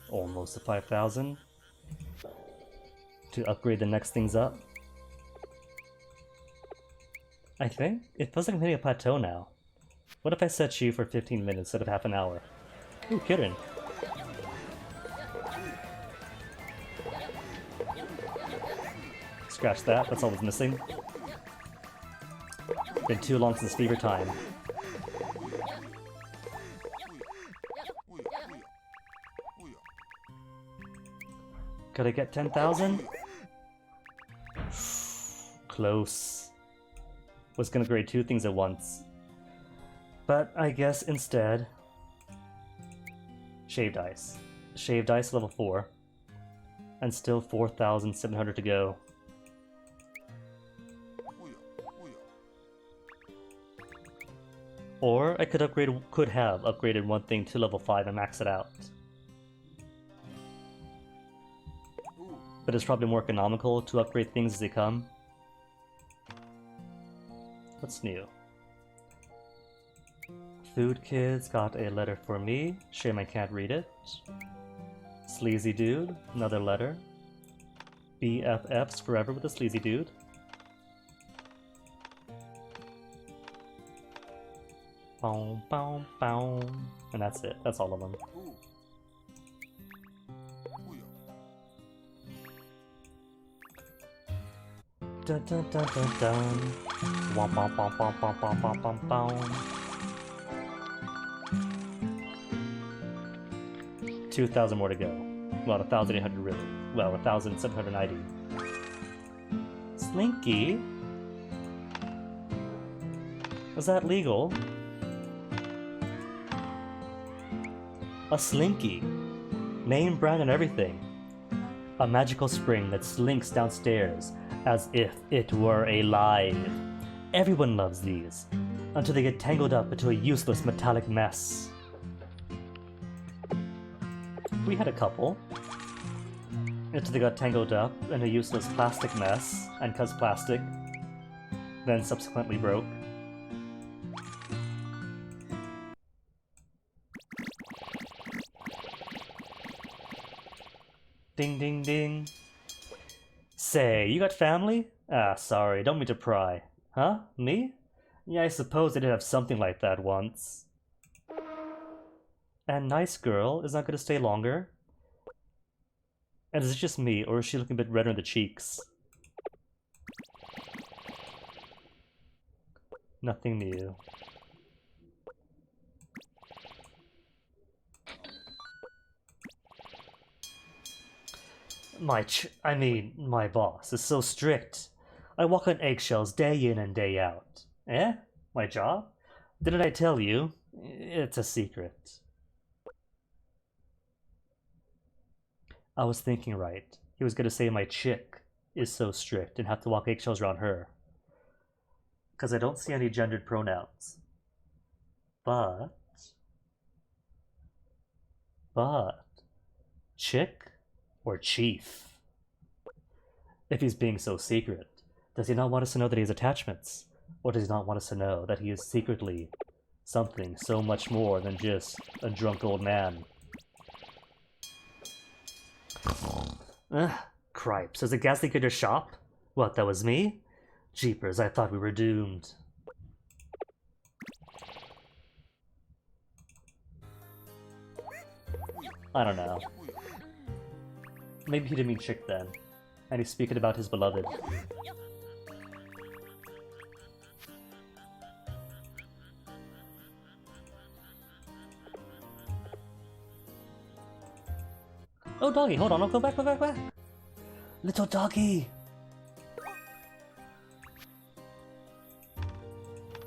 Almost to 5,000 to upgrade the next things up. I think it feels like I'm hitting a plateau now. What if I set you for 15 minutes instead of half an hour? Ooh, Kirin. Scratch that, that's all that's missing. Been too long since fever time. Could I get 10,000? Close. Was gonna grade 2 things at once. But I guess instead... Shaved Ice. Shaved Ice level 4. And still 4,700 to go. Or I could have upgraded one thing to level 5 and max it out. But it's probably more economical to upgrade things as they come. What's new? Food Kids got a letter for me. Shame I can't read it. Sleazy Dude, another letter. BFFs forever with a Sleazy Dude. Boom, boom, boom. And that's it. That's all of them. Dun dun dun dun dun. Womp womp womp womp womp womp womp womp womp. 2,000 more to go. Well, 1,800 really. Well, 1,790. Slinky? Was that legal? A Slinky. Name, brand, and everything. A magical spring that slinks downstairs as if it were alive. Everyone loves these, until they get tangled up into a useless metallic mess. We had a couple, until they got tangled up in a useless plastic mess, and cause plastic, then subsequently broke. Ding ding ding. Say, you got family? Ah, sorry, don't mean to pry. Huh? Me? Yeah, I suppose I did have something like that once. And nice girl is not going to stay longer. And is it just me, or is she looking a bit redder in the cheeks? Nothing new. My boss is so strict. I walk on eggshells day in and day out. Eh? My job? Didn't I tell you? It's a secret. I was thinking right. He was gonna say my chick is so strict and have to walk eggshells around her. Because I don't see any gendered pronouns. But... Chick or chief? If he's being so secret, does he not want us to know that he has attachments? Or does he not want us to know that he is secretly something so much more than just a drunk old man? Ugh, cripes, is a gas leak at your shop? What, that was me? Jeepers, I thought we were doomed. I don't know. Maybe he didn't mean chick then, and he's speaking about his beloved. Oh, doggy, hold on, I'll go back. Little doggy!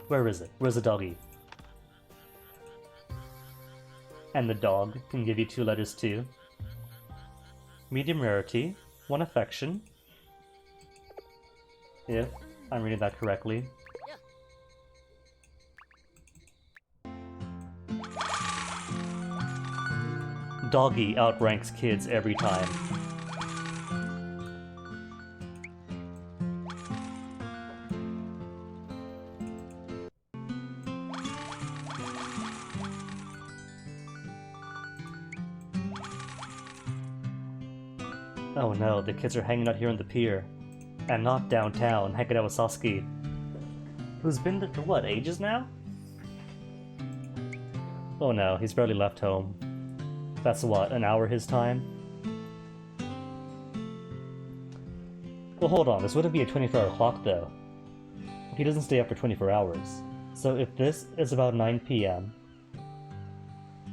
Where is it? Where's the doggy? And the dog can give you 2 letters too. Medium rarity, 1 affection. If I'm reading that correctly. Doggy outranks kids every time. Oh no, the kids are hanging out here on the pier. And not downtown, hanging out with Sasuke. Who's been there for what, ages now? Oh no, he's barely left home. That's what, an hour his time? Well, hold on, this wouldn't be a 24-hour clock though. He doesn't stay up for 24 hours. So if this is about 9 p.m.,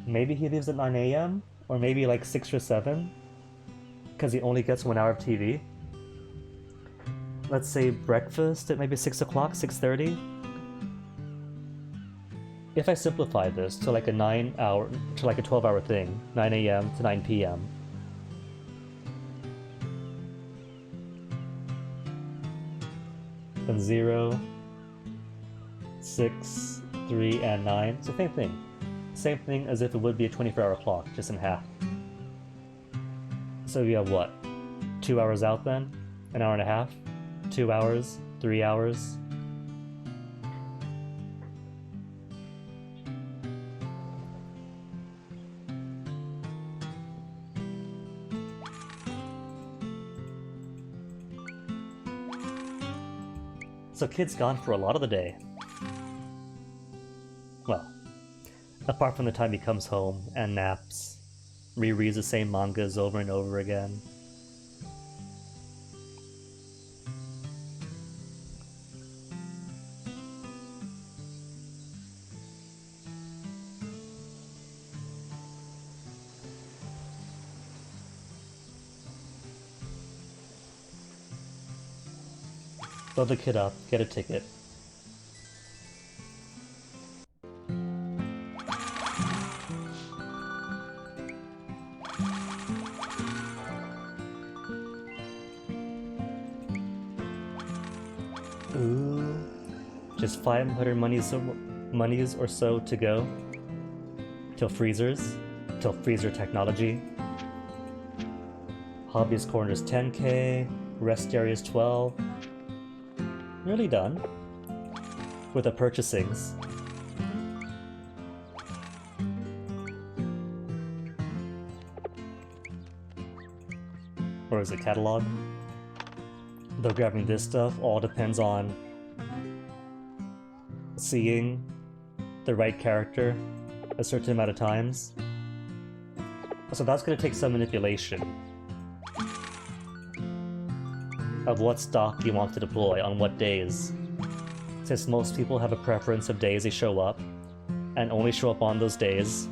maybe he leaves at 9 a.m.? Or maybe like 6 or 7? Because he only gets 1 hour of TV? Let's say breakfast at maybe 6 o'clock, 6:30? If I simplify this to like a 12-hour thing, 9 a.m. to 9 p.m. Then 0, 6, 3, and 9. So same thing. Same thing as if it would be a 24-hour clock, just in half. So we have what? 2 hours out then? An hour and a half? 2 hours? 3 hours? So kid's gone for a lot of the day. Well, apart from the time he comes home and naps, rereads the same mangas over and over again. Load the kid up, get a ticket. Ooh, just 500 monies or so to go till freezers, till freezer technology. Hobbyist corners 10k, rest areas 12. Nearly done with the purchasings. Or is it catalog? Though grabbing this stuff all depends on seeing the right character a certain amount of times So that's going to take some manipulation of what stock you want to deploy on what days. Since most people have a preference of days they show up, and only show up on those days,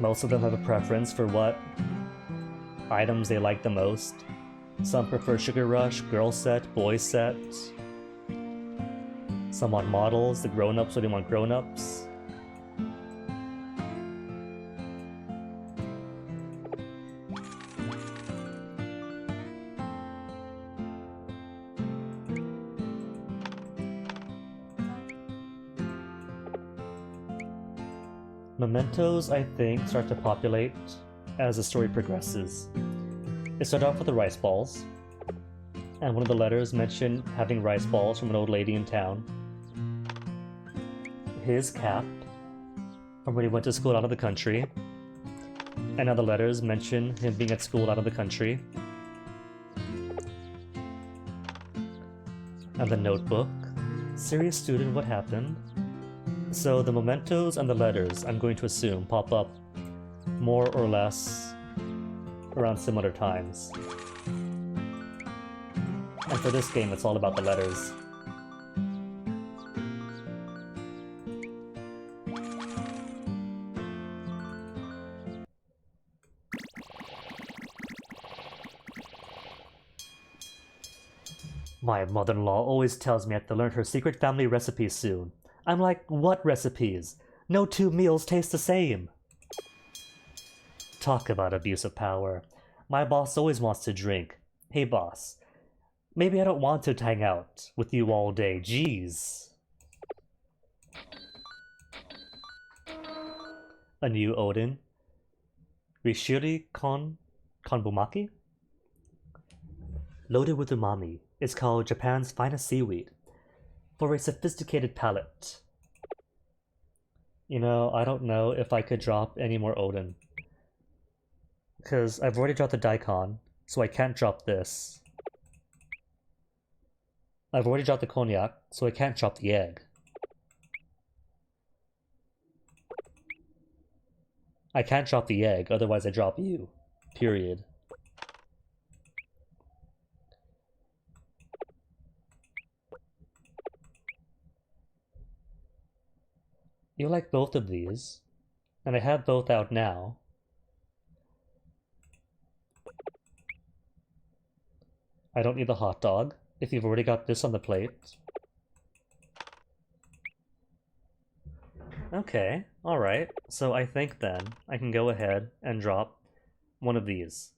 most of them have a preference for what items they like the most. Some prefer Sugar Rush, Girl Set, Boy Set. Some want models, the grown-ups really want grown-ups. Mementos, I think, start to populate as the story progresses. It started off with the rice balls, and one of the letters mentioned having rice balls from an old lady in town. His cap, from when he went to school out of the country, and other letters mention him being at school out of the country. And the notebook. Serious student, what happened? So the mementos and the letters, I'm going to assume, pop up more or less around similar times. And for this game, it's all about the letters. My mother-in-law always tells me I have to learn her secret family recipes soon. I'm like, what recipes? No two meals taste the same. Talk about abuse of power. My boss always wants to drink. Hey boss, maybe I don't want to hang out with you all day, jeez. A new Odin. Rishiri konbumaki? Loaded with umami. It's called Japan's finest seaweed. For a sophisticated palate. You know, I don't know if I could drop any more Odin. Because I've already dropped the daikon, so I can't drop this. I've already dropped the cognac, so I can't drop the egg. I can't drop the egg, otherwise I drop you. Period. You like both of these, and I have both out now. I don't need the hot dog, if you've already got this on the plate. Okay, alright, so I think then I can go ahead and drop one of these.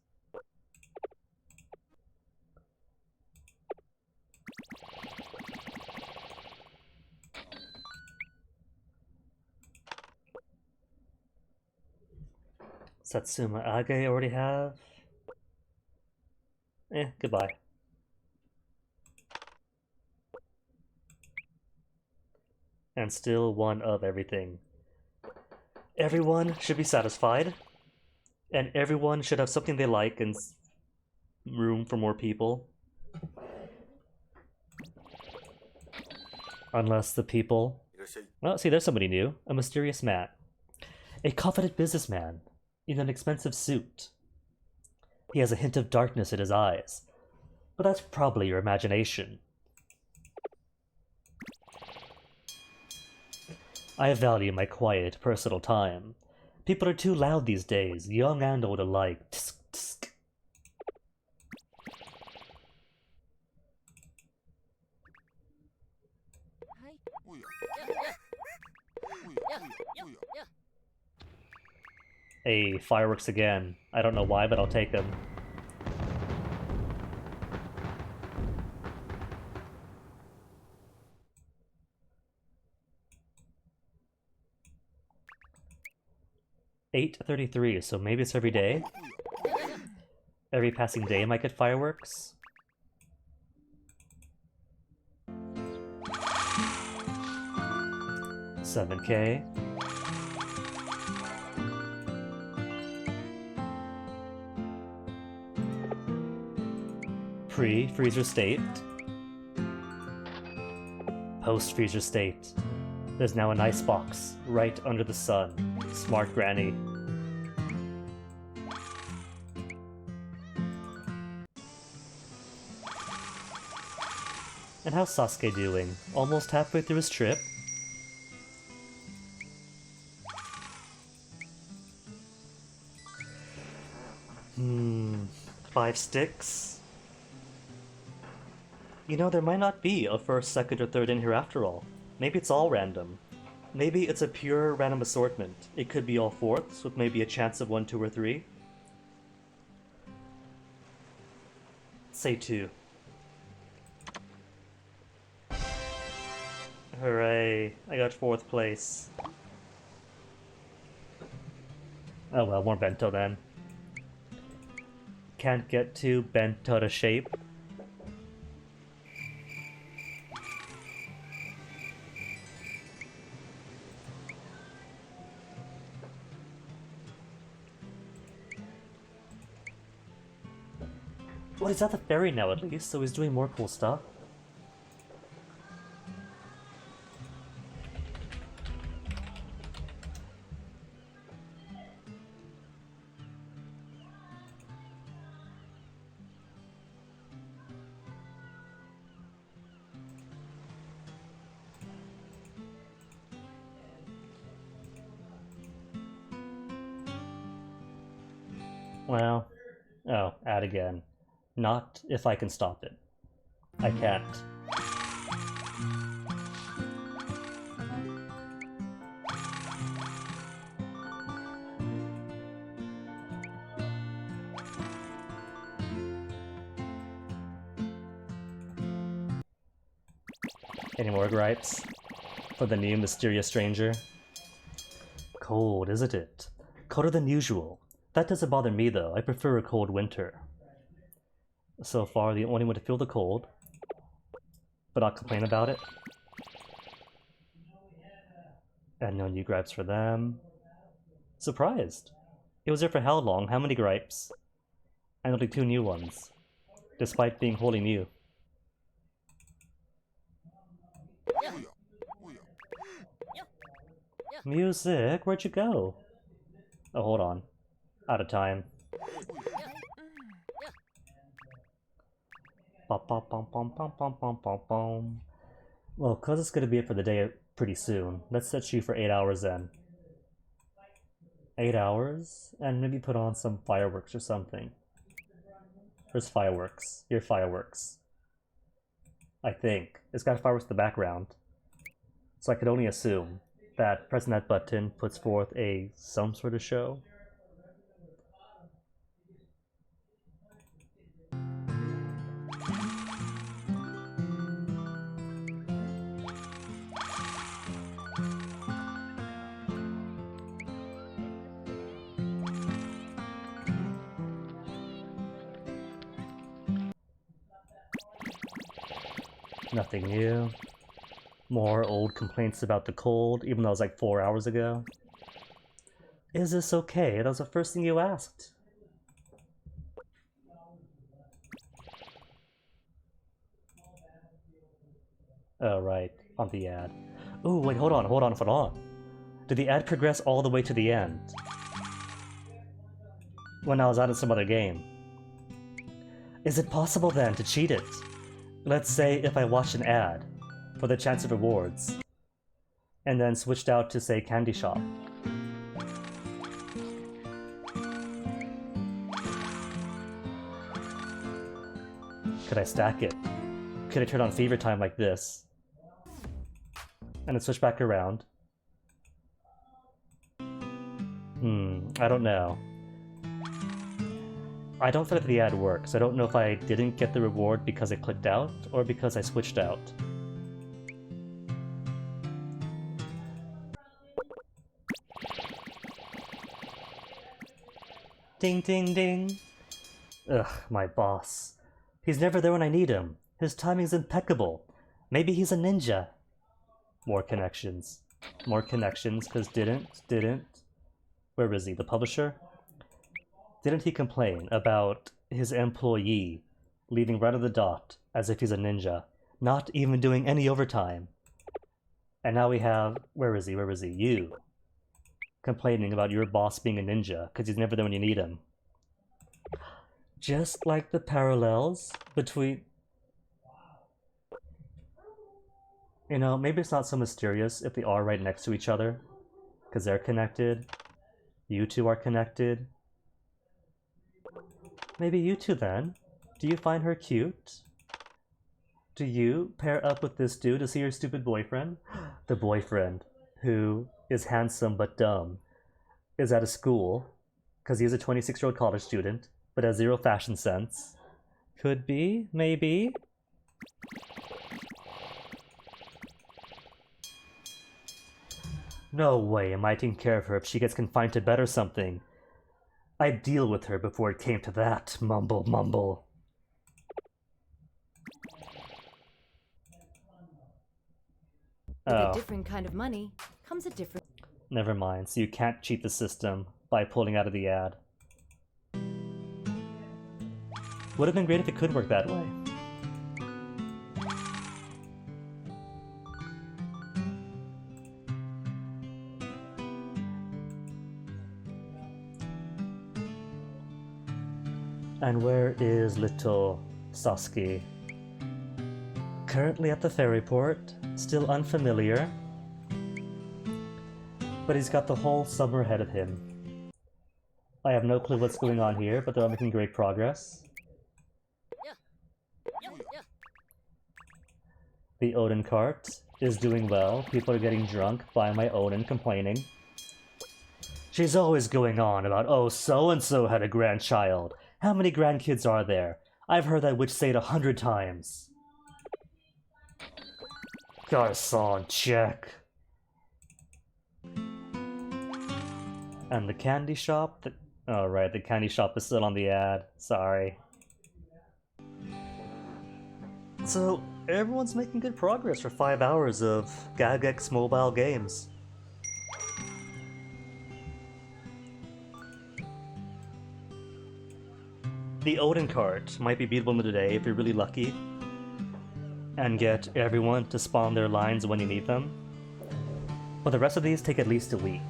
Satsuma Age I already have. Goodbye. And still one of everything. Everyone should be satisfied. And everyone should have something they like and room for more people. Unless the people... Well, see, there's somebody new. A mysterious man. A confident businessman in an expensive suit. He has a hint of darkness in his eyes, but that's probably your imagination. I value my quiet, personal time. People are too loud these days, young and old alike. Tsk, tsk. Hey, fireworks again. I don't know why, but I'll take them. $8.33, so maybe it's every day? Every passing day I might get fireworks? $7K. Pre-freezer state. Post-freezer state. There's now an icebox right under the sun. Smart granny. And how's Sasuke doing? Almost halfway through his trip? Hmm, 5 sticks? You know, there might not be a first, second, or third in here after all. Maybe it's all random. Maybe it's a pure random assortment. It could be all fourths, with maybe a chance of 1, 2, or 3. Say 2. Hooray, I got 4th place. Oh well, more bento then. Can't get too bent out of shape. Well, he's at the ferry now at least, so he's doing more cool stuff. Well, oh, add again. Not if I can stop it. I can't. Any more gripes? For the new mysterious stranger? Cold, isn't it? Colder than usual. That doesn't bother me though, I prefer a cold winter. So far, the only one to feel the cold, but not complain about it. And no new gripes for them. Surprised. It was there for how long? How many gripes? And only 2 new ones, despite being wholly new. Music, where'd you go? Oh, hold on. Out of time. Well, cause it's gonna be it for the day pretty soon. Let's set you for 8 hours then. 8 hours? And maybe put on some fireworks or something. Where's fireworks? Your fireworks. I think. It's got fireworks in the background. So I could only assume that pressing that button puts forth some sort of show. Nothing new. More old complaints about the cold, even though it was like 4 hours ago. Is this okay? That was the first thing you asked. Oh, right. On the ad. Ooh, wait, hold on. Did the ad progress all the way to the end? When I was out of some other game. Is it possible then to cheat it? Let's say if I watched an ad for the chance of rewards, and then switched out to, say, Candy Shop. Could I stack it? Could I turn on Fever Time like this? And then switch back around? I don't know. I don't feel like the ad works. I don't know if I didn't get the reward because I clicked out, or because I switched out. Ding ding ding! Ugh, my boss. He's never there when I need him. His timing's impeccable. Maybe he's a ninja. More connections. More connections, cause didn't. Where is he? The publisher? Didn't he complain about his employee leaving right on the dot as if he's a ninja, not even doing any overtime? And now we have, where is he? You. Complaining about your boss being a ninja, because he's never there when you need him. Just like the parallels between... You know, maybe it's not so mysterious if they are right next to each other, because they're connected. You two are connected. Maybe you two then. Do you find her cute? Do you pair up with this dude to see your stupid boyfriend? The boyfriend, who is handsome but dumb, is at a school, because he's a 26-year-old college student, but has zero fashion sense. Could be, maybe. No way am I taking care of her if she gets confined to bed or something. I'd deal with her before it came to that, mumble mumble. With a different kind of money comes a different... Never mind, so you can't cheat the system by pulling out of the ad. Would have been great if it could work that way. And where is little Sasuke? Currently at the ferry port, still unfamiliar, but he's got the whole summer ahead of him. I have no clue what's going on here, but they're making great progress. The Odin cart is doing well. People are getting drunk by my Odin complaining. She's always going on about, oh, so-and-so had a grandchild. How many grandkids are there? I've heard that witch say it 100 times. Garçon, check. And the candy shop? Oh, right, the candy shop is still on the ad. Sorry. So, everyone's making good progress for 5 hours of GagX mobile games. The Odin cart might be beatable today if you're really lucky, and get everyone to spawn their lines when you need them. But the rest of these take at least a week.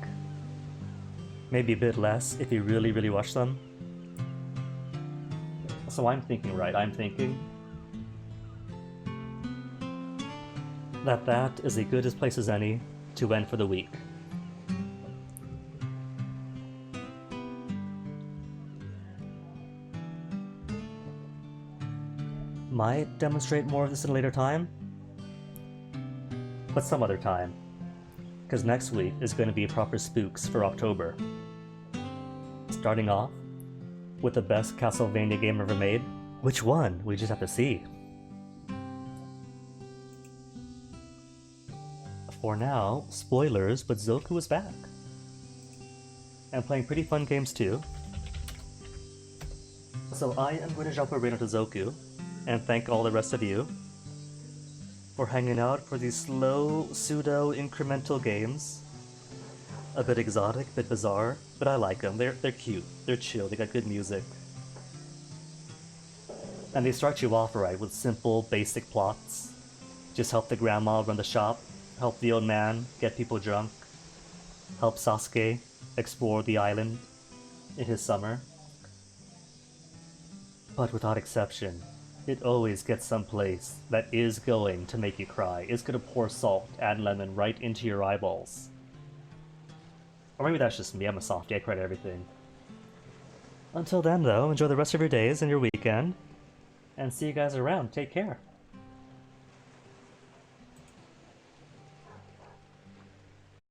Maybe a bit less if you really, really rush them. So I'm thinking I'm thinking that is a good as place as any to end for the week. Might demonstrate more of this at a later time, but some other time, because next week is going to be proper spooks for October. Starting off with the best Castlevania game ever made. Which one? We just have to see. For now, spoilers, but Zoku is back. And playing pretty fun games too. So I am going to jump right into Zoku, and thank all the rest of you for hanging out for these slow, pseudo-incremental games. A bit exotic, a bit bizarre, but I like them. They're cute, they're chill, they got good music. And they start you off right with simple, basic plots. Just help the grandma run the shop, help the old man get people drunk, help Sasuke explore the island in his summer. But without exception, it always gets someplace that is going to make you cry, is going to pour salt and lemon right into your eyeballs. Or maybe that's just me, I'm a softie, I cry to everything. Until then though, enjoy the rest of your days and your weekend, and see you guys around. Take care.